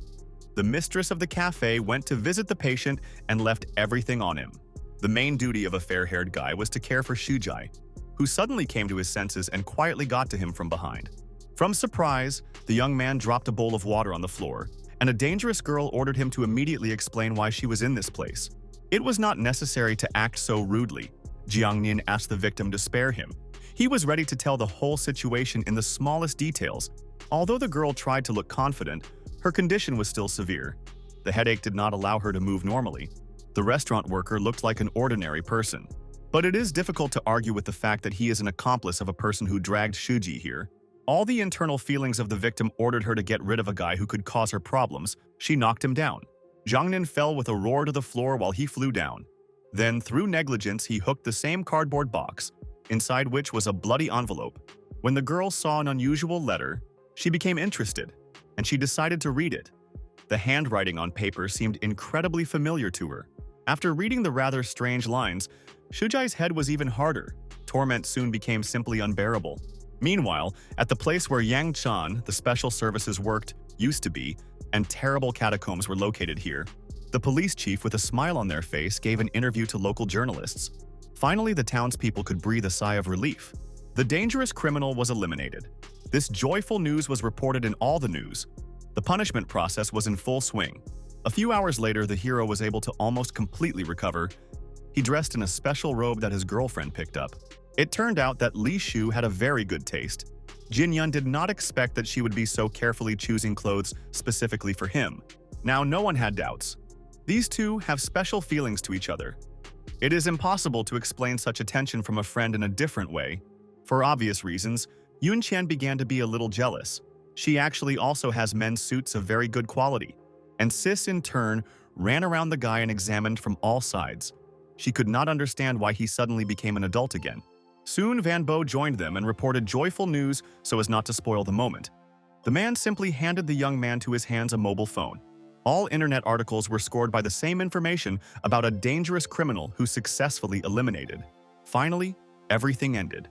The mistress of the cafe went to visit the patient and left everything on him. The main duty of a fair-haired guy was to care for Shujai, who suddenly came to his senses and quietly got to him from behind. From surprise, the young man dropped a bowl of water on the floor, and a dangerous girl ordered him to immediately explain why she was in this place. It was not necessary to act so rudely. Jiang Nin asked the victim to spare him. He was ready to tell the whole situation in the smallest details. Although the girl tried to look confident, her condition was still severe. The headache did not allow her to move normally. The restaurant worker looked like an ordinary person. But it is difficult to argue with the fact that he is an accomplice of a person who dragged Shuji here. All the internal feelings of the victim ordered her to get rid of a guy who could cause her problems. She knocked him down. Jiang Nin fell with a roar to the floor while he flew down. Then, through negligence, he hooked the same cardboard box, inside which was a bloody envelope. When the girl saw an unusual letter, she became interested, and she decided to read it. The handwriting on paper seemed incredibly familiar to her. After reading the rather strange lines, Shujai's head was even harder. Torment soon became simply unbearable. Meanwhile, at the place where Yang Chan, the special services worked, used to be, and terrible catacombs were located here, the police chief, with a smile on their face, gave an interview to local journalists. Finally, the townspeople could breathe a sigh of relief. The dangerous criminal was eliminated. This joyful news was reported in all the news. The punishment process was in full swing. A few hours later, the hero was able to almost completely recover. He dressed in a special robe that his girlfriend picked up. It turned out that Li Shu had a very good taste. Jin Yun did not expect that she would be so carefully choosing clothes specifically for him. Now, no one had doubts. These two have special feelings to each other. It is impossible to explain such attention from a friend in a different way. For obvious reasons, Yun Qian began to be a little jealous. She actually also has men's suits of very good quality. And Sis, in turn, ran around the guy and examined from all sides. She could not understand why he suddenly became an adult again. Soon Van Bo joined them and reported joyful news so as not to spoil the moment. The man simply handed the young man to his hands a mobile phone. All internet articles were scored by the same information about a dangerous criminal who successfully eliminated. Finally, everything ended.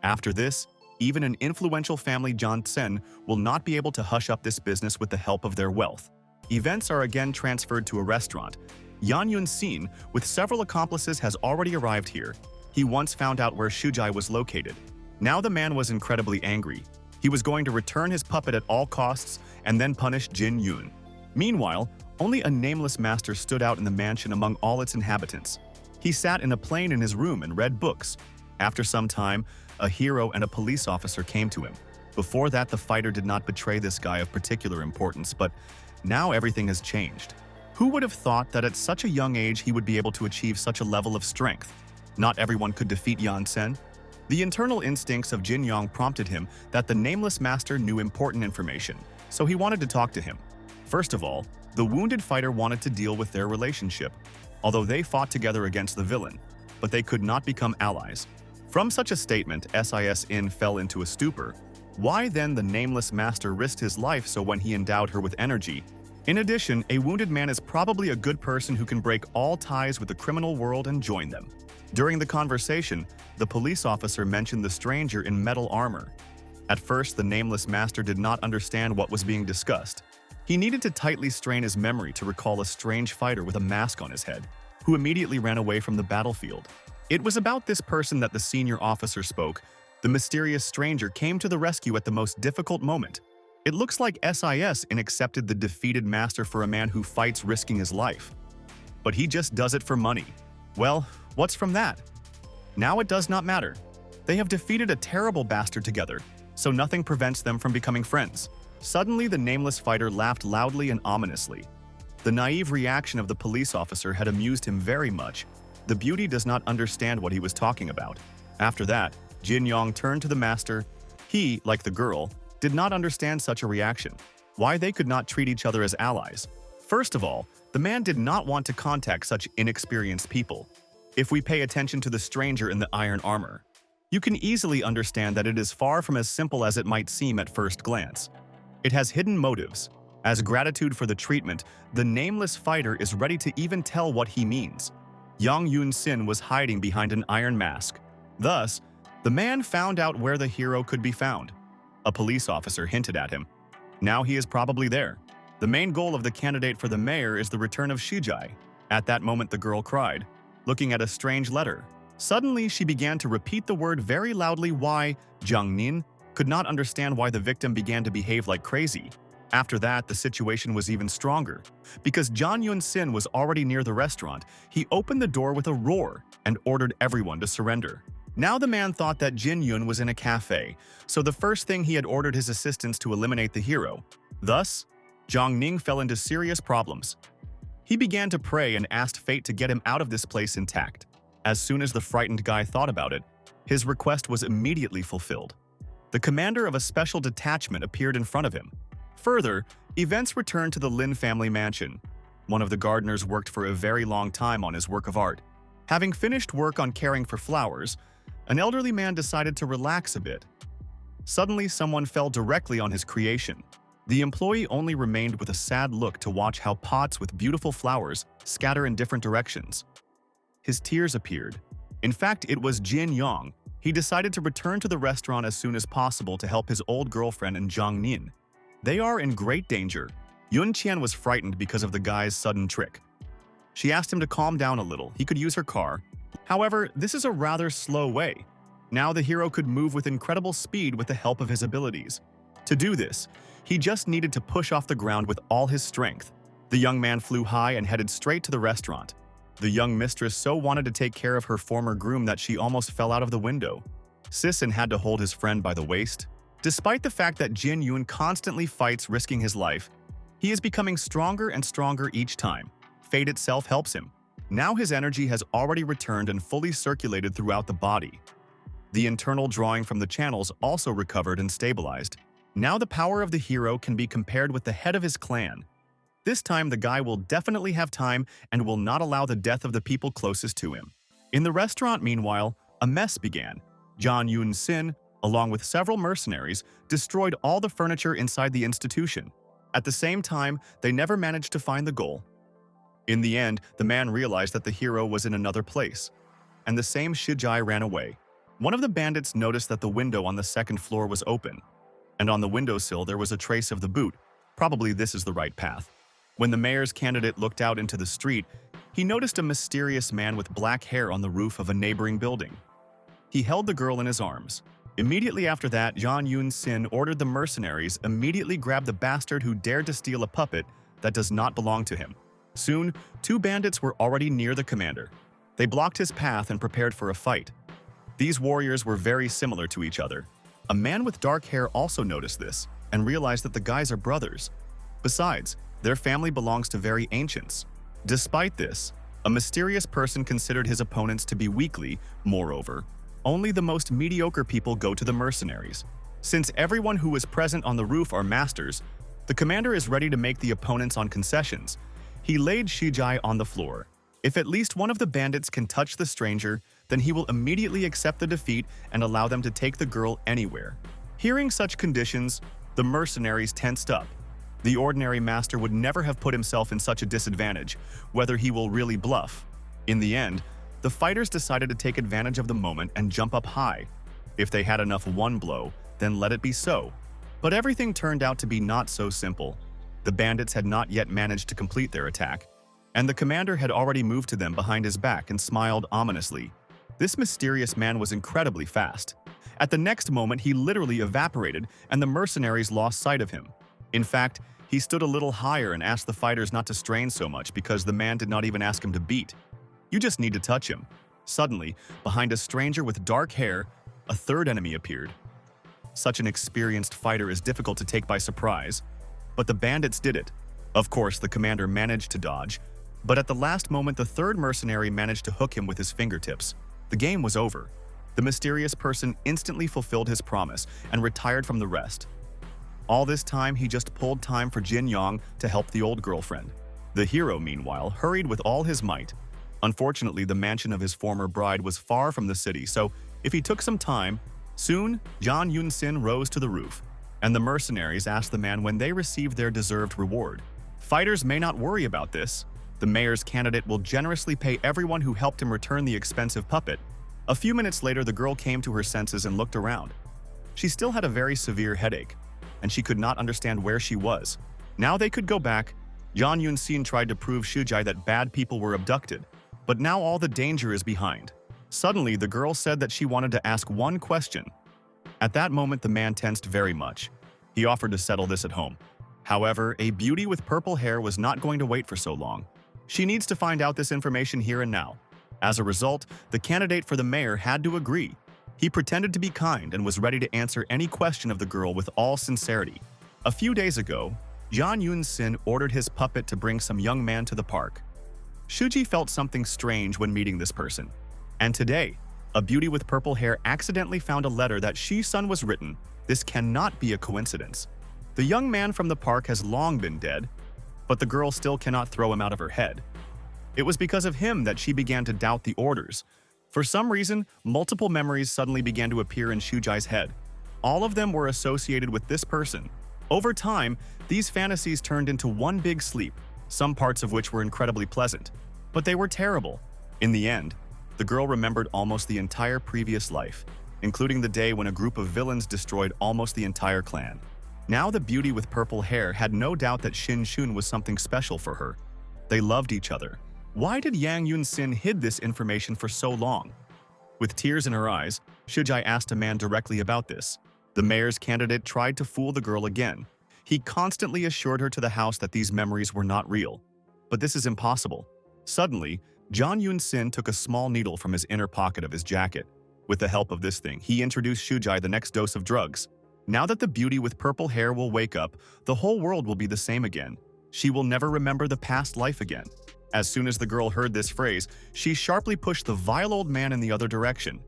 After this, even an influential family Jansen will not be able to hush up this business with the help of their wealth. Events are again transferred to a restaurant. Yan Yun-sin, with several accomplices, has already arrived here. He once found out where Shujai was located. Now the man was incredibly angry. He was going to return his puppet at all costs and then punish Jin Yun. Meanwhile, only a nameless master stood out in the mansion among all its inhabitants. He sat in a plane in his room and read books. After some time, a hero and a police officer came to him. Before that, the fighter did not betray this guy of particular importance, but now everything has changed. Who would have thought that at such a young age he would be able to achieve such a level of strength? Not everyone could defeat Yan Sen. The internal instincts of Jin Yong prompted him that the nameless master knew important information, so he wanted to talk to him. First of all, the wounded fighter wanted to deal with their relationship, although they fought together against the villain, but they could not become allies. From such a statement, Sin fell into a stupor. Why then the nameless master risked his life so when he endowed her with energy? In addition, a wounded man is probably a good person who can break all ties with the criminal world and join them. During the conversation, the police officer mentioned the stranger in metal armor. At first, the nameless master did not understand what was being discussed. He needed to tightly strain his memory to recall a strange fighter with a mask on his head, who immediately ran away from the battlefield. It was about this person that the senior officer spoke. The mysterious stranger came to the rescue at the most difficult moment. It looks like Sin accepted the defeated master for a man who fights risking his life. But he just does it for money. Well, what's from that? Now it does not matter. They have defeated a terrible bastard together, so nothing prevents them from becoming friends. Suddenly, the nameless fighter laughed loudly and ominously. The naive reaction of the police officer had amused him very much. The beauty does not understand what he was talking about. After that, Jin Yong turned to the master. He, like the girl, did not understand such a reaction. Why they could not treat each other as allies. First of all, the man did not want to contact such inexperienced people. If we pay attention to the stranger in the iron armor, you can easily understand that it is far from as simple as it might seem at first glance. It has hidden motives. As gratitude for the treatment, the nameless fighter is ready to even tell what he means. Yang Yun-sin was hiding behind an iron mask. Thus, the man found out where the hero could be found. A police officer hinted at him. Now he is probably there. The main goal of the candidate for the mayor is the return of Shijai. At that moment, the girl cried, looking at a strange letter. Suddenly, she began to repeat the word very loudly. Why? Jiang Nin could not understand why the victim began to behave like crazy. After that, the situation was even stronger. Because Zhang Yun-sin was already near the restaurant, he opened the door with a roar and ordered everyone to surrender. Now the man thought that Jin Yun was in a cafe, so the first thing he had ordered his assistants to eliminate the hero. Thus, Zhang Ning fell into serious problems. He began to pray and asked fate to get him out of this place intact. As soon as the frightened guy thought about it, his request was immediately fulfilled. The commander of a special detachment appeared in front of him. Further, events returned to the Lin family mansion. One of the gardeners worked for a very long time on his work of art. Having finished work on caring for flowers, an elderly man decided to relax a bit. Suddenly, someone fell directly on his creation. The employee only remained with a sad look to watch how pots with beautiful flowers scatter in different directions. His tears appeared. In fact, it was Jin Yong. He decided to return to the restaurant as soon as possible to help his old girlfriend and Zhang Nin. They are in great danger. Yun Qian was frightened because of the guy's sudden trick. She asked him to calm down a little. He could use her car. However, this is a rather slow way. Now the hero could move with incredible speed with the help of his abilities. To do this, he just needed to push off the ground with all his strength. The young man flew high and headed straight to the restaurant. The young mistress so wanted to take care of her former groom that she almost fell out of the window. Sisson had to hold his friend by the waist. Despite the fact that Jin Yun constantly fights risking his life, he is becoming stronger and stronger each time. Fate itself helps him. Now his energy has already returned and fully circulated throughout the body. The internal drawing from the channels also recovered and stabilized. Now the power of the hero can be compared with the head of his clan. This time the guy will definitely have time and will not allow the death of the people closest to him. In the restaurant, meanwhile, a mess began. John Yun-sin, along with several mercenaries, destroyed all the furniture inside the institution. At the same time, they never managed to find the goal. In the end, the man realized that the hero was in another place, and the same Shijai ran away. One of the bandits noticed that the window on the second floor was open, and on the windowsill there was a trace of the boot. Probably this is the right path. When the mayor's candidate looked out into the street, he noticed a mysterious man with black hair on the roof of a neighboring building. He held the girl in his arms. Immediately after that, John Yun-sin ordered the mercenaries immediately grab the bastard who dared to steal a puppet that does not belong to him. Soon, two bandits were already near the commander. They blocked his path and prepared for a fight. These warriors were very similar to each other. A man with dark hair also noticed this and realized that the guys are brothers. Besides, their family belongs to very ancients. Despite this, a mysterious person considered his opponents to be weakly. Moreover, only the most mediocre people go to the mercenaries. Since everyone who was present on the roof are masters, the commander is ready to make the opponents on concessions. He laid Shijai on the floor. If at least one of the bandits can touch the stranger, then he will immediately accept the defeat and allow them to take the girl anywhere. Hearing such conditions, the mercenaries tensed up. The ordinary master would never have put himself in such a disadvantage, whether he will really bluff. In the end, the fighters decided to take advantage of the moment and jump up high. If they had enough one blow, then let it be so. But everything turned out to be not so simple. The bandits had not yet managed to complete their attack, and the commander had already moved to them behind his back and smiled ominously. This mysterious man was incredibly fast. At the next moment, he literally evaporated, and the mercenaries lost sight of him. In fact, he stood a little higher and asked the fighters not to strain so much because the man did not even ask him to beat. You just need to touch him. Suddenly, behind a stranger with dark hair, a third enemy appeared. Such an experienced fighter is difficult to take by surprise, but the bandits did it. Of course, the commander managed to dodge, but at the last moment the third mercenary managed to hook him with his fingertips. The game was over. The mysterious person instantly fulfilled his promise and retired from the rest. All this time, he just pulled time for Jin Yong to help the old girlfriend. The hero, meanwhile, hurried with all his might. Unfortunately, the mansion of his former bride was far from the city, so if he took some time, soon John Yun-sin rose to the roof, and the mercenaries asked the man when they received their deserved reward. Fighters may not worry about this. The mayor's candidate will generously pay everyone who helped him return the expensive puppet. A few minutes later, the girl came to her senses and looked around. She still had a very severe headache, and she could not understand where she was. Now they could go back. John Yun-sin tried to prove Shijai that bad people were abducted, but now all the danger is behind. Suddenly, the girl said that she wanted to ask one question. At that moment, the man tensed very much. He offered to settle this at home. However, a beauty with purple hair was not going to wait for so long. She needs to find out this information here and now. As a result, the candidate for the mayor had to agree. He pretended to be kind and was ready to answer any question of the girl with all sincerity. A few days ago, John Yun-sin ordered his puppet to bring some young man to the park. Shuji felt something strange when meeting this person. And today, a beauty with purple hair accidentally found a letter that Shi-sun was written. This cannot be a coincidence. The young man from the park has long been dead, but the girl still cannot throw him out of her head. It was because of him that she began to doubt the orders. For some reason, multiple memories suddenly began to appear in Shujai's head. All of them were associated with this person. Over time, these fantasies turned into one big sleep, some parts of which were incredibly pleasant, but they were terrible. In the end, the girl remembered almost the entire previous life, including the day when a group of villains destroyed almost the entire clan. Now the beauty with purple hair had no doubt that Shin Shun was something special for her. They loved each other. Why did Yang Yun-sin hid this information for so long? With tears in her eyes, Shujai asked a man directly about this. The mayor's candidate tried to fool the girl again. He constantly assured her to the house that these memories were not real. But this is impossible. Suddenly, John Yun-sin took a small needle from his inner pocket of his jacket. With the help of this thing, he introduced Shujai the next dose of drugs. Now that the beauty with purple hair will wake up, the whole world will be the same again. She will never remember the past life again. As soon as the girl heard this phrase, she sharply pushed the vile old man in the other direction.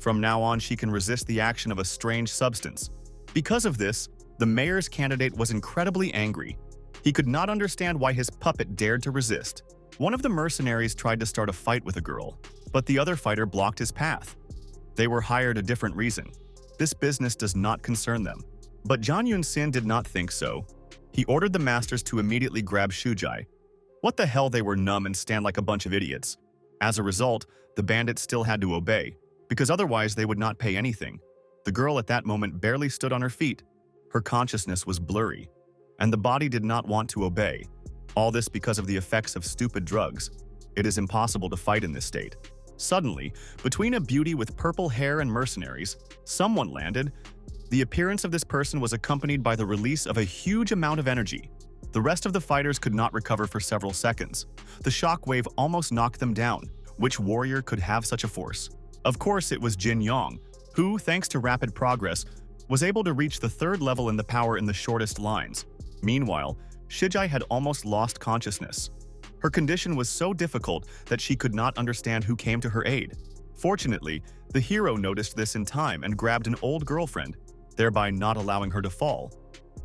From now on, she can resist the action of a strange substance. Because of this, the mayor's candidate was incredibly angry. He could not understand why his puppet dared to resist. One of the mercenaries tried to start a fight with a girl, but the other fighter blocked his path. They were hired a different reason. This business does not concern them. But Jang Yun-sin did not think so. He ordered the masters to immediately grab Shujai. What the hell, they were numb and stand like a bunch of idiots. As a result, the bandits still had to obey, because otherwise they would not pay anything. The girl at that moment barely stood on her feet. Her consciousness was blurry, and the body did not want to obey. All this because of the effects of stupid drugs. It is impossible to fight in this state. Suddenly, between a beauty with purple hair and mercenaries, someone landed. The appearance of this person was accompanied by the release of a huge amount of energy. The rest of the fighters could not recover for several seconds. The shockwave almost knocked them down. Which warrior could have such a force? Of course, it was Jin Yong, who, thanks to rapid progress, was able to reach the third level in the power in the shortest lines. Meanwhile, Shijai had almost lost consciousness. Her condition was so difficult that she could not understand who came to her aid. Fortunately, the hero noticed this in time and grabbed an old girlfriend, thereby not allowing her to fall.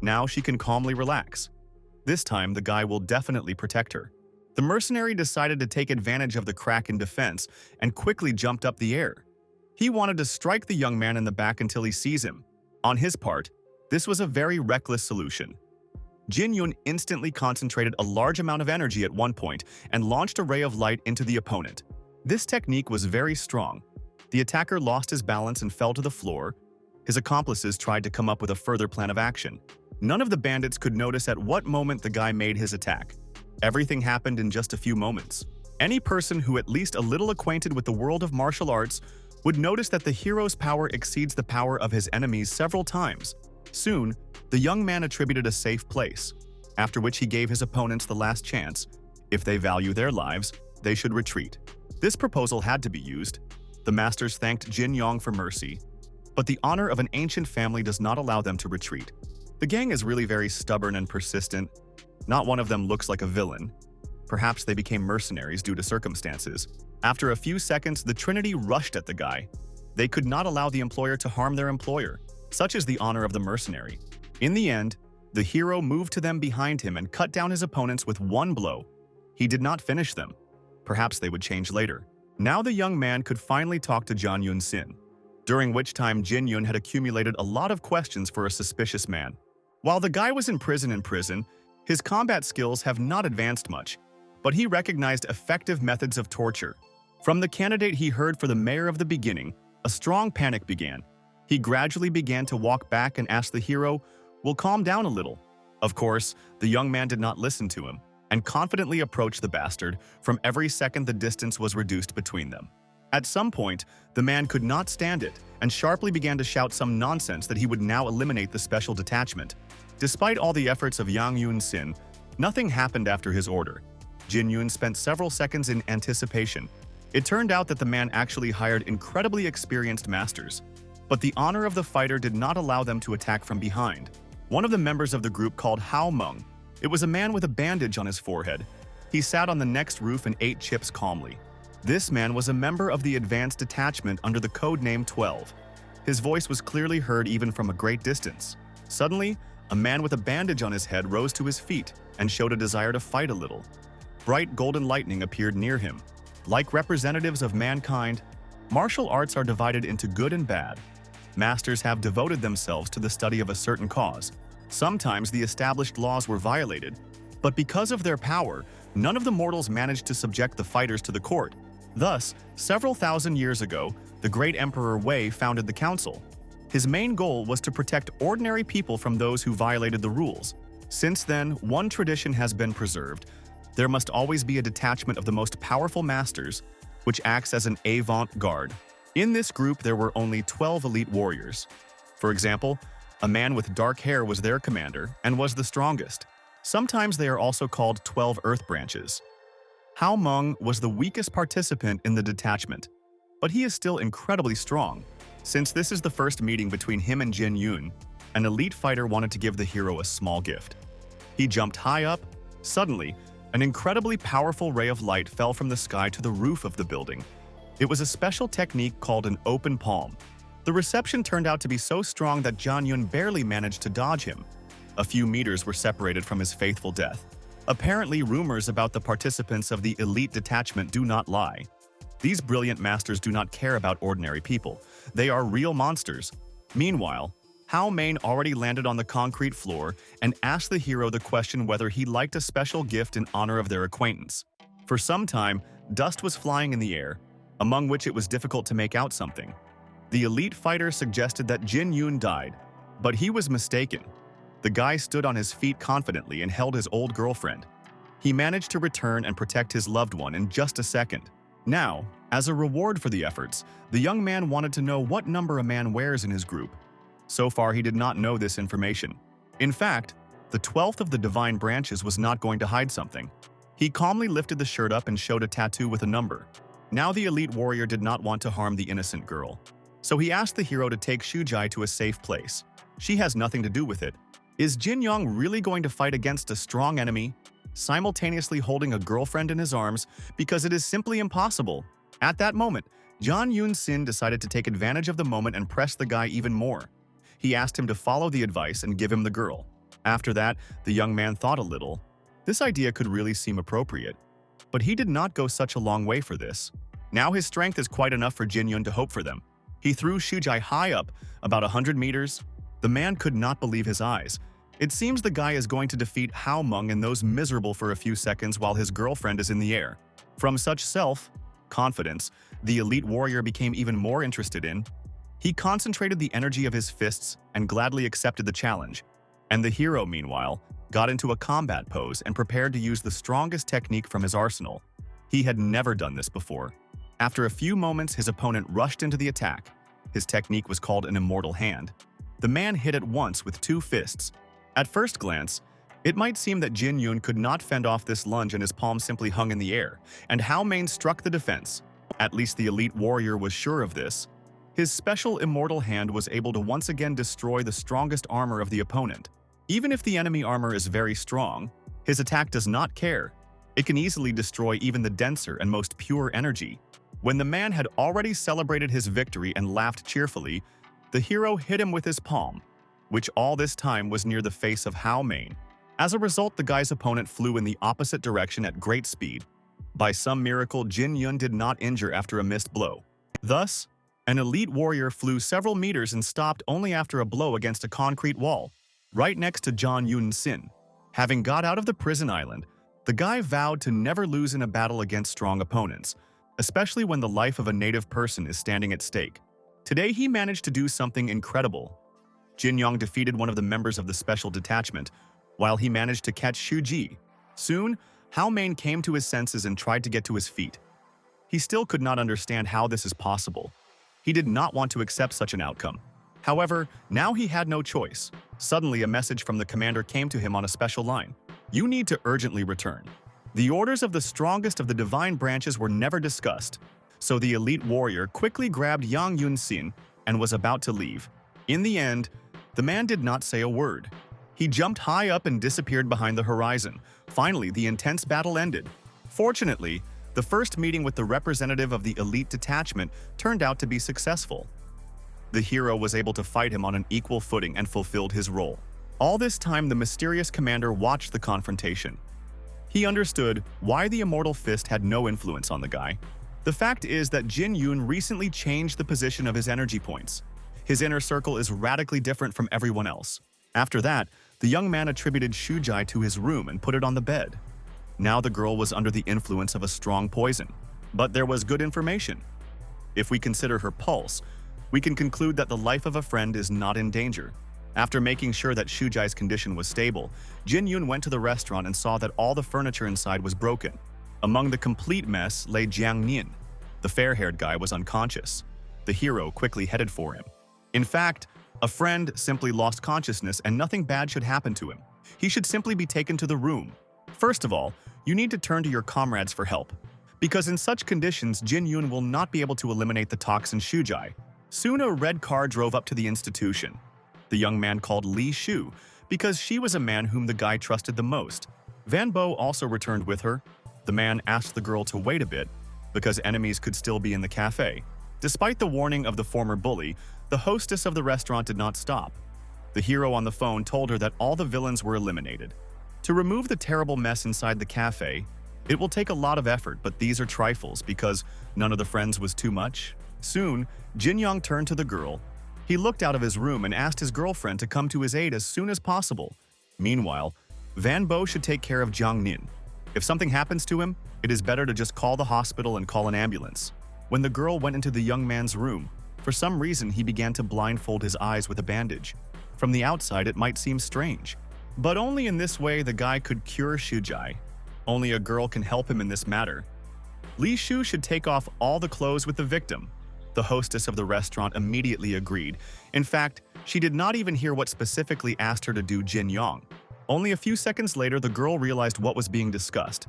Now she can calmly relax. This time, the guy will definitely protect her. The mercenary decided to take advantage of the crack in defense and quickly jumped up the air. He wanted to strike the young man in the back until he sees him. On his part, this was a very reckless solution. Jin Yun instantly concentrated a large amount of energy at one point and launched a ray of light into the opponent. This technique was very strong. The attacker lost his balance and fell to the floor. His accomplices tried to come up with a further plan of action. None of the bandits could notice at what moment the guy made his attack. Everything happened in just a few moments. Any person who at least a little acquainted with the world of martial arts would notice that the hero's power exceeds the power of his enemies several times. Soon, the young man attributed a safe place, after which he gave his opponents the last chance. If they value their lives, they should retreat. This proposal had to be used. The masters thanked Jin Yong for mercy, but the honor of an ancient family does not allow them to retreat. The gang is really very stubborn and persistent. Not one of them looks like a villain. Perhaps they became mercenaries due to circumstances. After a few seconds, the Trinity rushed at the guy. They could not allow the employer to harm their employer. Such is the honor of the mercenary. In the end, the hero moved to them behind him and cut down his opponents with one blow. He did not finish them. Perhaps they would change later. Now the young man could finally talk to Jang Yun-sin, during which time Jin Yun had accumulated a lot of questions for a suspicious man. While the guy was in prison, his combat skills have not advanced much, but he recognized effective methods of torture. From the candidate he heard for the mayor of the beginning, a strong panic began. He gradually began to walk back and asked the hero, "Will calm down a little." Of course, the young man did not listen to him and confidently approached the bastard. From every second, the distance was reduced between them. At some point, the man could not stand it and sharply began to shout some nonsense that he would now eliminate the special detachment. Despite all the efforts of Jang Yun-sin, nothing happened after his order. Jin Yun spent several seconds in anticipation. It turned out that the man actually hired incredibly experienced masters, but the honor of the fighter did not allow them to attack from behind. One of the members of the group called Hao Meng. It was a man with a bandage on his forehead. He sat on the next roof and ate chips calmly. This man was a member of the advanced detachment under the code name 12. His voice was clearly heard even from a great distance. Suddenly, a man with a bandage on his head rose to his feet and showed a desire to fight a little. Bright golden lightning appeared near him. Like representatives of mankind, martial arts are divided into good and bad. Masters have devoted themselves to the study of a certain cause. Sometimes the established laws were violated, but because of their power, none of the mortals managed to subject the fighters to the court. Thus, several thousand years ago, the great Emperor Wei founded the council. His main goal was to protect ordinary people from those who violated the rules. Since then, one tradition has been preserved. There must always be a detachment of the most powerful masters, which acts as an avant-garde. In this group, there were only 12 elite warriors. For example, a man with dark hair was their commander and was the strongest. Sometimes they are also called 12 earth branches. Hao Meng was the weakest participant in the detachment, but he is still incredibly strong. Since this is the first meeting between him and Jin Yun, an elite fighter wanted to give the hero a small gift. He jumped high up. Suddenly, an incredibly powerful ray of light fell from the sky to the roof of the building. It was a special technique called an open palm. The reception turned out to be so strong that John Yun barely managed to dodge him. A few meters were separated from his faithful death. Apparently, rumors about the participants of the elite detachment do not lie. These brilliant masters do not care about ordinary people. They are real monsters. Meanwhile, Hao Main already landed on the concrete floor and asked the hero the question whether he liked a special gift in honor of their acquaintance. For some time, dust was flying in the air, among which it was difficult to make out something. The elite fighter suggested that Jin Yun died, but he was mistaken. The guy stood on his feet confidently and held his old girlfriend. He managed to return and protect his loved one in just a second. Now, as a reward for the efforts, the young man wanted to know what number a man wears in his group. So far, he did not know this information. In fact, the 12th of the divine branches was not going to hide something. He calmly lifted the shirt up and showed a tattoo with a number. Now the elite warrior did not want to harm the innocent girl. So he asked the hero to take Shujai to a safe place. She has nothing to do with it. Is Jin Yong really going to fight against a strong enemy, simultaneously holding a girlfriend in his arms, because it is simply impossible? At that moment, John Yoon Sin decided to take advantage of the moment and press the guy even more. He asked him to follow the advice and give him the girl. After that, the young man thought a little. This idea could really seem appropriate. But he did not go such a long way for this. Now his strength is quite enough for Jin Yun to hope for them. He threw Shujai high up, about 100 meters. The man could not believe his eyes. It seems the guy is going to defeat Hao Meng and those miserable for a few seconds while his girlfriend is in the air. From such self-confidence, the elite warrior became even more interested in. He concentrated the energy of his fists and gladly accepted the challenge. And the hero, meanwhile, got into a combat pose and prepared to use the strongest technique from his arsenal. He had never done this before. After a few moments, his opponent rushed into the attack. His technique was called an immortal hand. The man hit at once with 2 fists. At first glance, it might seem that Jin Yun could not fend off this lunge and his palm simply hung in the air, and Hao Main struck the defense. At least the elite warrior was sure of this. His special immortal hand was able to once again destroy the strongest armor of the opponent. Even if the enemy armor is very strong, his attack does not care. It can easily destroy even the denser and most pure energy. When the man had already celebrated his victory and laughed cheerfully, the hero hit him with his palm, which all this time was near the face of Hao Main. As a result, the guy's opponent flew in the opposite direction at great speed. By some miracle, Jin Yun did not injure after a missed blow. Thus, an elite warrior flew several meters and stopped only after a blow against a concrete wall, right next to John Yoon Sin. Having got out of the prison island, the guy vowed to never lose in a battle against strong opponents, especially when the life of a native person is standing at stake. Today, he managed to do something incredible. Jin Yong defeated one of the members of the special detachment, while he managed to catch Shu Ji. Soon, Hao Main came to his senses and tried to get to his feet. He still could not understand how this is possible. He did not want to accept such an outcome. However, now he had no choice. Suddenly, a message from the commander came to him on a special line. You need to urgently return. The orders of the strongest of the divine branches were never discussed, so the elite warrior quickly grabbed Yang Yun Sin and was about to leave. In the end, the man did not say a word. He jumped high up and disappeared behind the horizon. Finally, the intense battle ended. Fortunately, the first meeting with the representative of the elite detachment turned out to be successful. The hero was able to fight him on an equal footing and fulfilled his role. All this time, the mysterious commander watched the confrontation. He understood why the immortal fist had no influence on the guy. The fact is that Jin Yun recently changed the position of his energy points. His inner circle is radically different from everyone else. After that, the young man attributed Shujai to his room and put it on the bed. Now the girl was under the influence of a strong poison. But there was good information. If we consider her pulse, we can conclude that the life of a friend is not in danger. After making sure that Shujai's condition was stable, Jin Yun went to the restaurant and saw that all the furniture inside was broken. Among the complete mess lay Jiang Nin. The fair-haired guy was unconscious. The hero quickly headed for him. In fact, a friend simply lost consciousness and nothing bad should happen to him. He should simply be taken to the room. First of all, you need to turn to your comrades for help, because in such conditions, Jin Yun will not be able to eliminate the toxin Shujai. Soon a red car drove up to the institution. The young man called Li Shu, because she was a man whom the guy trusted the most. Van Bo also returned with her. The man asked the girl to wait a bit. because enemies could still be in the cafe. Despite the warning of the former bully, the hostess of the restaurant did not stop. The hero on the phone told her that all the villains were eliminated. To remove the terrible mess inside the cafe, it will take a lot of effort, but these are trifles because none of the friends was too much. Soon, Jin Yong turned to the girl. He looked out of his room and asked his girlfriend to come to his aid as soon as possible. Meanwhile, Van Bo should take care of Jiang Nin. If something happens to him, it is better to just call the hospital and call an ambulance. When the girl went into the young man's room, for some reason he began to blindfold his eyes with a bandage. From the outside, it might seem strange, but only in this way the guy could cure Shujai. Only a girl can help him in this matter. Li Shu should take off all the clothes with the victim. The hostess of the restaurant immediately agreed. In fact, she did not even hear what specifically asked her to do Jin Yong. Only a few seconds later, the girl realized what was being discussed.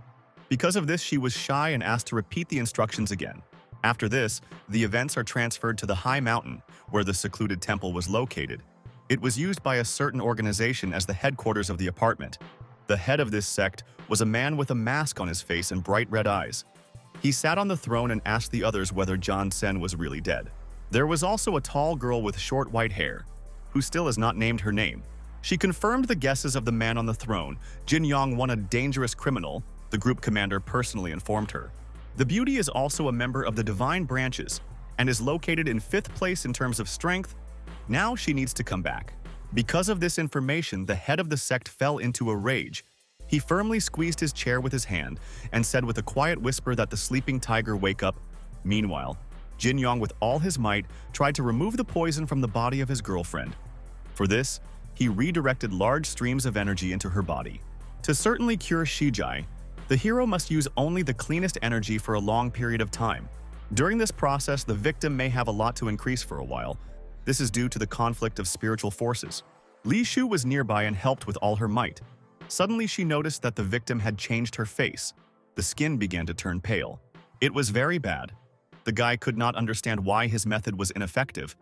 Because of this, she was shy and asked to repeat the instructions again. After this, the events are transferred to the high mountain, where the secluded temple was located. It was used by a certain organization as the headquarters of the apartment. The head of this sect was a man with a mask on his face and bright red eyes. He sat on the throne and asked the others whether John Sen was really dead. There was also a tall girl with short white hair, who still has not named her name. She confirmed the guesses of the man on the throne. Jin Yong won a dangerous criminal, the group commander personally informed her. The beauty is also a member of the Divine Branches and is located in 5th place in terms of strength. Now she needs to come back. Because of this information, the head of the sect fell into a rage. He firmly squeezed his chair with his hand and said with a quiet whisper that the sleeping tiger wake up. Meanwhile, Jin Yong with all his might tried to remove the poison from the body of his girlfriend. For this, he redirected large streams of energy into her body. To certainly cure Shijai, the hero must use only the cleanest energy for a long period of time. During this process, the victim may have a lot to increase for a while. This is due to the conflict of spiritual forces. Li Shu was nearby and helped with all her might. Suddenly, she noticed that the victim had changed her face. The skin began to turn pale. It was very bad. The guy could not understand why his method was ineffective.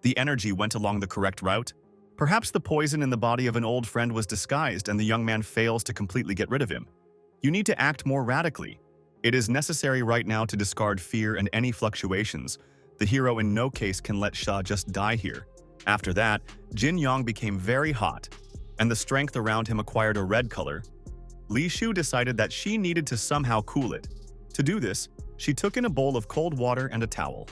The energy went along the correct route. Perhaps the poison in the body of an old friend was disguised and the young man fails to completely get rid of him. You need to act more radically. It is necessary right now to discard fear and any fluctuations. The hero in no case can let Sha just die here. After that, Jin Yong became very hot, and the strength around him acquired a red color. Li Shu decided that she needed to somehow cool it. To do this, she took in a bowl of cold water and a towel,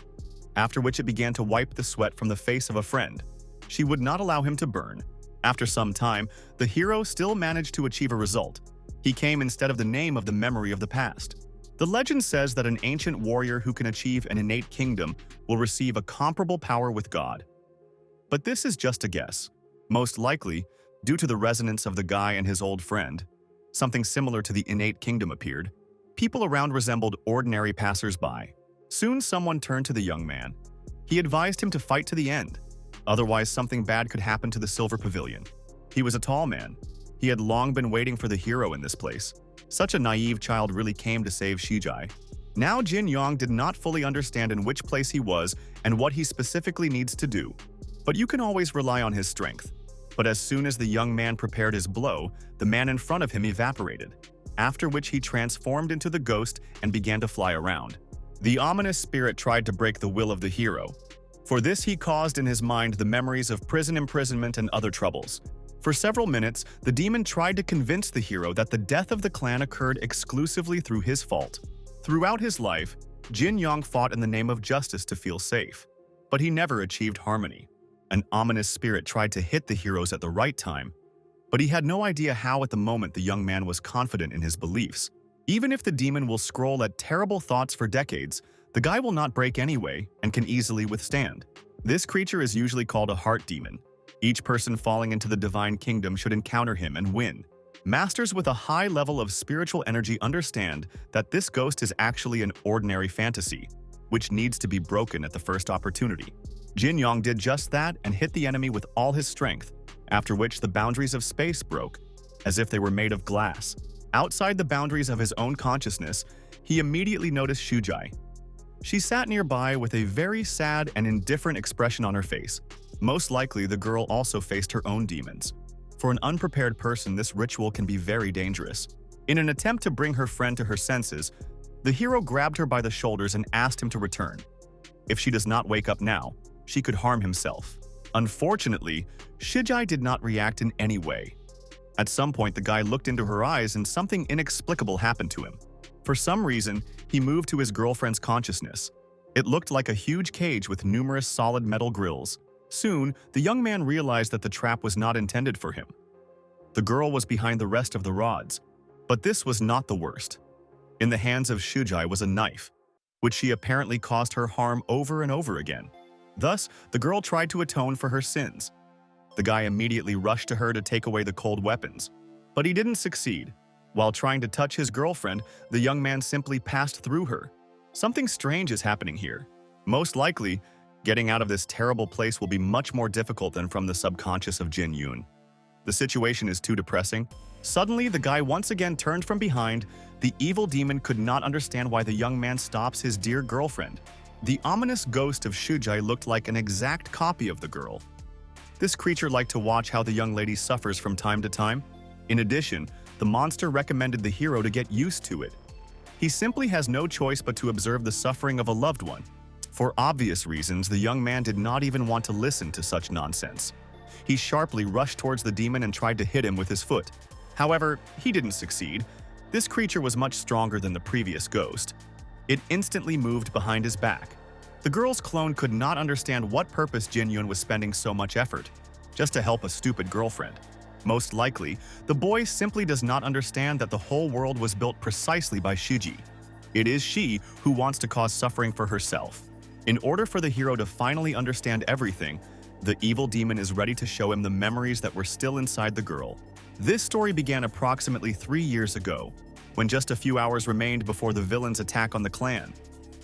after which it began to wipe the sweat from the face of a friend. She would not allow him to burn. After some time, the hero still managed to achieve a result. He came instead of the name of the memory of the past. The legend says that an ancient warrior who can achieve an innate kingdom will receive a comparable power with God. But this is just a guess. Most likely, due to the resonance of the guy and his old friend, something similar to the innate kingdom appeared. People around resembled ordinary passers-by. Soon someone turned to the young man. He advised him to fight to the end. Otherwise, something bad could happen to the Silver Pavilion. He was a tall man. He had long been waiting for the hero in this place. Such a naive child really came to save Shijai. Now Jin Yong did not fully understand in which place he was and what he specifically needs to do. But you can always rely on his strength. But as soon as the young man prepared his blow, the man in front of him evaporated, after which he transformed into the ghost and began to fly around. The ominous spirit tried to break the will of the hero. For this he caused in his mind the memories of prison imprisonment and other troubles. For several minutes, the demon tried to convince the hero that the death of the clan occurred exclusively through his fault. Throughout his life, Jin Yong fought in the name of justice to feel safe, but he never achieved harmony. An ominous spirit tried to hit the heroes at the right time, but he had no idea how at the moment the young man was confident in his beliefs. Even if the demon will scroll at terrible thoughts for decades, the guy will not break anyway and can easily withstand. This creature is usually called a heart demon. Each person falling into the divine kingdom should encounter him and win. Masters with a high level of spiritual energy understand that this ghost is actually an ordinary fantasy, which needs to be broken at the first opportunity. Jin Yong did just that and hit the enemy with all his strength, after which the boundaries of space broke, as if they were made of glass. Outside the boundaries of his own consciousness, he immediately noticed Shujai. She sat nearby with a very sad and indifferent expression on her face. Most likely, the girl also faced her own demons. For an unprepared person, this ritual can be very dangerous. In an attempt to bring her friend to her senses, The hero grabbed her by the shoulders and asked him to return. If she does not wake up now, she could harm himself. Unfortunately, Shijai did not react in any way. At some point, the guy looked into her eyes and something inexplicable happened to him. For some reason, he moved to his girlfriend's consciousness. It looked like a huge cage with numerous solid metal grills. Soon, the young man realized that the trap was not intended for him. The girl was behind the rest of the rods. But this was not the worst. In the hands of Shujai was a knife, which she apparently caused her harm over and over again. Thus, the girl tried to atone for her sins. The guy immediately rushed to her to take away the cold weapons, but he didn't succeed. While trying to touch his girlfriend, the young man simply passed through her. Something strange is happening here. Most likely, getting out of this terrible place will be much more difficult than from the subconscious of Jin Yoon. The situation is too depressing. Suddenly, the guy once again turned from behind. The evil demon could not understand why the young man stops his dear girlfriend. The ominous ghost of Shujai looked like an exact copy of the girl. This creature liked to watch how the young lady suffers from time to time. In addition, the monster recommended the hero to get used to it. He simply has no choice but to observe the suffering of a loved one. For obvious reasons, the young man did not even want to listen to such nonsense. He sharply rushed towards the demon and tried to hit him with his foot. However, he didn't succeed. This creature was much stronger than the previous ghost. It instantly moved behind his back. The girl's clone could not understand what purpose Jin Yoon was spending so much effort, just to help a stupid girlfriend. Most likely, the boy simply does not understand that the whole world was built precisely by Shiji. It is she who wants to cause suffering for herself. In order for the hero to finally understand everything, the evil demon is ready to show him the memories that were still inside the girl. This story began approximately 3 years ago, when just a few hours remained before the villain's attack on the clan.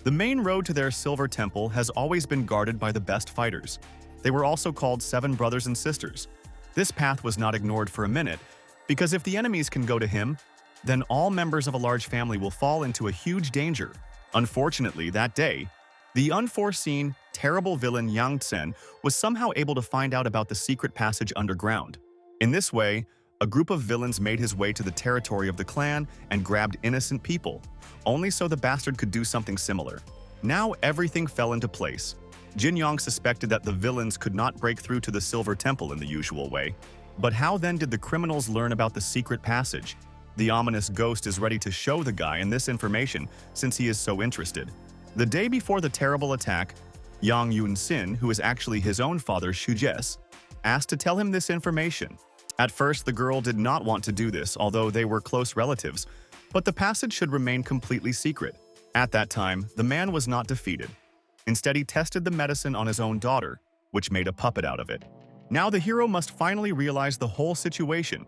The main road to their silver temple has always been guarded by the best fighters. They were also called 7 brothers and sisters. This path was not ignored for a minute, because if the enemies can go to him, then all members of a large family will fall into a huge danger. Unfortunately, that day, the unforeseen, terrible villain Yang Tsen was somehow able to find out about the secret passage underground. In this way, a group of villains made his way to the territory of the clan and grabbed innocent people, only so the bastard could do something similar. Now everything fell into place. Jin Yong suspected that the villains could not break through to the Silver Temple in the usual way. But how then did the criminals learn about the secret passage? The ominous ghost is ready to show the guy in this information since he is so interested. The day before the terrible attack, Yang Yun-sin, who is actually his own father Shujes, asked to tell him this information. At first, the girl did not want to do this, although they were close relatives, but the passage should remain completely secret. At that time, the man was not defeated. Instead, he tested the medicine on his own daughter, which made a puppet out of it. Now the hero must finally realize the whole situation.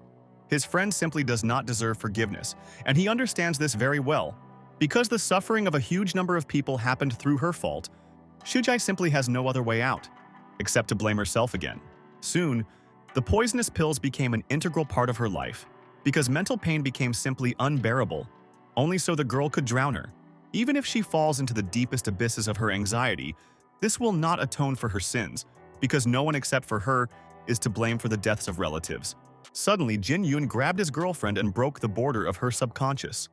His friend simply does not deserve forgiveness, and he understands this very well. Because the suffering of a huge number of people happened through her fault, Shujai simply has no other way out, except to blame herself again. Soon, the poisonous pills became an integral part of her life, because mental pain became simply unbearable, only so the girl could drown her. Even if she falls into the deepest abysses of her anxiety, this will not atone for her sins, because no one except for her is to blame for the deaths of relatives. Suddenly, Jin Yoon grabbed his girlfriend and broke the border of her subconscious.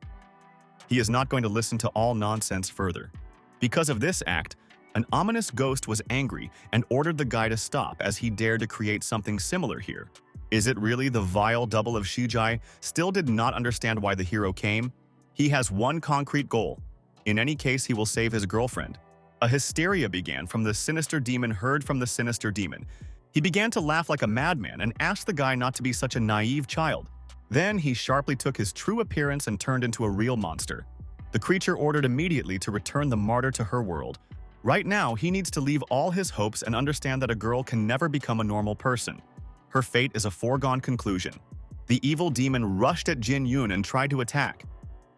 He is not going to listen to all nonsense further. Because of this act, an ominous ghost was angry and ordered the guy to stop as he dared to create something similar here. Is it really the vile double of Shujai? Still did not understand why the hero came? He has one concrete goal. In any case, he will save his girlfriend. A hysteria began from the sinister demon heard from the sinister demon. He began to laugh like a madman and asked the guy not to be such a naive child. Then he sharply took his true appearance and turned into a real monster. The creature ordered immediately to return the martyr to her world. Right now, he needs to leave all his hopes and understand that a girl can never become a normal person. Her fate is a foregone conclusion. The evil demon rushed at Jin Yoon and tried to attack.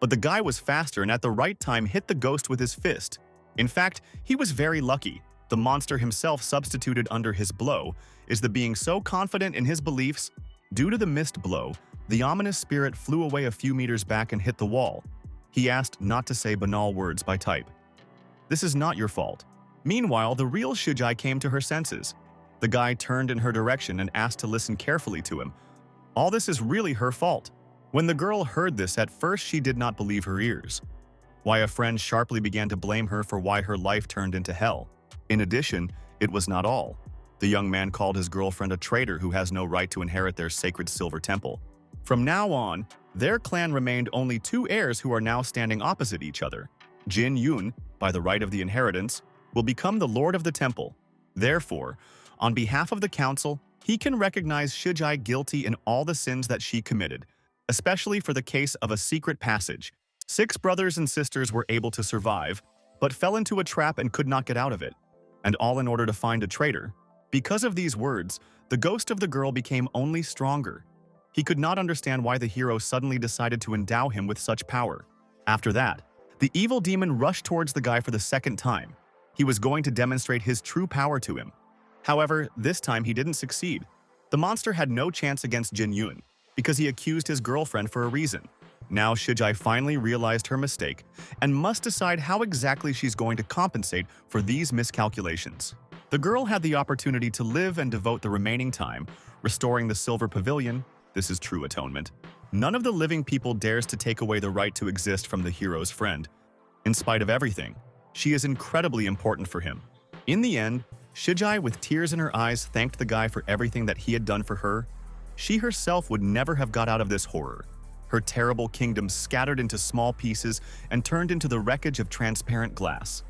But the guy was faster and at the right time hit the ghost with his fist. In fact, he was very lucky. The monster himself substituted under his blow is the being so confident in his beliefs. Due to the missed blow, the ominous spirit flew away a few meters back and hit the wall. He asked not to say banal words by type. This is not your fault. Meanwhile, the real Shujai came to her senses. The guy turned in her direction and asked to listen carefully to him. All this is really her fault. When the girl heard this, at first she did not believe her ears. why a friend sharply began to blame her for why her life turned into hell. In addition, it was not all. The young man called his girlfriend a traitor who has no right to inherit their sacred silver temple. From now on, their clan remained only two heirs who are now standing opposite each other. Jin Yun, by the right of the inheritance, will become the lord of the temple. Therefore, on behalf of the council, he can recognize Shijai guilty in all the sins that she committed, especially for the case of a secret passage. 6 brothers and sisters were able to survive, but fell into a trap and could not get out of it, and all in order to find a traitor. Because of these words, the ghost of the girl became only stronger. He could not understand why the hero suddenly decided to endow him with such power. After that, the evil demon rushed towards the guy for the second time. He was going to demonstrate his true power to him. However, this time he didn't succeed. The monster had no chance against Jin Yun, because he accused his girlfriend for a reason. Now Shijai finally realized her mistake and must decide how exactly she's going to compensate for these miscalculations. The girl had the opportunity to live and devote the remaining time, restoring the Silver Pavilion. This is true atonement. None of the living people dares to take away the right to exist from the hero's friend. In spite of everything, she is incredibly important for him. In the end, Shijai, with tears in her eyes, thanked the guy for everything that he had done for her. She herself would never have got out of this horror. Her terrible kingdom scattered into small pieces and turned into the wreckage of transparent glass.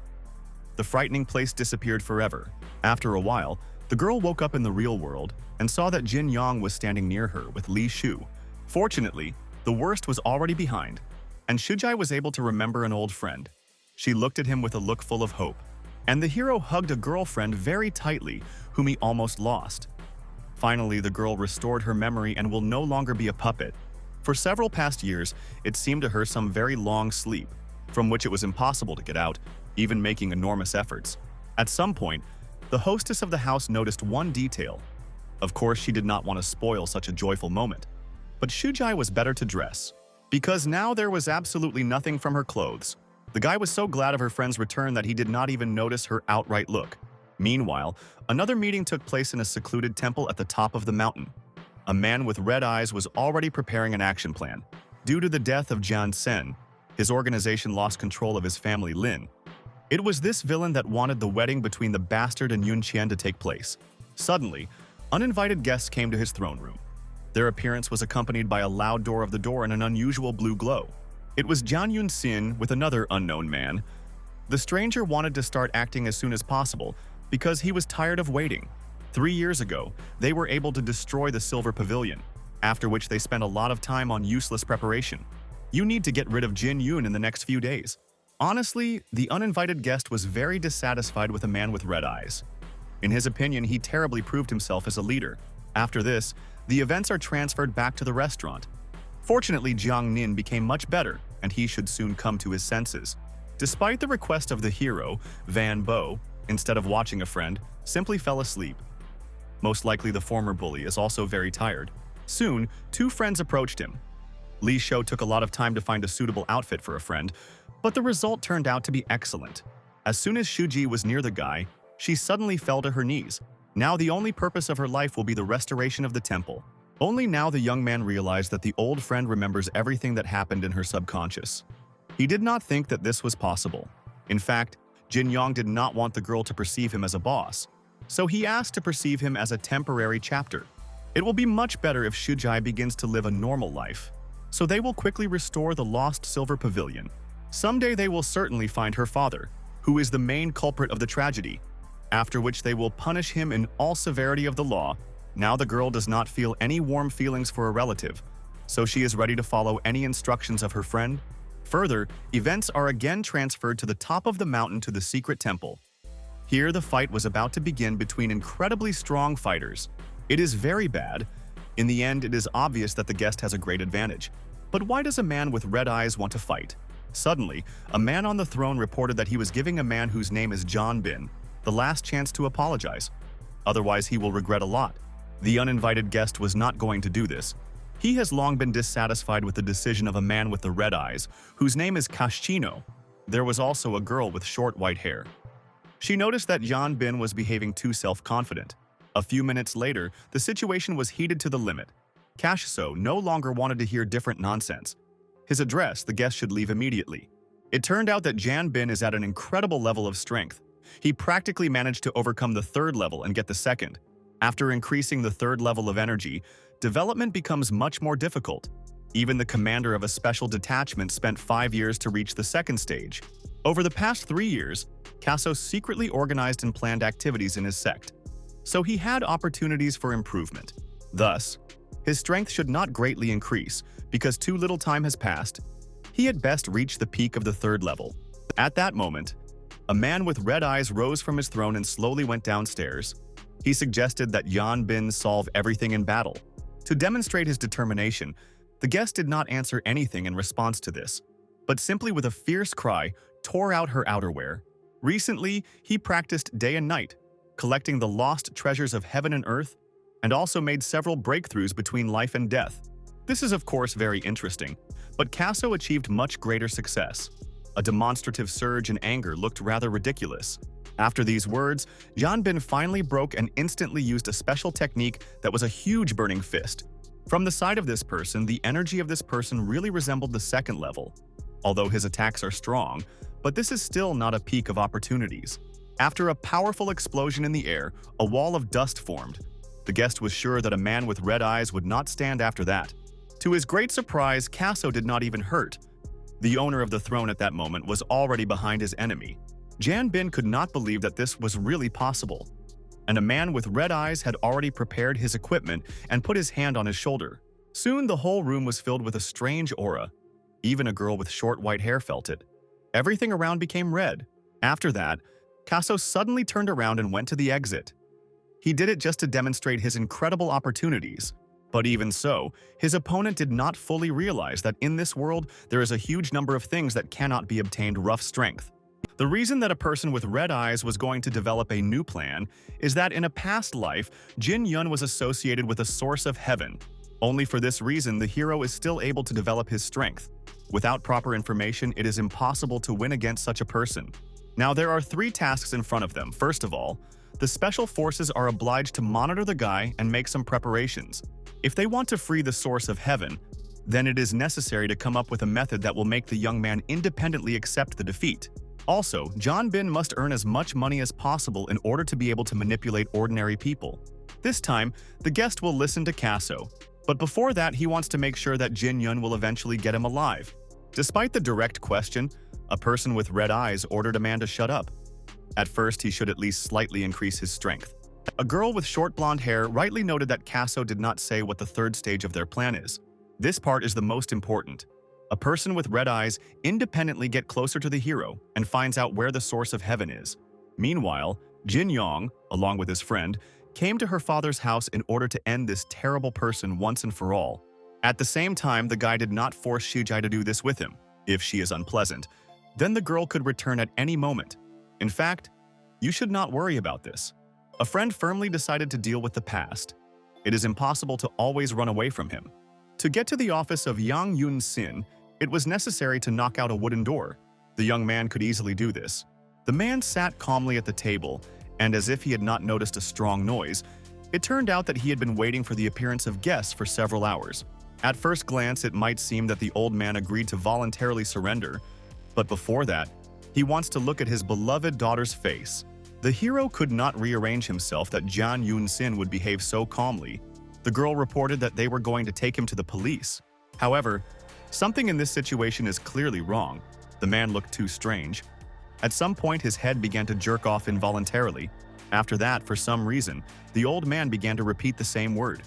The frightening place disappeared forever. After a while, the girl woke up in the real world and saw that Jin Yang was standing near her with Li Shu. Fortunately, the worst was already behind, and Shijai was able to remember an old friend. She looked at him with a look full of hope, and the hero hugged a girlfriend very tightly whom he almost lost. Finally, the girl restored her memory and will no longer be a puppet. For several past years, it seemed to her some very long sleep, from which it was impossible to get out, even making enormous efforts. At some point, the hostess of the house noticed one detail. Of course, she did not want to spoil such a joyful moment. But Shujai was better to dress, because now there was absolutely nothing from her clothes. The guy was so glad of her friend's return that he did not even notice her outright look. Meanwhile, another meeting took place in a secluded temple at the top of the mountain. A man with red eyes was already preparing an action plan. Due to the death of Jian Sen, his organization lost control of his family Lin. It was this villain that wanted the wedding between the bastard and Yun Qian to take place. Suddenly, uninvited guests came to his throne room. Their appearance was accompanied by a loud door of the door and an unusual blue glow. It was Jian Yun Xin with another unknown man. The stranger wanted to start acting as soon as possible because he was tired of waiting. 3 years ago, they were able to destroy the Silver Pavilion, after which they spent a lot of time on useless preparation. You need to get rid of Jin Yun in the next few days. Honestly, the uninvited guest was very dissatisfied with a man with red eyes. In his opinion, he terribly proved himself as a leader. After this, the events are transferred back to the restaurant. Fortunately, Jiang Nin became much better, and he should soon come to his senses. Despite the request of the hero, Van Bo, instead of watching a friend, simply fell asleep. Most likely the former bully is also very tired. Soon, 2 friends approached him. Li Shou took a lot of time to find a suitable outfit for a friend, but the result turned out to be excellent. As soon as Shuji was near the guy, she suddenly fell to her knees. Now the only purpose of her life will be the restoration of the temple. Only now the young man realized that the old friend remembers everything that happened in her subconscious. He did not think that this was possible. In fact, Jin Yang did not want the girl to perceive him as a boss, so he asked to perceive him as a temporary chapter. It will be much better if Shujai begins to live a normal life, so they will quickly restore the lost Silver Pavilion. Someday they will certainly find her father, who is the main culprit of the tragedy, after which they will punish him in all severity of the law. Now the girl does not feel any warm feelings for a relative, so she is ready to follow any instructions of her friend. Further, events are again transferred to the top of the mountain to the secret temple. Here the fight was about to begin between incredibly strong fighters. It is very bad. In the end, it is obvious that the guest has a great advantage. But why does a man with red eyes want to fight? Suddenly, a man on the throne reported that he was giving a man whose name is John Bin the last chance to apologize. Otherwise, he will regret a lot. The uninvited guest was not going to do this. He has long been dissatisfied with the decision of a man with the red eyes, whose name is Kashchino. There was also a girl with short white hair. She noticed that Yan Bin was behaving too self-confident. A few minutes later, the situation was heated to the limit. Kashso no longer wanted to hear different nonsense. His address, the guest should leave immediately. It turned out that Jan Bin is at an incredible level of strength. He practically managed to overcome the third level and get the second. After increasing the third level of energy, development becomes much more difficult. Even the commander of a special detachment spent 5 years to reach the second stage. Over the past 3 years, Casso secretly organized and planned activities in his sect, so he had opportunities for improvement. Thus, his strength should not greatly increase because too little time has passed. He at best reached the peak of the third level. At that moment, a man with red eyes rose from his throne and slowly went downstairs. He suggested that Yan Bin solve everything in battle. To demonstrate his determination, the guest did not answer anything in response to this, but simply with a fierce cry, tore out her outerwear. Recently, he practiced day and night, collecting the lost treasures of heaven and earth, and also made several breakthroughs between life and death. This is of course very interesting, but Casso achieved much greater success. A demonstrative surge in anger looked rather ridiculous. After these words, Yan Bin finally broke and instantly used a special technique that was a huge burning fist. From the side of this person, the energy of this person really resembled the second level. Although his attacks are strong, but this is still not a peak of opportunities. After a powerful explosion in the air, a wall of dust formed. The guest was sure that a man with red eyes would not stand after that. To his great surprise, Casso did not even hurt. The owner of the throne at that moment was already behind his enemy. Jan Bin could not believe that this was really possible. And a man with red eyes had already prepared his equipment and put his hand on his shoulder. Soon the whole room was filled with a strange aura. Even a girl with short white hair felt it. Everything around became red. After that, Casso suddenly turned around and went to the exit. He did it just to demonstrate his incredible opportunities. But even so, his opponent did not fully realize that in this world there is a huge number of things that cannot be obtained rough strength. The reason that a person with red eyes was going to develop a new plan is that in a past life, Jin Yun was associated with a source of heaven. Only for this reason, the hero is still able to develop his strength. Without proper information, it is impossible to win against such a person. Now, there are 3 tasks in front of them. First of all, the special forces are obliged to monitor the guy and make some preparations. If they want to free the source of heaven, then it is necessary to come up with a method that will make the young man independently accept the defeat. Also, Jan Bin must earn as much money as possible in order to be able to manipulate ordinary people. This time, the guest will listen to Casso, but before that he wants to make sure that Jin Yun will eventually get him alive. Despite the direct question, a person with red eyes ordered a man to shut up. At first, he should at least slightly increase his strength. A girl with short blonde hair rightly noted that Casso did not say what the third stage of their plan is. This part is the most important. A person with red eyes independently get closer to the hero and finds out where the source of heaven is. Meanwhile, Jin Yong, along with his friend, came to her father's house in order to end this terrible person once and for all. At the same time, the guy did not force Shijai to do this with him. If she is unpleasant, then the girl could return at any moment. In fact, you should not worry about this. A friend firmly decided to deal with the past. It is impossible to always run away from him. To get to the office of Yang Yun Sin, it was necessary to knock out a wooden door. The young man could easily do this. The man sat calmly at the table, and as if he had not noticed a strong noise, it turned out that he had been waiting for the appearance of guests for several hours. At first glance, it might seem that the old man agreed to voluntarily surrender, but before that, he wants to look at his beloved daughter's face. The hero could not rearrange himself that Jan Yun Sin would behave so calmly. The girl reported that they were going to take him to the police. However, something in this situation is clearly wrong. The man looked too strange. At some point, his head began to jerk off involuntarily. After that, for some reason, the old man began to repeat the same word.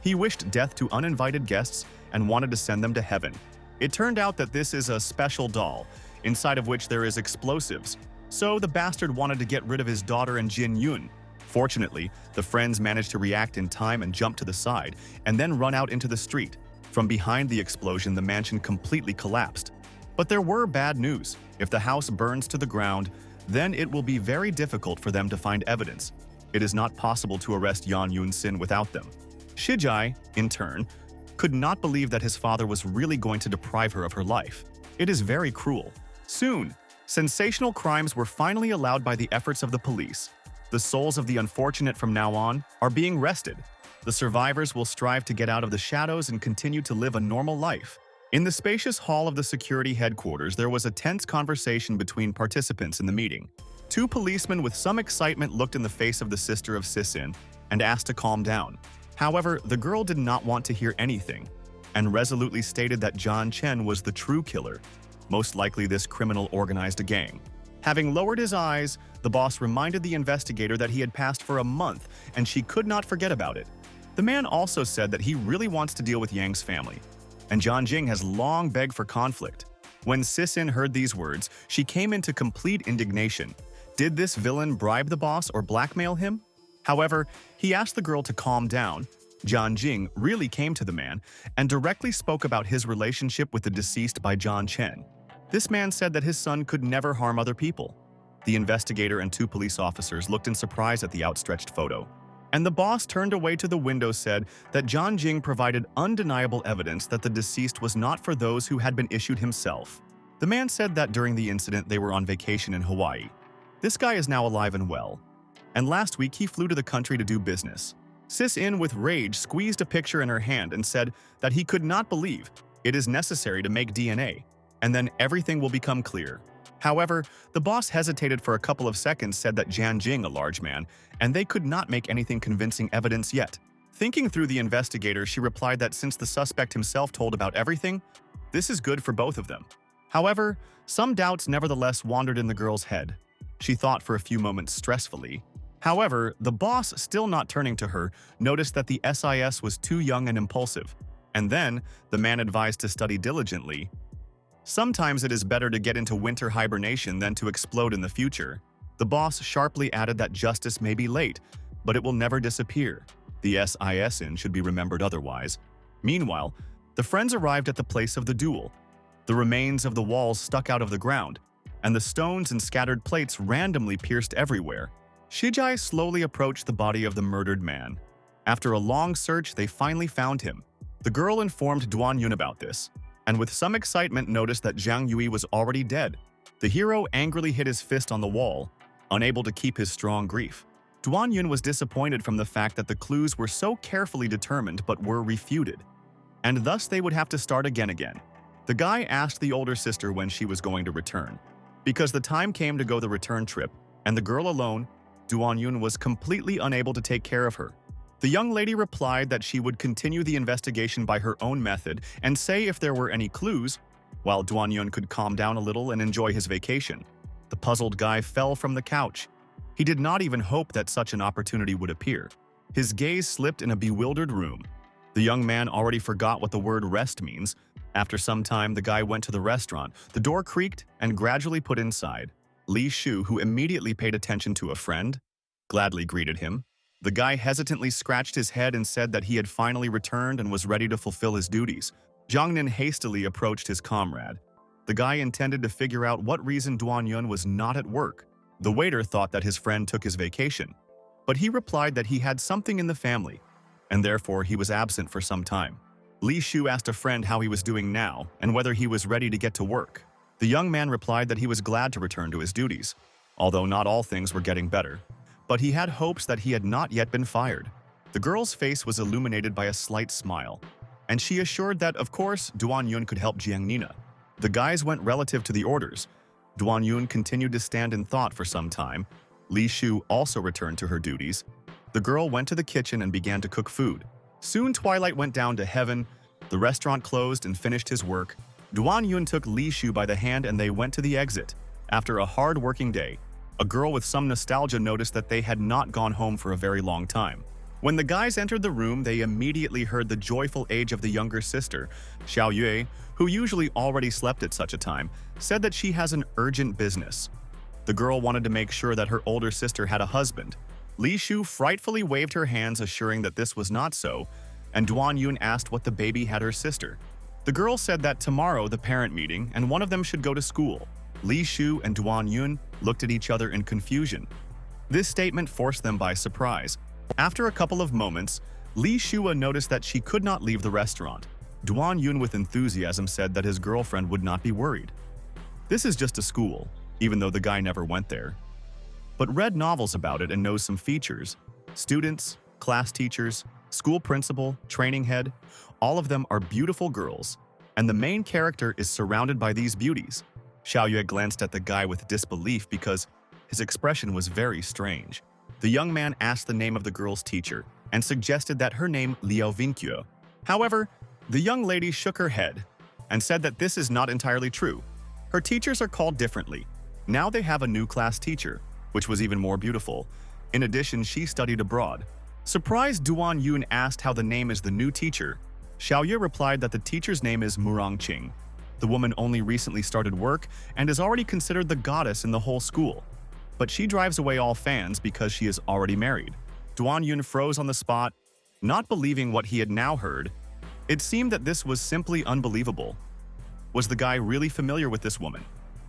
He wished death to uninvited guests and wanted to send them to heaven. It turned out that this is a special doll, inside of which there is explosives. So the bastard wanted to get rid of his daughter and Jin Yun. Fortunately, the friends managed to react in time and jump to the side, and then run out into the street. From behind the explosion, the mansion completely collapsed. But there were bad news. If the house burns to the ground, then it will be very difficult for them to find evidence. It is not possible to arrest Yan Yun Sin without them. Shijai, in turn, could not believe that his father was really going to deprive her of her life. It is very cruel. Soon, sensational crimes were finally allowed by the efforts of the police. The souls of the unfortunate from now on are being rested. The survivors will strive to get out of the shadows and continue to live a normal life. In the spacious hall of the security headquarters, there was a tense conversation between participants in the meeting. Two policemen with some excitement looked in the face of the sister of Sisin and asked to calm down. However, the girl did not want to hear anything and resolutely stated that John Chen was the true killer. Most likely this criminal organized a gang. Having lowered his eyes, the boss reminded the investigator that he had passed for a month and she could not forget about it. The man also said that he really wants to deal with Yang's family, and John Jing has long begged for conflict. When Sisin heard these words, she came into complete indignation. Did this villain bribe the boss or blackmail him? However, he asked the girl to calm down. John Jing really came to the man and directly spoke about his relationship with the deceased by John Chen. This man said that his son could never harm other people. The investigator and two police officers looked in surprise at the outstretched photo. And the boss turned away to the window said that John Jing provided undeniable evidence that the deceased was not for those who had been issued himself. The man said that during the incident they were on vacation in Hawaii. This guy is now alive and well. And last week he flew to the country to do business. Sis-in with rage squeezed a picture in her hand and said that he could not believe it is necessary to make DNA, and then everything will become clear. However, the boss hesitated for a couple of seconds, said that Jan Jing, a large man, and they could not make anything convincing evidence yet. Thinking through the investigator, she replied that since the suspect himself told about everything, this is good for both of them. However, some doubts nevertheless wandered in the girl's head. She thought for a few moments stressfully. However, the boss, still not turning to her, noticed that the SIS was too young and impulsive. And then, the man advised to study diligently. Sometimes it is better to get into winter hibernation than to explode in the future. The boss sharply added that justice may be late, but it will never disappear. The SISN should be remembered otherwise. Meanwhile, the friends arrived at the place of the duel. The remains of the walls stuck out of the ground, and the stones and scattered plates randomly pierced everywhere. Shijai slowly approached the body of the murdered man. After a long search, they finally found him. The girl informed Duan Yun about this, and with some excitement noticed that Zhang Yui was already dead. The hero angrily hit his fist on the wall, unable to keep his strong grief. Duan Yun was disappointed from the fact that the clues were so carefully determined but were refuted, and thus they would have to start again. The guy asked the older sister when she was going to return. Because the time came to go the return trip, and the girl alone, Duan Yun was completely unable to take care of her. The young lady replied that she would continue the investigation by her own method and say if there were any clues, while Duan Yun could calm down a little and enjoy his vacation. The puzzled guy fell from the couch. He did not even hope that such an opportunity would appear. His gaze slipped in a bewildered room. The young man already forgot what the word rest means. After some time, the guy went to the restaurant. The door creaked and gradually put inside. Li Shu, who immediately paid attention to a friend, gladly greeted him. The guy hesitantly scratched his head and said that he had finally returned and was ready to fulfill his duties. Zhang Nin hastily approached his comrade. The guy intended to figure out what reason Duan Yun was not at work. The waiter thought that his friend took his vacation, but he replied that he had something in the family, and therefore he was absent for some time. Li Shu asked a friend how he was doing now and whether he was ready to get to work. The young man replied that he was glad to return to his duties, although not all things were getting better. But he had hopes that he had not yet been fired. The girl's face was illuminated by a slight smile, and she assured that, of course, Duan Yun could help Jiang Nina. The guys went relative to the orders. Duan Yun continued to stand in thought for some time. Li Shu also returned to her duties. The girl went to the kitchen and began to cook food. Soon twilight went down to heaven. The restaurant closed and finished his work. Duan Yun took Li Shu by the hand and they went to the exit. After a hard working day, a girl with some nostalgia noticed that they had not gone home for a very long time. When the guys entered the room, they immediately heard the joyful age of the younger sister. Xiao Yue, who usually already slept at such a time, said that she has an urgent business. The girl wanted to make sure that her older sister had a husband. Li Shu frightfully waved her hands, assuring that this was not so, and Duan Yun asked what the baby had her sister. The girl said that tomorrow the parent meeting and one of them should go to school. Li Shu and Duan Yun looked at each other in confusion. This statement forced them by surprise. After a couple of moments, Li Shua noticed that she could not leave the restaurant. Duan Yun with enthusiasm said that his girlfriend would not be worried. This is just a school, even though the guy never went there, but read novels about it and knows some features. Students, class teachers, school principal, training head, all of them are beautiful girls. and the main character is surrounded by these beauties. Xiaoyue glanced at the guy with disbelief because his expression was very strange. The young man asked the name of the girl's teacher and suggested that her name Liao Vinqiu. However, the young lady shook her head and said that this is not entirely true. Her teachers are called differently. Now they have a new class teacher, which was even more beautiful. In addition, she studied abroad. Surprised, Duan Yun asked how the name is the new teacher. Xiaoyue replied that the teacher's name is Murong Qing. The woman only recently started work and is already considered the goddess in the whole school. But she drives away all fans because she is already married. Duan Yun froze on the spot, not believing what he had now heard. It seemed that this was simply unbelievable. Was the guy really familiar with this woman?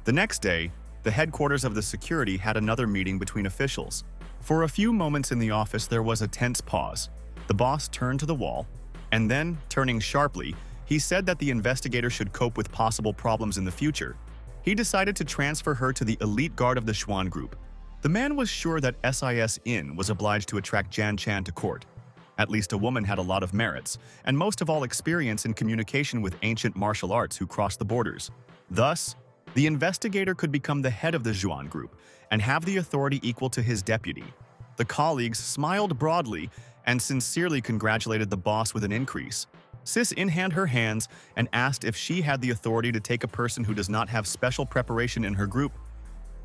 The next day, the headquarters of the security had another meeting between officials. For a few moments in the office, there was a tense pause. The boss turned to the wall, and then, turning sharply, he said that the investigator should cope with possible problems in the future. He decided to transfer her to the elite guard of the Xuan group. The man was sure that SIS In was obliged to attract Jan Chan to court. At least a woman had a lot of merits, and most of all experience in communication with ancient martial arts who crossed the borders. Thus, the investigator could become the head of the Xuan group and have the authority equal to his deputy. The colleagues smiled broadly and sincerely congratulated the boss with an increase. Sis In handed her hands and asked if she had the authority to take a person who does not have special preparation in her group.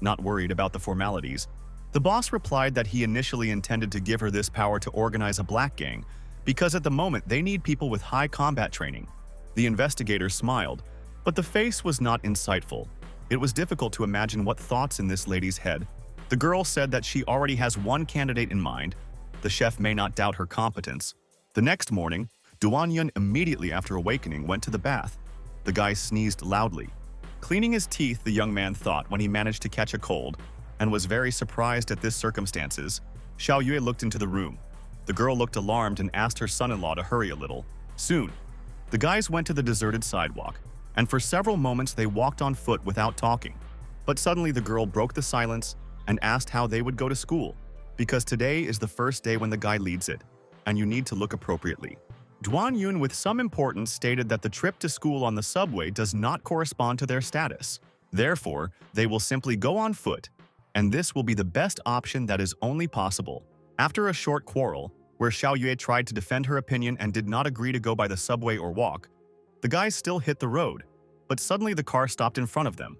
Not worried about the formalities, the boss replied that he initially intended to give her this power to organize a black gang, because at the moment they need people with high combat training. The investigator smiled, but the face was not insightful. It was difficult to imagine what thoughts in this lady's head. The girl said that she already has one candidate in mind. The chef may not doubt her competence. The next morning, Duan Yun immediately after awakening went to the bath. The guy sneezed loudly. Cleaning his teeth, the young man thought when he managed to catch a cold, and was very surprised at this circumstances. Xiaoyue looked into the room. The girl looked alarmed and asked her son-in-law to hurry a little. Soon, the guys went to the deserted sidewalk, and for several moments they walked on foot without talking. But suddenly the girl broke the silence and asked how they would go to school, because today is the first day when the guy leads it, and you need to look appropriately. Duan Yun with some importance stated that the trip to school on the subway does not correspond to their status. Therefore, they will simply go on foot, and this will be the best option that is only possible. After a short quarrel, where Xiaoyue tried to defend her opinion and did not agree to go by the subway or walk, the guys still hit the road, but suddenly the car stopped in front of them.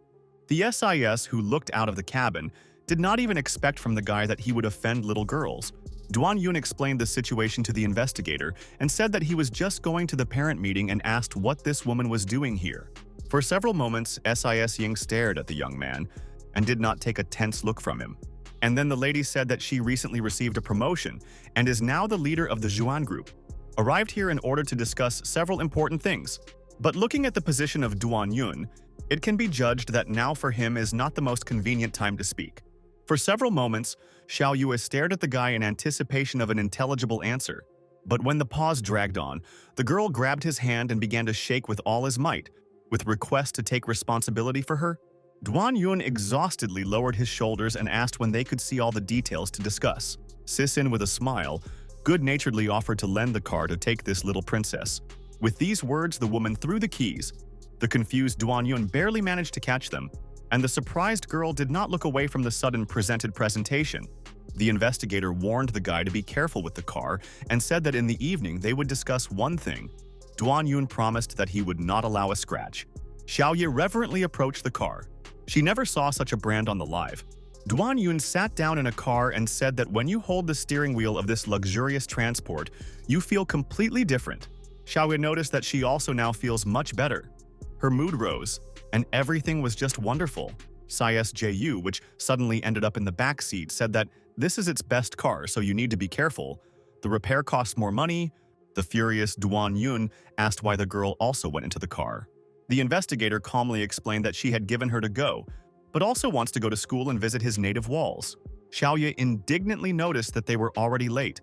The SIS, who looked out of the cabin, did not even expect from the guy that he would offend little girls. Duan Yun explained the situation to the investigator and said that he was just going to the parent meeting and asked what this woman was doing here. For several moments, SIS Ying stared at the young man and did not take a tense look from him. And then the lady said that she recently received a promotion and is now the leader of the Xuan group. Arrived here in order to discuss several important things. But looking at the position of Duan Yun, it can be judged that now for him is not the most convenient time to speak. For several moments, Xiaoyue stared at the guy in anticipation of an intelligible answer. But when the pause dragged on, the girl grabbed his hand and began to shake with all his might, with request to take responsibility for her. Duan Yun exhaustedly lowered his shoulders and asked when they could see all the details to discuss. Sisin, with a smile, good-naturedly offered to lend the car to take this little princess. With these words, the woman threw the keys. The confused Duan Yun barely managed to catch them, and the surprised girl did not look away from the sudden presentation. The investigator warned the guy to be careful with the car and said that in the evening they would discuss one thing. Duan Yun promised that he would not allow a scratch. Xiaoyue reverently approached the car. She never saw such a brand on the live. Duan Yun sat down in a car and said that when you hold the steering wheel of this luxurious transport, you feel completely different. Xiaoyue noticed that she also now feels much better. Her mood rose, and everything was just wonderful. Ju, which suddenly ended up in the back seat, said that this is its best car, so you need to be careful. The repair costs more money. The furious Duan Yun asked why the girl also went into the car. The investigator calmly explained that she had given her to go, but also wants to go to school and visit his native walls. Xiaoyue indignantly noticed that they were already late.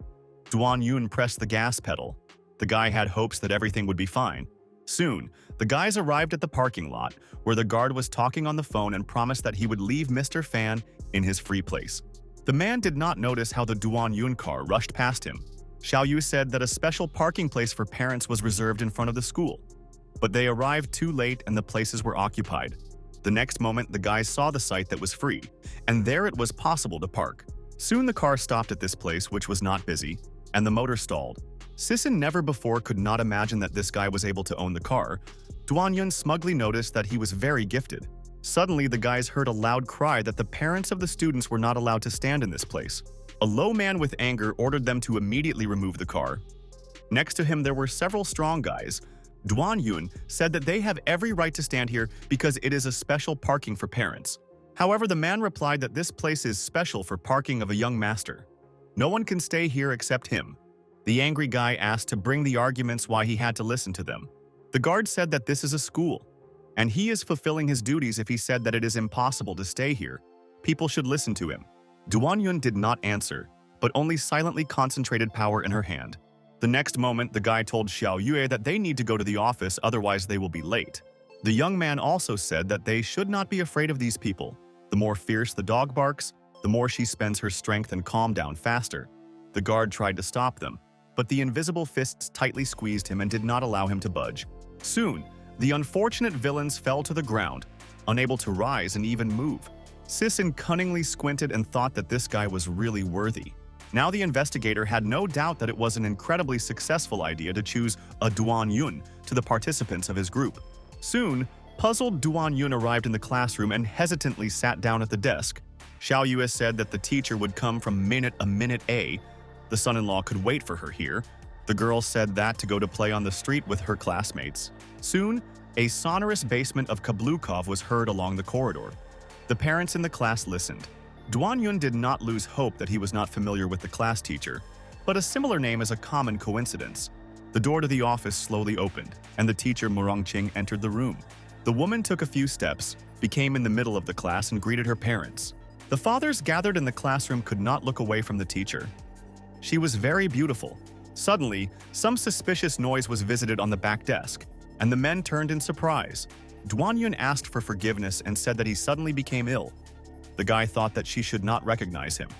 Duan Yun pressed the gas pedal. The guy had hopes that everything would be fine. Soon, the guys arrived at the parking lot, where the guard was talking on the phone and promised that he would leave Mr. Fan in his free place. The man did not notice how the Duan Yun car rushed past him. Xiaoyue said that a special parking place for parents was reserved in front of the school. but they arrived too late and the places were occupied. The next moment, the guys saw the site that was free, and there it was possible to park. Soon the car stopped at this place, which was not busy, and the motor stalled. Sisson never before could not imagine that this guy was able to own the car. Duan-yun smugly noticed that he was very gifted. Suddenly, the guys heard a loud cry that the parents of the students were not allowed to stand in this place. A low man with anger ordered them to immediately remove the car. Next to him, there were several strong guys. Duan-yun said that they have every right to stand here because it is a special parking for parents. However, the man replied that this place is special for parking of a young master. No one can stay here except him. The angry guy asked to bring the arguments why he had to listen to them. The guard said that this is a school, and he is fulfilling his duties if he said that it is impossible to stay here. People should listen to him. Duan-yun did not answer, but only silently concentrated power in her hand. The next moment, the guy told Xiao Yue that they need to go to the office, otherwise they will be late. The young man also said that they should not be afraid of these people. The more fierce the dog barks, the more she spends her strength and calm down faster. The guard tried to stop them, but the invisible fists tightly squeezed him and did not allow him to budge. Soon, the unfortunate villains fell to the ground, unable to rise and even move. Sisson cunningly squinted and thought that this guy was really worthy. Now the investigator had no doubt that it was an incredibly successful idea to choose a Duan-yun to the participants of his group. Soon, puzzled Duan-yun arrived in the classroom and hesitantly sat down at the desk. Xiao Yue said that the teacher would come from minute A. The son-in-law could wait for her here. The girl said that to go to play on the street with her classmates. Soon, a sonorous basement of Kablukov was heard along the corridor. The parents in the class listened. Duan-yun did not lose hope that he was not familiar with the class teacher, but a similar name is a common coincidence. The door to the office slowly opened, and the teacher Murongqing entered the room. The woman took a few steps, became in the middle of the class, and greeted her parents. The fathers gathered in the classroom could not look away from the teacher. She was very beautiful. Suddenly, some suspicious noise was visited on the back desk, and the men turned in surprise. Duan-yun asked for forgiveness and said that he suddenly became ill. The guy thought that she should not recognize him.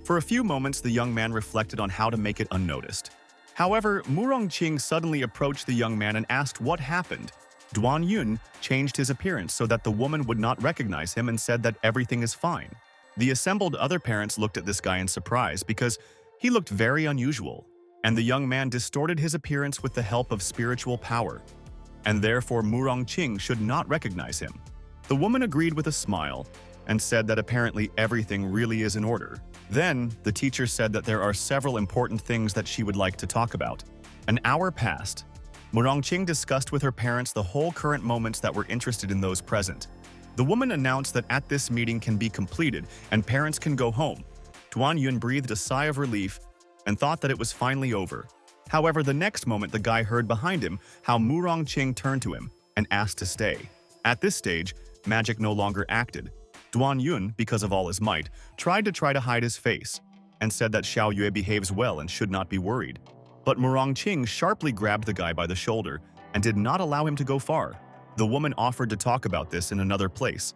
For a few moments, the young man reflected on how to make it unnoticed. However, Murongqing suddenly approached the young man and asked what happened. Duan-yun changed his appearance so that the woman would not recognize him and said that everything is fine. The assembled other parents looked at this guy in surprise because he looked very unusual, and the young man distorted his appearance with the help of spiritual power, and therefore Murongqing should not recognize him. The woman agreed with a smile and said that apparently everything really is in order. Then, the teacher said that there are several important things that she would like to talk about. An hour passed. Murongqing discussed with her parents the whole current moments that were interested in those present. The woman announced that at this meeting can be completed and parents can go home. Duan-yun breathed a sigh of relief and thought that it was finally over. However, the next moment the guy heard behind him how Murongqing turned to him and asked to stay. At this stage, magic no longer acted. Duan-yun, because of all his might, tried to hide his face and said that Xiao Yue behaves well and should not be worried. But Murongqing sharply grabbed the guy by the shoulder and did not allow him to go far. The woman offered to talk about this in another place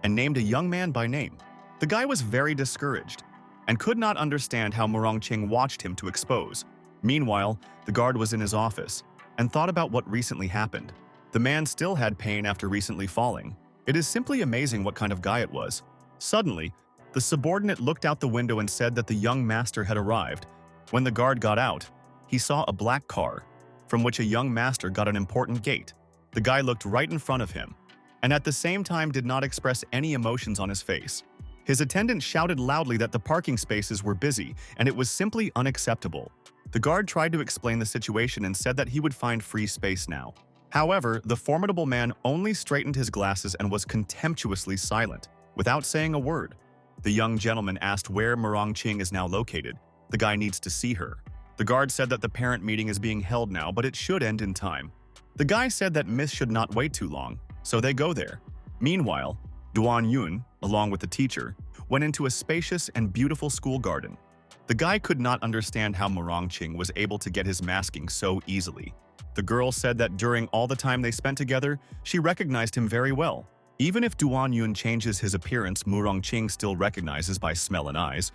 and named a young man by name. The guy was very discouraged and could not understand how Murongqing watched him to expose. Meanwhile, the guard was in his office and thought about what recently happened. The man still had pain after recently falling. It is simply amazing what kind of guy it was. Suddenly, the subordinate looked out the window and said that the young master had arrived. When the guard got out, he saw a black car, from which a young master got an important gate. The guy looked right in front of him, and at the same time did not express any emotions on his face. His attendant shouted loudly that the parking spaces were busy, and it was simply unacceptable. The guard tried to explain the situation and said that he would find free space now. However, the formidable man only straightened his glasses and was contemptuously silent, without saying a word. The young gentleman asked where Murongqing is now located. The guy needs to see her. The guard said that the parent meeting is being held now, but it should end in time. The guy said that Miss should not wait too long, so they go there. Meanwhile, Duan-yun, along with the teacher, went into a spacious and beautiful school garden. The guy could not understand how Murongqing was able to get his masking so easily. The girl said that during all the time they spent together, she recognized him very well. Even if Duan-yun changes his appearance, Murongqing still recognizes by smell and eyes.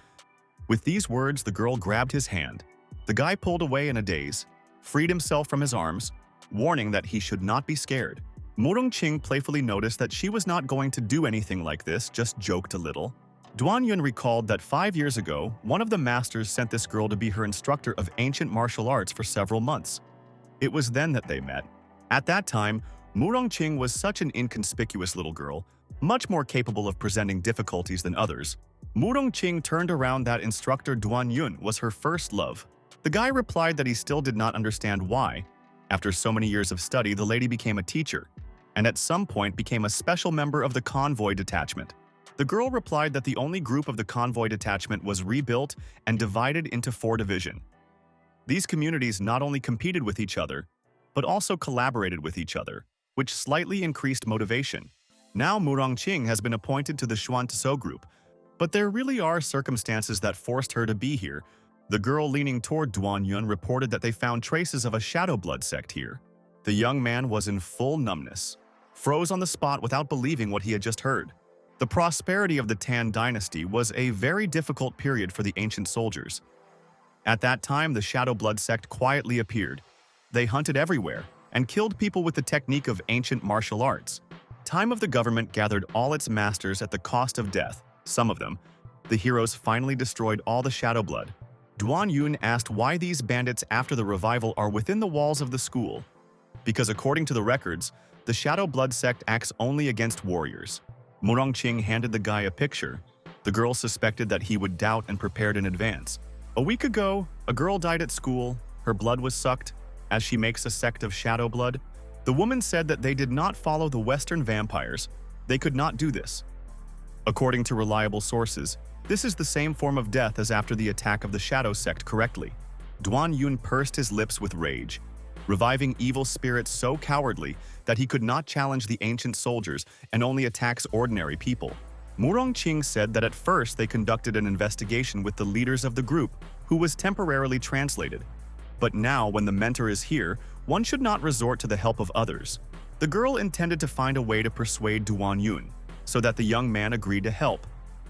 With these words, the girl grabbed his hand. The guy pulled away in a daze, freed himself from his arms, warning that he should not be scared. Murong-ching playfully noticed that she was not going to do anything like this, just joked a little. Duan-yun recalled that 5 years ago, one of the masters sent this girl to be her instructor of ancient martial arts for several months. It was then that they met. At that time, Murong-ching was such an inconspicuous little girl, much more capable of presenting difficulties than others. Murong-ching turned around that instructor Duan-yun was her first love. The guy replied that he still did not understand why. After so many years of study, the lady became a teacher, and at some point became a special member of the convoy detachment. The girl replied that the only group of the convoy detachment was rebuilt and divided into 4 divisions. These communities not only competed with each other, but also collaborated with each other, which slightly increased motivation. Now Murong-ching has been appointed to the Xuan-tso group, but there really are circumstances that forced her to be here. The girl leaning toward Duan-yun reported that they found traces of a shadow blood sect here. The young man was in full numbness, froze on the spot without believing what he had just heard. The prosperity of the Tan dynasty was a very difficult period for the ancient soldiers. At that time, the shadow blood sect quietly appeared. They hunted everywhere and killed people with the technique of ancient martial arts. Time of the government gathered all its masters at the cost of death. Some of them, the heroes finally destroyed all the shadow blood. Duan-yun asked why these bandits after the revival are within the walls of the school. Because according to the records, the shadow blood sect acts only against warriors. Murong-ching handed the guy a picture. The girl suspected that he would doubt and prepared in advance. A week ago, a girl died at school. Her blood was sucked, as she makes a sect of shadow blood. The woman said that they did not follow the Western vampires. They could not do this. According to reliable sources, this is the same form of death as after the attack of the shadow sect correctly. Duan-yun pursed his lips with rage, reviving evil spirits so cowardly that he could not challenge the ancient soldiers and only attacks ordinary people. Murong-ching said that at first they conducted an investigation with the leaders of the group, who was temporarily translated. But now, when the mentor is here, one should not resort to the help of others. The girl intended to find a way to persuade Duan-yun, so that the young man agreed to help.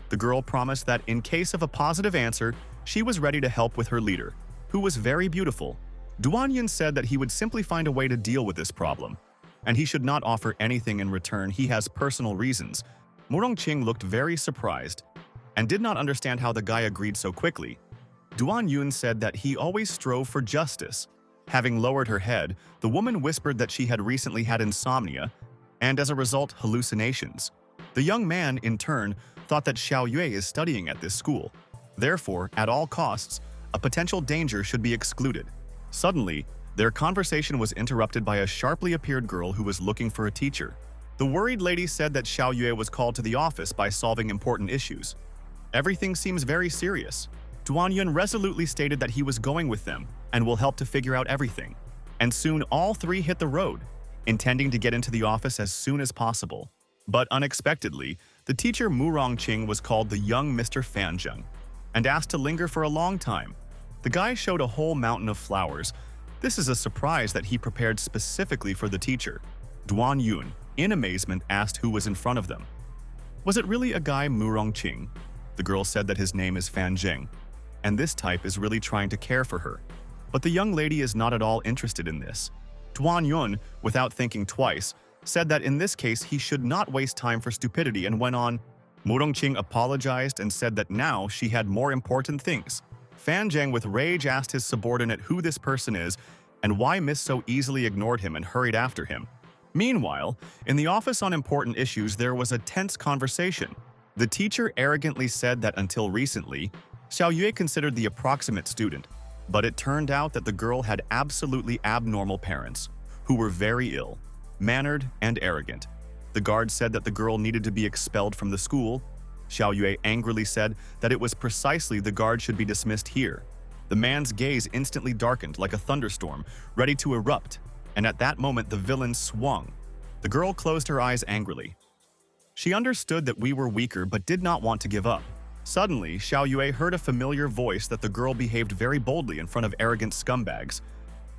The girl promised that in case of a positive answer, she was ready to help with her leader, who was very beautiful. Duan-yun said that he would simply find a way to deal with this problem, and he should not offer anything in return. He has personal reasons. Murong-ching looked very surprised and did not understand how the guy agreed so quickly. Duan-yun said that he always strove for justice. Having lowered her head, the woman whispered that she had recently had insomnia and, as a result, hallucinations. The young man, in turn, thought that Xiao Yue is studying at this school. Therefore, at all costs, a potential danger should be excluded. Suddenly, their conversation was interrupted by a sharply appeared girl who was looking for a teacher. The worried lady said that Xiao Yue was called to the office by solving important issues. Everything seems very serious. Duan-yun resolutely stated that he was going with them and will help to figure out everything. And soon all 3 hit the road, intending to get into the office as soon as possible. But unexpectedly, the teacher Murong-ching was called the young Mr. Fanzheng and asked to linger for a long time. The guy showed a whole mountain of flowers. This is a surprise that he prepared specifically for the teacher. Duan-yun, in amazement, asked who was in front of them. Was it really a guy Murong-ching? The girl said that his name is Fanzheng, and this type is really trying to care for her. But the young lady is not at all interested in this. Duan-yun, without thinking twice, said that in this case he should not waste time for stupidity and went on. Murong-ching apologized and said that now she had more important things. Fanzheng with rage asked his subordinate who this person is and why Miss so easily ignored him and hurried after him. Meanwhile, in the office on important issues there was a tense conversation. The teacher arrogantly said that until recently, Xiao Yue considered the approximate student, but it turned out that the girl had absolutely abnormal parents, who were very ill, mannered, and arrogant. The guard said that the girl needed to be expelled from the school. Xiao Yue angrily said that it was precisely the guard should be dismissed here. The man's gaze instantly darkened like a thunderstorm, ready to erupt, and at that moment the villain swung. The girl closed her eyes angrily. She understood that we were weaker but did not want to give up. Suddenly, Xiao Yue heard a familiar voice that the girl behaved very boldly in front of arrogant scumbags.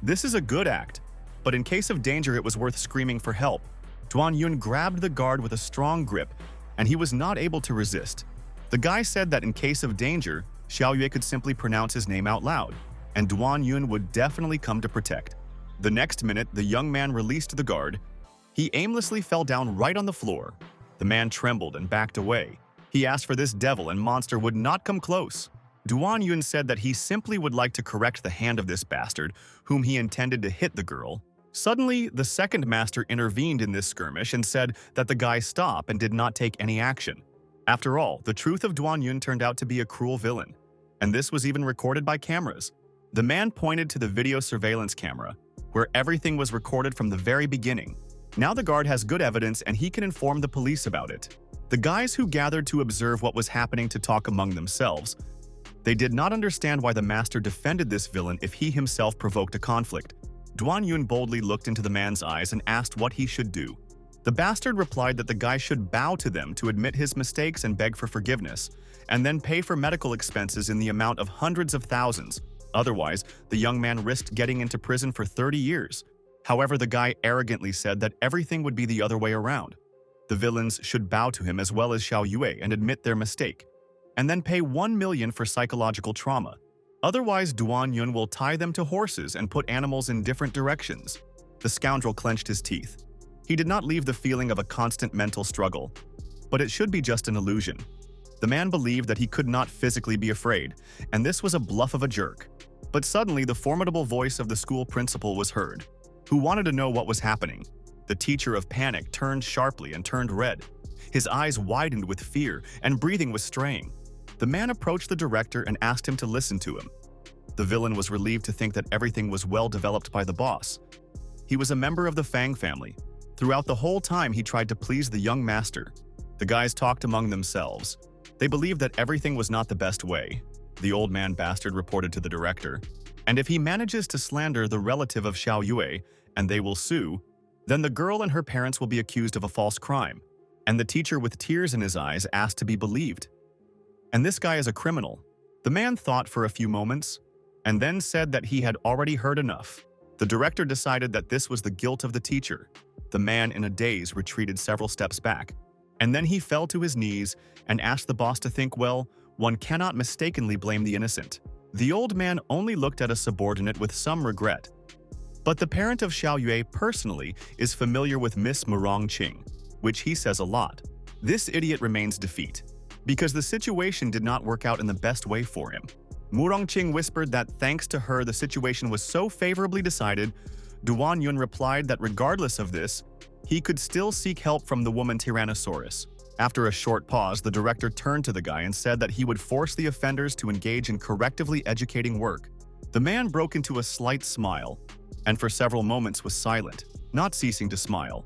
This is a good act, but in case of danger it was worth screaming for help. Duan-yun grabbed the guard with a strong grip, and he was not able to resist. The guy said that in case of danger, Xiao Yue could simply pronounce his name out loud, and Duan-yun would definitely come to protect. The next minute, the young man released the guard. He aimlessly fell down right on the floor. The man trembled and backed away. He asked for this devil and monster would not come close. Duan Yun said that he simply would like to correct the hand of this bastard, whom he intended to hit the girl. Suddenly, the second master intervened in this skirmish and said that the guy stop and did not take any action. After all, the truth of Duan Yun turned out to be a cruel villain, and this was even recorded by cameras. The man pointed to the video surveillance camera, where everything was recorded from the very beginning. Now the guard has good evidence and he can inform the police about it. The guys who gathered to observe what was happening to talk among themselves. They did not understand why the master defended this villain if he himself provoked a conflict. Duan Yun boldly looked into the man's eyes and asked what he should do. The bastard replied that the guy should bow to them to admit his mistakes and beg for forgiveness, and then pay for medical expenses in the amount of hundreds of thousands. Otherwise, the young man risked getting into prison for 30 years. However, the guy arrogantly said that everything would be the other way around. The villains should bow to him as well as Xiao Yue and admit their mistake, and then pay 1 million for psychological trauma. Otherwise, Duan Yun will tie them to horses and put animals in different directions. The scoundrel clenched his teeth. He did not leave the feeling of a constant mental struggle, but it should be just an illusion. The man believed that he could not physically be afraid, and this was a bluff of a jerk. But suddenly, the formidable voice of the school principal was heard, who wanted to know what was happening. The teacher of panic turned sharply and turned red. His eyes widened with fear, and breathing was straying. The man approached the director and asked him to listen to him. The villain was relieved to think that everything was well developed by the boss. He was a member of the Fang family. Throughout the whole time, he tried to please the young master. The guys talked among themselves. They believed that everything was not the best way. The old man bastard reported to the director. And if he manages to slander the relative of Xiao Yue, and they will sue, then the girl and her parents will be accused of a false crime. And the teacher with tears in his eyes asked to be believed. And this guy is a criminal. The man thought for a few moments, and then said that he had already heard enough. The director decided that this was the guilt of the teacher. The man in a daze retreated several steps back, and then he fell to his knees and asked the boss to think, well, one cannot mistakenly blame the innocent. The old man only looked at a subordinate with some regret. But the parent of Xiao Yue personally is familiar with Miss Murong Qing, which he says a lot. This idiot remains defeat, because the situation did not work out in the best way for him. Murong Qing whispered that thanks to her the situation was so favorably decided. Duan Yun replied that regardless of this, he could still seek help from the woman Tyrannosaurus. After a short pause, the director turned to the guy and said that he would force the offenders to engage in correctively educating work. The man broke into a slight smile, and for several moments was silent, not ceasing to smile.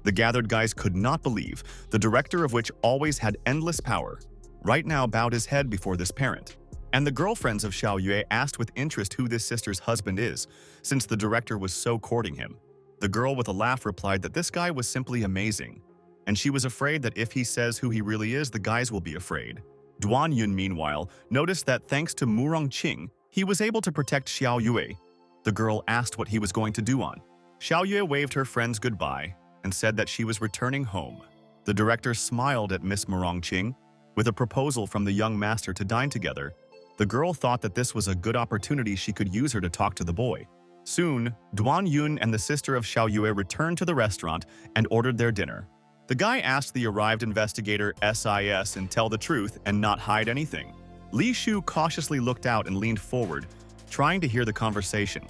The gathered guys could not believe, the director of which always had endless power, right now bowed his head before this parent. And the girlfriends of Xiao Yue asked with interest who this sister's husband is, since the director was so courting him. The girl with a laugh replied that this guy was simply amazing, and she was afraid that if he says who he really is, the guys will be afraid. Duan Yun, meanwhile, noticed that thanks to Murong Qing, he was able to protect Xiao Yue. The girl asked what he was going to do on. Xiao Yue waved her friends goodbye and said that she was returning home. The director smiled at Miss Murong Qing with a proposal from the young master to dine together. The girl thought that this was a good opportunity she could use her to talk to the boy. Soon, Duan Yun and the sister of Xiao Yue returned to the restaurant and ordered their dinner. The guy asked the arrived investigator SIS and tell the truth and not hide anything. Li Shu cautiously looked out and leaned forward, trying to hear the conversation.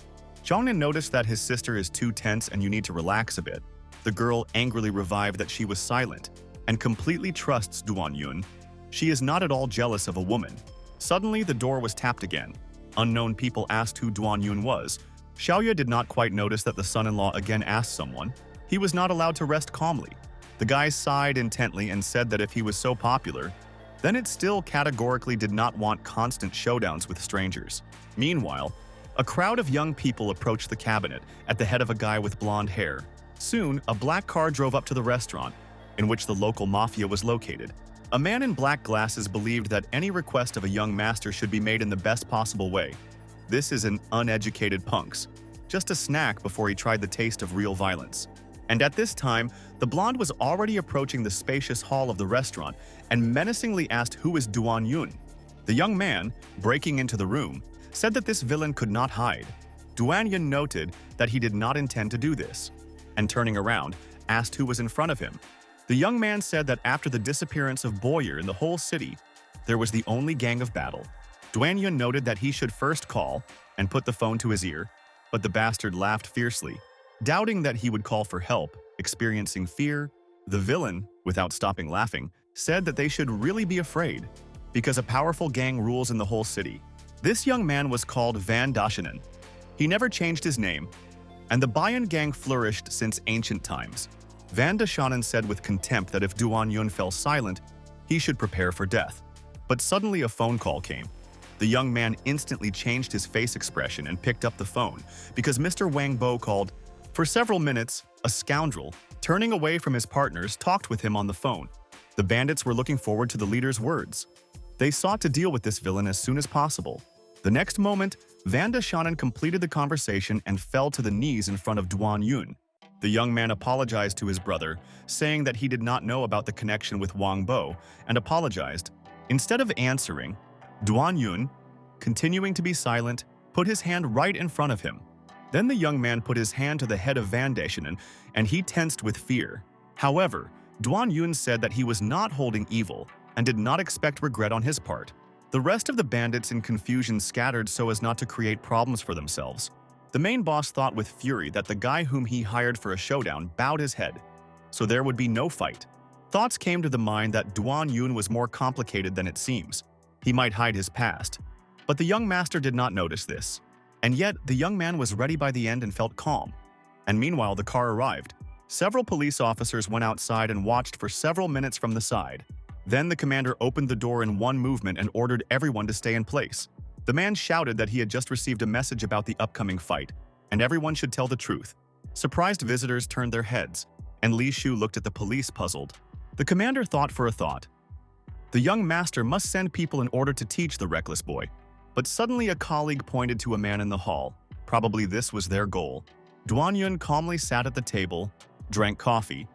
Zhongnan noticed that his sister is too tense and you need to relax a bit. The girl angrily revived that she was silent and completely trusts Duan Yun. She is not at all jealous of a woman. Suddenly, the door was tapped again. Unknown people asked who Duan Yun was. Xiao Yue did not quite notice that the son-in-law again asked someone. He was not allowed to rest calmly. The guy sighed intently and said that if he was so popular, then it still categorically did not want constant showdowns with strangers. Meanwhile, a crowd of young people approached the cabinet at the head of a guy with blonde hair. Soon, a black car drove up to the restaurant, in which the local mafia was located. A man in black glasses believed that any request of a young master should be made in the best possible way. This is an uneducated punks, just a snack before he tried the taste of real violence. And at this time, the blonde was already approaching the spacious hall of the restaurant and menacingly asked who is Duan Yun. The young man, breaking into the room, said that this villain could not hide. Duan noted that he did not intend to do this, and turning around, asked who was in front of him. The young man said that after the disappearance of Boyer in the whole city, there was the only gang of battle. Duan noted that he should first call and put the phone to his ear, but the bastard laughed fiercely, doubting that he would call for help. Experiencing fear, the villain, without stopping laughing, said that they should really be afraid, because a powerful gang rules in the whole city. This young man was called Van Dashinen. He never changed his name, and the Bayan gang flourished since ancient times. Van Dashinen said with contempt that if Duan fell silent, he should prepare for death. But suddenly a phone call came. The young man instantly changed his face expression and picked up the phone, because Mr. Wang Bo called. For several minutes, a scoundrel, turning away from his partners, talked with him on the phone. The bandits were looking forward to the leader's words. They sought to deal with this villain as soon as possible. The next moment, Van Dashinen completed the conversation and fell to the knees in front of Duan. The young man apologized to his brother, saying that he did not know about the connection with Wang Bo, and apologized. Instead of answering, Duan, continuing to be silent, put his hand right in front of him. Then the young man put his hand to the head of Van Dashinen, and he tensed with fear. However, Duan said that he was not holding evil and did not expect regret on his part. The rest of the bandits in confusion scattered so as not to create problems for themselves. The main boss thought with fury that the guy whom he hired for a showdown bowed his head, so there would be no fight. Thoughts came to the mind that Duan was more complicated than it seems. He might hide his past, but the young master did not notice this. And yet, the young man was ready by the end and felt calm. And meanwhile, the car arrived. Several police officers went outside and watched for several minutes from the side. Then the commander opened the door in one movement and ordered everyone to stay in place. The man shouted that he had just received a message about the upcoming fight, and everyone should tell the truth. Surprised visitors turned their heads, and Li Shu looked at the police puzzled. The commander thought for a thought. The young master must send people in order to teach the reckless boy. But suddenly a colleague pointed to a man in the hall. Probably this was their goal. Duan calmly sat at the table, drank coffee,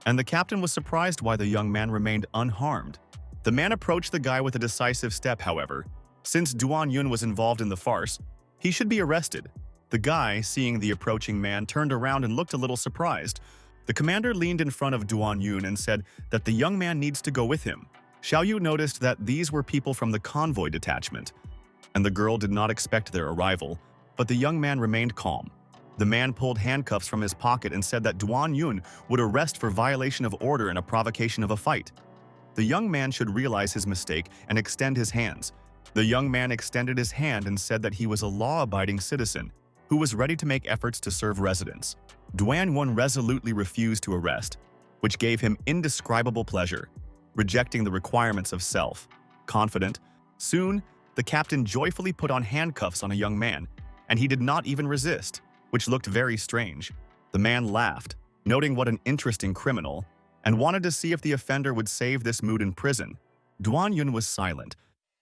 and the captain was surprised why the young man remained unharmed. The man approached the guy with a decisive step, however. Since Duan was involved in the farce, he should be arrested. The guy, seeing the approaching man, turned around and looked a little surprised. The commander leaned in front of Duan and said that the young man needs to go with him. Xiao Yu noticed that these were people from the convoy detachment, and the girl did not expect their arrival, but the young man remained calm. The man pulled handcuffs from his pocket and said that Duan would arrest for violation of order and a provocation of a fight. The young man should realize his mistake and extend his hands. The young man extended his hand and said that he was a law-abiding citizen who was ready to make efforts to serve residents. Duan resolutely refused to arrest, which gave him indescribable pleasure, rejecting the requirements of self. Confident, soon, the captain joyfully put on handcuffs on a young man, and he did not even resist, which looked very strange. The man laughed, noting what an interesting criminal, and wanted to see if the offender would save this mood in prison. Duan was silent,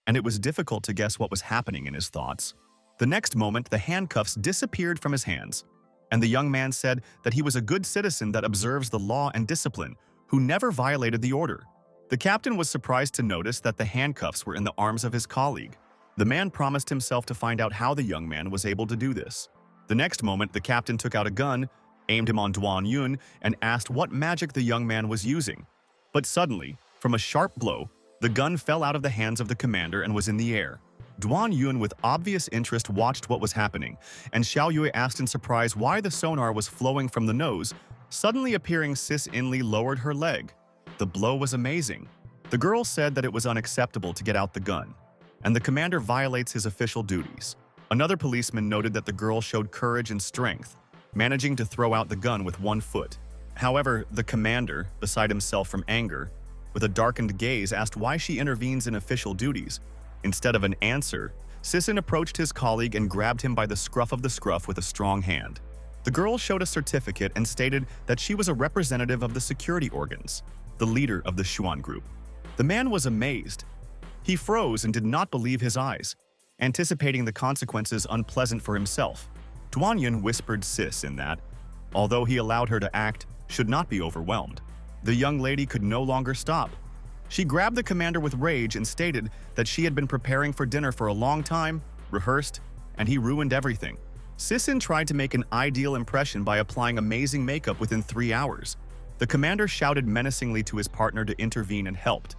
and it was difficult to guess what was happening in his thoughts. The next moment, the handcuffs disappeared from his hands, and the young man said that he was a good citizen that observes the law and discipline, who never violated the order. The captain was surprised to notice that the handcuffs were in the arms of his colleague. The man promised himself to find out how the young man was able to do this. The next moment, the captain took out a gun, aimed him on Duan and asked what magic the young man was using. But suddenly, from a sharp blow, the gun fell out of the hands of the commander and was in the air. Duan with obvious interest watched what was happening, and Xiao Yu asked in surprise why the sonar was flowing from the nose. Suddenly appearing Sis Inli lowered her leg. The blow was amazing. The girl said that it was unacceptable to get out the gun, and the commander violates his official duties. Another policeman noted that the girl showed courage and strength, managing to throw out the gun with one foot. However, the commander, beside himself from anger, with a darkened gaze asked why she intervenes in official duties. Instead of an answer, Sissin approached his colleague and grabbed him by the scruff of the scruff with a strong hand. The girl showed a certificate and stated that she was a representative of the security organs, the leader of the Xuan group. The man was amazed. He froze and did not believe his eyes, anticipating the consequences unpleasant for himself. Duan whispered Sis in that, although he allowed her to act, should not be overwhelmed. The young lady could no longer stop. She grabbed the commander with rage and stated that she had been preparing for dinner for a long time, rehearsed, and he ruined everything. Sissin tried to make an ideal impression by applying amazing makeup within 3 hours. The commander shouted menacingly to his partner to intervene and helped.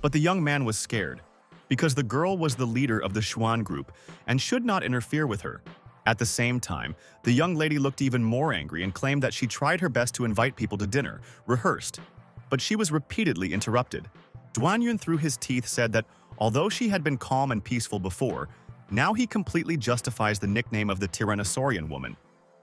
But the young man was scared, because the girl was the leader of the Xuan group and should not interfere with her. At the same time, the young lady looked even more angry and claimed that she tried her best to invite people to dinner, rehearsed. But she was repeatedly interrupted. Duanyun through his teeth said that although she had been calm and peaceful before, now he completely justifies the nickname of the Tyrannosaurian woman.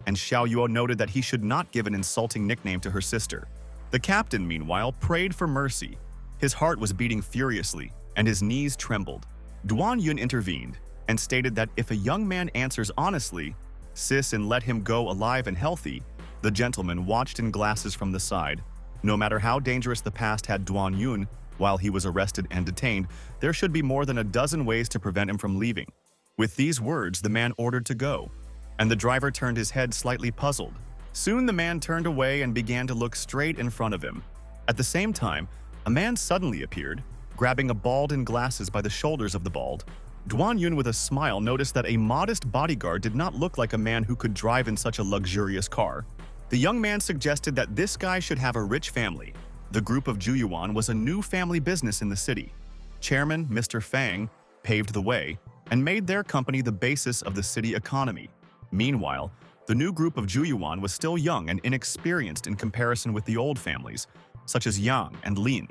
And Xiao Yuo noted that he should not give an insulting nickname to her sister. The captain, meanwhile, prayed for mercy. His heart was beating furiously, and his knees trembled. Duanyun intervened and stated that if a young man answers honestly, Sissin let him go alive and healthy. The gentleman watched in glasses from the side. No matter how dangerous the past had Duanyun, while he was arrested and detained, there should be more than a dozen ways to prevent him from leaving. With these words, the man ordered to go, and the driver turned his head slightly puzzled. Soon the man turned away and began to look straight in front of him. At the same time, a man suddenly appeared, grabbing a bald in glasses by the shoulders of the bald. Duanyun with a smile noticed that a modest bodyguard did not look like a man who could drive in such a luxurious car. The young man suggested that this guy should have a rich family. The group of Juyuan was a new family business in the city. Chairman Mr. Fang paved the way and made their company the basis of the city economy. Meanwhile, the new group of Juyuan was still young and inexperienced in comparison with the old families, such as Yang and Lin.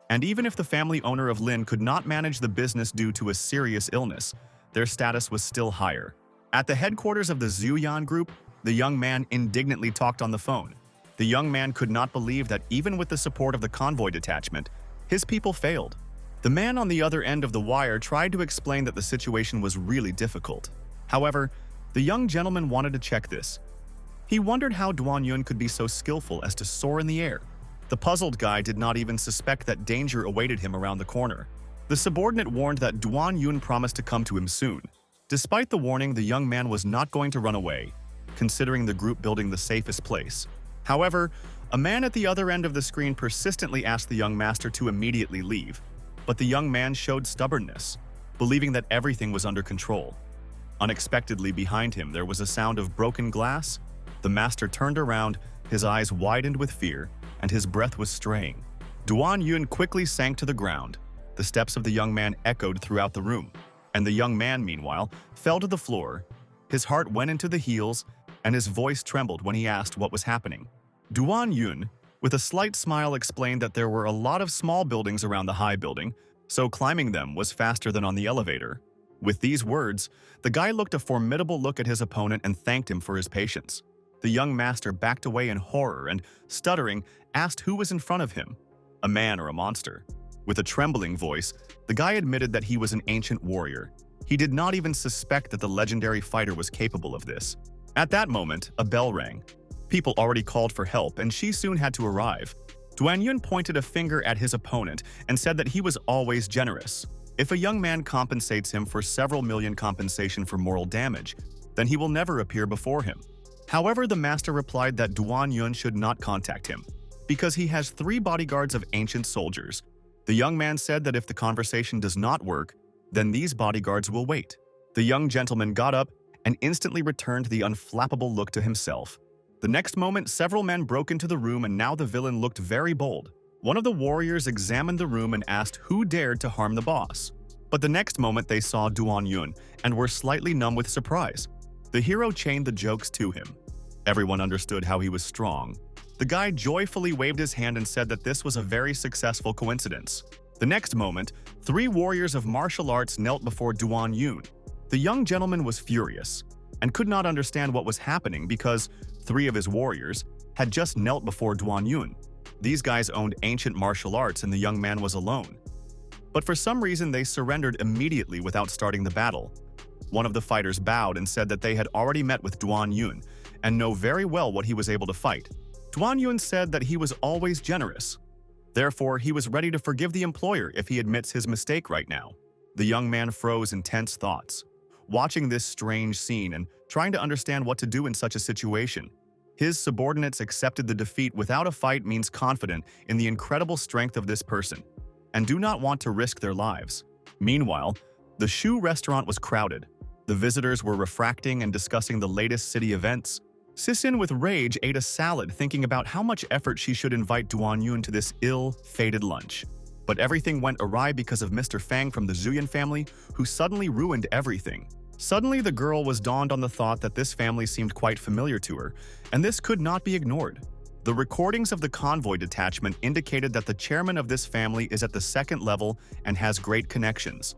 And even if the family owner of Lin could not manage the business due to a serious illness, their status was still higher. At the headquarters of the Zhuyan group, the young man indignantly talked on the phone. The young man could not believe that even with the support of the convoy detachment, his people failed. The man on the other end of the wire tried to explain that the situation was really difficult. However, the young gentleman wanted to check this. He wondered how Duanyun could be so skillful as to soar in the air. The puzzled guy did not even suspect that danger awaited him around the corner. The subordinate warned that Duanyun promised to come to him soon. Despite the warning, the young man was not going to run away, considering the group building the safest place. However, a man at the other end of the screen persistently asked the young master to immediately leave, but the young man showed stubbornness, believing that everything was under control. Unexpectedly behind him, there was a sound of broken glass. The master turned around, his eyes widened with fear, and his breath was straying. Duanyun quickly sank to the ground. The steps of the young man echoed throughout the room, and the young man, meanwhile, fell to the floor. His heart went into the heels, and his voice trembled when he asked what was happening. Duanyun, with a slight smile, explained that there were a lot of small buildings around the high building, so climbing them was faster than on the elevator. With these words, the guy looked a formidable look at his opponent and thanked him for his patience. The young master backed away in horror and, stuttering, asked who was in front of him, a man or a monster. With a trembling voice, the guy admitted that he was an ancient warrior. He did not even suspect that the legendary fighter was capable of this. At that moment, a bell rang. People already called for help, and she soon had to arrive. Duanyun pointed a finger at his opponent and said that he was always generous. If a young man compensates him for several million compensation for moral damage, then he will never appear before him. However, the master replied that Duanyun should not contact him, because he has 3 bodyguards of ancient soldiers. The young man said that if the conversation does not work, then these bodyguards will wait. The young gentleman got up and instantly returned the unflappable look to himself. The next moment, several men broke into the room, and now the villain looked very bold. One of the warriors examined the room and asked who dared to harm the boss. But the next moment they saw Duanyun and were slightly numb with surprise. The hero chained the jokes to him. Everyone understood how he was strong. The guy joyfully waved his hand and said that this was a very successful coincidence. The next moment, 3 warriors of martial arts knelt before Duanyun. The young gentleman was furious and could not understand what was happening because 3 of his warriors had just knelt before Duanyun. These guys owned ancient martial arts and the young man was alone. But for some reason they surrendered immediately without starting the battle. One of the fighters bowed and said that they had already met with Duanyun and know very well what he was able to fight. Duanyun said that he was always generous. Therefore, he was ready to forgive the employer if he admits his mistake right now. The young man froze in tense thoughts, watching this strange scene and trying to understand what to do in such a situation. His subordinates accepted the defeat without a fight means confident in the incredible strength of this person and do not want to risk their lives. Meanwhile, the Shu restaurant was crowded. The visitors were refracting and discussing the latest city events. Sisin, with rage, ate a salad, thinking about how much effort she should invite Duan Yun to this ill-fated lunch. But everything went awry because of Mr. Fang from the Zuyan family, who suddenly ruined everything. Suddenly, the girl was dawned on the thought that this family seemed quite familiar to her, and this could not be ignored. The recordings of the convoy detachment indicated that the chairman of this family is at the second level and has great connections.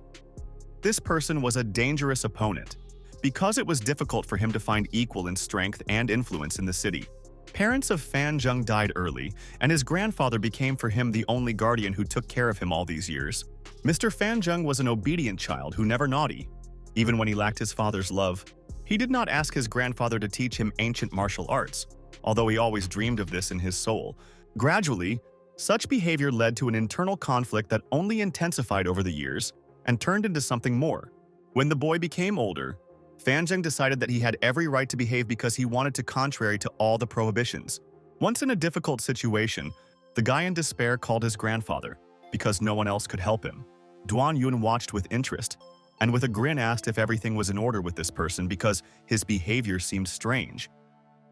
This person was a dangerous opponent, because it was difficult for him to find equal in strength and influence in the city. Parents of Fan Zheng died early, and his grandfather became for him the only guardian who took care of him all these years. Mr. Fan Zheng was an obedient child who never naughty, even when he lacked his father's love. He did not ask his grandfather to teach him ancient martial arts, although he always dreamed of this in his soul. Gradually, such behavior led to an internal conflict that only intensified over the years and turned into something more. When the boy became older, Fan Zheng decided that he had every right to behave because he wanted to contrary to all the prohibitions. Once in a difficult situation, the guy in despair called his grandfather, because no one else could help him. Duan Yun watched with interest, and with a grin asked if everything was in order with this person because his behavior seemed strange.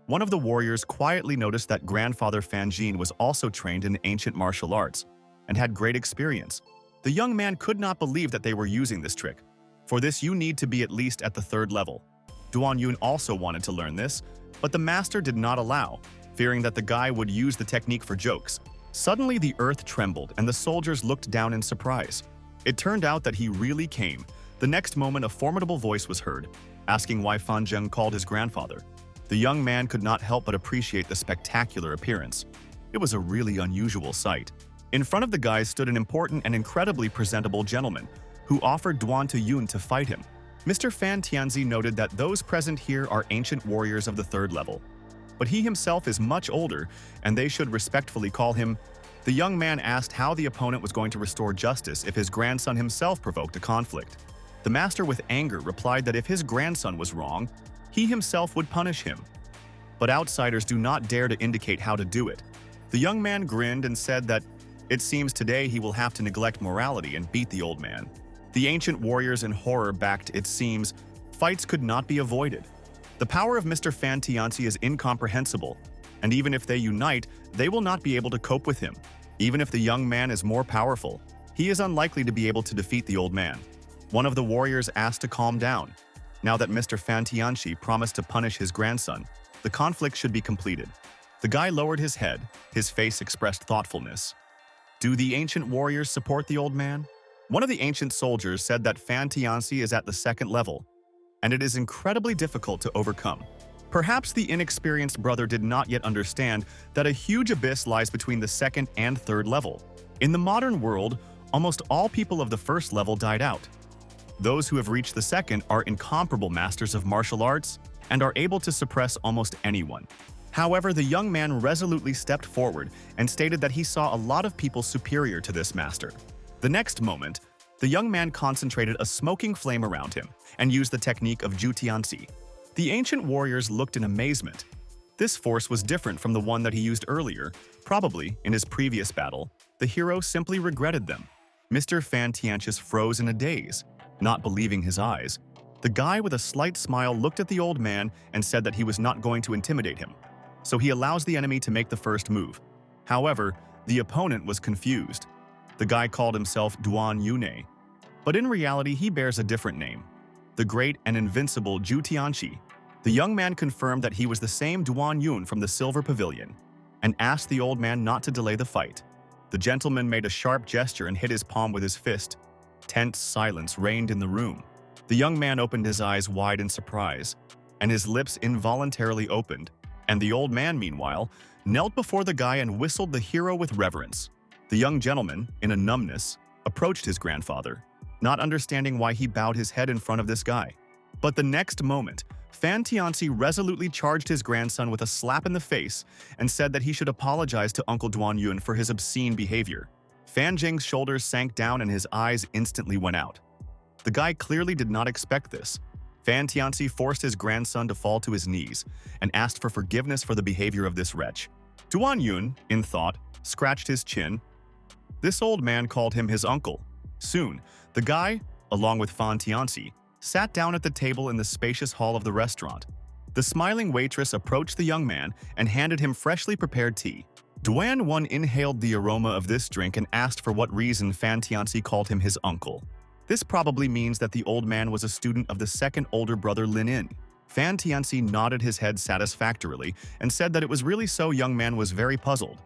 One of the warriors quietly noticed that grandfather Fan Jin was also trained in ancient martial arts and had great experience. The young man could not believe that they were using this trick. For this, you need to be at least at the third level. Duan Yun also wanted to learn this, but the master did not allow, fearing that the guy would use the technique for jokes. Suddenly, the earth trembled and the soldiers looked down in surprise. It turned out that he really came. The next moment, a formidable voice was heard, asking why Fan Zheng called his grandfather. The young man could not help but appreciate the spectacular appearance. It was a really unusual sight. In front of the guys stood an important and incredibly presentable gentleman, who offered Duan Yun to fight him. Mr. Fan Tianzi noted that those present here are ancient warriors of the third level, but he himself is much older, and they should respectfully call him. The young man asked how the opponent was going to restore justice if his grandson himself provoked a conflict. The master, with anger, replied that if his grandson was wrong, he himself would punish him. But outsiders do not dare to indicate how to do it. The young man grinned and said that it seems today he will have to neglect morality and beat the old man. The ancient warriors in horror backed, it seems, fights could not be avoided. The power of Mr. Fan Tianzi is incomprehensible, and even if they unite, they will not be able to cope with him. Even if the young man is more powerful, he is unlikely to be able to defeat the old man. One of the warriors asked to calm down. Now that Mr. Fan Tianzi promised to punish his grandson, the conflict should be completed. The guy lowered his head, his face expressed thoughtfulness. Do the ancient warriors support the old man? One of the ancient soldiers said that Fan Tianzi is at the second level, and it is incredibly difficult to overcome. Perhaps the inexperienced brother did not yet understand that a huge abyss lies between the second and third level. In the modern world, almost all people of the first level died out. Those who have reached the second are incomparable masters of martial arts and are able to suppress almost anyone. However, the young man resolutely stepped forward and stated that he saw a lot of people superior to this master. The next moment, the young man concentrated a smoking flame around him and used the technique of Jutianzi. The ancient warriors looked in amazement. This force was different from the one that he used earlier. Probably, in his previous battle, the hero simply regretted them. Mr. Fan Tianzi froze in a daze, not believing his eyes. The guy with a slight smile looked at the old man and said that he was not going to intimidate him, so he allows the enemy to make the first move. However, the opponent was confused. The guy called himself Duan Yun, but in reality he bears a different name, the great and invincible Zhu Tianqi. The young man confirmed that he was the same Duan Yun from the Silver Pavilion and asked the old man not to delay the fight. The gentleman made a sharp gesture and hit his palm with his fist. Tense silence reigned in the room. The young man opened his eyes wide in surprise, and his lips involuntarily opened, and the old man, meanwhile, knelt before the guy and whistled the hero with reverence. The young gentleman, in a numbness, approached his grandfather, not understanding why he bowed his head in front of this guy. But the next moment, Fan Tianzi resolutely charged his grandson with a slap in the face and said that he should apologize to Uncle Duan Yun for his obscene behavior. Fan Zheng's shoulders sank down and his eyes instantly went out. The guy clearly did not expect this. Fan Tianzi forced his grandson to fall to his knees and asked for forgiveness for the behavior of this wretch. Duan Yun, in thought, scratched his chin. This old man called him his uncle. Soon, the guy, along with Fan Tianzi, sat down at the table in the spacious hall of the restaurant. The smiling waitress approached the young man and handed him freshly prepared tea. Duan Won inhaled the aroma of this drink and asked for what reason Fan Tianci called him his uncle. This probably means that the old man was a student of the second older brother Lin In. Fan Tianci nodded his head satisfactorily and said that it was really so. Young man was very puzzled.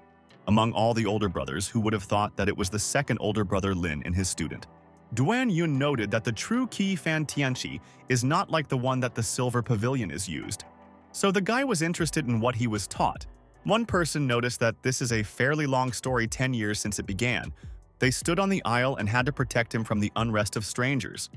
Among all the older brothers, who would have thought that it was the second older brother Lin In his student? Duan Yun noted that the true key Fan Tianci is not like the one that the silver pavilion is used. So the guy was interested in what he was taught. One person noticed that this is a fairly long story 10 years since it began. They stood on the aisle and had to protect him from the unrest of strangers.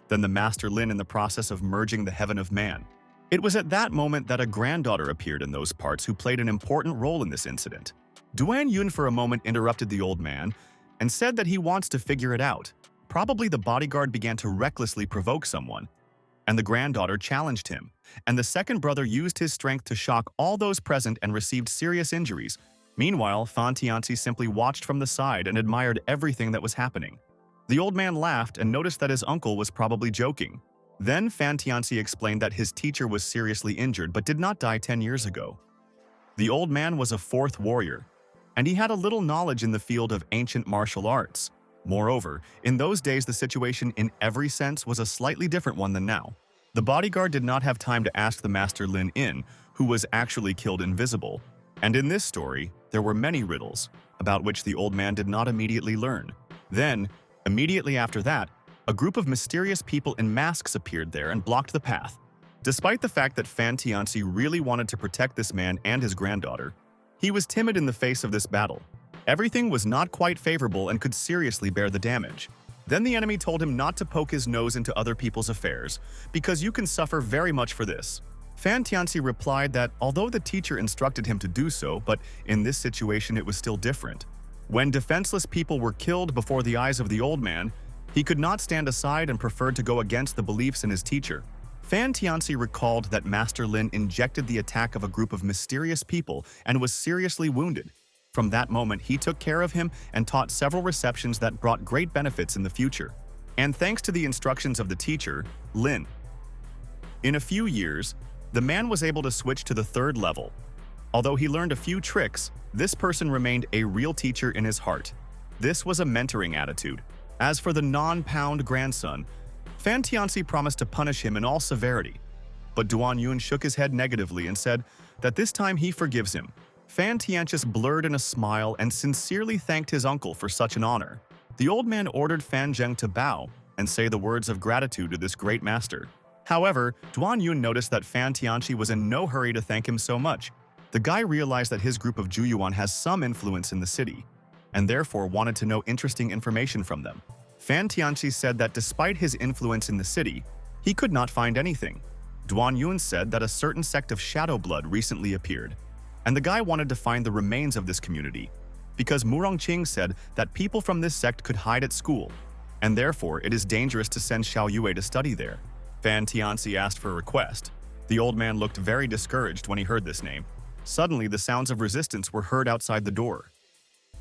Then the Master Lin in the process of merging the heaven of man. It was at that moment that a granddaughter appeared in those parts who played an important role in this incident. Duan Yun for a moment interrupted the old man and said that he wants to figure it out. Probably the bodyguard began to recklessly provoke someone, and the granddaughter challenged him, and the second brother used his strength to shock all those present and received serious injuries. Meanwhile, Fan Tianci simply watched from the side and admired everything that was happening. The old man laughed and noticed that his uncle was probably joking. Then Fan Tianci explained that his teacher was seriously injured but did not die 10 years ago. The old man was a fourth warrior, and he had a little knowledge in the field of ancient martial arts. Moreover, in those days the situation in every sense was a slightly different one than now. The bodyguard did not have time to ask the Master Lin In, who was actually killed invisible. And in this story, there were many riddles, about which the old man did not immediately learn. Then, immediately after that, a group of mysterious people in masks appeared there and blocked the path. Despite the fact that Fan Tianci really wanted to protect this man and his granddaughter, he was timid in the face of this battle. Everything was not quite favorable and could seriously bear the damage. Then the enemy told him not to poke his nose into other people's affairs, because you can suffer very much for this. Fan Tianci replied that although the teacher instructed him to do so, but in this situation it was still different. When defenseless people were killed before the eyes of the old man, he could not stand aside and preferred to go against the beliefs in his teacher. Fan Tianci recalled that Master Lin injected the attack of a group of mysterious people and was seriously wounded. From that moment, he took care of him and taught several receptions that brought great benefits in the future. And thanks to the instructions of the teacher, Lin. In a few years, the man was able to switch to the third level. Although he learned a few tricks, this person remained a real teacher in his heart. This was a mentoring attitude. As for the non-pound grandson, Fan Tianci promised to punish him in all severity. But Duan Yun shook his head negatively and said that this time he forgives him. Fan Tianci blurred in a smile and sincerely thanked his uncle for such an honor. The old man ordered Fan Zheng to bow and say the words of gratitude to this great master. However, Duan Yun noticed that Fan Tianci was in no hurry to thank him so much. The guy realized that his group of Juyuan has some influence in the city, and therefore wanted to know interesting information from them. Fan Tianci said that despite his influence in the city, he could not find anything. Duan Yun said that a certain sect of Shadow Blood recently appeared, and the guy wanted to find the remains of this community, because Murongqing said that people from this sect could hide at school, and therefore it is dangerous to send Xiao Yue to study there. Fan Tianci asked for a request. The old man looked very discouraged when he heard this name. Suddenly, the sounds of resistance were heard outside the door.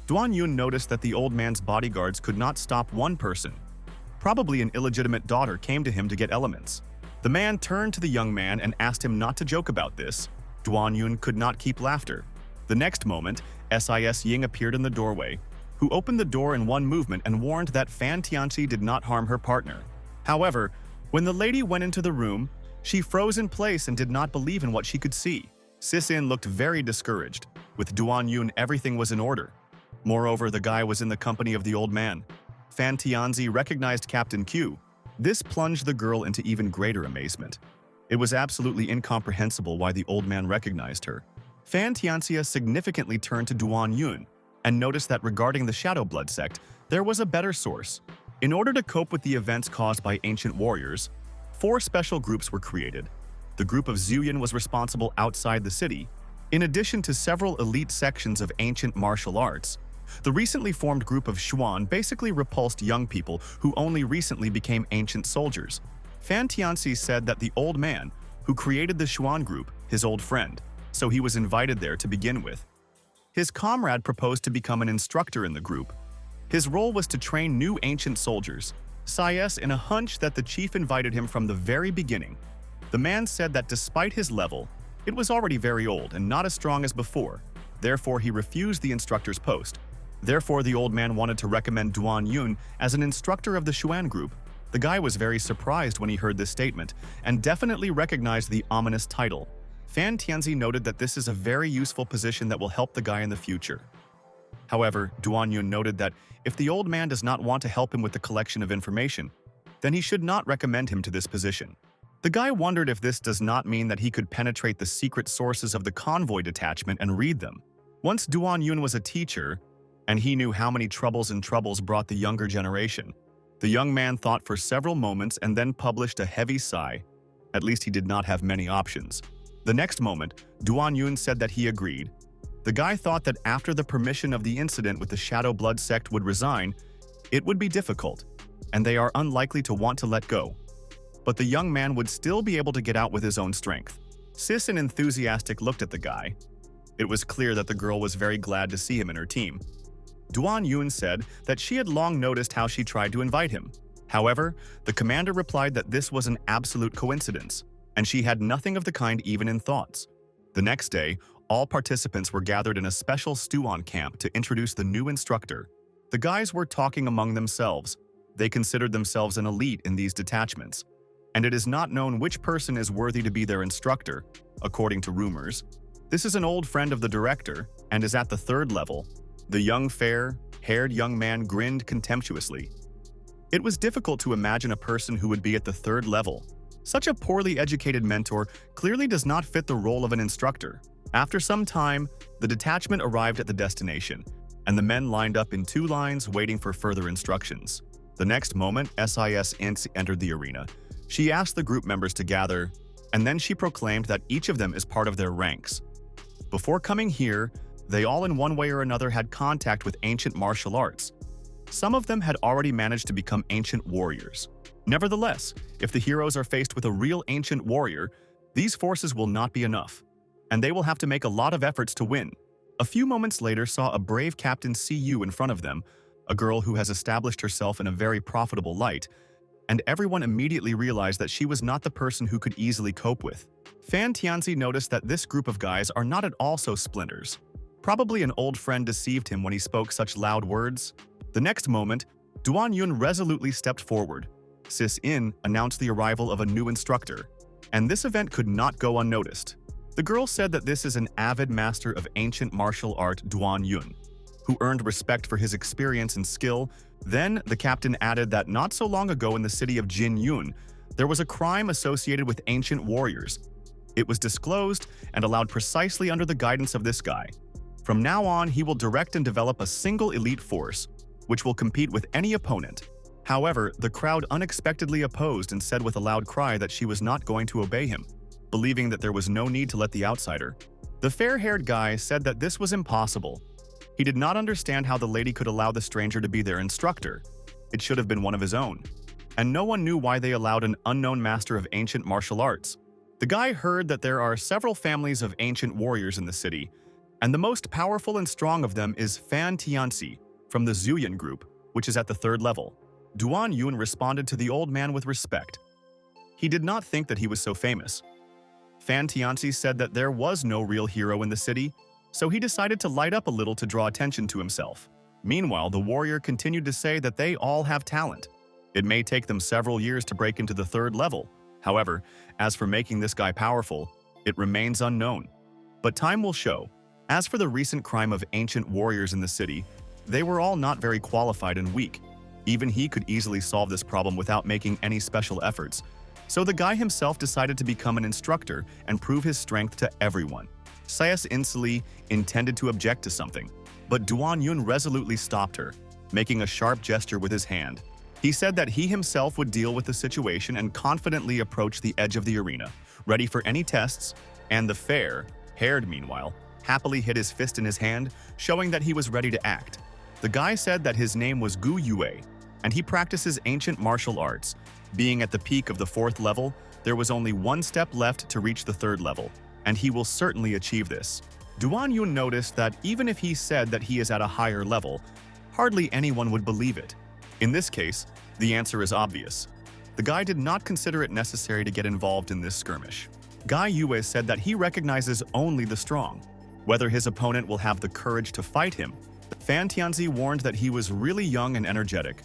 Duan Yun noticed that the old man's bodyguards could not stop one person. Probably an illegitimate daughter came to him to get elements. The man turned to the young man and asked him not to joke about this. Duan Yun could not keep laughter. The next moment, Sis Ying appeared in the doorway, who opened the door in one movement and warned that Fan Tianci did not harm her partner. However, when the lady went into the room, she froze in place and did not believe in what she could see. Sisin looked very discouraged. With Duan Yun, everything was in order. Moreover, the guy was in the company of the old man. Fan Tianci recognized Captain Q. This plunged the girl into even greater amazement. It was absolutely incomprehensible why the old man recognized her. Fan Tianci significantly turned to Duan Yun and noticed that regarding the Shadow Blood sect, there was a better source. In order to cope with the events caused by ancient warriors, 4 special groups were created. The group of Zuyan was responsible outside the city, in addition to several elite sections of ancient martial arts. The recently formed group of Xuan basically repulsed young people who only recently became ancient soldiers. Fan Tianci said that the old man, who created the Xuan group, his old friend, so he was invited there to begin with. His comrade proposed to become an instructor in the group. His role was to train new ancient soldiers. Sayes in a hunch that the chief invited him from the very beginning. The man said that despite his level, it was already very old and not as strong as before. Therefore, he refused the instructor's post. Therefore, the old man wanted to recommend Duan Yun as an instructor of the Xuan group. The guy was very surprised when he heard this statement and definitely recognized the ominous title. Fan Tianzi noted that this is a very useful position that will help the guy in the future. However, Duan Yun noted that if the old man does not want to help him with the collection of information, then he should not recommend him to this position. The guy wondered if this does not mean that he could penetrate the secret sources of the convoy detachment and read them. Once Duan Yun was a teacher, and he knew how many troubles brought the younger generation. The young man thought for several moments and then published a heavy sigh. At least he did not have many options. The next moment, Duan Yun said that he agreed. The guy thought that after the permission of the incident with the Shadow Blood sect would resign, it would be difficult, and they are unlikely to want to let go. But the young man would still be able to get out with his own strength. Sis and enthusiastic looked at the guy. It was clear that the girl was very glad to see him in her team. Duan Yun said that she had long noticed how she tried to invite him. However, the commander replied that this was an absolute coincidence, and she had nothing of the kind even in thoughts. The next day, all participants were gathered in a special Stuan camp to introduce the new instructor. The guys were talking among themselves. They considered themselves an elite in these detachments, and it is not known which person is worthy to be their instructor, according to rumors. This is an old friend of the director and is at the 3rd level. The young fair-haired young man grinned contemptuously. It was difficult to imagine a person who would be at the 3rd level. Such a poorly educated mentor clearly does not fit the role of an instructor. After some time, the detachment arrived at the destination, and the men lined up in 2 lines waiting for further instructions. The next moment, Sis entered the arena. She asked the group members to gather, and then she proclaimed that each of them is part of their ranks. Before coming here, they all in one way or another had contact with ancient martial arts. Some of them had already managed to become ancient warriors. Nevertheless, if the heroes are faced with a real ancient warrior, these forces will not be enough, and they will have to make a lot of efforts to win. A few moments later saw a brave Captain Cu in front of them, a girl who has established herself in a very profitable light, and everyone immediately realized that she was not the person who could easily cope with. Fan Tianzi noticed that this group of guys are not at all so splinters. Probably an old friend deceived him when he spoke such loud words. The next moment, Duan Yun resolutely stepped forward. Sis In announced the arrival of a new instructor, and this event could not go unnoticed. The girl said that this is an avid master of ancient martial art, Duan Yun, who earned respect for his experience and skill. Then, the captain added that not so long ago in the city of Jin Yun, there was a crime associated with ancient warriors. It was disclosed and allowed precisely under the guidance of this guy. From now on, he will direct and develop a single elite force, which will compete with any opponent. However, the crowd unexpectedly opposed and said with a loud cry that she was not going to obey him, believing that there was no need to let the outsider. The fair-haired guy said that this was impossible. He did not understand how the lady could allow the stranger to be their instructor. It should have been one of his own. And no one knew why they allowed an unknown master of ancient martial arts. The guy heard that there are several families of ancient warriors in the city, and the most powerful and strong of them is Fan Tianzi from the Zuyan group, which is at the 3rd level. Duan Yun responded to the old man with respect. He did not think that he was so famous. Fan Tianzi said that there was no real hero in the city, so he decided to light up a little to draw attention to himself. Meanwhile, the warrior continued to say that they all have talent. It may take them several years to break into the 3rd level. However, as for making this guy powerful, it remains unknown. But time will show. As for the recent crime of ancient warriors in the city, they were all not very qualified and weak. Even he could easily solve this problem without making any special efforts. So the guy himself decided to become an instructor and prove his strength to everyone. Sayas Insuli intended to object to something, but Duan Yun resolutely stopped her, making a sharp gesture with his hand. He said that he himself would deal with the situation and confidently approach the edge of the arena, ready for any tests, and the fair-haired, meanwhile, happily hid his fist in his hand, showing that he was ready to act. The guy said that his name was Gu Yue, and he practices ancient martial arts. Being at the peak of the 4th level, there was only one step left to reach the 3rd level, and he will certainly achieve this. Duan Yun noticed that even if he said that he is at a higher level, hardly anyone would believe it. In this case, the answer is obvious. The guy did not consider it necessary to get involved in this skirmish. Guy Yue said that he recognizes only the strong. Whether his opponent will have the courage to fight him, Fan Tianzi warned that he was really young and energetic.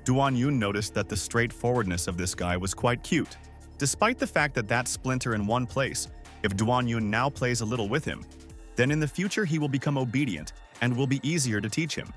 Duan Yun noticed that the straightforwardness of this guy was quite cute. Despite the fact that that's splinter in one place, if Duan Yun now plays a little with him, then in the future he will become obedient and will be easier to teach him.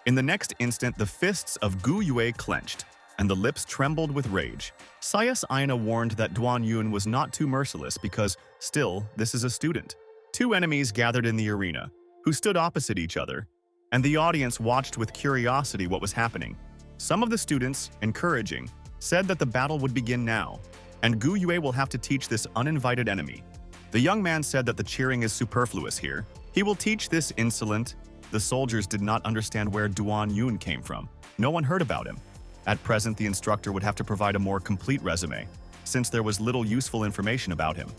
In the next instant, the fists of Gu Yue clenched, and the lips trembled with rage. Sayas Aina warned that Duan Yun was not too merciless because, still, this is a student. Two enemies gathered in the arena, who stood opposite each other, and the audience watched with curiosity what was happening. Some of the students, encouraging, said that the battle would begin now, and Gu Yue will have to teach this uninvited enemy. The young man said that the cheering is superfluous here. He will teach this insolent. The soldiers did not understand where Duan Yun came from. No one heard about him. At present, the instructor would have to provide a more complete resume, since there was little useful information about him.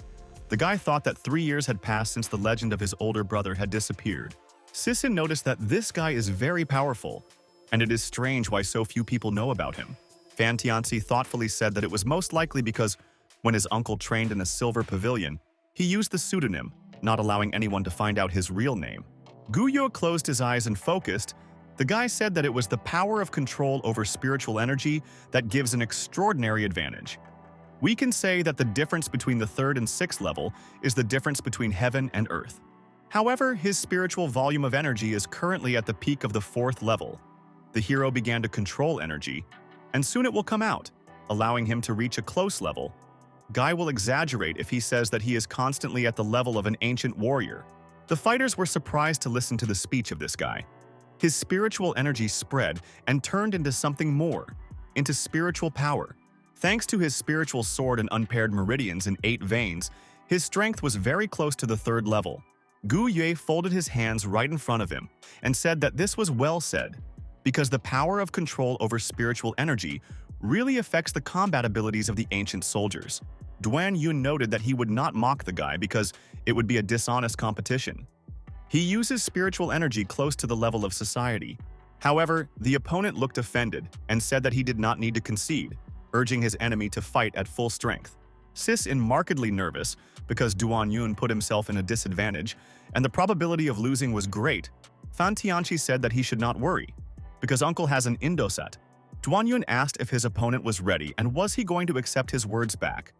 The guy thought that 3 years had passed since the legend of his older brother had disappeared. Sissin noticed that this guy is very powerful, and it is strange why so few people know about him. Fan Tianzi thoughtfully said that it was most likely because, when his uncle trained in a silver pavilion, he used the pseudonym, not allowing anyone to find out his real name. Gu Yue closed his eyes and focused. The guy said that it was the power of control over spiritual energy that gives an extraordinary advantage. We can say that the difference between the 3rd and 6th level is the difference between heaven and earth. However, his spiritual volume of energy is currently at the peak of the 4th level. The hero began to control energy, and soon it will come out, allowing him to reach a close level. Guy will exaggerate if he says that he is constantly at the level of an ancient warrior. The fighters were surprised to listen to the speech of this guy. His spiritual energy spread and turned into something more, into spiritual power. Thanks to his spiritual sword and unpaired meridians in 8 veins, his strength was very close to the 3rd level. Gu Yue folded his hands right in front of him and said that this was well said, because the power of control over spiritual energy really affects the combat abilities of the ancient soldiers. Duan Yun noted that he would not mock the guy because it would be a dishonest competition. He uses spiritual energy close to the level of society. However, the opponent looked offended and said that he did not need to concede, urging his enemy to fight at full strength. Sissin markedly nervous because Duan Yun put himself in a disadvantage and the probability of losing was great. Fan Tianchi said that he should not worry, because Uncle has an Indosat. Duan Yun asked if his opponent was ready and was he going to accept his words back,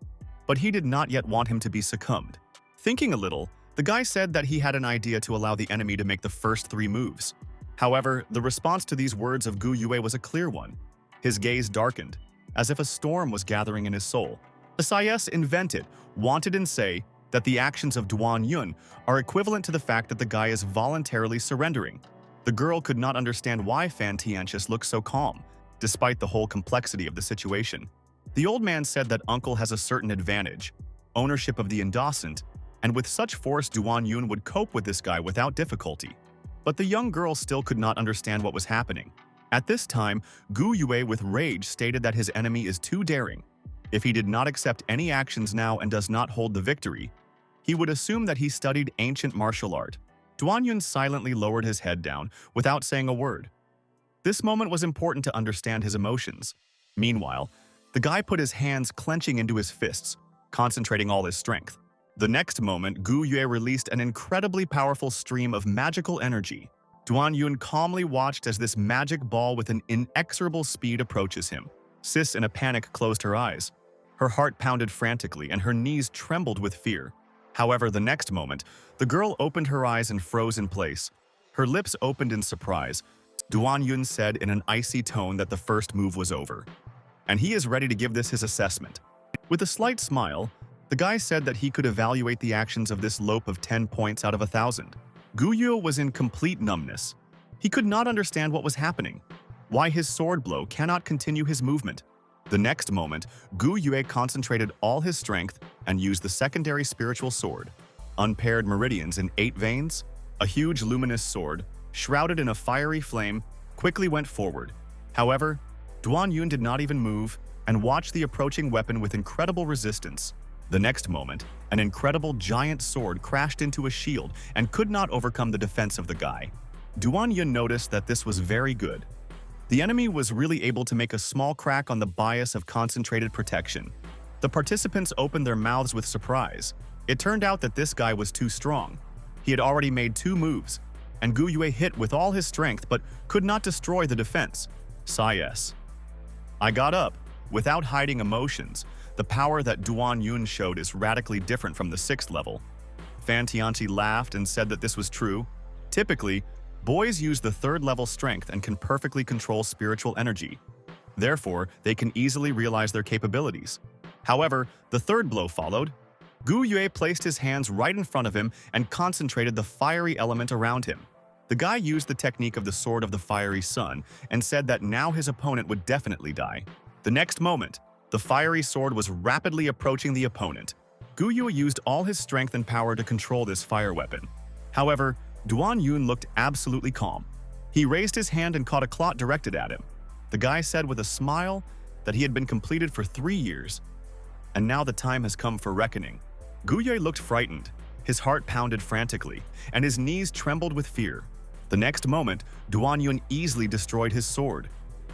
but he did not yet want him to be succumbed. Thinking a little, the guy said that he had an idea to allow the enemy to make the first 3 moves. However, the response to these words of Gu Yue was a clear one. His gaze darkened, as if a storm was gathering in his soul. The Sayas invented, wanted and say that the actions of Duan Yun are equivalent to the fact that the guy is voluntarily surrendering. The girl could not understand why Fan Tianchi looked so calm, despite the whole complexity of the situation. The old man said that Uncle has a certain advantage, ownership of the Indocent, and with such force Duan Yun would cope with this guy without difficulty. But the young girl still could not understand what was happening. At this time, Gu Yue with rage stated that his enemy is too daring. If he did not accept any actions now and does not hold the victory, he would assume that he studied ancient martial art. Duan Yun silently lowered his head down without saying a word. This moment was important to understand his emotions. Meanwhile, the guy put his hands clenching into his fists, concentrating all his strength. The next moment, Gu Yue released an incredibly powerful stream of magical energy. Duan Yun calmly watched as this magic ball with an inexorable speed approaches him. Sis, in a panic, closed her eyes. Her heart pounded frantically and her knees trembled with fear. However, the next moment, the girl opened her eyes and froze in place. Her lips opened in surprise. Duan Yun said in an icy tone that the first move was over, and he is ready to give this his assessment. With a slight smile, the guy said that he could evaluate the actions of this lope of 10 points out of 1,000. Gu Yue was in complete numbness. He could not understand what was happening, why his sword blow cannot continue his movement. The next moment, Gu Yue concentrated all his strength and used the secondary spiritual sword. Unpaired meridians in 8 veins, a huge luminous sword, shrouded in a fiery flame, quickly went forward. However, Duan Yun did not even move and watched the approaching weapon with incredible resistance. The next moment, an incredible giant sword crashed into a shield and could not overcome the defense of the guy. Duan Yun noticed that this was very good. The enemy was really able to make a small crack on the bias of concentrated protection. The participants opened their mouths with surprise. It turned out that this guy was too strong. He had already made 2 moves, and Gu Yue hit with all his strength but could not destroy the defense. Yes. I got up. Without hiding emotions, the power that Duan Yun showed is radically different from the 6th level. Fan Tianqi laughed and said that this was true. Typically, boys use the 3rd level strength and can perfectly control spiritual energy. Therefore, they can easily realize their capabilities. However, the 3rd blow followed. Gu Yue placed his hands right in front of him and concentrated the fiery element around him. The guy used the technique of the Sword of the Fiery Sun and said that now his opponent would definitely die. The next moment, the fiery sword was rapidly approaching the opponent. Gu Yue used all his strength and power to control this fire weapon. However, Duan Yun looked absolutely calm. He raised his hand and caught a clot directed at him. The guy said with a smile that he had been completed for 3 years. And now the time has come for reckoning. Gu Yue looked frightened. His heart pounded frantically, and his knees trembled with fear. The next moment, Duan Yun easily destroyed his sword,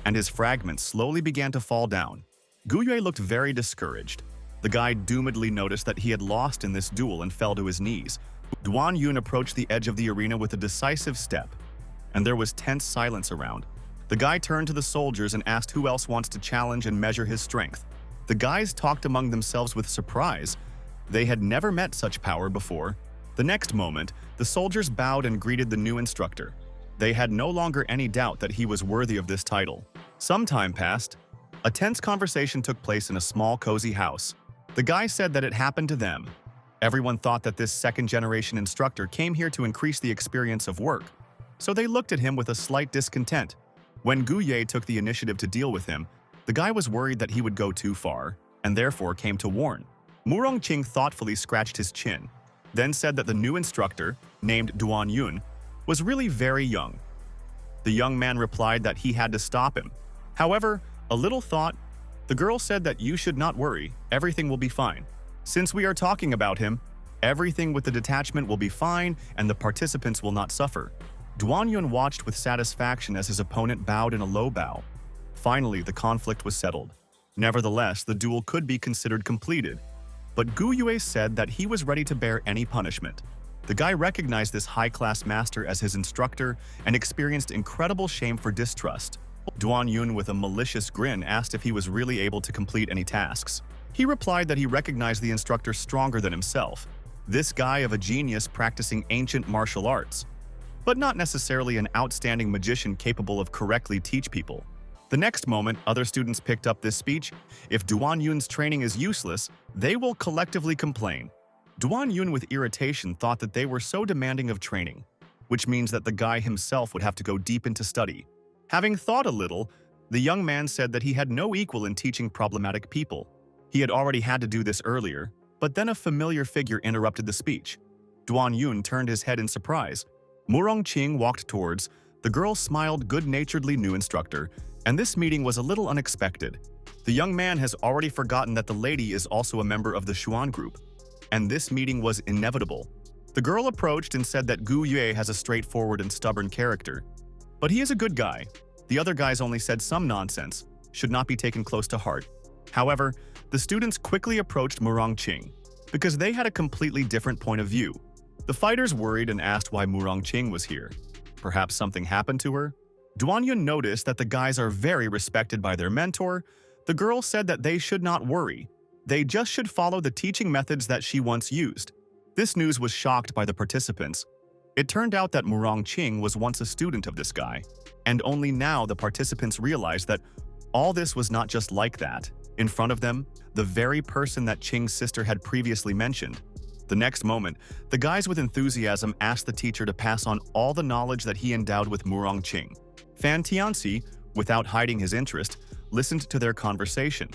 and his fragments slowly began to fall down. Gu Yue looked very discouraged. The guy doomedly noticed that he had lost in this duel and fell to his knees. Duan Yun approached the edge of the arena with a decisive step, and there was tense silence around. The guy turned to the soldiers and asked who else wants to challenge and measure his strength. The guys talked among themselves with surprise. They had never met such power before. The next moment, the soldiers bowed and greeted the new instructor. They had no longer any doubt that he was worthy of this title. Some time passed. A tense conversation took place in a small, cozy house. The guy said that it happened to them. Everyone thought that this second-generation instructor came here to increase the experience of work, so they looked at him with a slight discontent. When Gu Yue took the initiative to deal with him, the guy was worried that he would go too far, and therefore came to warn. Murong Qing thoughtfully scratched his chin, then said that the new instructor, named Duan Yun, was really very young. The young man replied that he had to stop him. However, a little thought, the girl said that you should not worry, everything will be fine. Since we are talking about him, everything with the detachment will be fine and the participants will not suffer. Duan Yun watched with satisfaction as his opponent bowed in a low bow. Finally, the conflict was settled. Nevertheless, the duel could be considered completed, but Gu Yue said that he was ready to bear any punishment. The guy recognized this high-class master as his instructor and experienced incredible shame for distrust. Duan Yun, with a malicious grin, asked if he was really able to complete any tasks. He replied that he recognized the instructor stronger than himself. This guy of a genius practicing ancient martial arts, but not necessarily an outstanding magician capable of correctly teach people. The next moment, other students picked up this speech. If Duan Yun's training is useless, they will collectively complain. Duan Yun, with irritation, thought that they were so demanding of training, which means that the guy himself would have to go deep into study. Having thought a little, the young man said that he had no equal in teaching problematic people. He had already had to do this earlier, but then a familiar figure interrupted the speech. Duan Yun turned his head in surprise. Murong Qing walked towards. The girl smiled good-naturedly new instructor, and this meeting was a little unexpected. The young man has already forgotten that the lady is also a member of the Xuan group, and this meeting was inevitable. The girl approached and said that Gu Yue has a straightforward and stubborn character, but he is a good guy. The other guys only said some nonsense, should not be taken close to heart. However, the students quickly approached Murong Qing, because they had a completely different point of view. The fighters worried and asked why Murong Qing was here. Perhaps something happened to her? Duan Yun noticed that the guys are very respected by their mentor. The girl said that they should not worry. They just should follow the teaching methods that she once used. This news was shocked by the participants. It turned out that Murong Qing was once a student of this guy, and only now the participants realized that all this was not just like that. In front of them, the very person that Qing's sister had previously mentioned. The next moment, the guys with enthusiasm asked the teacher to pass on all the knowledge that he endowed with Murong Qing. Fan Tianqi, without hiding his interest, listened to their conversation.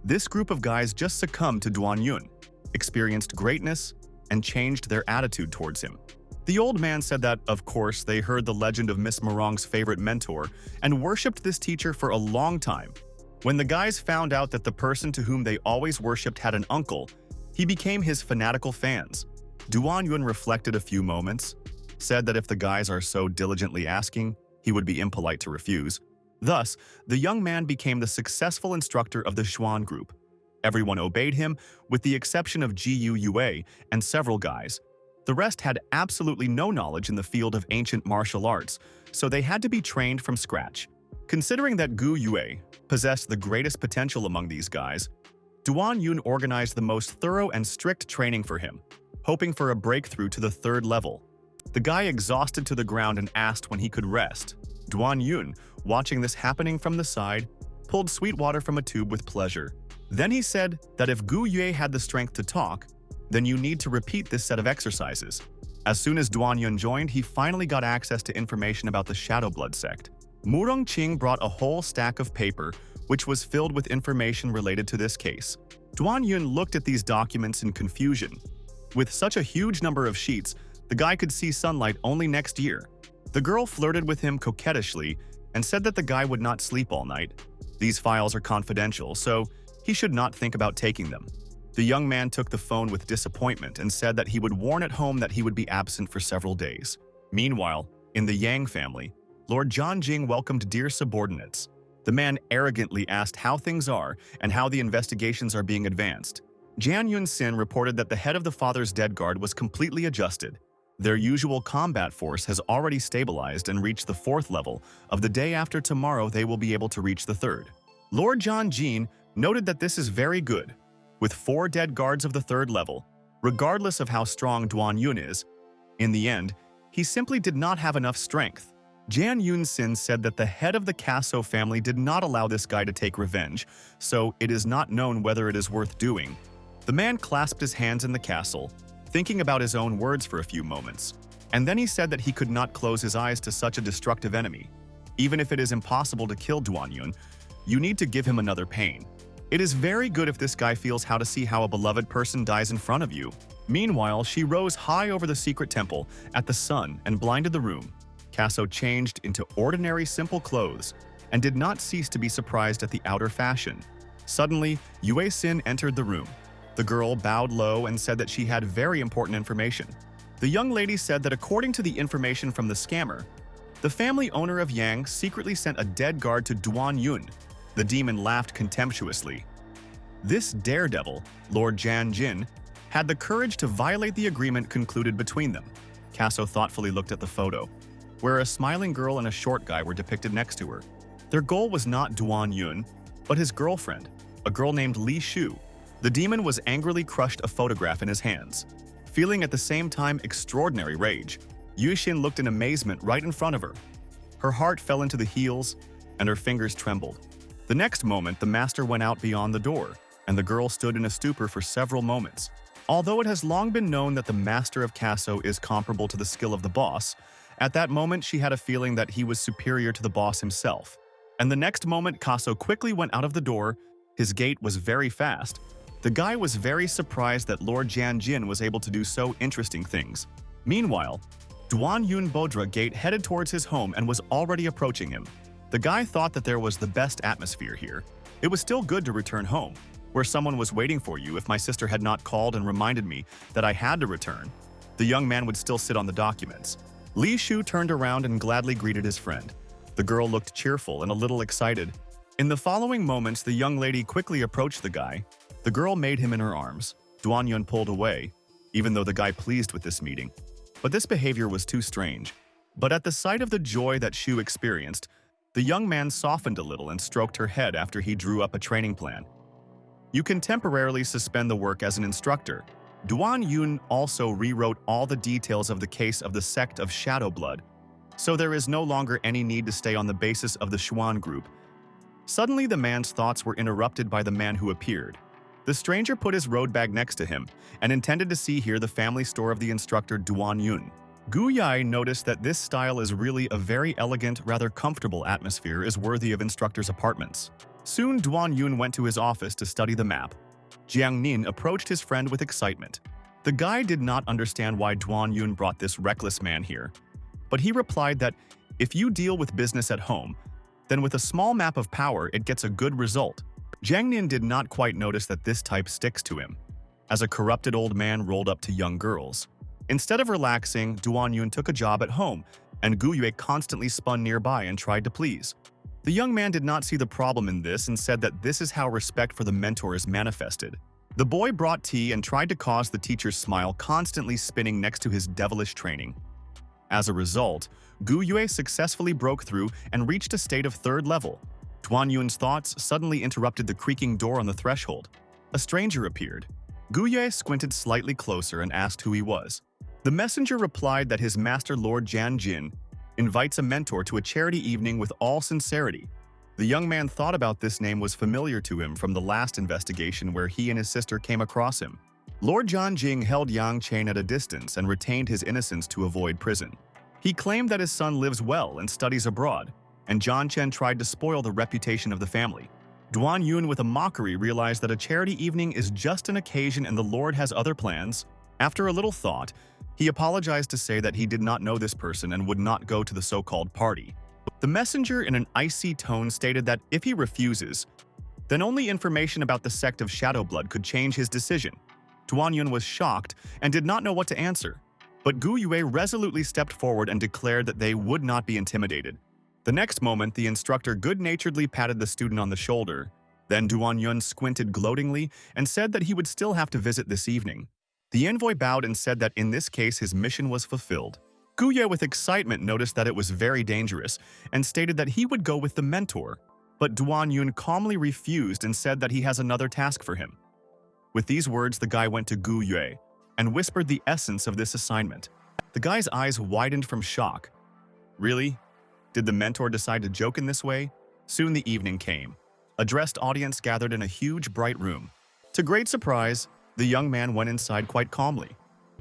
This group of guys just succumbed to Duan Yun, experienced greatness, and changed their attitude towards him. The old man said that, of course, they heard the legend of Miss Murong's favorite mentor and worshipped this teacher for a long time. When the guys found out that the person to whom they always worshipped had an uncle, he became his fanatical fans. Duan Yun reflected a few moments, said that if the guys are so diligently asking, he would be impolite to refuse. Thus, the young man became the successful instructor of the Xuan group. Everyone obeyed him, with the exception of Gu Yue and several guys. The rest had absolutely no knowledge in the field of ancient martial arts, so they had to be trained from scratch. Considering that Gu Yue possessed the greatest potential among these guys, Duan Yun organized the most thorough and strict training for him, hoping for a breakthrough to the third level. The guy exhausted to the ground and asked when he could rest. Duan Yun, watching this happening from the side, pulled sweet water from a tube with pleasure. Then he said that if Gu Yue had the strength to talk, then you need to repeat this set of exercises. As soon as Duan Yun joined, he finally got access to information about the Shadow Blood sect. Murong Qing brought a whole stack of paper, which was filled with information related to this case. Duan Yun looked at these documents in confusion. With such a huge number of sheets, the guy could see sunlight only next year. The girl flirted with him coquettishly and said that the guy would not sleep all night. These files are confidential, so he should not think about taking them. The young man took the phone with disappointment and said that he would warn at home that he would be absent for several days. Meanwhile, in the Yang family, Lord Jianjing welcomed dear subordinates. The man arrogantly asked how things are and how the investigations are being advanced. Jian Yunxin reported that the head of the father's dead guard was completely adjusted. Their usual combat force has already stabilized and reached the 4th level. Of the day after tomorrow, they will be able to reach the 3rd. Lord Jianjin noted that this is very good. With 4 dead guards of the 3rd level, regardless of how strong Duan Yun is, in the end, he simply did not have enough strength. Jian Yunxin said that the head of the Casso family did not allow this guy to take revenge, so it is not known whether it is worth doing. The man clasped his hands in the castle, thinking about his own words for a few moments, and then he said that he could not close his eyes to such a destructive enemy. Even if it is impossible to kill Duan Yun, you need to give him another pain. It is very good if this guy feels how to see how a beloved person dies in front of you. Meanwhile, she rose high over the secret temple at the sun and blinded the room. Casso changed into ordinary simple clothes and did not cease to be surprised at the outer fashion. Suddenly, Yue Xin entered the room. The girl bowed low and said that she had very important information. The young lady said that according to the information from the scammer, the family owner of Yang secretly sent a dead guard to Duan Yun. The demon laughed contemptuously. This daredevil, Lord Jianjin, had the courage to violate the agreement concluded between them. Casso thoughtfully looked at the photo, where a smiling girl and a short guy were depicted next to her. Their goal was not Duan Yun, but his girlfriend, a girl named Li Shu. The demon was angrily crushed a photograph in his hands. Feeling at the same time extraordinary rage, Yu Xin looked in amazement right in front of her. Her heart fell into the heels, and her fingers trembled. The next moment, the master went out beyond the door, and the girl stood in a stupor for several moments. Although it has long been known that the master of Casso is comparable to the skill of the boss, at that moment she had a feeling that he was superior to the boss himself. And the next moment, Casso quickly went out of the door. His gait was very fast. The guy was very surprised that Lord Jianjin was able to do so interesting things. Meanwhile, Duan Yun Bodra Gate headed towards his home and was already approaching him. The guy thought that there was the best atmosphere here. It was still good to return home, where someone was waiting for you. If my sister had not called and reminded me that I had to return, the young man would still sit on the documents. Li Shu turned around and gladly greeted his friend. The girl looked cheerful and a little excited. In the following moments, the young lady quickly approached the guy. The girl made him in her arms. Duan Yun pulled away, even though the guy pleased with this meeting. But this behavior was too strange. But at the sight of the joy that Shu experienced, the young man softened a little and stroked her head after he drew up a training plan. You can temporarily suspend the work as an instructor. Duan Yun also rewrote all the details of the case of the sect of Shadow Blood, so there is no longer any need to stay on the basis of the Xuan group. Suddenly, the man's thoughts were interrupted by the man who appeared. The stranger put his road bag next to him and intended to see here the family store of the instructor Duan Yun. Gu Yai noticed that this style is really a very elegant, rather comfortable atmosphere is worthy of instructor's apartments. Soon, Duan Yun went to his office to study the map. Jiang Nin approached his friend with excitement. The guy did not understand why Duan Yun brought this reckless man here, but he replied that if you deal with business at home, then with a small map of power it gets a good result. Jiang Nin did not quite notice that this type sticks to him, as a corrupted old man rolled up to young girls. Instead of relaxing, Duan Yun took a job at home, and Gu Yue constantly spun nearby and tried to please. The young man did not see the problem in this and said that this is how respect for the mentor is manifested. The boy brought tea and tried to cause the teacher's smile constantly spinning next to his devilish training. As a result, Gu Yue successfully broke through and reached a state of third level. Duan Yun's thoughts suddenly interrupted the creaking door on the threshold. A stranger appeared. Gu Yue squinted slightly closer and asked who he was. The messenger replied that his master Lord Jian Jin invites a mentor to a charity evening with all sincerity. The young man thought about this name was familiar to him from the last investigation where he and his sister came across him. Lord Jian Jing held Yang Chen at a distance and retained his innocence to avoid prison. He claimed that his son lives well and studies abroad, and Jian Chen tried to spoil the reputation of the family. Duan Yun with a mockery realized that a charity evening is just an occasion and the Lord has other plans. After a little thought, he apologized to say that he did not know this person and would not go to the so-called party. The messenger in an icy tone stated that if he refuses, then only information about the sect of Shadow Blood could change his decision. Duan Yun was shocked and did not know what to answer, but Gu Yue resolutely stepped forward and declared that they would not be intimidated. The next moment, the instructor good-naturedly patted the student on the shoulder. Then Duan Yun squinted gloatingly and said that he would still have to visit this evening. The envoy bowed and said that in this case his mission was fulfilled. Gu Yue with excitement noticed that it was very dangerous and stated that he would go with the mentor, but Duan Yun calmly refused and said that he has another task for him. With these words, the guy went to Gu Yue and whispered the essence of this assignment. The guy's eyes widened from shock. Really? Did the mentor decide to joke in this way? Soon the evening came. A dressed audience gathered in a huge, bright room. To great surprise, the young man went inside quite calmly,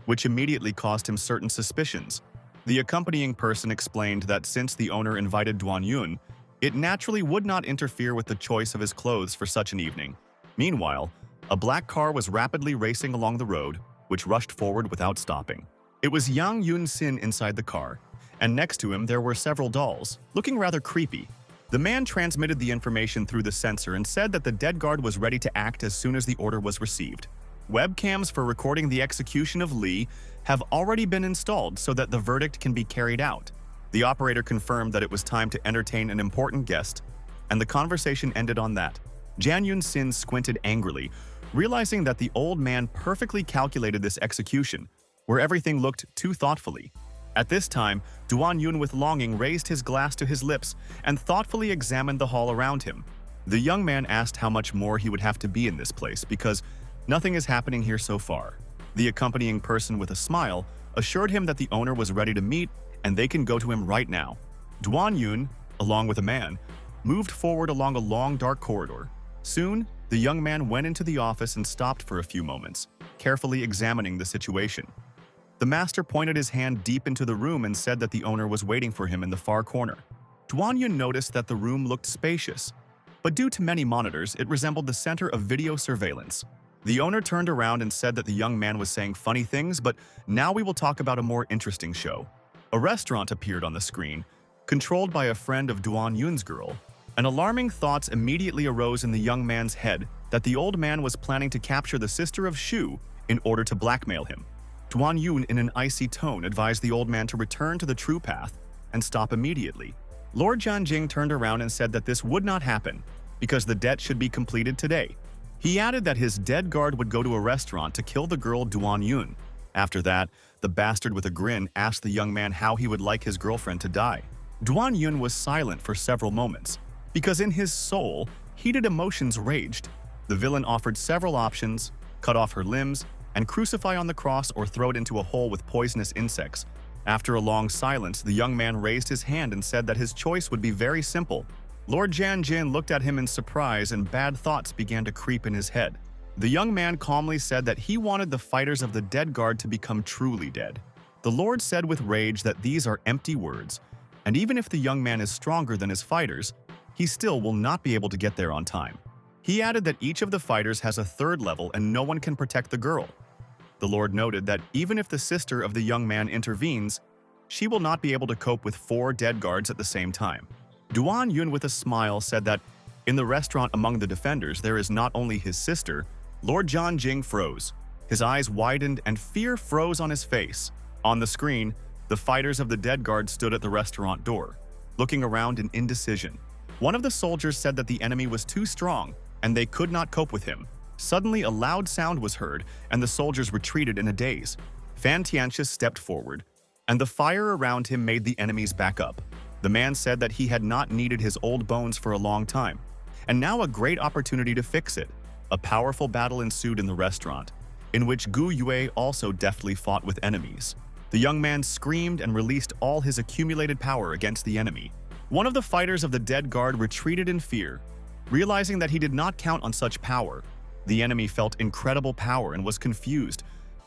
which immediately caused him certain suspicions. The accompanying person explained that since the owner invited Duan Yun, it naturally would not interfere with the choice of his clothes for such an evening. Meanwhile, a black car was rapidly racing along the road, which rushed forward without stopping. It was Yang Yun-sin inside the car, and next to him there were several dolls, looking rather creepy. The man transmitted the information through the sensor and said that the dead guard was ready to act as soon as the order was received. Webcams for recording the execution of Li have already been installed so that the verdict can be carried out. The operator confirmed that it was time to entertain an important guest, and the conversation ended on that. Jian Yun-sin squinted angrily, realizing that the old man perfectly calculated this execution, where everything looked too thoughtfully. At this time, Duan Yun with longing raised his glass to his lips and thoughtfully examined the hall around him. The young man asked how much more he would have to be in this place because nothing is happening here so far. The accompanying person with a smile assured him that the owner was ready to meet and they can go to him right now. Duan Yun, along with a man, moved forward along a long dark corridor. Soon, the young man went into the office and stopped for a few moments, carefully examining the situation. The master pointed his hand deep into the room and said that the owner was waiting for him in the far corner. Duan Yun noticed that the room looked spacious, but due to many monitors, it resembled the center of video surveillance. The owner turned around and said that the young man was saying funny things, but now we will talk about a more interesting show. A restaurant appeared on the screen, controlled by a friend of Duan Yun's girl. An alarming thoughts immediately arose in the young man's head that the old man was planning to capture the sister of Shu in order to blackmail him. Duan Yun in an icy tone advised the old man to return to the true path and stop immediately. Lord Jianjing turned around and said that this would not happen because the debt should be completed today. He added that his dead guard would go to a restaurant to kill the girl Duan Yun. After that, the bastard with a grin asked the young man how he would like his girlfriend to die. Duan Yun was silent for several moments because in his soul, heated emotions raged. The villain offered several options: cut off her limbs, and crucify on the cross or throw it into a hole with poisonous insects. After a long silence, the young man raised his hand and said that his choice would be very simple. Lord Jianjin looked at him in surprise and bad thoughts began to creep in his head. The young man calmly said that he wanted the fighters of the dead guard to become truly dead. The Lord said with rage that these are empty words, and even if the young man is stronger than his fighters, he still will not be able to get there on time. He added that each of the fighters has a third level and no one can protect the girl. The Lord noted that even if the sister of the young man intervenes, she will not be able to cope with 4 dead guards at the same time. Duan Yun with a smile said that in the restaurant among the defenders there is not only his sister. Lord Jianjing froze. His eyes widened and fear froze on his face. On the screen, the fighters of the dead guard stood at the restaurant door, looking around in indecision. One of the soldiers said that the enemy was too strong and they could not cope with him. Suddenly, a loud sound was heard and the soldiers retreated in a daze. Fan Tianxia stepped forward, and the fire around him made the enemies back up. The man said that he had not needed his old bones for a long time, and now a great opportunity to fix it. A powerful battle ensued in the restaurant, in which Gu Yue also deftly fought with enemies. The young man screamed and released all his accumulated power against the enemy. One of the fighters of the dead guard retreated in fear. Realizing that he did not count on such power, the enemy felt incredible power and was confused,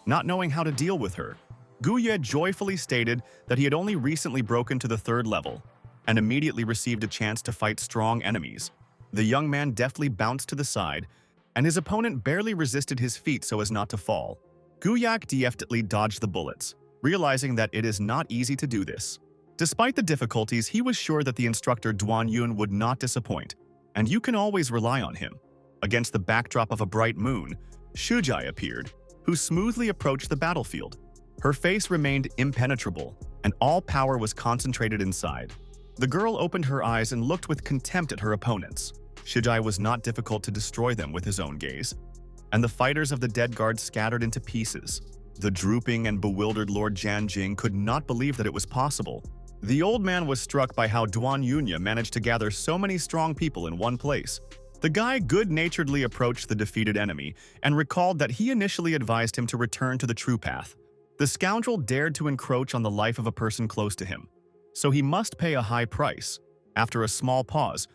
not knowing how to deal with her. Gu Yue joyfully stated that he had only recently broken to the 3rd level and immediately received a chance to fight strong enemies. The young man deftly bounced to the side, and his opponent barely resisted his feet so as not to fall. Gu Yak deftly dodged the bullets, realizing that it is not easy to do this. Despite the difficulties, he was sure that the instructor Duan Yun would not disappoint, and you can always rely on him. Against the backdrop of a bright moon, Shujai appeared, who smoothly approached the battlefield. Her face remained impenetrable, and all power was concentrated inside. The girl opened her eyes and looked with contempt at her opponents. Shujai was not difficult to destroy them with his own gaze, and the fighters of the dead guard scattered into pieces. The drooping and bewildered Lord Jianjing could not believe that it was possible. The old man was struck by how Duan Yunya managed to gather so many strong people in one place. The guy good-naturedly approached the defeated enemy and recalled that he initially advised him to return to the true path. The scoundrel dared to encroach on the life of a person close to him, so he must pay a high price. After a small pause,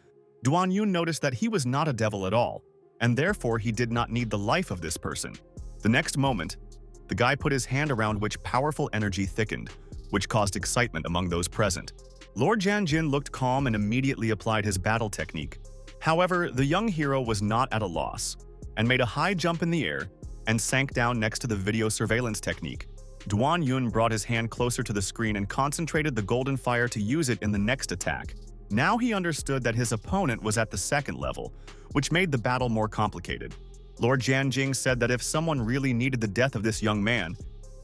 Duan Yun noticed that he was not a devil at all, and therefore he did not need the life of this person. The next moment, the guy put his hand around which powerful energy thickened, which caused excitement among those present. Lord Jianjin looked calm and immediately applied his battle technique. However, the young hero was not at a loss, and made a high jump in the air and sank down next to the video surveillance technique. Duan Yun brought his hand closer to the screen and concentrated the golden fire to use it in the next attack. Now he understood that his opponent was at the 2nd level, which made the battle more complicated. Lord Jianjing said that if someone really needed the death of this young man,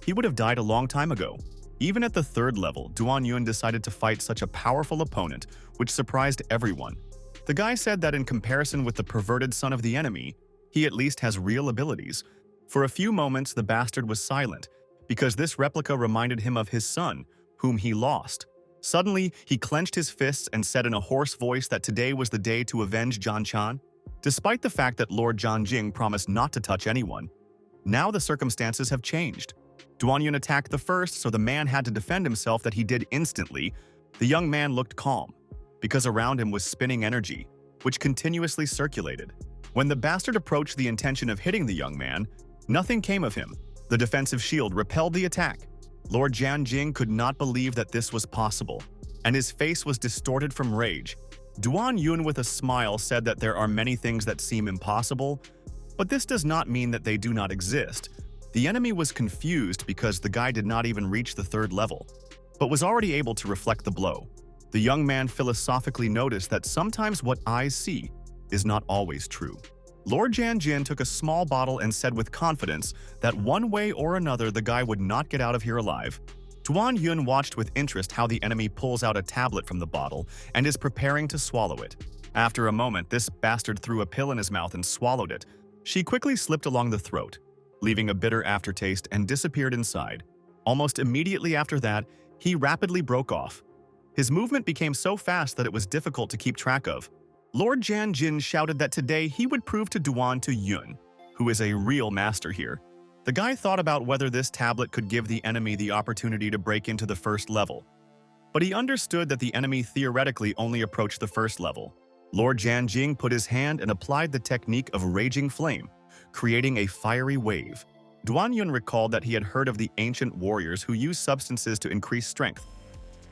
he would have died a long time ago. Even at the 3rd level, Duan Yun decided to fight such a powerful opponent, which surprised everyone. The guy said that in comparison with the perverted son of the enemy, he at least has real abilities. For a few moments, the bastard was silent, because this replica reminded him of his son, whom he lost. Suddenly, he clenched his fists and said in a hoarse voice that today was the day to avenge Zhan Chan. Despite the fact that Lord Jianjing promised not to touch anyone, now the circumstances have changed. Duan Yun attacked the first, so the man had to defend himself, that he did instantly. The young man looked calm, because around him was spinning energy, which continuously circulated. When the bastard approached the intention of hitting the young man, nothing came of him. The defensive shield repelled the attack. Lord Jianjing could not believe that this was possible, and his face was distorted from rage. Duan Yun with a smile said that there are many things that seem impossible, but this does not mean that they do not exist. The enemy was confused because the guy did not even reach the 3rd level, but was already able to reflect the blow. The young man philosophically noticed that sometimes what eyes see is not always true. Lord Jianjin took a small bottle and said with confidence that one way or another the guy would not get out of here alive. Duan Yun watched with interest how the enemy pulls out a tablet from the bottle and is preparing to swallow it. After a moment, this bastard threw a pill in his mouth and swallowed it. She quickly slipped along the throat, leaving a bitter aftertaste, and disappeared inside. Almost immediately after that, he rapidly broke off. His movement became so fast that it was difficult to keep track of. Lord Jianjin shouted that today he would prove to Duan Yun, who is a real master here. The guy thought about whether this tablet could give the enemy the opportunity to break into the 1st level, but he understood that the enemy theoretically only approached the 1st level. Lord Jianjing put his hand and applied the technique of raging flame, creating a fiery wave. Duan Yun recalled that he had heard of the ancient warriors who used substances to increase strength,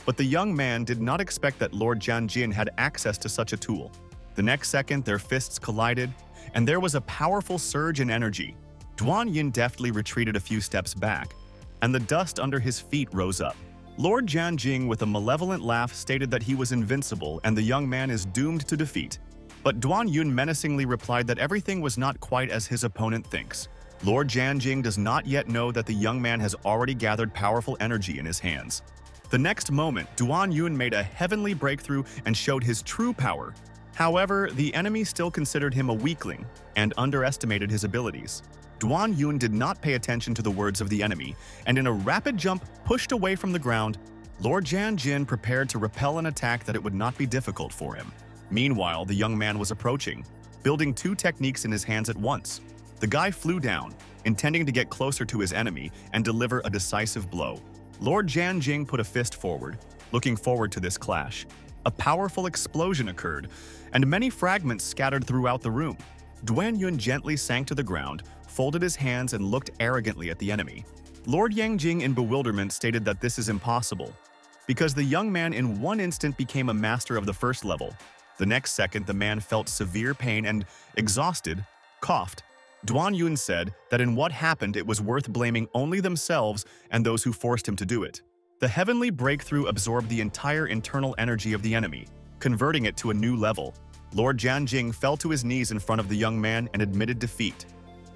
but the young man did not expect that Lord Jianjin had access to such a tool. The next second, their fists collided, and there was a powerful surge in energy. Duan Yin deftly retreated a few steps back, and the dust under his feet rose up. Lord Jianjing, with a malevolent laugh, stated that he was invincible and the young man is doomed to defeat. But Duan Yun menacingly replied that everything was not quite as his opponent thinks. Lord Jianjing does not yet know that the young man has already gathered powerful energy in his hands. The next moment, Duan Yun made a heavenly breakthrough and showed his true power. However, the enemy still considered him a weakling and underestimated his abilities. Duan Yun did not pay attention to the words of the enemy, and in a rapid jump pushed away from the ground. Lord Jan Jin prepared to repel an attack that it would not be difficult for him. Meanwhile, the young man was approaching, building two techniques in his hands at once. The guy flew down, intending to get closer to his enemy and deliver a decisive blow. Lord Jan Jing put a fist forward, looking forward to this clash. A powerful explosion occurred, and many fragments scattered throughout the room. Duan Yun gently sank to the ground, folded his hands and looked arrogantly at the enemy. Lord Yang Jing in bewilderment stated that this is impossible, because the young man in one instant became a master of the first level. The next second, the man felt severe pain and, exhausted, coughed. Duan Yun said that in what happened it was worth blaming only themselves and those who forced him to do it. The heavenly breakthrough absorbed the entire internal energy of the enemy, converting it to a new level. Lord Jianjing fell to his knees in front of the young man and admitted defeat,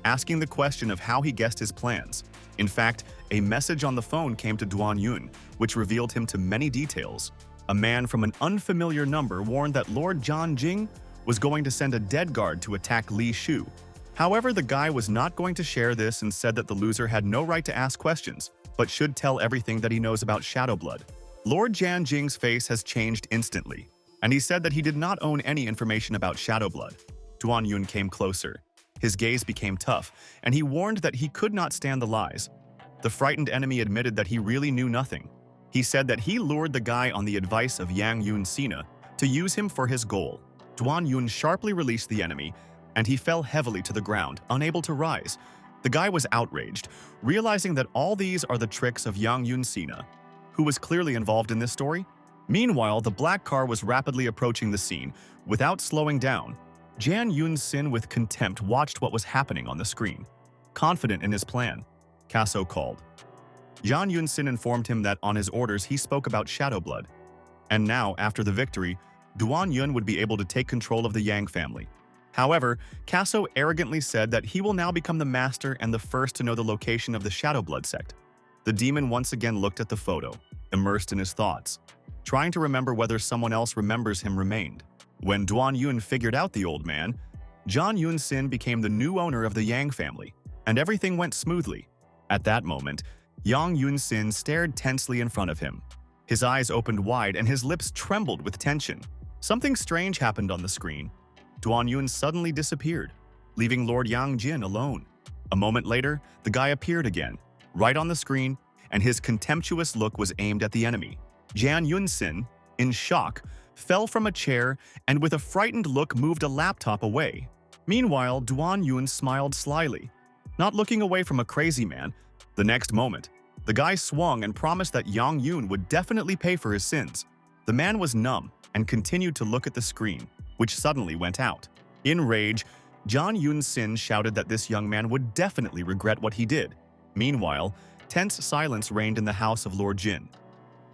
asking the question of how he guessed his plans. In fact, a message on the phone came to Duan Yun, which revealed him to many details. A man from an unfamiliar number warned that Lord Jianjing was going to send a dead guard to attack Li Shu. However, the guy was not going to share this and said that the loser had no right to ask questions, but should tell everything that he knows about Shadow Blood. Lord Jianjing's face has changed instantly, and he said that he did not own any information about Shadow Blood. Duan Yun came closer. His gaze became tough, and he warned that he could not stand the lies. The frightened enemy admitted that he really knew nothing. He said that he lured the guy on the advice of Yang Yun Sina to use him for his goal. Duan Yun sharply released the enemy, and he fell heavily to the ground, unable to rise. The guy was outraged, realizing that all these are the tricks of Yang Yun Sina, who was clearly involved in this story. Meanwhile, the black car was rapidly approaching the scene, without slowing down. Jan Yun Sin with contempt watched what was happening on the screen. Confident in his plan, Casso called. Jan Yun Sin informed him that on his orders he spoke about Shadow Blood. And now, after the victory, Duan Yun would be able to take control of the Yang family. However, Casso arrogantly said that he will now become the master and the first to know the location of the Shadow Blood sect. The demon once again looked at the photo, immersed in his thoughts, trying to remember whether someone else remembers him remained. When Duan Yun figured out the old man, Jan Yun Sin became the new owner of the Yang family, and everything went smoothly. At that moment, Yang Yun Sin stared tensely in front of him. His eyes opened wide and his lips trembled with tension. Something strange happened on the screen. Duan Yun suddenly disappeared, leaving Lord Yang Jin alone. A moment later, the guy appeared again, right on the screen, and his contemptuous look was aimed at the enemy. Jan Yun Sin, in shock, fell from a chair and with a frightened look moved a laptop away. Meanwhile, Duan Yun smiled slyly, not looking away from a crazy man. The next moment, the guy swung and promised that Yang Yun would definitely pay for his sins. The man was numb and continued to look at the screen, which suddenly went out. In rage, Jan Yun Sin shouted that this young man would definitely regret what he did. Meanwhile, tense silence reigned in the house of Lord Jin.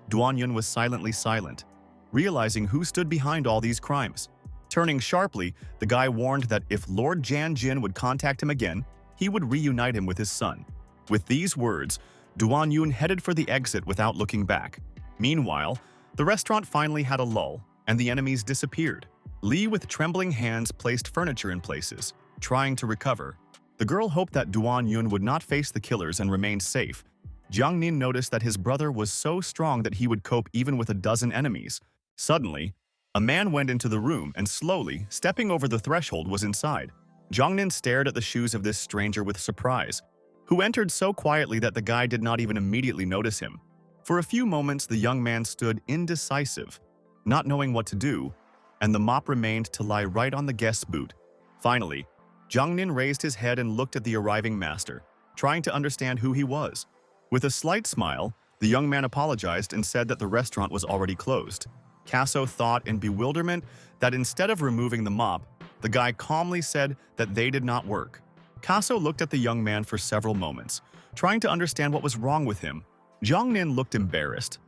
Duan Yun was silently silent, realizing who stood behind all these crimes. Turning sharply, the guy warned that if Lord Jan Jin would contact him again, he would reunite him with his son. With these words, Duan Yun headed for the exit without looking back. Meanwhile, the restaurant finally had a lull, and the enemies disappeared. Li with trembling hands placed furniture in places, trying to recover. The girl hoped that Duan Yun would not face the killers and remain safe. Jiang Nin noticed that his brother was so strong that he would cope even with a dozen enemies. Suddenly, a man went into the room and slowly, stepping over the threshold, was inside. Jiang Nin stared at the shoes of this stranger with surprise, who entered so quietly that the guy did not even immediately notice him. For a few moments, the young man stood indecisive, not knowing what to do, and the mop remained to lie right on the guest's boot. Finally, Jiang Nin raised his head and looked at the arriving master, trying to understand who he was. With a slight smile, the young man apologized and said that the restaurant was already closed. Casso thought in bewilderment that instead of removing the mop, the guy calmly said that they did not work. Casso looked at the young man for several moments, trying to understand what was wrong with him. Jiang Nin looked embarrassed,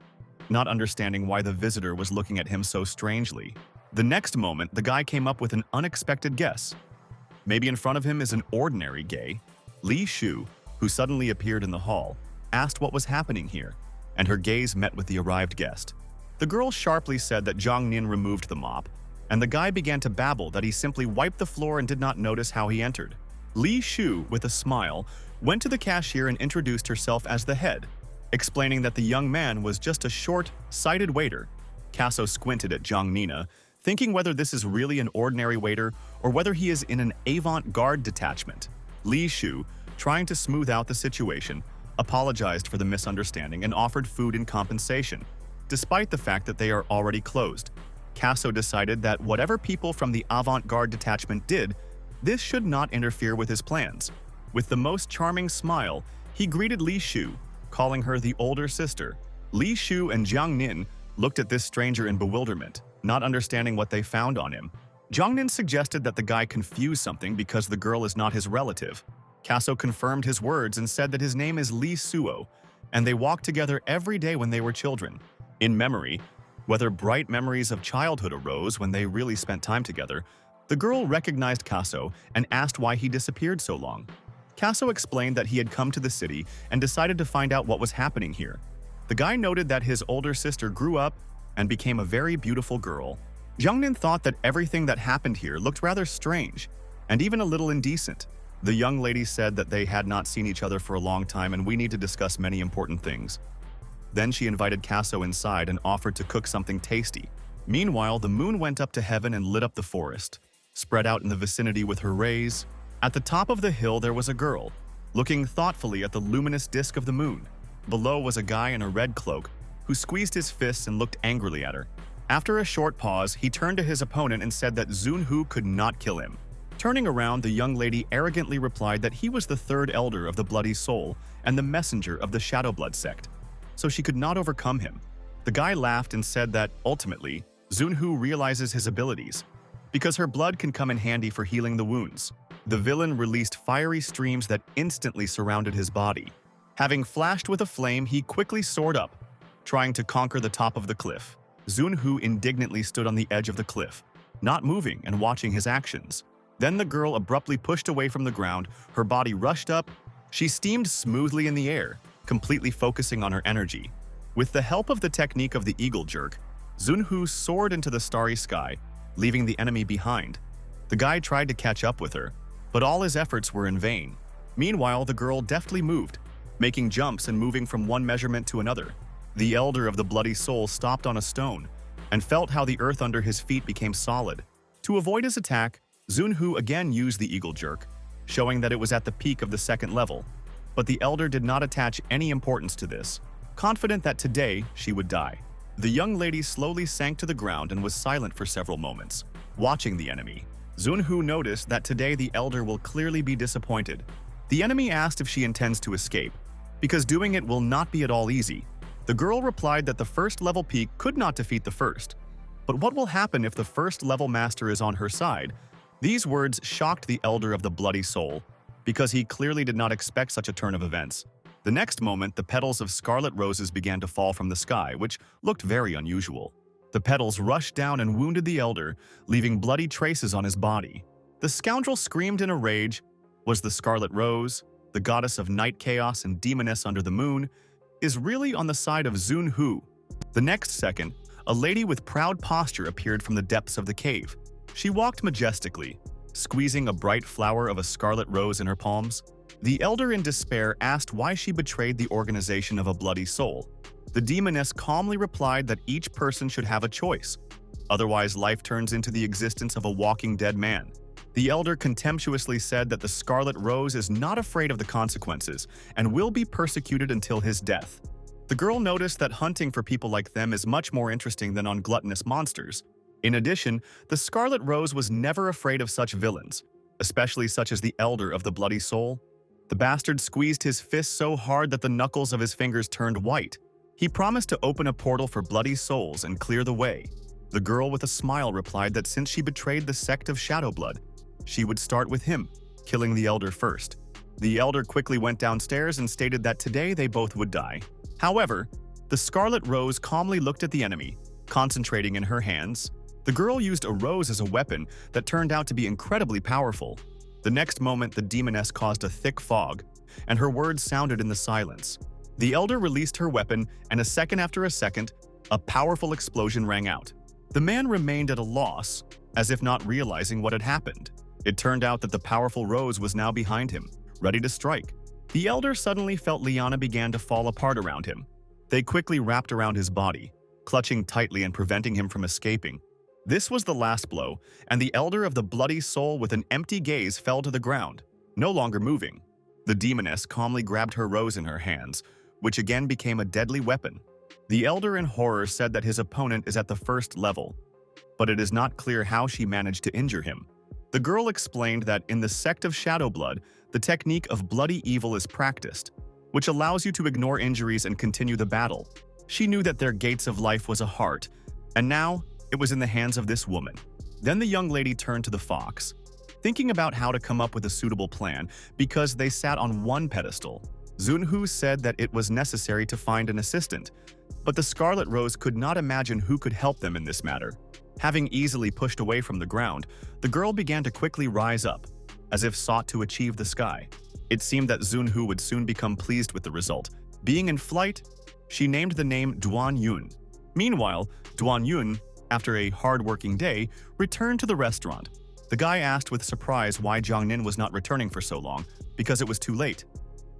not understanding why the visitor was looking at him so strangely. The next moment, the guy came up with an unexpected guess. Maybe in front of him is an ordinary gay. Li Shu, who suddenly appeared in the hall, asked what was happening here, and her gaze met with the arrived guest. The girl sharply said that Jiang Nin removed the mop, and the guy began to babble that he simply wiped the floor and did not notice how he entered. Li Shu, with a smile, went to the cashier and introduced herself as the head, explaining that the young man was just a short, sighted waiter. Casso squinted at Zhang Nina, thinking whether this is really an ordinary waiter or whether he is in an avant-garde detachment. Li Shu, trying to smooth out the situation, apologized for the misunderstanding and offered food in compensation, despite the fact that they are already closed. Casso decided that whatever people from the avant-garde detachment did, this should not interfere with his plans. With the most charming smile, he greeted Li Shu, calling her the older sister. Li Shu and Jiang Nin looked at this stranger in bewilderment, not understanding what they found on him. Jiang Nin suggested that the guy confused something because the girl is not his relative. Casso confirmed his words and said that his name is Li Suo, and they walked together every day when they were children. In memory, whether bright memories of childhood arose when they really spent time together, the girl recognized Casso and asked why he disappeared so long. Casso explained that he had come to the city and decided to find out what was happening here. The guy noted that his older sister grew up and became a very beautiful girl. Jiang Nin thought that everything that happened here looked rather strange and even a little indecent. The young lady said that they had not seen each other for a long time and we need to discuss many important things. Then she invited Casso inside and offered to cook something tasty. Meanwhile, the moon went up to heaven and lit up the forest, spread out in the vicinity with her rays. At the top of the hill there was a girl, looking thoughtfully at the luminous disk of the moon. Below was a guy in a red cloak, who squeezed his fists and looked angrily at her. After a short pause, he turned to his opponent and said that Zunhu could not kill him. Turning around, the young lady arrogantly replied that he was the third elder of the Bloody Soul and the messenger of the Shadowblood sect, so she could not overcome him. The guy laughed and said that, ultimately, Zunhu realizes his abilities, because her blood can come in handy for healing the wounds. The villain released fiery streams that instantly surrounded his body. Having flashed with a flame, he quickly soared up, trying to conquer the top of the cliff. Zunhu indignantly stood on the edge of the cliff, not moving and watching his actions. Then the girl abruptly pushed away from the ground, her body rushed up. She steamed smoothly in the air, completely focusing on her energy. With the help of the technique of the eagle jerk, Zunhu soared into the starry sky, leaving the enemy behind. The guy tried to catch up with her, but all his efforts were in vain. Meanwhile, the girl deftly moved, making jumps and moving from one measurement to another. The elder of the Bloody Soul stopped on a stone and felt how the earth under his feet became solid. To avoid his attack, Zunhu again used the eagle jerk, showing that it was at the peak of the second level. But the elder did not attach any importance to this, confident that today she would die. The young lady slowly sank to the ground and was silent for several moments, watching the enemy. Zunhu noticed that today the elder will clearly be disappointed. The enemy asked if she intends to escape, because doing it will not be at all easy. The girl replied that the first level peak could not defeat the first. But what will happen if the first level master is on her side? These words shocked the elder of the Bloody Soul, because he clearly did not expect such a turn of events. The next moment, the petals of scarlet roses began to fall from the sky, which looked very unusual. The petals rushed down and wounded the elder, leaving bloody traces on his body. The scoundrel screamed in a rage. Was the Scarlet Rose, the goddess of night chaos and demoness under the moon, is really on the side of Zunhu? The next second, a lady with proud posture appeared from the depths of the cave. She walked majestically, squeezing a bright flower of a scarlet rose in her palms. The elder in despair asked why she betrayed the organization of a Bloody Soul. The demoness calmly replied that each person should have a choice, otherwise life turns into the existence of a walking dead man. The elder contemptuously said that the Scarlet Rose is not afraid of the consequences and will be persecuted until his death. The girl noticed that hunting for people like them is much more interesting than on gluttonous monsters. In addition, the Scarlet Rose was never afraid of such villains, especially such as the elder of the Bloody Soul. The bastard squeezed his fist so hard that the knuckles of his fingers turned white. He promised to open a portal for bloody souls and clear the way. The girl with a smile replied that since she betrayed the sect of Shadowblood, she would start with him, killing the elder first. The elder quickly went downstairs and stated that today they both would die. However, the Scarlet Rose calmly looked at the enemy, concentrating in her hands. The girl used a rose as a weapon that turned out to be incredibly powerful. The next moment, the demoness caused a thick fog, and her words sounded in the silence. The elder released her weapon, and a second after a second, a powerful explosion rang out. The man remained at a loss, as if not realizing what had happened. It turned out that the powerful Rose was now behind him, ready to strike. The elder suddenly felt Liana began to fall apart around him. They quickly wrapped around his body, clutching tightly and preventing him from escaping. This was the last blow, and the elder of the bloody soul with an empty gaze fell to the ground, no longer moving. The demoness calmly grabbed her rose in her hands, which again became a deadly weapon. The elder in horror said that his opponent is at the first level, but it is not clear how she managed to injure him. The girl explained that in the sect of Shadow Blood, the technique of bloody evil is practiced, which allows you to ignore injuries and continue the battle. She knew that their gates of life was a heart, and now it was in the hands of this woman. Then the young lady turned to the fox, thinking about how to come up with a suitable plan because they sat on one pedestal. Zunhu said that it was necessary to find an assistant, but the Scarlet Rose could not imagine who could help them in this matter. Having easily pushed away from the ground, the girl began to quickly rise up, as if sought to achieve the sky. It seemed that Zunhu would soon become pleased with the result. Being in flight, she named the name Duan Yun. Meanwhile, Duan Yun, after a hard-working day, returned to the restaurant. The guy asked with surprise why Jiangnin was not returning for so long, because it was too late.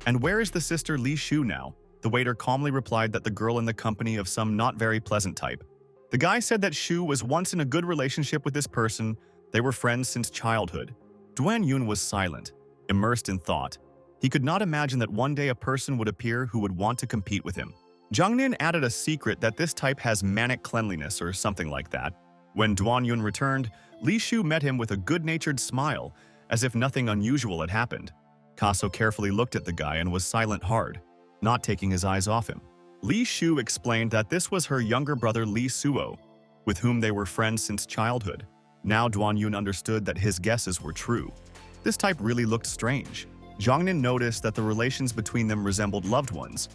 "And where is the sister Li Shu now?" The waiter calmly replied that the girl in the company of some not very pleasant type. The guy said that Shu was once in a good relationship with this person. They were friends since childhood. Duan Yun was silent, immersed in thought. He could not imagine that one day a person would appear who would want to compete with him. Jiangnin added a secret that this type has manic cleanliness or something like that. When Duan Yun returned, Li Shu met him with a good-natured smile, as if nothing unusual had happened. Kaso carefully looked at the guy and was silent hard, not taking his eyes off him. Li Shu explained that this was her younger brother Li Suo, with whom they were friends since childhood. Now Duan Yun understood that his guesses were true. This type really looked strange. Jiangnin noticed that the relations between them resembled loved ones,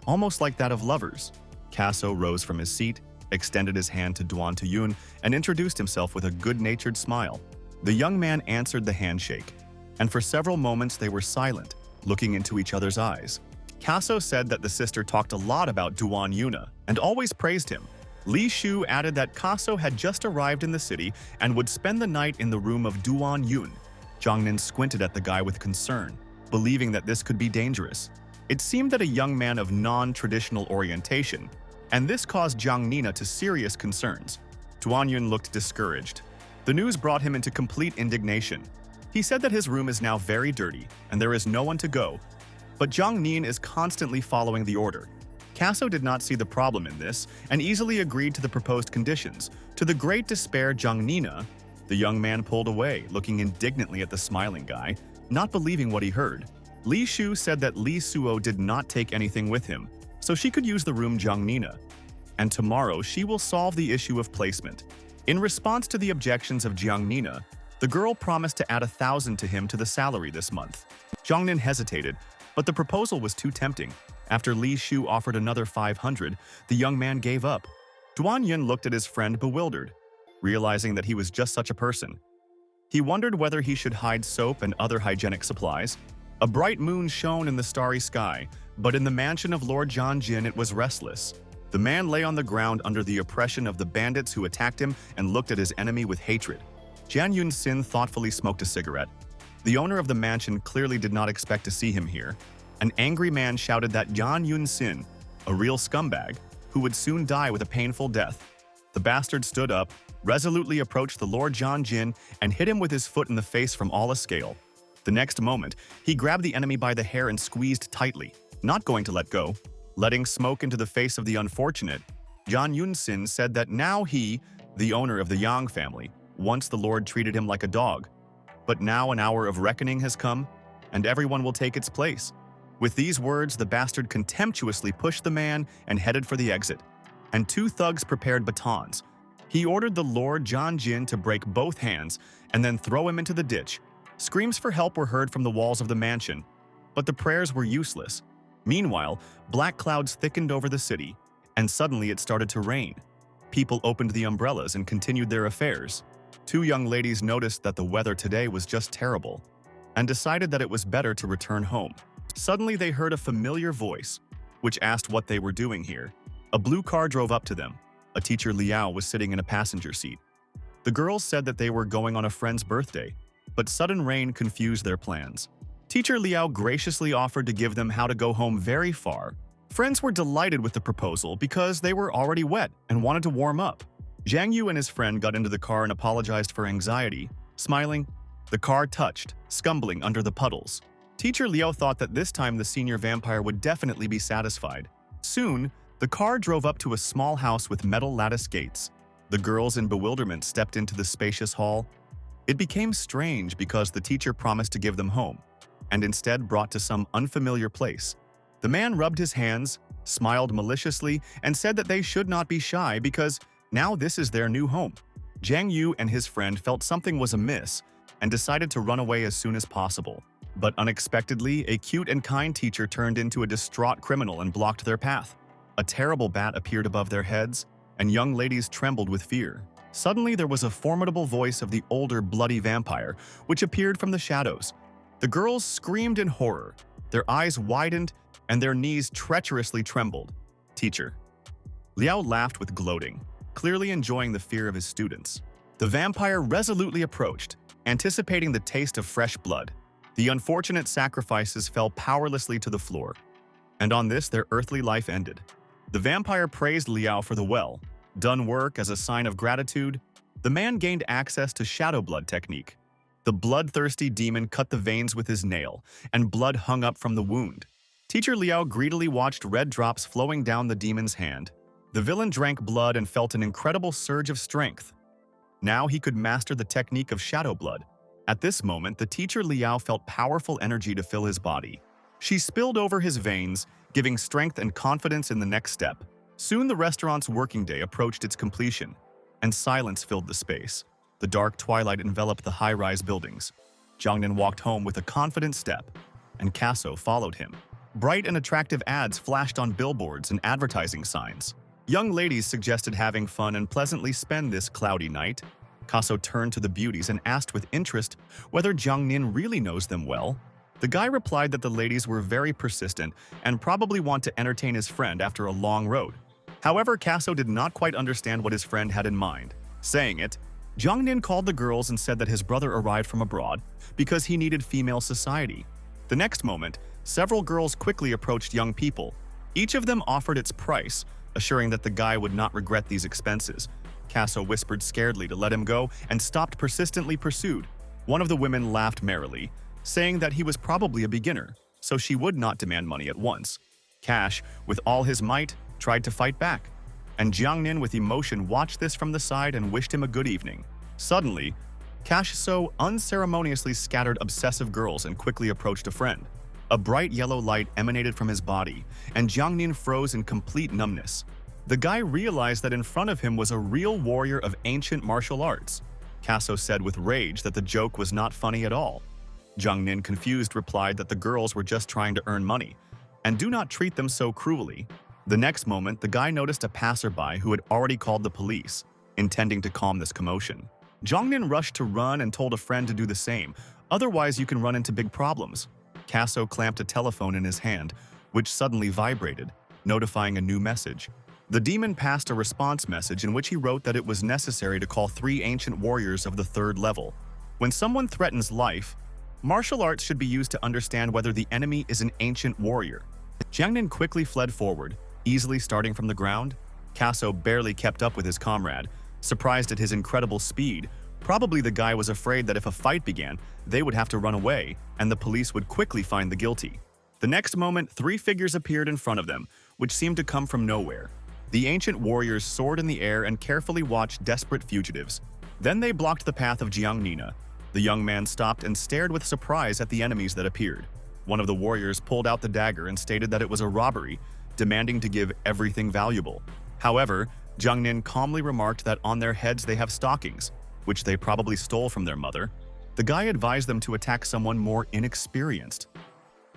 almost like that of lovers. Kaso rose from his seat, extended his hand to Duan Yun, and introduced himself with a good-natured smile. The young man answered the handshake, and for several moments they were silent, looking into each other's eyes. Kaso said that the sister talked a lot about Duan Yuna and always praised him. Li Shu added that Kaso had just arrived in the city and would spend the night in the room of Duan Yun. Jiangnin squinted at the guy with concern, believing that this could be dangerous. It seemed that a young man of non-traditional orientation, and this caused Jiang Nina to serious concerns. Duan Yun looked discouraged. The news brought him into complete indignation. He said that his room is now very dirty and there is no one to go, but Jiang Nin is constantly following the order. Kaso did not see the problem in this and easily agreed to the proposed conditions. To the great despair Jiang Nina, the young man pulled away, looking indignantly at the smiling guy, not believing what he heard. Li Shu said that Li Suo did not take anything with him, so she could use the room Jiang Nina, and tomorrow she will solve the issue of placement. In response to the objections of Jiang Nina, the girl promised to add 1,000 to him to the salary this month. Jiangnin hesitated, but the proposal was too tempting. After Li Shu offered another 500, the young man gave up. Duan Yun looked at his friend bewildered, realizing that he was just such a person. He wondered whether he should hide soap and other hygienic supplies. A bright moon shone in the starry sky, but in the mansion of Lord John Jin it was restless. The man lay on the ground under the oppression of the bandits who attacked him and looked at his enemy with hatred. Jian Yun Sin thoughtfully smoked a cigarette. The owner of the mansion clearly did not expect to see him here. An angry man shouted that Jian Yun Sin, a real scumbag, who would soon die with a painful death. The bastard stood up, resolutely approached the Lord John Jin, and hit him with his foot in the face from all a scale. The next moment, he grabbed the enemy by the hair and squeezed tightly, not going to let go. Letting smoke into the face of the unfortunate, Jian Yun Sin said that now he, the owner of the Yang family, once the Lord treated him like a dog. But now an hour of reckoning has come, and everyone will take its place. With these words, the bastard contemptuously pushed the man and headed for the exit. And two thugs prepared batons. He ordered the Lord John Jin to break both hands and then throw him into the ditch. Screams for help were heard from the walls of the mansion, but the prayers were useless. Meanwhile, black clouds thickened over the city, and suddenly it started to rain. People opened the umbrellas and continued their affairs. Two young ladies noticed that the weather today was just terrible and decided that it was better to return home. Suddenly they heard a familiar voice, which asked what they were doing here. A blue car drove up to them. A A teacher Liao was sitting in a passenger seat. The girls said that they were going on a friend's birthday, but sudden rain confused their plans. Teacher Liao graciously offered to give them how to go home very far. Friends were delighted with the proposal because they were already wet and wanted to warm up. Zhang Yu and his friend got into the car and apologized for anxiety. Smiling, the car touched, scumbling under the puddles. Teacher Liao thought that this time the senior vampire would definitely be satisfied. Soon, the car drove up to a small house with metal lattice gates. The girls in bewilderment stepped into the spacious hall. It became strange because the teacher promised to give them home, and instead brought to some unfamiliar place. The man rubbed his hands, smiled maliciously, and said that they should not be shy because now this is their new home. Zhang Yu and his friend felt something was amiss and decided to run away as soon as possible. But unexpectedly, a cute and kind teacher turned into a distraught criminal and blocked their path. A terrible bat appeared above their heads, and young ladies trembled with fear. Suddenly, there was a formidable voice of the older, bloody vampire, which appeared from the shadows. The girls screamed in horror. Their eyes widened, and their knees treacherously trembled. Teacher. Liao laughed with gloating, clearly enjoying the fear of his students. The vampire resolutely approached, anticipating the taste of fresh blood. The unfortunate sacrifices fell powerlessly to the floor, and on this their earthly life ended. The vampire praised Liao for the well-done work as a sign of gratitude. The man gained access to shadow blood technique. The bloodthirsty demon cut the veins with his nail, and blood hung up from the wound. Teacher Liao greedily watched red drops flowing down the demon's hand. The villain drank blood and felt an incredible surge of strength. Now he could master the technique of shadow blood. At this moment, the teacher Liao felt powerful energy to fill his body. She spilled over his veins, giving strength and confidence in the next step. Soon the restaurant's working day approached its completion, and silence filled the space. The dark twilight enveloped the high-rise buildings. Jiangnan walked home with a confident step, and Casso followed him. Bright and attractive ads flashed on billboards and advertising signs. Young ladies suggested having fun and pleasantly spend this cloudy night. Casso turned to the beauties and asked with interest whether Jiangnan really knows them well. The guy replied that the ladies were very persistent and probably want to entertain his friend after a long road. However, Casso did not quite understand what his friend had in mind. Saying it, Jiangnan called the girls and said that his brother arrived from abroad because he needed female society. The next moment, several girls quickly approached young people. Each of them offered its price, assuring that the guy would not regret these expenses. Casso whispered scaredly to let him go and stopped persistently pursued. One of the women laughed merrily, saying that he was probably a beginner, so she would not demand money at once. Cash, with all his might, tried to fight back, and Jiangnan with emotion watched this from the side and wished him a good evening. Suddenly, Cash so unceremoniously scattered obsessive girls and quickly approached a friend. A bright yellow light emanated from his body, and Jiangnan froze in complete numbness. The guy realized that in front of him was a real warrior of ancient martial arts. Casso said with rage that the joke was not funny at all. Jiangnan, confused, replied that the girls were just trying to earn money, and do not treat them so cruelly. The next moment, the guy noticed a passerby who had already called the police, intending to calm this commotion. Jiangnan rushed to run and told a friend to do the same, otherwise you can run into big problems. Casso clamped a telephone in his hand, which suddenly vibrated, notifying a new message. The demon passed a response message in which he wrote that it was necessary to call 3 ancient warriors of the 3rd level. When someone threatens life, martial arts should be used to understand whether the enemy is an ancient warrior. Jiangnan quickly fled forward, easily starting from the ground. Casso barely kept up with his comrade, surprised at his incredible speed. Probably the guy was afraid that if a fight began, they would have to run away, and the police would quickly find the guilty. The next moment, 3 figures appeared in front of them, which seemed to come from nowhere. The ancient warriors soared in the air and carefully watched desperate fugitives. Then they blocked the path of Jiang. The young man stopped and stared with surprise at the enemies that appeared. One of the warriors pulled out the dagger and stated that it was a robbery, demanding to give everything valuable. However, Jiangnan calmly remarked that on their heads they have stockings, which they probably stole from their mother. The guy advised them to attack someone more inexperienced.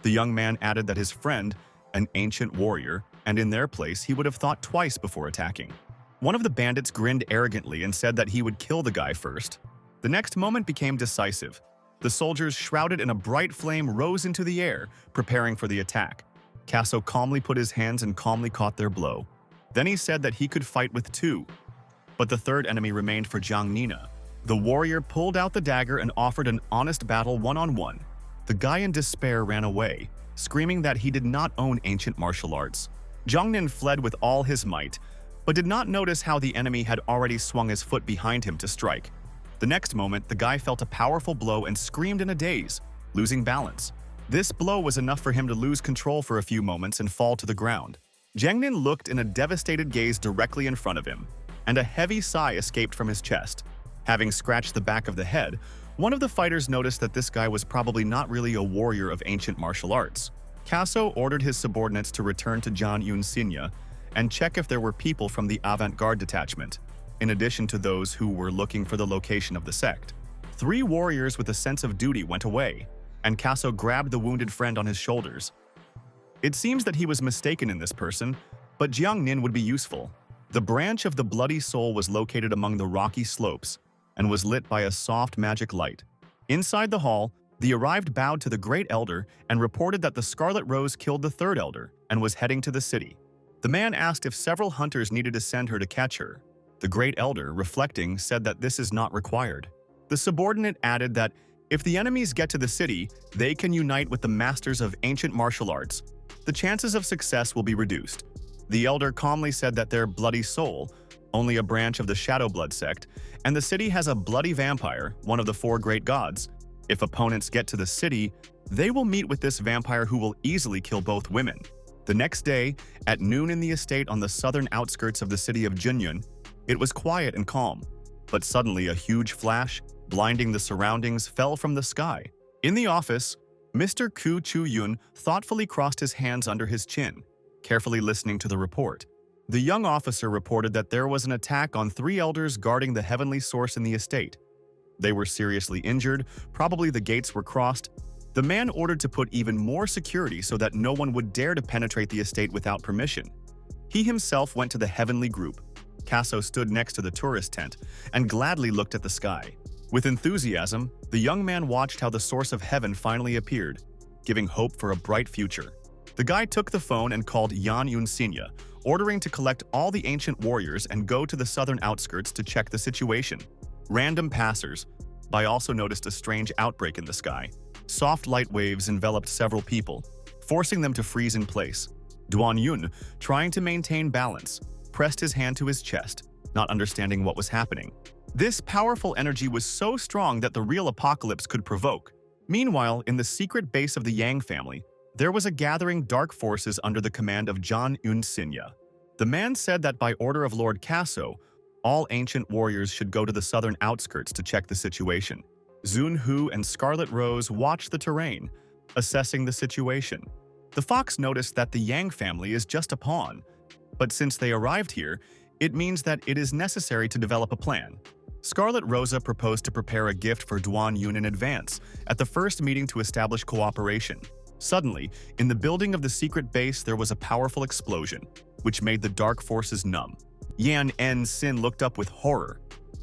The young man added that his friend, an ancient warrior, and in their place he would have thought twice before attacking. One of the bandits grinned arrogantly and said that he would kill the guy first. The next moment became decisive. The soldiers, shrouded in a bright flame, rose into the air, preparing for the attack. Casso calmly put his hands and calmly caught their blow. Then he said that he could fight with two, but the third enemy remained for Jiang Nina. The warrior pulled out the dagger and offered an honest battle one-on-one. The guy in despair ran away, screaming that he did not own ancient martial arts. Jiang Nin fled with all his might, but did not notice how the enemy had already swung his foot behind him to strike. The next moment, the guy felt a powerful blow and screamed in a daze, losing balance. This blow was enough for him to lose control for a few moments and fall to the ground. Jiang Nin looked in a devastated gaze directly in front of him, and a heavy sigh escaped from his chest. Having scratched the back of the head, one of the fighters noticed that this guy was probably not really a warrior of ancient martial arts. Casso ordered his subordinates to return to Jiang Yunxinya and check if there were people from the avant-garde detachment, in addition to those who were looking for the location of the sect. 3 warriors with a sense of duty went away, and Casso grabbed the wounded friend on his shoulders. It seems that he was mistaken in this person, but Jiang Nin would be useful. The branch of the Bloody Soul was located among the rocky slopes and was lit by a soft magic light. Inside the hall, the arrived bowed to the Great Elder and reported that the Scarlet Rose killed the Third Elder and was heading to the city. The man asked if several hunters needed to send her to catch her. The Great Elder, reflecting, said that this is not required. The subordinate added that if the enemies get to the city, they can unite with the masters of ancient martial arts. The chances of success will be reduced. The elder calmly said that their Bloody Soul, only a branch of the Shadow Blood sect, and the city has a bloody vampire, one of the 4 great gods. If opponents get to the city, they will meet with this vampire who will easily kill both women. The next day, at noon in the estate on the southern outskirts of the city of Junyun, it was quiet and calm. But suddenly a huge flash, blinding the surroundings, fell from the sky. In the office, Mr. Ku Chu-yun thoughtfully crossed his hands under his chin, carefully listening to the report. The young officer reported that there was an attack on 3 elders guarding the heavenly source in the estate. They were seriously injured, probably the gates were crossed. The man ordered to put even more security so that no one would dare to penetrate the estate without permission. He himself went to the heavenly group. Casso stood next to the tourist tent and gladly looked at the sky. With enthusiasm, the young man watched how the source of heaven finally appeared, giving hope for a bright future. The guy took the phone and called Jiang Yunxinya, ordering to collect all the ancient warriors and go to the southern outskirts to check the situation. Random passers-by also noticed a strange outbreak in the sky. Soft light waves enveloped several people, forcing them to freeze in place. Duan Yun, trying to maintain balance, pressed his hand to his chest, not understanding what was happening. This powerful energy was so strong that the real apocalypse could provoke. Meanwhile, in the secret base of the Yang family, there was a gathering dark forces under the command of Jiang Yunxinya. The man said that by order of Lord Casso, all ancient warriors should go to the southern outskirts to check the situation. Zun Hu and Scarlet Rose watched the terrain, assessing the situation. The fox noticed that the Yang family is just a pawn, but since they arrived here, it means that it is necessary to develop a plan. Scarlet Rosa proposed to prepare a gift for Duan Yun in advance at the first meeting to establish cooperation. Suddenly, in the building of the secret base there was a powerful explosion, which made the dark forces numb. Yan En Sin looked up with horror,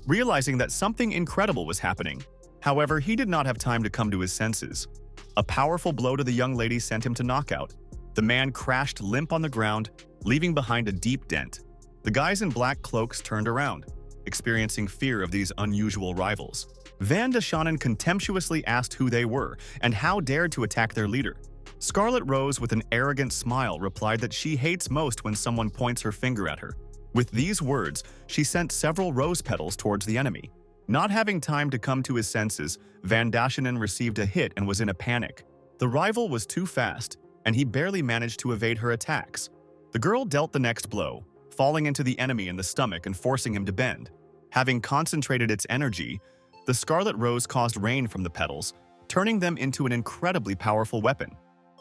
realizing that something incredible was happening. However, he did not have time to come to his senses. A powerful blow to the young lady sent him to knockout. The man crashed limp on the ground, leaving behind a deep dent. The guys in black cloaks turned around, experiencing fear of these unusual rivals. Van de Shannon contemptuously asked who they were and how dared to attack their leader. Scarlet Rose, with an arrogant smile, replied that she hates most when someone points her finger at her. With these words, she sent several rose petals towards the enemy. Not having time to come to his senses, Van Dashanen received a hit and was in a panic. The rival was too fast, and he barely managed to evade her attacks. The girl dealt the next blow, falling into the enemy in the stomach and forcing him to bend. Having concentrated its energy, the Scarlet Rose caused rain from the petals, turning them into an incredibly powerful weapon.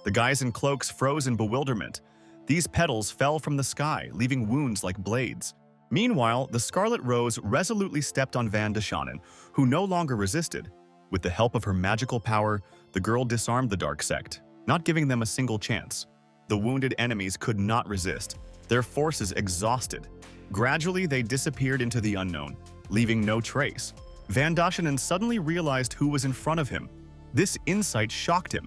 The guys in cloaks froze in bewilderment. These petals fell from the sky, leaving wounds like blades. Meanwhile, the Scarlet Rose resolutely stepped on Van de Shannon, who no longer resisted. With the help of her magical power, the girl disarmed the Dark Sect, not giving them a single chance. The wounded enemies could not resist, their forces exhausted. Gradually, they disappeared into the unknown, leaving no trace. Van Dashanen suddenly realized who was in front of him. This insight shocked him.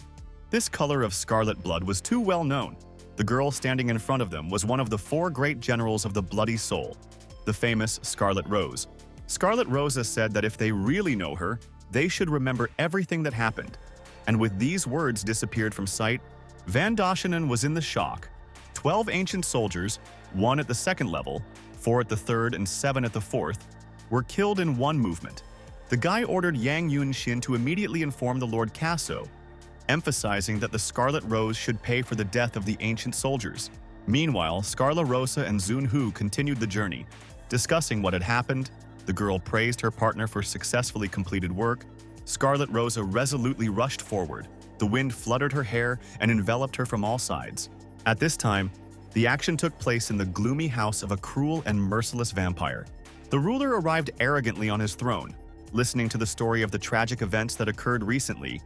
This color of scarlet blood was too well known. The The girl standing in front of them was one of the four great generals of the Bloody Soul, the famous Scarlet Rose. Scarlet Rosa said that if they really know her, they should remember everything that happened. And with these words disappeared from sight, Van Doshenen was in the shock. 12 ancient soldiers, 1 at the second level, 4 at the third, and 7 at the fourth, were killed in one movement. The guy ordered Yang Yunxin to immediately inform the Lord Casso, emphasizing that the Scarlet Rose should pay for the death of the ancient soldiers. Meanwhile, Scarlet Rosa and Zun Hu continued the journey, discussing what had happened. The girl praised her partner for successfully completed work. Scarlet Rosa resolutely rushed forward. The wind fluttered her hair and enveloped her from all sides. At this time, the action took place in the gloomy house of a cruel and merciless vampire. The ruler arrived arrogantly on his throne. Listening to the story of the tragic events that occurred recently,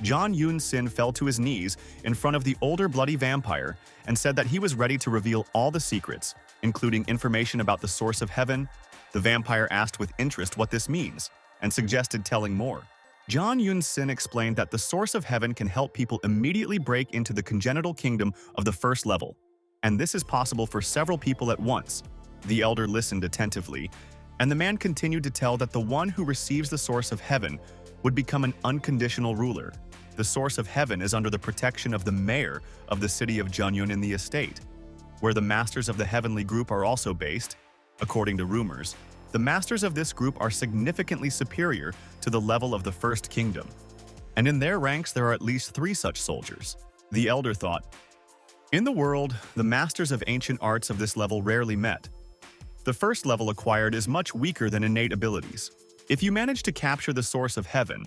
John Yun-sin fell to his knees in front of the older bloody vampire and said that he was ready to reveal all the secrets, including information about the source of heaven. The vampire asked with interest what this means and suggested telling more. John Yun-sin explained that the source of heaven can help people immediately break into the congenital kingdom of the first level, and this is possible for several people at once. The elder listened attentively, and the man continued to tell that the one who receives the source of heaven would become an unconditional ruler. The source of heaven is under the protection of the mayor of the city of Junyun in the estate, where the masters of the heavenly group are also based. According to rumors, the masters of this group are significantly superior to the level of the first kingdom, and in their ranks there are at least 3 such soldiers. The elder thought, in the world, the masters of ancient arts of this level rarely met. The first level acquired is much weaker than innate abilities. If you manage to capture the source of heaven,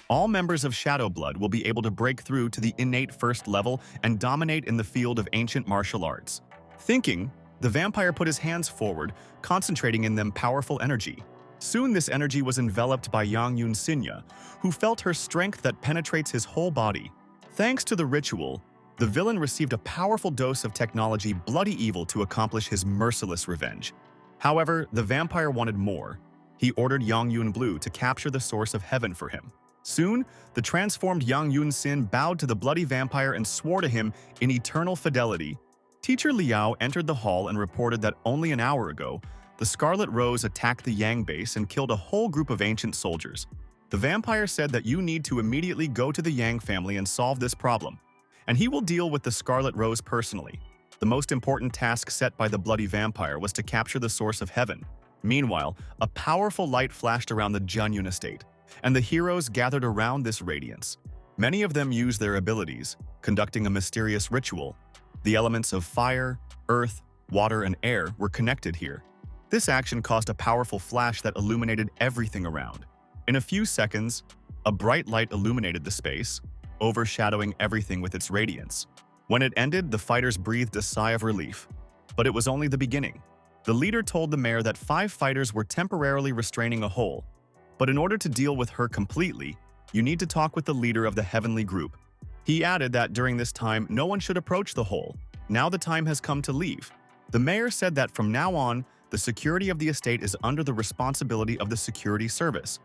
all members of Shadow Blood will be able to break through to the innate first level and dominate in the field of ancient martial arts. Thinking, the vampire put his hands forward, concentrating in them powerful energy. Soon this energy was enveloped by Yang Yun-sinya, who felt her strength that penetrates his whole body. Thanks to the ritual, the villain received a powerful dose of technology bloody evil to accomplish his merciless revenge. However, the vampire wanted more. He ordered Yang Yun-blue to capture the source of heaven for him. Soon, the transformed Yang Yun-sin bowed to the bloody vampire and swore to him in eternal fidelity. Teacher Liao entered the hall and reported that only an hour ago, the Scarlet Rose attacked the Yang base and killed a whole group of ancient soldiers. The vampire said that you need to immediately go to the Yang family and solve this problem, and he will deal with the Scarlet Rose personally. The most important task set by the bloody vampire was to capture the source of heaven. Meanwhile, a powerful light flashed around the Junyun estate, and the heroes gathered around this radiance. Many of them used their abilities, conducting a mysterious ritual. The elements of fire, earth, water, and air were connected here. This action caused a powerful flash that illuminated everything around. In a few seconds, a bright light illuminated the space, overshadowing everything with its radiance. When it ended, the fighters breathed a sigh of relief. But it was only the beginning. The leader told the mayor that 5 fighters were temporarily restraining a hole. But in order to deal with her completely, you need to talk with the leader of the heavenly group. He added that during this time, no one should approach the hole. Now the time has come to leave. The mayor said that from now on, the security of the estate is under the responsibility of the security service,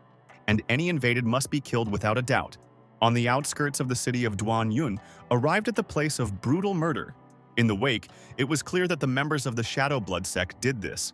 and any invaded must be killed without a doubt. On the outskirts of the city of Duanyun, arrived at the place of brutal murder. In the wake, it was clear that the members of the Shadow Blood sect did this.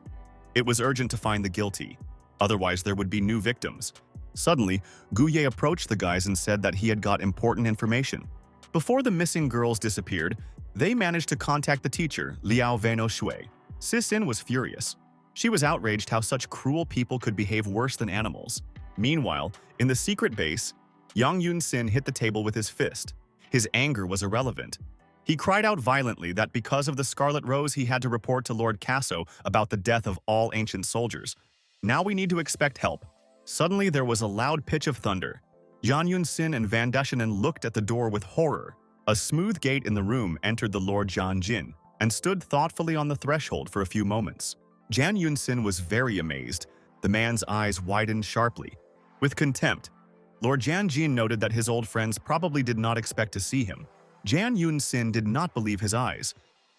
It was urgent to find the guilty, otherwise there would be new victims. Suddenly, Guye approached the guys and said that he had got important information. Before the missing girls disappeared, they managed to contact the teacher, Liao Veno Shui. Sisin was furious. She was outraged how such cruel people could behave worse than animals. Meanwhile, in the secret base, Yang Yun-sin hit the table with his fist. His anger was irrelevant. He cried out violently that because of the Scarlet Rose he had to report to Lord Casso about the death of all ancient soldiers. Now we need to expect help. Suddenly there was a loud pitch of thunder. Jan Yun-sin and Van Deshenen looked at the door with horror. A smooth gate in the room entered the Lord Jan Jin and stood thoughtfully on the threshold for a few moments. Jan Yun-sin was very amazed. The man's eyes widened sharply. With contempt, Lord Jan Jin noted that his old friends probably did not expect to see him. Jan Yun-sin did not believe his eyes.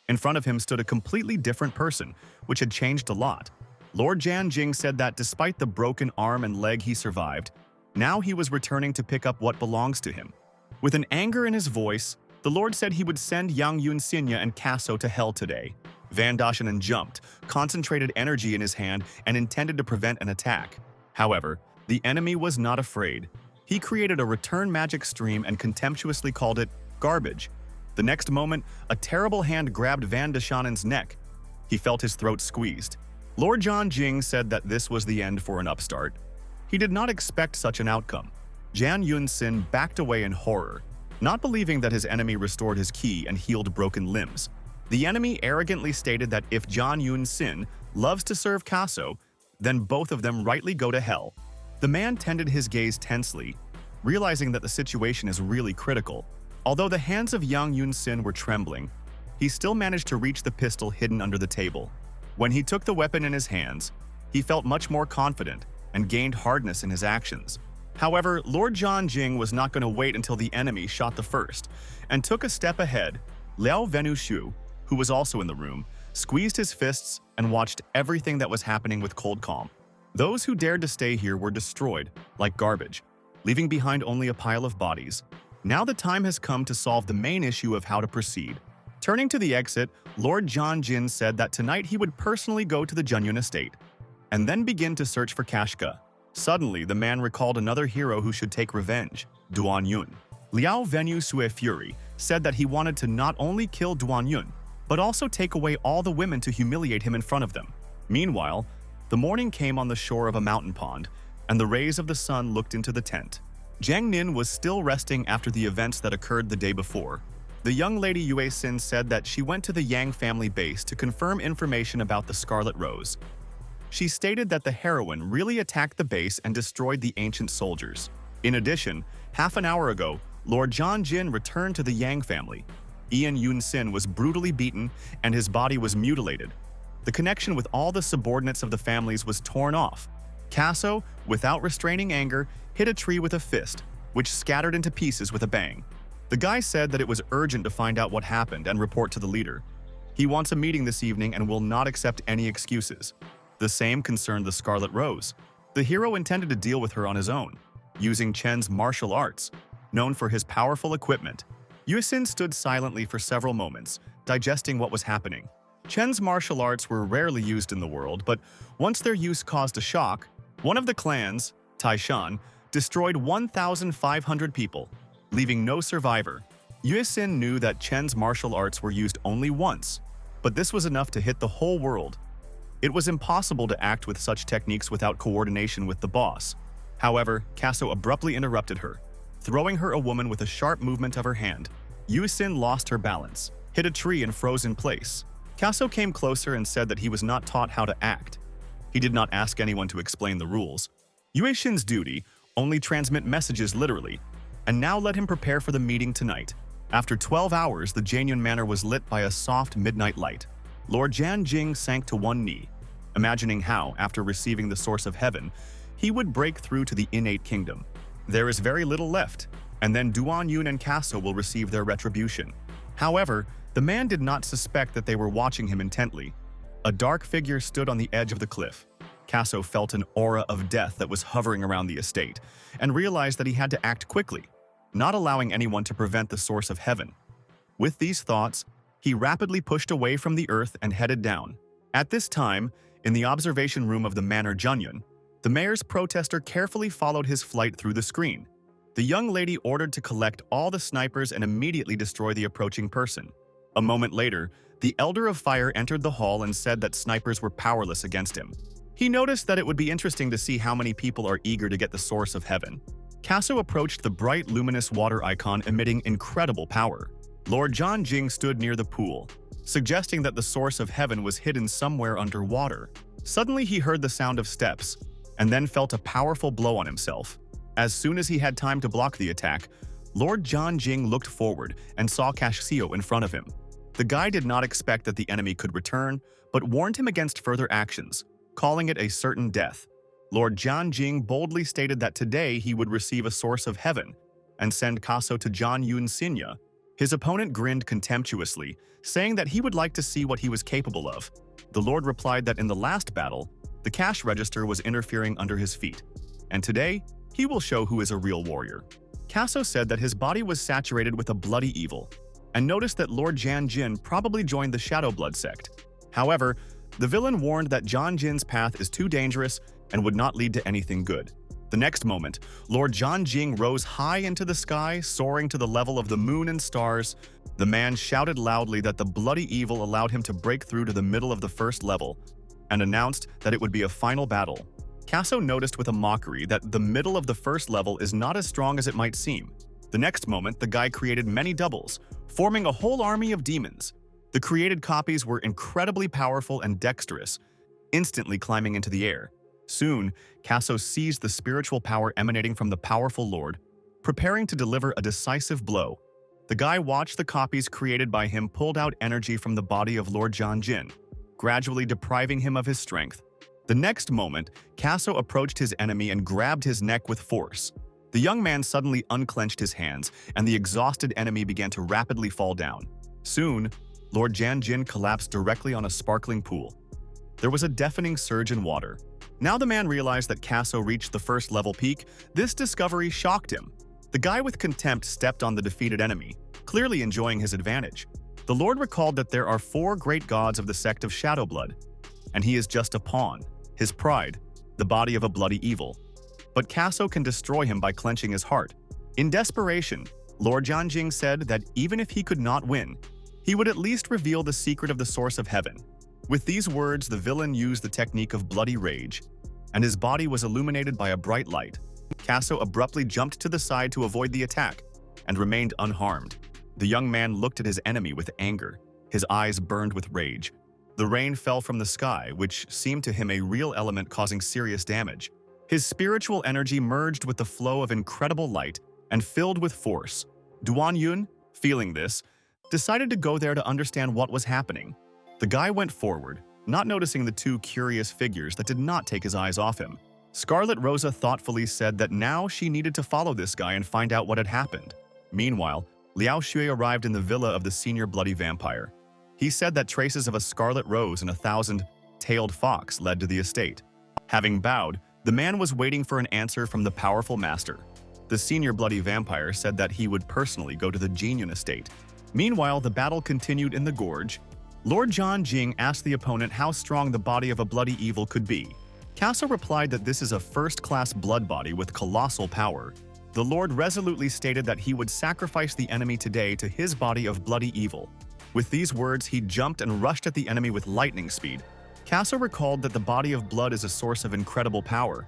In front of him stood a completely different person, which had changed a lot. Lord Jan Jing said that despite the broken arm and leg he survived, now he was returning to pick up what belongs to him. With an anger in his voice, The Lord said he would send Yang Yunxinya and Casso to hell today. Van Dashanen jumped, concentrated energy in his hand, and intended to prevent an attack. However, the enemy was not afraid. He created a return magic stream and contemptuously called it garbage. The next moment, a terrible hand grabbed Van Dashanen's neck. He felt his throat squeezed. Lord John Jing said that this was the end for an upstart. He did not expect such an outcome. Jan Yunxin backed away in horror, not believing that his enemy restored his ki and healed broken limbs. The enemy arrogantly stated that if John Yunxin loves to serve Casso, then both of them rightly go to hell. The man tended his gaze tensely, realizing that the situation is really critical. Although the hands of Yang Yunxin were trembling, he still managed to reach the pistol hidden under the table. When he took the weapon in his hands, he felt much more confident and gained hardness in his actions. However, Lord John Jing was not going to wait until the enemy shot the first, and took a step ahead. Liao Venushu, who was also in the room, squeezed his fists and watched everything that was happening with cold calm. Those who dared to stay here were destroyed, like garbage, leaving behind only a pile of bodies. Now the time has come to solve the main issue of how to proceed. Turning to the exit, Lord John Jin said that tonight he would personally go to the Junyun estate, and then begin to search for Kashka. Suddenly, the man recalled another hero who should take revenge, Duan Yun. Liao Venu Sue Fury said that he wanted to not only kill Duan Yun, but also take away all the women to humiliate him in front of them. Meanwhile, the morning came on the shore of a mountain pond, and the rays of the sun looked into the tent. Jiang Nin was still resting after the events that occurred the day before. The young lady Yue Xin said that she went to the Yang family base to confirm information about the Scarlet Rose. She stated that the heroine really attacked the base and destroyed the ancient soldiers. In addition, half an hour ago, Lord John Jin returned to the Yang family. Ian Yun Sin was brutally beaten and his body was mutilated. The connection with all the subordinates of the families was torn off. Casso, without restraining anger, hit a tree with a fist, which scattered into pieces with a bang. The guy said that it was urgent to find out what happened and report to the leader. He wants a meeting this evening and will not accept any excuses. The same concerned the Scarlet Rose. The hero intended to deal with her on his own, using Chen's martial arts, known for his powerful equipment. Yusin stood silently for several moments, digesting what was happening. Chen's martial arts were rarely used in the world, but once their use caused a shock, one of the clans, Taishan, destroyed 1,500 people, leaving no survivor. Yusin knew that Chen's martial arts were used only once, but this was enough to hit the whole world. It was impossible to act with such techniques without coordination with the boss. However, Casso abruptly interrupted her, throwing her a woman with a sharp movement of her hand. Yusin lost her balance, hit a tree and froze in place. Casso came closer and said that he was not taught how to act. He did not ask anyone to explain the rules. Yuishin's duty only transmit messages literally, and now let him prepare for the meeting tonight. After 12 hours, the Jianyun Manor was lit by a soft midnight light. Lord Jan Jing sank to one knee, imagining how, after receiving the source of heaven, he would break through to the innate kingdom. There is very little left, and then Duan Yun and Casso will receive their retribution. However, the man did not suspect that they were watching him intently. A dark figure stood on the edge of the cliff. Casso felt an aura of death that was hovering around the estate, and realized that he had to act quickly, not allowing anyone to prevent the source of heaven. With these thoughts, he rapidly pushed away from the earth and headed down. At this time, in the observation room of the Manor Junyun, the mayor's protester carefully followed his flight through the screen. The young lady ordered to collect all the snipers and immediately destroy the approaching person. A moment later, the Elder of Fire entered the hall and said that snipers were powerless against him. He noticed that it would be interesting to see how many people are eager to get the source of heaven. Casso approached the bright, luminous water icon emitting incredible power. Lord John Jing stood near the pool, suggesting that the source of heaven was hidden somewhere underwater. Suddenly he heard the sound of steps, and then felt a powerful blow on himself. As soon as he had time to block the attack, Lord John Jing looked forward and saw Cashcio in front of him. The guy did not expect that the enemy could return, but warned him against further actions, calling it a certain death. Lord John Jing boldly stated that today he would receive a source of heaven and send Casso to John Yun Sinya. His opponent grinned contemptuously, saying that he would like to see what he was capable of. The Lord replied that in the last battle, the cash register was interfering under his feet, and today, he will show who is a real warrior. Casso said that his body was saturated with a bloody evil. and noticed that Lord Jan Jin probably joined the Shadow Blood sect. However, the villain warned that Jan Jin's path is too dangerous and would not lead to anything good. The next moment, Lord Jan Jing rose high into the sky, soaring to the level of the moon and stars. The man shouted loudly that the bloody evil allowed him to break through to the middle of the first level, and announced that it would be a final battle. Casso noticed with a mockery that the middle of the first level is not as strong as it might seem. The next moment, the guy created many doubles, forming a whole army of demons. The created copies were incredibly powerful and dexterous, instantly climbing into the air. Soon, Casso seized the spiritual power emanating from the powerful lord, preparing to deliver a decisive blow. The guy watched the copies created by him pulled out energy from the body of Lord Jan Jin, gradually depriving him of his strength. The next moment, Casso approached his enemy and grabbed his neck with force. The young man suddenly unclenched his hands, and the exhausted enemy began to rapidly fall down. Soon, Lord Jan Jin collapsed directly on a sparkling pool. There was a deafening surge in water. Now the man realized that Casso reached the first level peak. This discovery shocked him. The guy with contempt stepped on the defeated enemy, clearly enjoying his advantage. The Lord recalled that there are 4 great gods of the sect of Shadow Blood, and he is just a pawn, his pride, the body of a bloody evil. But Casso can destroy him by clenching his heart. In desperation, Lord Jianjing said that even if he could not win, he would at least reveal the secret of the source of heaven. With these words, the villain used the technique of bloody rage, and his body was illuminated by a bright light. Casso abruptly jumped to the side to avoid the attack, and remained unharmed. The young man looked at his enemy with anger. His eyes burned with rage. The rain fell from the sky, which seemed to him a real element causing serious damage. His spiritual energy merged with the flow of incredible light and filled with force. Duan Yun, feeling this, decided to go there to understand what was happening. The guy went forward, not noticing the 2 curious figures that did not take his eyes off him. Scarlet Rosa thoughtfully said that now she needed to follow this guy and find out what had happened. Meanwhile, Liao Shui arrived in the villa of the senior bloody vampire. He said that traces of a scarlet rose and a 1,000-tailed fox led to the estate. Having bowed, the man was waiting for an answer from the powerful master. The senior bloody vampire said that he would personally go to the Jinyun estate. Meanwhile, the battle continued in the gorge. Lord Zhan Jing asked the opponent how strong the body of a bloody evil could be. Casso replied that this is a first-class blood body with colossal power. The Lord resolutely stated that he would sacrifice the enemy today to his body of bloody evil. With these words, he jumped and rushed at the enemy with lightning speed. Casso recalled that the body of blood is a source of incredible power,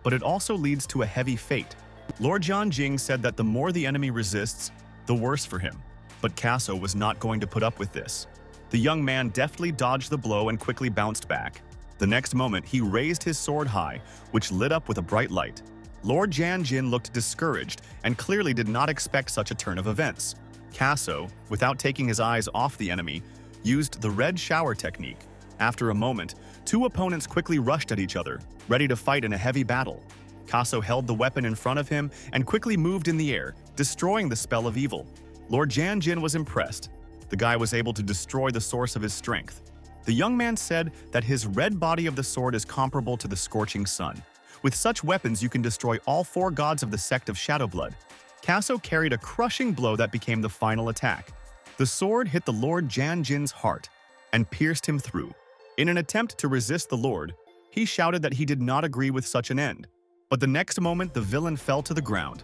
but it also leads to a heavy fate. Lord Zhan Jing said that the more the enemy resists, the worse for him. But Casso was not going to put up with this. The young man deftly dodged the blow and quickly bounced back. The next moment, he raised his sword high, which lit up with a bright light. Lord Jan Jin looked discouraged and clearly did not expect such a turn of events. Casso, without taking his eyes off the enemy, used the red shower technique. After a moment, 2 opponents quickly rushed at each other, ready to fight in a heavy battle. Casso held the weapon in front of him and quickly moved in the air, destroying the spell of evil. Lord Jan Jin was impressed. The guy was able to destroy the source of his strength. The young man said that his red body of the sword is comparable to the scorching sun. With such weapons, you can destroy all 4 gods of the sect of Shadow Blood. Casso carried a crushing blow that became the final attack. The sword hit the Lord Jan Jin's heart and pierced him through. In an attempt to resist the Lord, he shouted that he did not agree with such an end. But the next moment, the villain fell to the ground.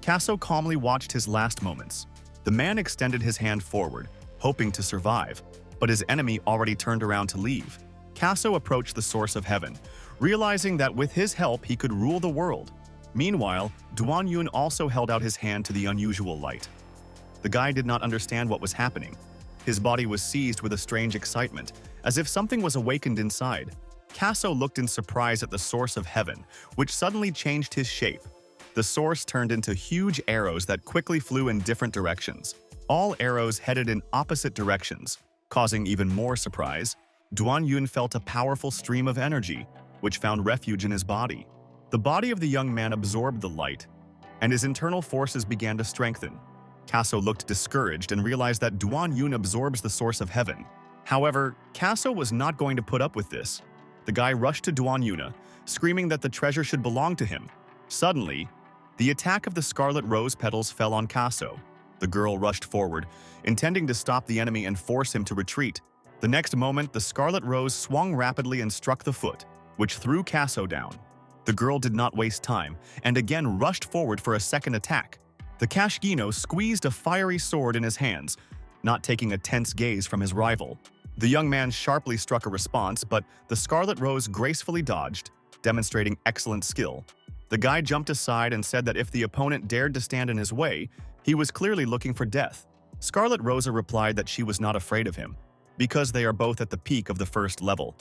Casso calmly watched his last moments. The man extended his hand forward, hoping to survive, but his enemy already turned around to leave. Casso approached the source of heaven, realizing that with his help he could rule the world. Meanwhile, Duan Yun also held out his hand to the unusual light. The guy did not understand what was happening. His body was seized with a strange excitement, as if something was awakened inside. Casso looked in surprise at the source of heaven, which suddenly changed his shape. The source turned into huge arrows that quickly flew in different directions. All arrows headed in opposite directions. Causing even more surprise, Duan Yun felt a powerful stream of energy, which found refuge in his body. The body of the young man absorbed the light, and his internal forces began to strengthen. Casso looked discouraged and realized that Duan Yun absorbs the source of heaven. However, Casso was not going to put up with this. The guy rushed to Duan Yuna, screaming that the treasure should belong to him. Suddenly, the attack of the scarlet rose petals fell on Casso. The girl rushed forward, intending to stop the enemy and force him to retreat. The next moment, the Scarlet Rose swung rapidly and struck the foot, which threw Kaso down. The girl did not waste time, and again rushed forward for a second attack. The Kashgino squeezed a fiery sword in his hands, not taking a tense gaze from his rival. The young man sharply struck a response, but the Scarlet Rose gracefully dodged, demonstrating excellent skill. The guy jumped aside and said that if the opponent dared to stand in his way, he was clearly looking for death. Scarlet Rosa replied that she was not afraid of him, because they are both at the peak of the first level,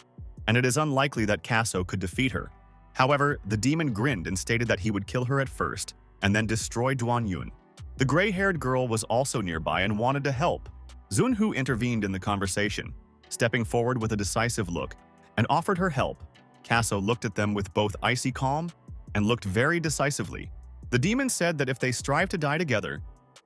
and it is unlikely that Kaso could defeat her. However, the demon grinned and stated that he would kill her at first, and then destroy Duan Yun. The gray-haired girl was also nearby and wanted to help. Zunhu intervened in the conversation, stepping forward with a decisive look, and offered her help. Kaso looked at them with both icy calm and looked very decisively. The demon said that if they strive to die together,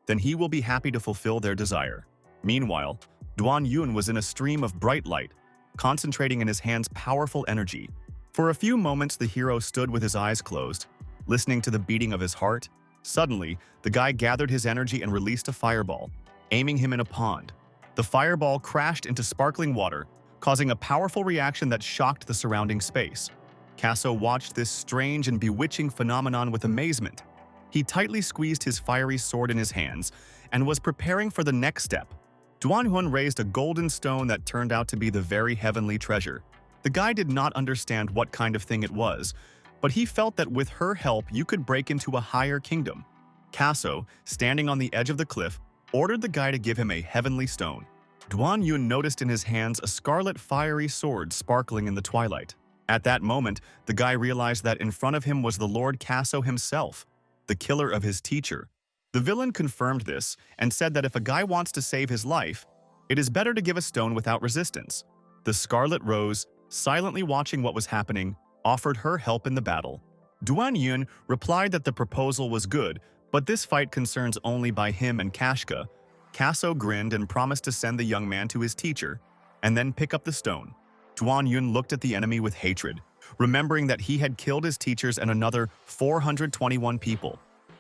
then he will be happy to fulfill their desire. Meanwhile, Duan Yun was in a stream of bright light, concentrating in his hands powerful energy. For a few moments, the hero stood with his eyes closed, listening to the beating of his heart. Suddenly, the guy gathered his energy and released a fireball, aiming him in a pond. The fireball crashed into sparkling water, causing a powerful reaction that shocked the surrounding space. Kaso watched this strange and bewitching phenomenon with amazement. He tightly squeezed his fiery sword in his hands and was preparing for the next step. Duan Yun raised a golden stone that turned out to be the very heavenly treasure. The guy did not understand what kind of thing it was, but he felt that with her help you could break into a higher kingdom. Kaso, standing on the edge of the cliff, ordered the guy to give him a heavenly stone. Duan Yun noticed in his hands a scarlet fiery sword sparkling in the twilight. At that moment, the guy realized that in front of him was the Lord Kaso himself, the killer of his teacher. The villain confirmed this and said that if a guy wants to save his life, it is better to give a stone without resistance. The Scarlet Rose, silently watching what was happening, offered her help in the battle. Duan Yun replied that the proposal was good, but this fight concerns only by him and Kashka. Kaso grinned and promised to send the young man to his teacher, and then pick up the stone. Duan Yun looked at the enemy with hatred, remembering that he had killed his teachers and another 421 people.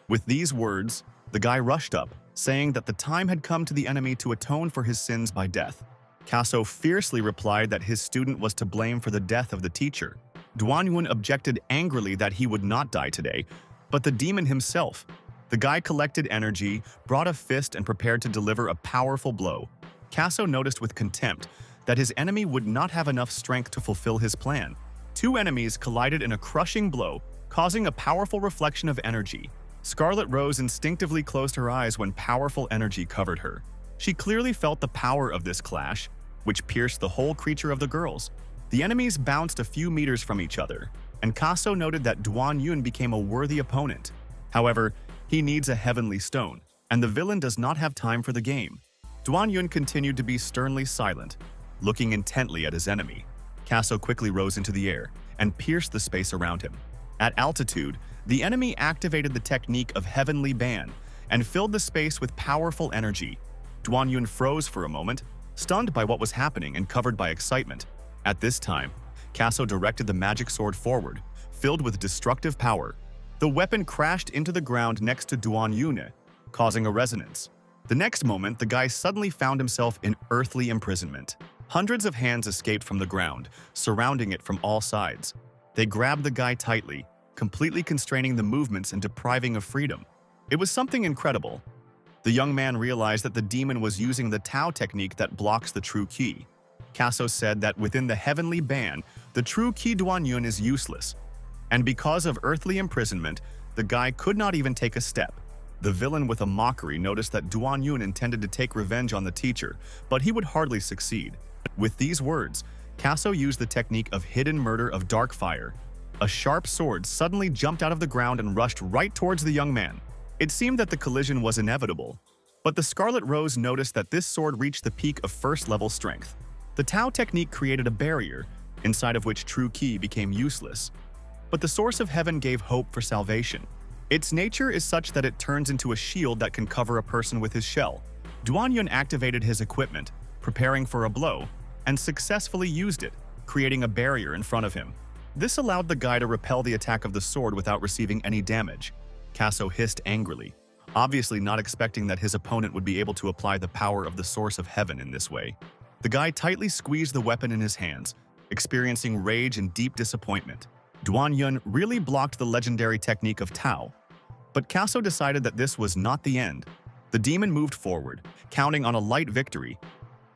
With these words, the guy rushed up, saying that the time had come to the enemy to atone for his sins by death. Kaso fiercely replied that his student was to blame for the death of the teacher. Duan Yun objected angrily that he would not die today, but the demon himself. The guy collected energy, brought a fist, and prepared to deliver a powerful blow. Kaso noticed with contempt that his enemy would not have enough strength to fulfill his plan. Two enemies collided in a crushing blow, causing a powerful reflection of energy. Scarlet Rose instinctively closed her eyes when powerful energy covered her. She clearly felt the power of this clash, which pierced the whole creature of the girls. The enemies bounced a few meters from each other, and Kaso noted that Duan Yun became a worthy opponent. However, he needs a heavenly stone, and the villain does not have time for the game. Duan Yun continued to be sternly silent, looking intently at his enemy. Kaso quickly rose into the air and pierced the space around him. At altitude, the enemy activated the technique of Heavenly Ban and filled the space with powerful energy. Duan Yun froze for a moment, stunned by what was happening and covered by excitement. At this time, Kaso directed the magic sword forward, filled with destructive power. The weapon crashed into the ground next to Duan Yun, causing a resonance. The next moment, the guy suddenly found himself in earthly imprisonment. Hundreds of hands escaped from the ground, surrounding it from all sides. They grabbed the guy tightly, completely constraining the movements and depriving of freedom. It was something incredible. The young man realized that the demon was using the Tao technique that blocks the true Qi. Kaso said that within the heavenly ban, the true Qi Duan Yun is useless. And because of earthly imprisonment, the guy could not even take a step. The villain with a mockery noticed that Duan Yun intended to take revenge on the teacher, but he would hardly succeed. With these words, Kaso used the technique of hidden murder of dark fire. A sharp sword suddenly jumped out of the ground and rushed right towards the young man. It seemed that the collision was inevitable, but the Scarlet Rose noticed that this sword reached the peak of first-level strength. The Tao technique created a barrier, inside of which true Qi became useless. But the source of heaven gave hope for salvation. Its nature is such that it turns into a shield that can cover a person with his shell. Duan Yun activated his equipment, preparing for a blow, and successfully used it, creating a barrier in front of him. This allowed the guy to repel the attack of the sword without receiving any damage. Kaso hissed angrily, obviously not expecting that his opponent would be able to apply the power of the source of heaven in this way. The guy tightly squeezed the weapon in his hands, experiencing rage and deep disappointment. Duan Yun really blocked the legendary technique of Tao. But Kaso decided that this was not the end. The demon moved forward, counting on a light victory.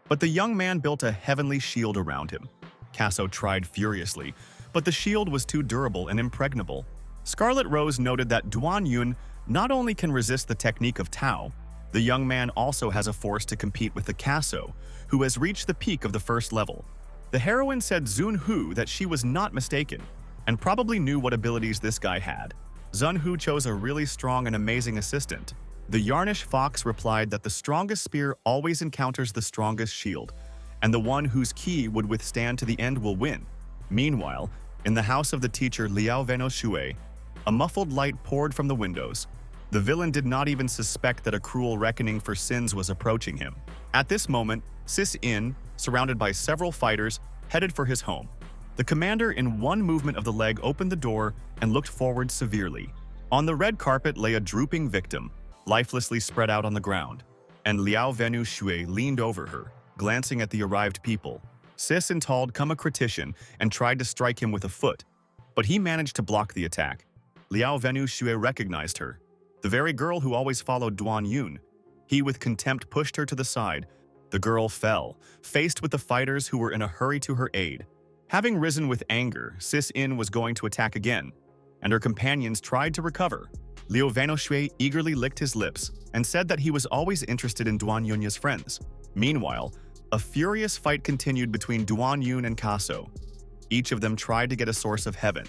But the young man built a heavenly shield around him. Kaso tried furiously, but the shield was too durable and impregnable. Scarlet Rose noted that Duan Yun not only can resist the technique of Tao, the young man also has a force to compete with the Kaso, who has reached the peak of the first level. The heroine said Zun Hu that she was not mistaken, and probably knew what abilities this guy had. Zun Hu chose a really strong and amazing assistant. The Yarnish Fox replied that the strongest spear always encounters the strongest shield, and the one whose ki would withstand to the end will win. Meanwhile, in the house of the teacher Liao Veno Shui, a muffled light poured from the windows. The villain did not even suspect that a cruel reckoning for sins was approaching him. At this moment, Sis In, surrounded by several fighters, headed for his home. The commander in one movement of the leg opened the door and looked forward severely. On the red carpet lay a drooping victim, lifelessly spread out on the ground, and Liao Venu Shui leaned over her, glancing at the arrived people. Sis intalled come a critician and tried to strike him with a foot, but he managed to block the attack. Liao Venu Shui recognized her, the very girl who always followed Duan Yun. He with contempt pushed her to the side. The girl fell, faced with the fighters who were in a hurry to her aid. Having risen with anger, Sis In was going to attack again, and her companions tried to recover. Liu Vanoshui eagerly licked his lips and said that he was always interested in Duan Yun's friends. Meanwhile, a furious fight continued between Duan Yun and Kaso. Each of them tried to get a source of heaven.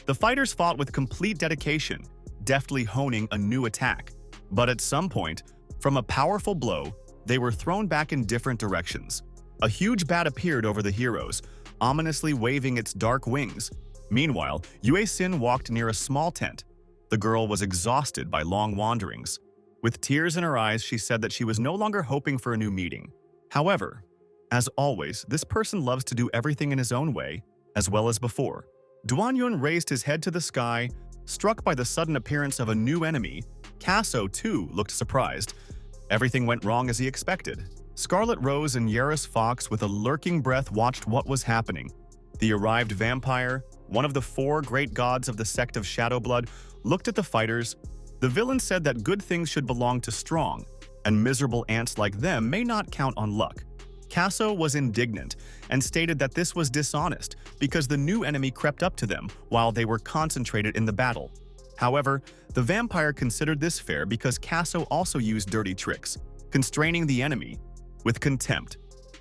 The fighters fought with complete dedication, deftly honing a new attack. But at some point, from a powerful blow, they were thrown back in different directions. A huge bat appeared over the heroes, ominously waving its dark wings. Meanwhile, Yue Xin walked near a small tent. The girl was exhausted by long wanderings. With tears in her eyes, she said that she was no longer hoping for a new meeting. However, as always, this person loves to do everything in his own way, as well as before. Duan Yun raised his head to the sky, struck by the sudden appearance of a new enemy. Kaso, too, looked surprised. Everything went wrong as he expected. Scarlet Rose and Yaris Fox, with a lurking breath, watched what was happening. The arrived vampire, one of the 4 great gods of the sect of Shadowblood, looked at the fighters. The villain said that good things should belong to strong, and miserable ants like them may not count on luck. Kaso was indignant and stated that this was dishonest because the new enemy crept up to them while they were concentrated in the battle. However, the vampire considered this fair because Kaso also used dirty tricks, constraining the enemy. With contempt,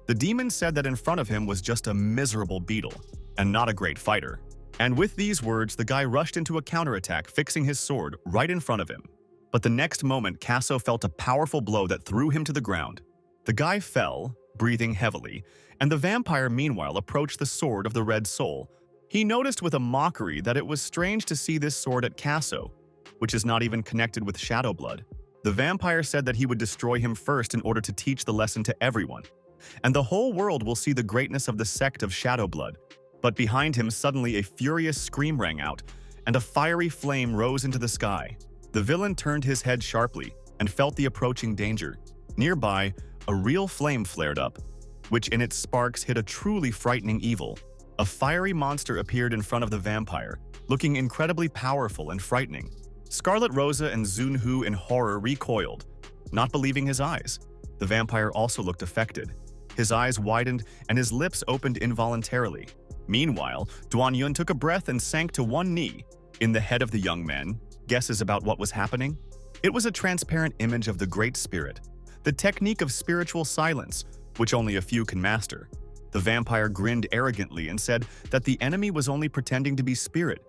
the demon said that in front of him was just a miserable beetle and not a great fighter. And with these words, the guy rushed into a counterattack, fixing his sword right in front of him. But the next moment, Kaso felt a powerful blow that threw him to the ground. The guy fell, breathing heavily, and the vampire meanwhile approached the sword of the Red Soul. He noticed with a mockery that it was strange to see this sword at Kaso, which is not even connected with Shadowblood. The vampire said that he would destroy him first in order to teach the lesson to everyone, and the whole world will see the greatness of the sect of Shadowblood. But behind him suddenly a furious scream rang out, and a fiery flame rose into the sky. The villain turned his head sharply and felt the approaching danger. Nearby, a real flame flared up, which in its sparks hid a truly frightening evil. A fiery monster appeared in front of the vampire, looking incredibly powerful and frightening. Scarlet Rosa and Zun Hu in horror recoiled, not believing his eyes. The vampire also looked affected. His eyes widened and his lips opened involuntarily. Meanwhile, Duan Yun took a breath and sank to one knee. In the head of the young man, guesses about what was happening? It was a transparent image of the Great Spirit, the technique of spiritual silence, which only a few can master. The vampire grinned arrogantly and said that the enemy was only pretending to be spirit,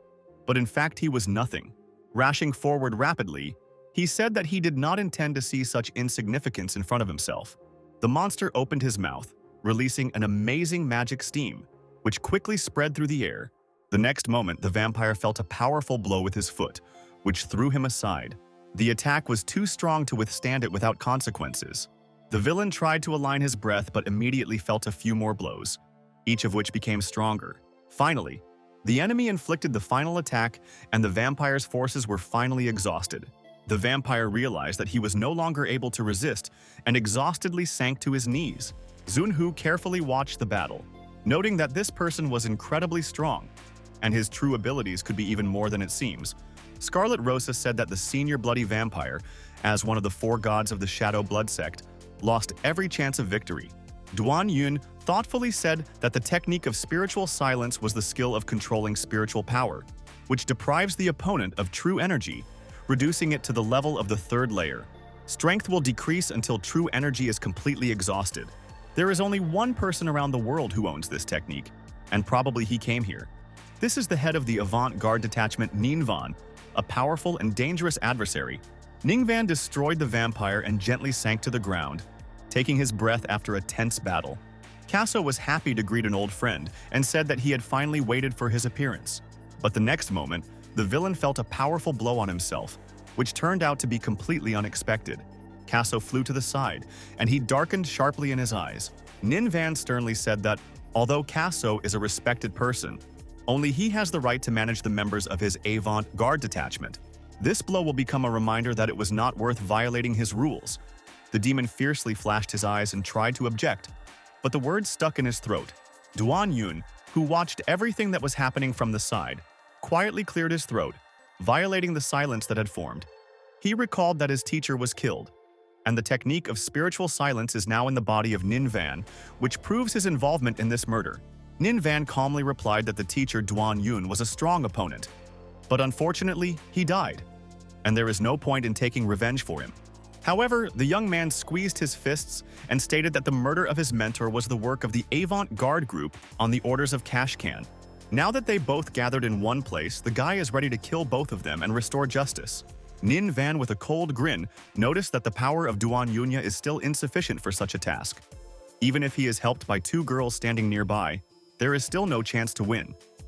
but in fact he was nothing. Rashing forward rapidly, he said that he did not intend to see such insignificance in front of himself. The monster opened his mouth, releasing an amazing magic steam, which quickly spread through the air. The next moment, the vampire felt a powerful blow with his foot, which threw him aside. The attack was too strong to withstand it without consequences. The villain tried to align his breath but immediately felt a few more blows, each of which became stronger. Finally, the enemy inflicted the final attack and the vampire's forces were finally exhausted. The vampire realized that he was no longer able to resist and exhaustedly sank to his knees. Zunhu carefully watched the battle, noting that this person was incredibly strong, and his true abilities could be even more than it seems. Scarlet Rosa said that the senior bloody vampire, as one of the 4 gods of the Shadow Blood sect, lost every chance of victory. Duan Yun thoughtfully said that the technique of spiritual silence was the skill of controlling spiritual power, which deprives the opponent of true energy, reducing it to the level of the 3rd layer. Strength will decrease until true energy is completely exhausted. There is only one person around the world who owns this technique, and probably he came here. This is the head of the avant-garde detachment Ningvan, a powerful and dangerous adversary. Ningvan destroyed the vampire and gently sank to the ground, taking his breath after a tense battle. Casso was happy to greet an old friend and said that he had finally waited for his appearance. But the next moment, the villain felt a powerful blow on himself, which turned out to be completely unexpected. Casso flew to the side, and he darkened sharply in his eyes. Ningvan sternly said that, although Casso is a respected person, only he has the right to manage the members of his avant-garde detachment. This blow will become a reminder that it was not worth violating his rules. The demon fiercely flashed his eyes and tried to object, but the words stuck in his throat. Duan Yun, who watched everything that was happening from the side, quietly cleared his throat, violating the silence that had formed. He recalled that his teacher was killed, and the technique of spiritual silence is now in the body of Ningvan, which proves his involvement in this murder. Ningvan calmly replied that the teacher Duan Yun was a strong opponent, but unfortunately, he died, and there is no point in taking revenge for him. However, the young man squeezed his fists and stated that the murder of his mentor was the work of the avant-garde group on the orders of Kashkan. Now that they both gathered in one place, the guy is ready to kill both of them and restore justice. Ningvan, with a cold grin, noticed that the power of Duan Yunya is still insufficient for such a task. Even if he is helped by 2 girls standing nearby, there is still no chance to win.